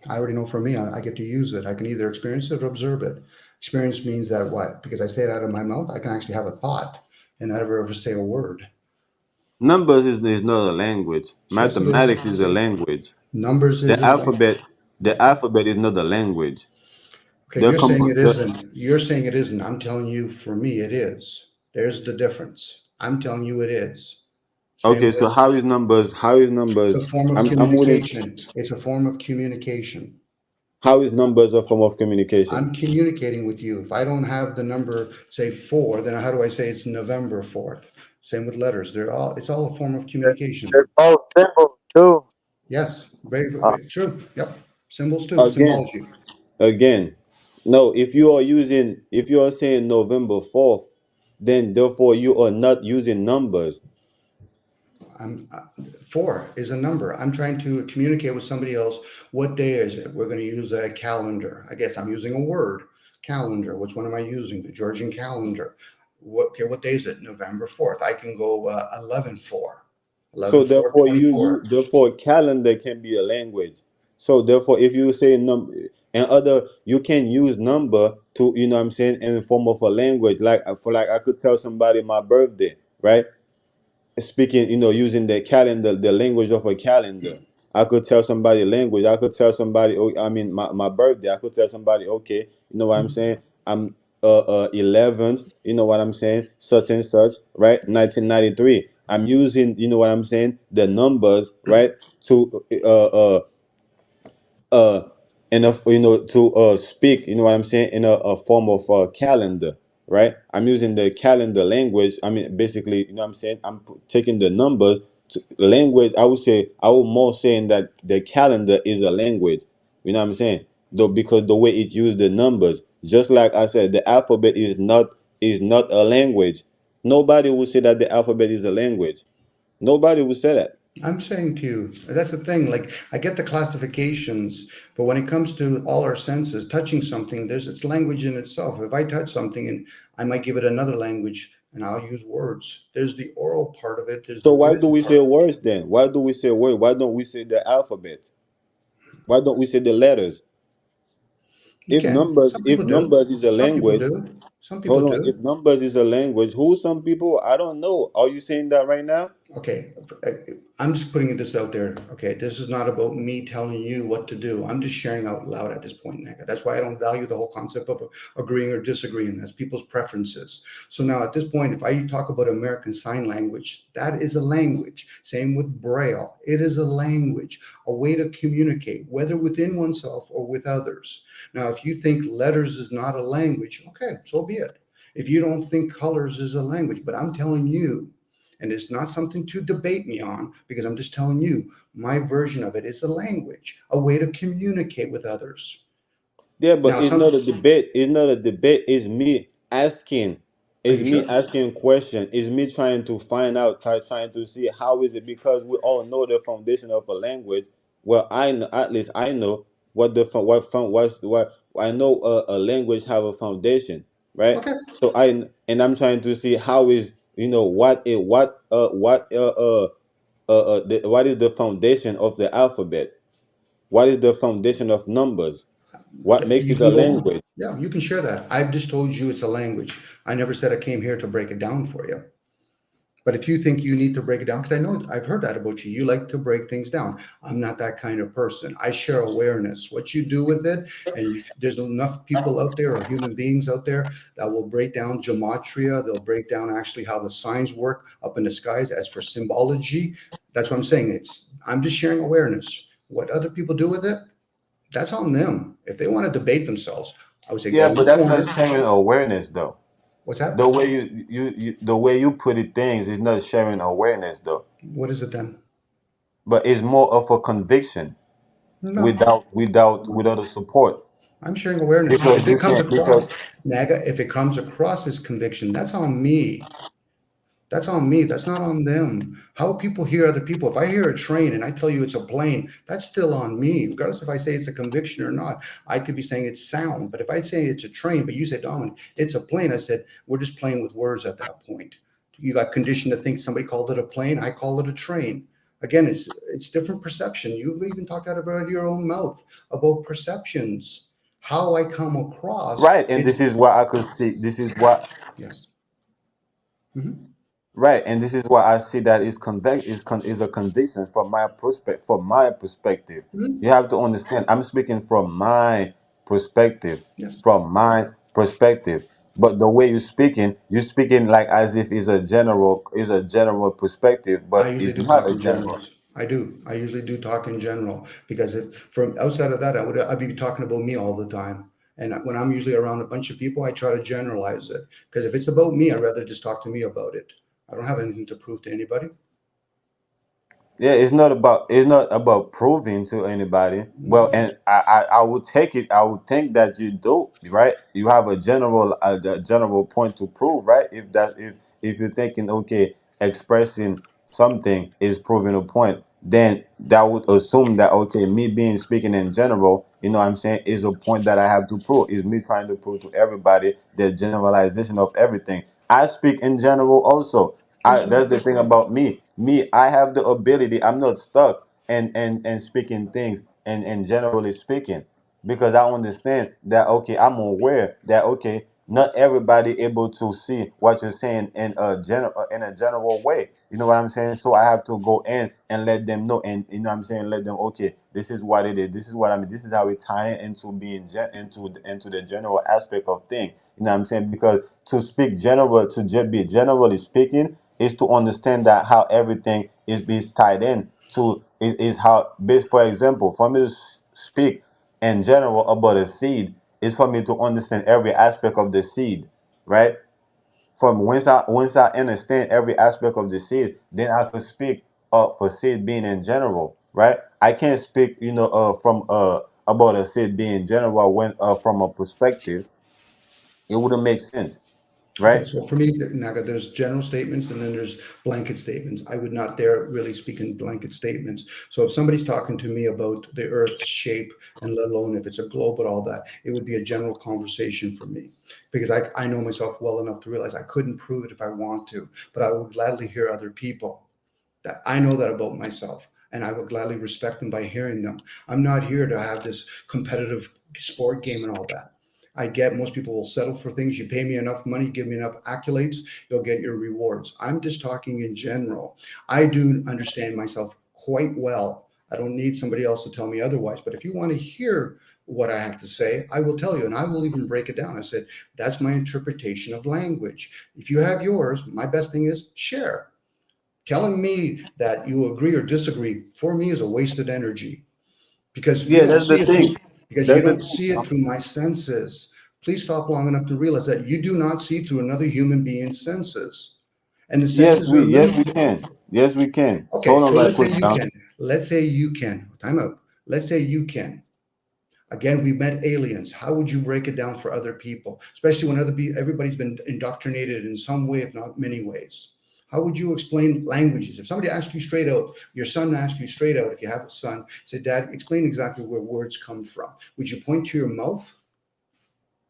I already know for me, I get to use it. I can either experience it or observe it. Experience means that what? Because I say it out of my mouth, I can actually have a thought and not ever say a word. Numbers is not a language. Yes, it is. Mathematics is a language. Numbers The isn't. alphabet is not a language. Okay, The you're saying compo- it the isn't. You're saying it isn't. I'm telling you, for me, it is. There's the difference. I'm telling you it is. Same Okay, so with, it's a how is numbers? form of I'm willing. communication. It's a form of communication. How is numbers a form of communication? I'm communicating with you. If I don't have the number, say 4, then how do I say it's November 4th? Same with letters. It's all a form of communication. They're both symbols too. Yes, very true. Yep. Symbols too, Again, symbology. again. No, if you are saying November 4th, then therefore you are not using numbers. I'm 4 is a number. I'm trying to communicate with somebody else. What day is it? We're going to use a calendar. I guess I'm using a word. Calendar. Which one am I using? The Georgian calendar. What day is it? November 4th. I can go 11/4. So 11/4 therefore '24. therefore calendar can be a language. So therefore if you say and other, you can use number to, what I'm saying, in the form of a language. Like for like I could tell somebody my birthday, right? Speaking, using the calendar, the language of a calendar. I could tell somebody language. I could tell somebody, oh, I mean, my birthday. I could tell somebody, okay, you know what I'm Mhm. saying? I'm 11th, you know what I'm saying? Such and such, right? 1993. I'm using, you know what I'm saying? The numbers, right? To uh enough, you know, to speak, you know what I'm saying, in a form of calendar, right? I'm using the calendar language. I mean, basically, you know what I'm saying, taking the numbers to language. I would say, I would more saying that the calendar is a language, you know what I'm saying, though, because the way it used the numbers, just like I said, the alphabet is not a language. Nobody would say that the alphabet is a language. Nobody would say that. I'm saying to you, that's the thing. Like, I get the classifications, but when it comes to all our senses, touching something, there's its language in itself. If I touch something and I might give it another language and I'll use words. There's the oral part of it, there's So the why do written we say part. words then? Why do we say words? Why don't we say the alphabet? Why don't we say the letters? You can. Some If people do. numbers is a Some people language, do. Some people hold on. If do. numbers is a language, who some people? I don't know. Are you saying that right now? Okay, I'm just putting this out there. Okay, this is not about me telling you what to do. I'm just sharing out loud at this point, Nick. That's why I don't value the whole concept of agreeing or disagreeing. That's people's preferences. So now at this point, if I talk about American Sign Language, that is a language. Same with Braille. It is a language, a way to communicate, whether within oneself or with others. Now, if you think letters is not a language, okay, so be it. If you don't think colors is a language, but I'm telling you, and it's not something to debate me on because I'm just telling you my version of it is a language, a way to communicate with others. Yeah, but Now, it's not a some, debate. It's not a debate. It's me asking. are It's you me sure? asking question. It's me trying to find out, trying to see how is it, because we all know the foundation of a language. Well, I know, at least I know what the what what I know. A language have a foundation, right? Okay, So and I'm trying to see how is, you know, what is the foundation of the alphabet? What is the foundation of numbers? What makes you it a can go on. language? Yeah, you can share that. I've just told you it's a language. I never said I came here to break it down for you. But if you think you need to break it down, because I know I've heard that about you, you like to break things down. I'm not that kind of person. I share awareness. What you do with it, and if there's enough people out there or human beings out there that will break down gematria, they'll break down actually how the signs work up in the skies. As for symbology, that's what I'm saying. I'm just sharing awareness. What other people do with it, that's on them. If they want to debate themselves, I would say Yeah, go in but the that's not corner. sharing awareness though. What's The that? way the way you put it things is not sharing awareness though. What is it then? But it's more of a conviction No. without a support. I'm sharing awareness. Because If you it comes saying because across, Naga, if it comes across as conviction, that's on me. That's on me. That's not on them. How people hear other people. If I hear a train and I tell you it's a plane, that's still on me, regardless if I say it's a conviction or not. I could be saying it's sound, but if I say it's a train, but you say, Dominic, it's a plane, I said, we're just playing with words at that point. You got conditioned to think somebody called it a plane, I call it a train. Again, it's different perception. You've even talked out of your own mouth about perceptions. How I come across, right, and this it's is what I could see. This is what yes. Mhm. Right, and this is why I see that is a conviction from my perspective. You Mhm. have to understand. I'm speaking from my perspective, Yes. from my perspective. But the way you're speaking like as if it's a general perspective, I but usually it's do not talk a in general. generals. I do. I usually do talk in general because if from outside of that, I'd be talking about me all the time. And when I'm usually around a bunch of people, I try to generalize it because if it's about me, I'd rather just talk to me about it. I don't have anything to prove to anybody. Yeah, it's not about proving to anybody. Well, Mm, and I would take it. I would think that you do, right. You have a general point to prove, right? If you're thinking, okay, expressing something is proving a point, then that would assume that, okay, me being speaking in general, you know what I'm saying, is a point that I have to prove. Is me trying to prove to everybody the generalization of everything. I speak in general also. yes, sir. That's the thing about me. I have the ability. I'm not stuck and speaking things and generally speaking, because I understand that, okay, I'm aware that, okay, not everybody able to see what you're saying in a general way. You know what I'm saying? So I have to go in and let them know, and you know what I'm saying, let them, okay, this is what it is. This is what I mean. This is how we tie it into being into the general aspect of thing. You know what I'm saying? Because to speak general, to be generally speaking, is to understand that how everything is tied in to is how, based, for example, for me to speak in general about a seed is for me to understand every aspect of the seed, right? From once I understand every aspect of the seed, then I could speak for seed being in general, right? I can't speak, from about a seed being in general when from a perspective, it wouldn't make sense, Okay, right? so for me, Naga, there's general statements and then there's blanket statements. I would not dare really speak in blanket statements. So if somebody's talking to me about the Earth's shape, and let alone if it's a globe and all that, it would be a general conversation for me because I know myself well enough to realize I couldn't prove it if I want to, but I would gladly hear other people. That I know that about myself, and I would gladly respect them by hearing them. I'm not here to have this competitive sport game and all that. I get most people will settle for things. You pay me enough money, give me enough accolades, you'll get your rewards. I'm just talking in general. I do understand myself quite well. I don't need somebody else to tell me otherwise. But if you want to hear what I have to say, I will tell you, and I will even break it down. I said, that's my interpretation of language. If you have yours, my best thing is share. Telling me that you agree or disagree for me is a wasted energy because you Yeah, don't that's the see it through thing. because you That's the don't thing. see it through my senses. Please stop long enough to realize that you do not see through another human being's senses. And the senses are Yes we limited. can. Yes, we can. Okay, Hold on so right let's say quick you now. can. Let's say you can. Time out. Let's say you can. Again, we met aliens. How would you break it down for other people, especially when everybody's been indoctrinated in some way, if not many ways? How would you explain languages? If somebody asked you straight out, your son asked you straight out, if you have a son, say, Dad, explain exactly where words come from. Would you point to your mouth?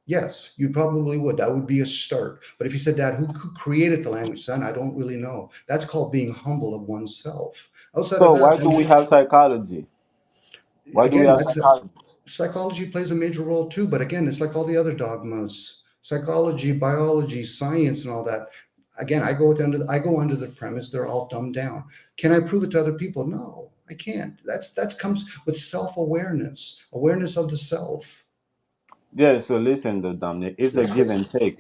Yes, you probably would. That would be a start. But if you said, Dad, who created the language? Son, I don't really know. That's called being humble of oneself. Outside of So that, why do we have psychology? Why do we again, have that's psychologists? psychology plays a major role too, but again, it's like all the other dogmas, psychology, biology, science, and all that. Again, I go under the premise they're all dumbed down. Can I prove it to other people? No, I can't. That comes with self-awareness, awareness of the self. Yeah, so listen though, Dominic, it's a Yes, give please. and take.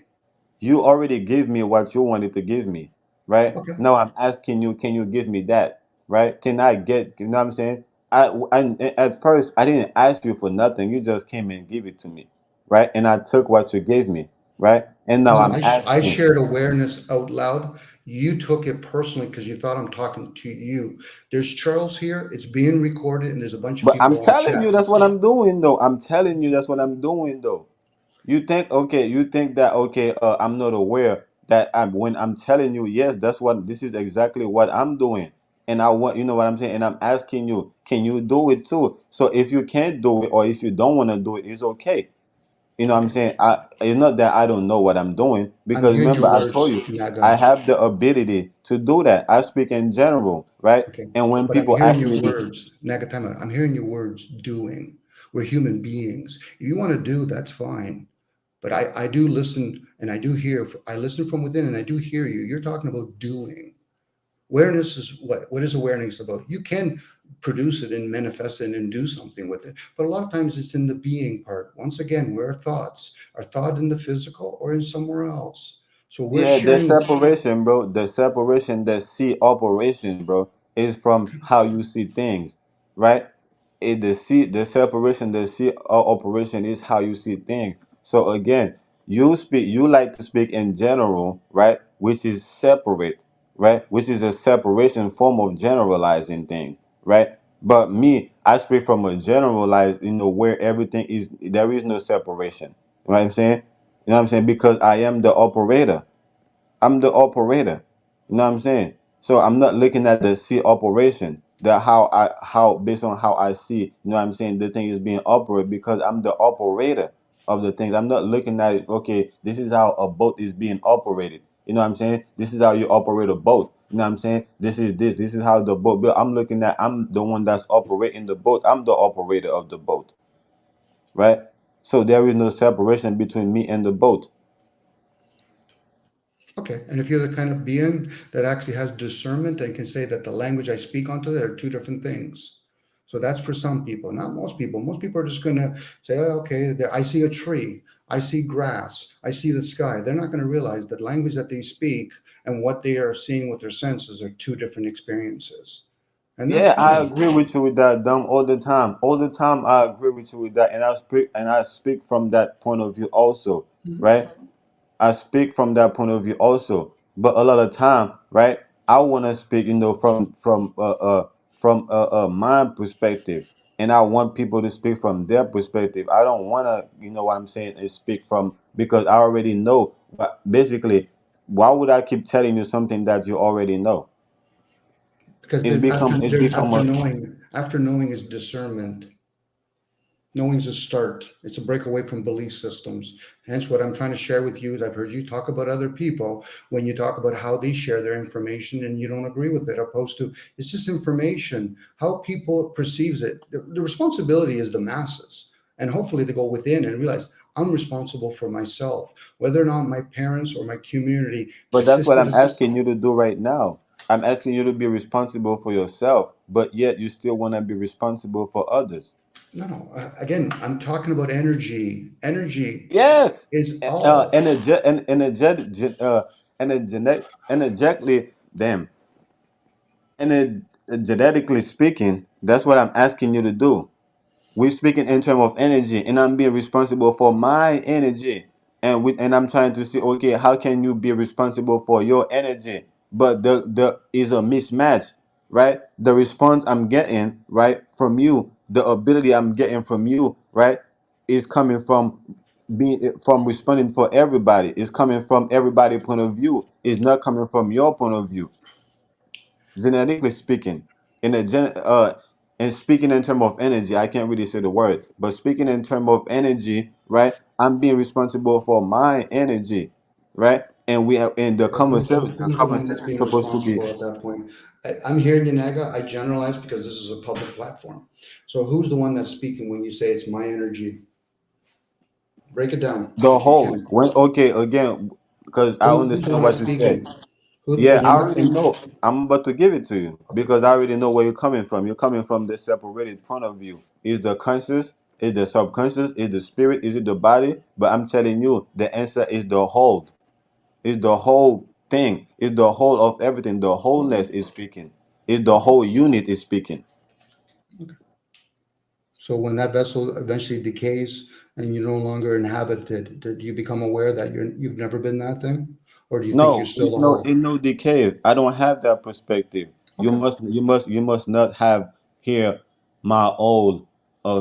You already gave me what you wanted to give me, right? Okay. Now I'm asking you, can you give me that, right? Can I get, you know what I'm saying? And at first, I didn't ask you for nothing. You just came and gave it to me, right? And I took what you gave me, right? And now No, I'm I asking. shared awareness out loud. You took it personally because you thought I'm talking to you. There's Charles here. It's being recorded, and there's a bunch of But I'm people on telling you, chat. that's what I'm doing, though. I'm telling you, that's what I'm doing, though. You think, okay, you think that, okay, I'm not aware that when I'm telling you, yes, this is exactly what I'm doing. And I want, you know what I'm saying? And I'm asking you, can you do it too? So if you can't do it or if you don't want to do it, it's okay. You know what I'm Okay. saying? It's not that I don't know what I'm doing, I'm because hearing remember, your I told words, you, I Naga. have the ability to do that. I speak in general, right? Okay. And when But I'm people hearing ask your me, words, Nagatama. I'm hearing your words doing. We're human beings. If you want to do, that's fine. But I do listen and I do hear. I listen from within and I do hear you. You're talking about doing. Awareness is what? What is awareness about? You can produce it and manifest it and do something with it. But a lot of times it's in the being part. Once again, where are thoughts? Are thought in the physical or in somewhere else? So we're yeah, the sharing. separation, bro, the separation, the see operation, bro, is from how you see things, right? The separation, the see operation is how you see things. So again, you like to speak in general, right? Which is separate, right? Which is a separation form of generalizing things, right? But me, I speak from a generalized, where everything is, there is no separation. You know what I'm saying? You know what I'm saying? Because I am the operator. I'm the operator. You know what I'm saying? So I'm not looking at the C operation, the how based on how I see, you know what I'm saying, the thing is being operated, because I'm the operator of the things. I'm not looking at it, okay, this is how a boat is being operated. You know what I'm saying? This is how you operate a boat. You know what I'm saying? This is how the boat built. I'm looking at, I'm the one that's operating the boat. I'm the operator of the boat, right? So there is no separation between me and the boat. Okay, and if you're the kind of being that actually has discernment and can say that the language I speak onto there are two different things. So that's for some people, not most people. Most people are just going to say, oh, okay, there, I see a tree, I see grass, I see the sky. They're not going to realize that language that they speak and what they are seeing with their senses are two different experiences. And that's Yeah, I fine. agree with you with that, Dom, all the time. All the time I agree with you with that. And I speak from that point of view also, right? I speak from that point of view also. But a lot of time, right? I want to speak, from my perspective, and I want people to speak from their perspective. I don't want to, you know what I'm saying, is speak from because I already know. But basically, why would I keep telling you something that you already know? Because It's become it's become a after knowing is discernment. Knowing's a start. It's a breakaway from belief systems. Hence, what I'm trying to share with you is I've heard you talk about other people when you talk about how they share their information and you don't agree with it, opposed to it's just information, how people perceives it. The responsibility is the masses. And hopefully they go within and realize I'm responsible for myself, whether or not my parents or my community But that's what I'm assisted. asking you to do right now. I'm asking you to be responsible for yourself, but yet you still want to be responsible for others. No, no. Again, I'm talking about energy. Energy Yes, is all. energetically, damn, energetically speaking, that's what I'm asking you to do. We're speaking in terms of energy, and I'm being responsible for my energy, and I'm trying to see, okay, how can you be responsible for your energy? But the is a mismatch, right? The response I'm getting, right, from you, the ability I'm getting from you, right, is coming from being from responding for everybody. Is coming from everybody point of view. Is not coming from your point of view, genetically speaking. In a and speaking in terms of energy, I can't really say the word, but speaking in terms of energy, right? I'm being responsible for my energy, right? And we have in But the who's the one that's conversation is being supposed to be responsible at that point? I'm hearing you, Naga. I generalize because this is a public platform. So who's the one that's speaking when you say it's my energy? Break it down the if you whole. can. When okay again, because I Who's the understand one what that's you said. speaking? Who Yeah, and I you're not already and know. I'm about to give it to you okay. because I already know where you're coming from. You're coming from the separated point of view. Is the conscious? Is the subconscious? Is the spirit? Is it the body? But I'm telling you, the answer is the whole. Is the whole thing. Is the whole of everything. The Okay. wholeness is speaking. Is the Okay. whole unit is speaking. Okay. So when that vessel eventually decays and you no longer inhabit it, do you become aware that you've never been that thing? Or do you think you're No, still it's the no whole? in no decay. I don't have that perspective. You Okay. must you must not have here my old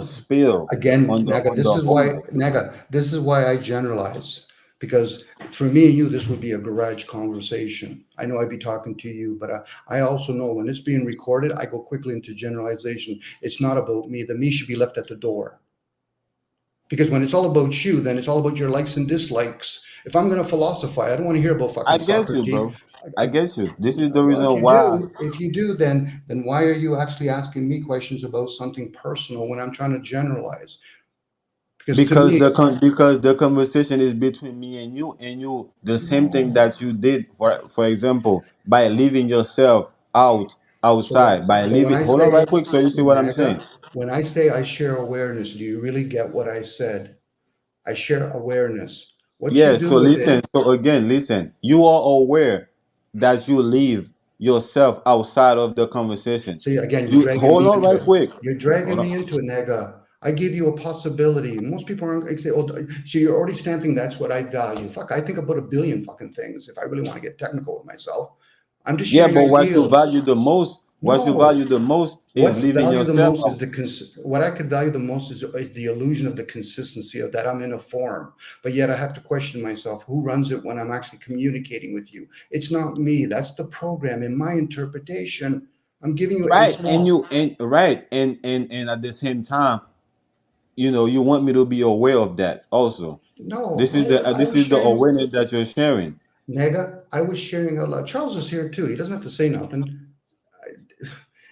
spill Again, Naga, on the wholeness. This is why I generalize. Because for me and you, this would be a garage conversation. I know I'd be talking to you, but I also know when it's being recorded, I go quickly into generalization. It's not about me. The me should be left at the door. Because when it's all about you, then it's all about your likes and dislikes. If I'm going to philosophize, I don't want to hear about I fucking get you, Socrates. bro. I get you. This is the Well, reason why. if you do, then why are you actually asking me questions about something personal when I'm trying to generalize? Because to Because me, because the conversation is between me and you the same thing no. that you did for example by leaving yourself outside by So when leaving I hold on say right quick so you see what I'm saying. Naga, when I say I share awareness, do you really get what I said? I share awareness. What you Yeah, do so with listen, it. so again, listen. You are aware that you leave yourself outside of the conversation. So again, you're You dragging hold me on into right it. quick. You're Hold dragging on. me into it, Naga. I give you a possibility. Most people aren't say, "Oh, so you're already stamping that's what I value." Fuck, I think about a billion fucking things. If I really want to get technical with myself, I'm just Yeah, sharing but ideals. what you No, value the most is what's leaving value the yourself most is out. the what I could value the most is the illusion of the consistency of that I'm in a form, but yet I have to question myself: who runs it when I'm actually communicating with you? It's not me. That's the program. In my interpretation, I'm giving you a Right. And small. you and right and at the same time, you want me to be aware of that also. No, I This was is the sharing. awareness that you're sharing. Nega, I was sharing a lot. Charles is here too. He doesn't have to say nothing.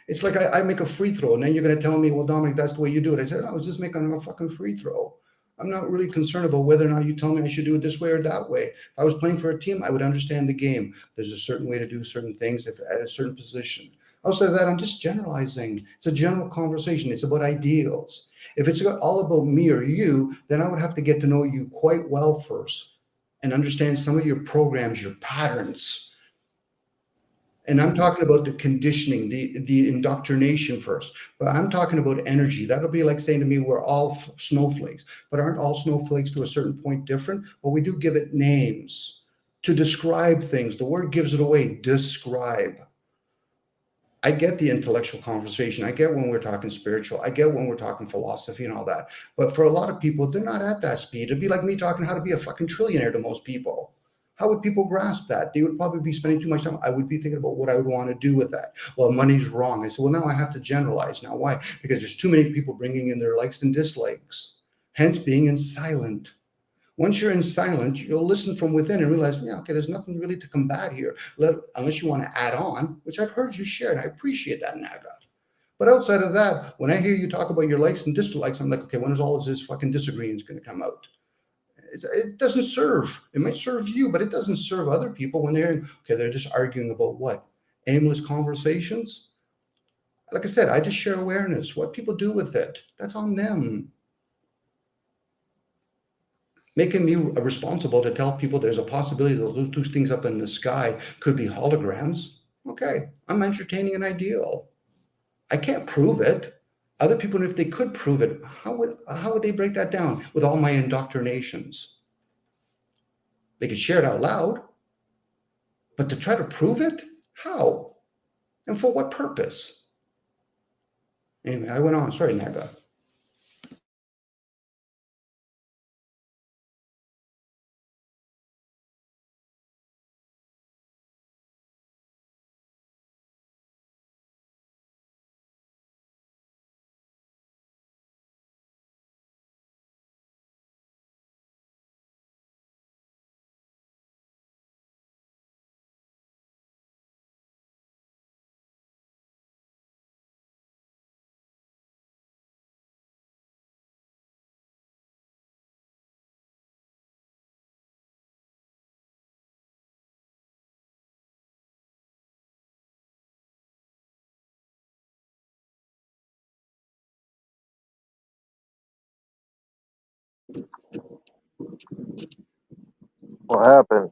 It's like I make a free throw, and then you're going to tell me, well, Dominic, that's the way you do it. I said, I was just making a fucking free throw. I'm not really concerned about whether or not you tell me I should do it this way or that way. If I was playing for a team, I would understand the game. There's a certain way to do certain things if at a certain position. Outside of that, I'm just generalizing. It's a general conversation. It's about ideals. If it's all about me or you, then I would have to get to know you quite well first and understand some of your programs, your patterns. And I'm talking about the conditioning, the indoctrination first. But I'm talking about energy. That'll be like saying to me, we're all snowflakes. But aren't all snowflakes to a certain point different? Well, we do give it names to describe things. The word gives it away, describe. I get the intellectual conversation. I get when we're talking spiritual. I get when we're talking philosophy and all that. But for a lot of people, they're not at that speed. It'd be like me talking how to be a fucking trillionaire to most people. How would people grasp that? They would probably be spending too much time. I would be thinking about what I would want to do with that. Well, money's wrong. I said, well, now I have to generalize. Now, why? Because there's too many people bringing in their likes and dislikes, hence being in silent. Once you're in silence, you'll listen from within and realize, yeah, okay, there's nothing really to combat here, unless you want to add on, which I've heard you share, and I appreciate that, Naga. But outside of that, when I hear you talk about your likes and dislikes, I'm like, okay, when is all of this fucking disagreeing going to come out? It doesn't serve. It might serve you, but it doesn't serve other people when they're hearing, okay, they're just arguing about what? Aimless conversations? Like I said, I just share awareness. What people do with it, that's on them. Making me responsible to tell people there's a possibility that those two things up in the sky could be holograms. Okay, I'm entertaining an ideal. I can't prove it. Other people, if they could prove it, how would they break that down with all my indoctrinations? They could share it out loud, but to try to prove it, how? And for what purpose? Anyway, I went on. Sorry, Naga. What happened?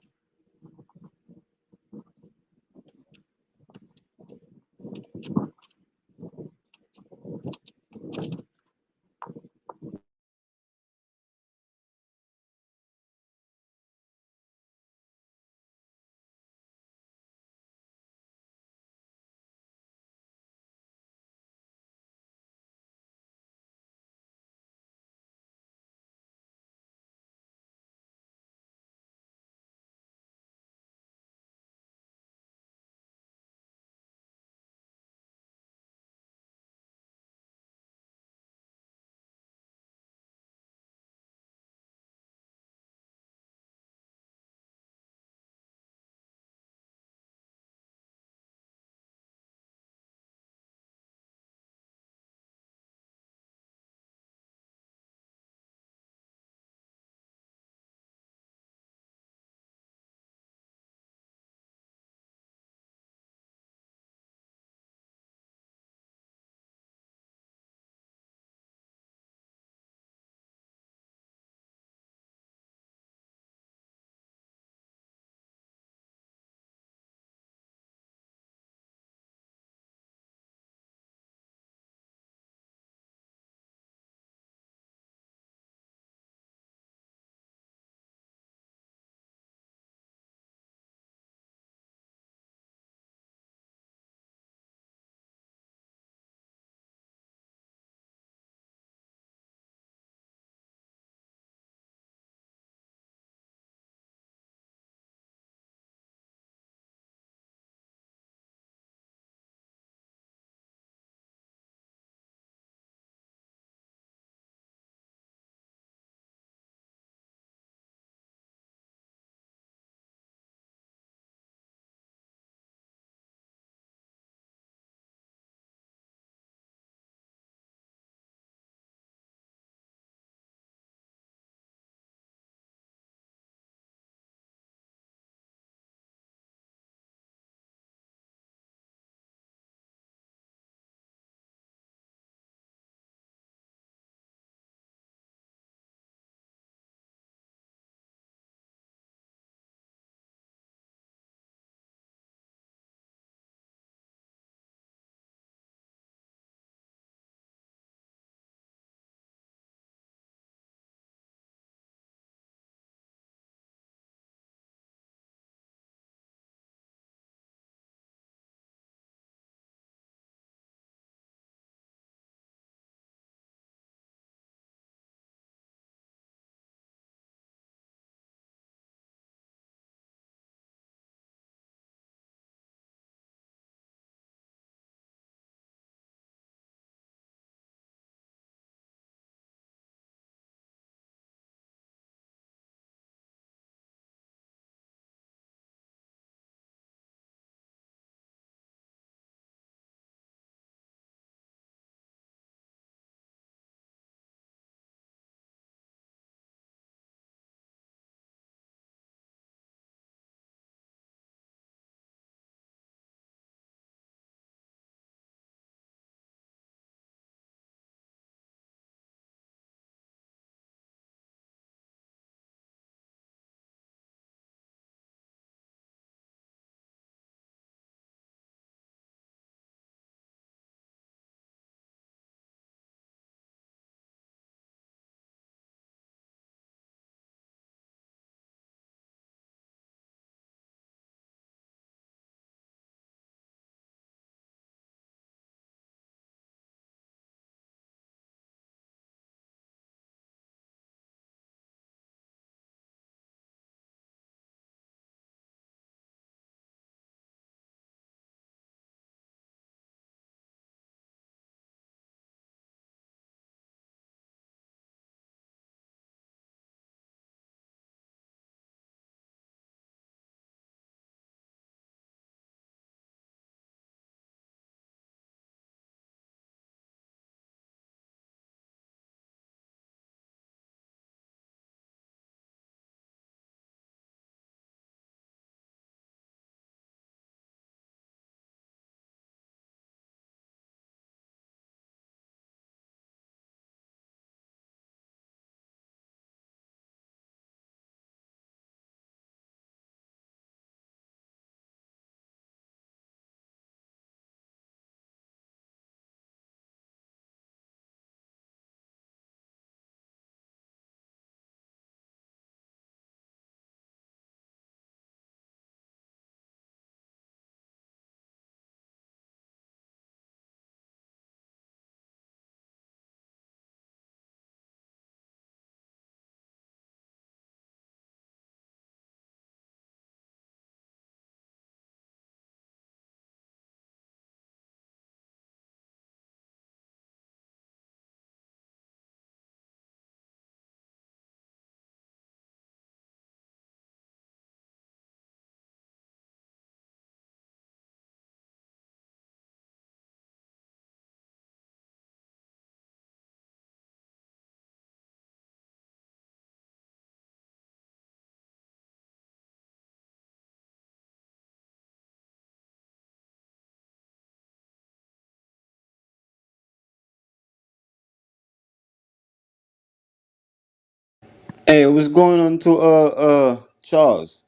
Hey, what's going on to Charles?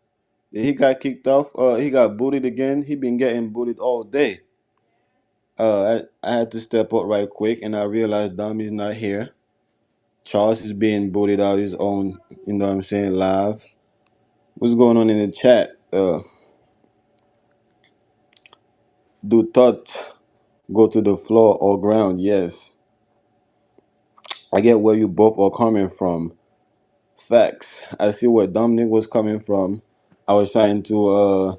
He got kicked off. He got booted again. He been getting booted all day. I had to step up right quick, and I realized Dami's not here. Charles is being booted out his own. You know what I'm saying? Live. What's going on in the chat? Do thoughts go to the floor or ground? Yes, I get where you both are coming from. Facts. I see where Dominic was coming from. I was trying to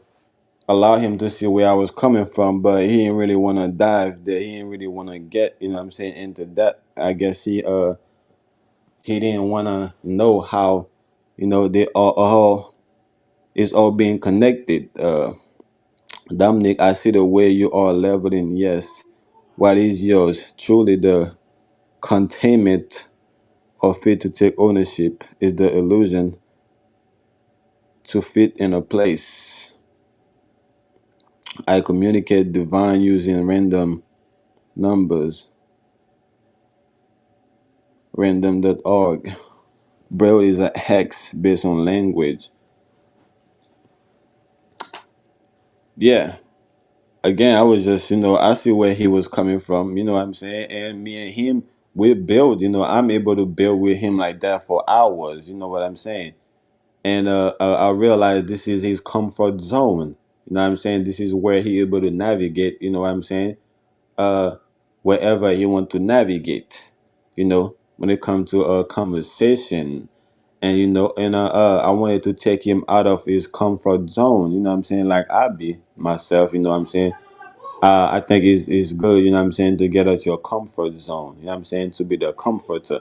allow him to see where I was coming from, but he didn't really want to dive there. He didn't really want to get, you know what I'm saying, into that. I guess he didn't want to know how, they all it's all being connected. Dominic, I see the way you are leveling. Yes, what is yours? Truly, the containment of it to take ownership is the illusion to fit in a place. I communicate divine using random numbers. Random.org. Braille is a hex based on language. Yeah. Again, I was just, I see where he was coming from, you know what I'm saying? And me and him, we build, I'm able to build with him like that for hours, you know what I'm saying? And I realized this is his comfort zone. You know what I'm saying? This is where he able to navigate, you know what I'm saying? Uh Wherever he want to navigate, when it comes to a conversation. And I wanted to take him out of his comfort zone, you know what I'm saying, like I be myself, you know what I'm saying. I think it's good, you know what I'm saying, to get out your comfort zone, you know what I'm saying, to be the comforter,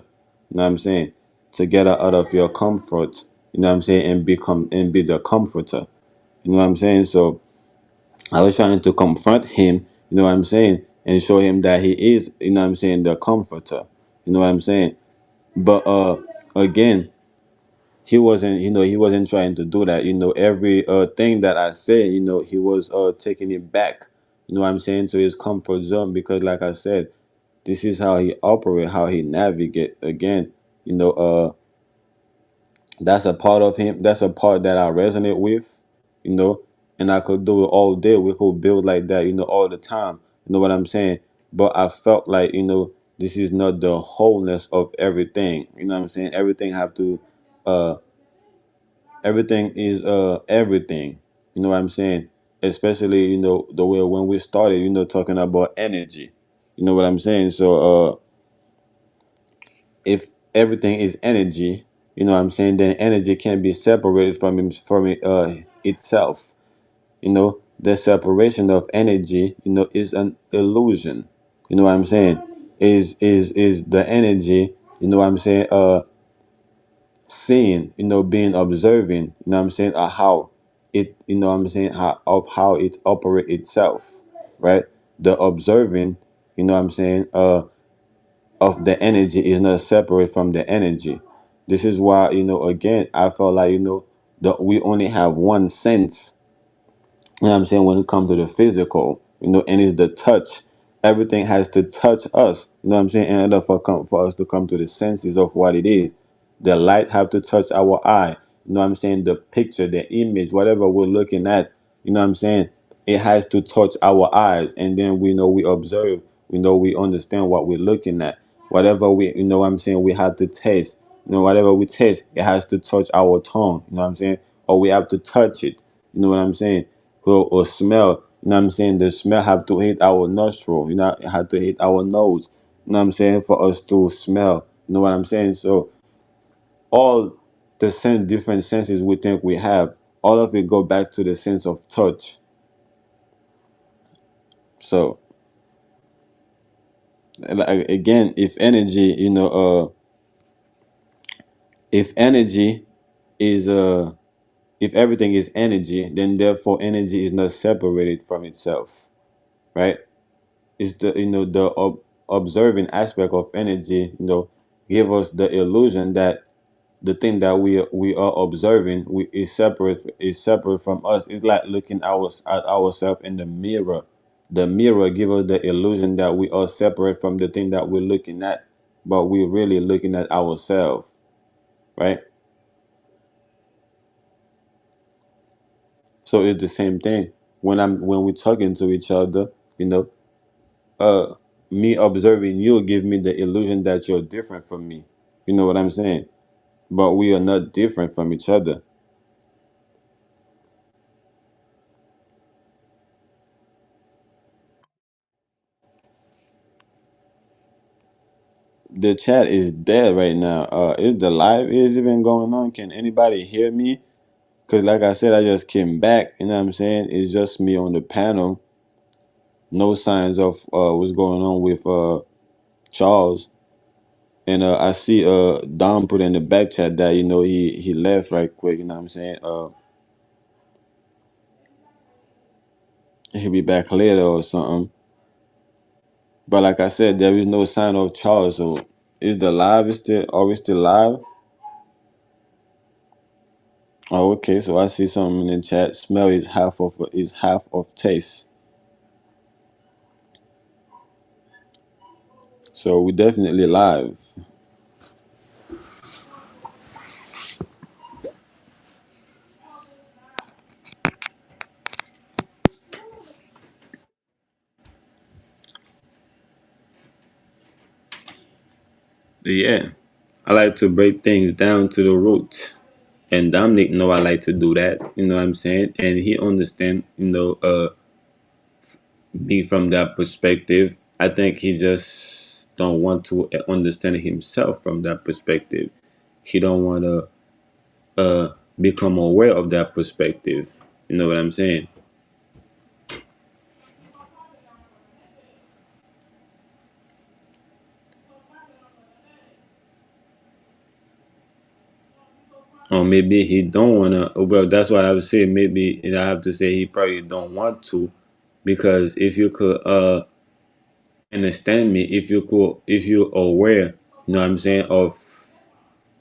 you know what I'm saying, to get out of your comfort, you know what I'm saying, and be the comforter, you know what I'm saying. So I was trying to confront him, you know what I'm saying, and show him that he is, you know what I'm saying, the comforter, you know what I'm saying. But again, he wasn't trying to do that. Every thing that I said, he was taking it back, you know what I'm saying, to his comfort zone, because like I said, this is how he operate, how he navigate. Again, you know uh that's a part of him, that's a part that I resonate with, you know and I could do it all day. We could build like that, all the time, you know what I'm saying. But I felt like, this is not the wholeness of everything, you know what I'm saying. Uh everything is everything, you know what I'm saying. Especially, the way when we started, talking about energy, you know what I'm saying. So if everything is energy, you know what I'm saying, then energy can be separated from itself. The separation of energy, is an illusion, you know what I'm saying. Is the energy, you know what I'm saying, seeing, being observing, you know what I'm saying, how it, you know what I'm saying, how it operate itself, right? The observing, you know what I'm saying, of the energy is not separate from the energy. This is why, again, I felt like, that we only have one sense, you know what I'm saying, when it comes to the physical, and it's the touch. Everything has to touch us, you know what I'm saying, in order for us to come to the senses of what it is. The light have to touch our eye, you know what I'm saying, the picture, the image, whatever we're looking at, you know what I'm saying, it has to touch our eyes, and then we know we observe, we understand what we're looking at. Whatever we, what I'm saying, we have to taste, whatever we taste, it has to touch our tongue, you know what I'm saying, or we have to touch it, you know what I'm saying, or smell, you know what I'm saying, the smell have to hit our nostril, it have to hit our nose, you know what I'm saying, for us to smell, you know what I'm saying. So all the different senses we think we have, all of it go back to the sense of touch. So again, if energy is if everything is energy, then therefore energy is not separated from itself, right? It's the, the observing aspect of energy, give us the illusion that the thing that we are observing is separate from us. It's like looking at ourselves in the mirror. The mirror give us the illusion that we are separate from the thing that we're looking at, but we're really looking at ourselves, right? So it's the same thing when we're talking to each other, you know. Me observing you give me the illusion that you're different from me. You know what I'm saying? But we are not different from each other. The chat is dead right now. Is the live is even going on? Can anybody hear me? Cause like I said, I just came back. You know what I'm saying? It's just me on the panel. No signs of what's going on with Charles. And I see Dom put in the back chat that he left right quick. You know what I'm saying? He'll be back later or something. But like I said, there is no sign of Charles. So is the live still? Are we still live? Oh, okay. So I see something in the chat. Smell is half of taste. So we definitely live. But yeah, I like to break things down to the root. And Dominic know I like to do that. You know what I'm saying? And he understand. Me from that perspective. I think he just don't want to understand himself from that perspective. He don't want to become aware of that perspective. You know what I'm saying? Or maybe he don't wanna. Well, that's why I would say maybe, and I have to say he probably don't want to, because if you could understand me, if you're aware, you know what I'm saying, of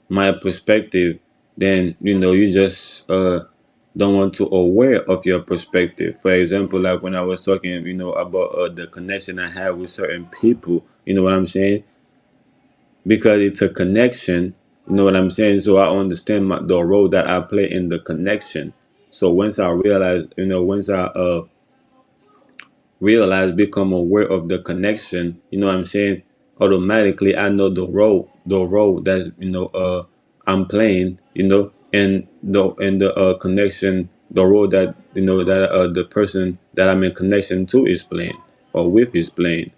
my perspective, then you just don't want to aware of your perspective. For example, like when I was talking, about the connection I have with certain people. You know what I'm saying? Because it's a connection. You know what I'm saying? So I understand the role that I play in the connection. So once I realize, once I realize, become aware of the connection, you know what I'm saying? Automatically, I know the role that's I'm playing, and the connection, the role that that the person that I'm in connection to is playing or with is playing.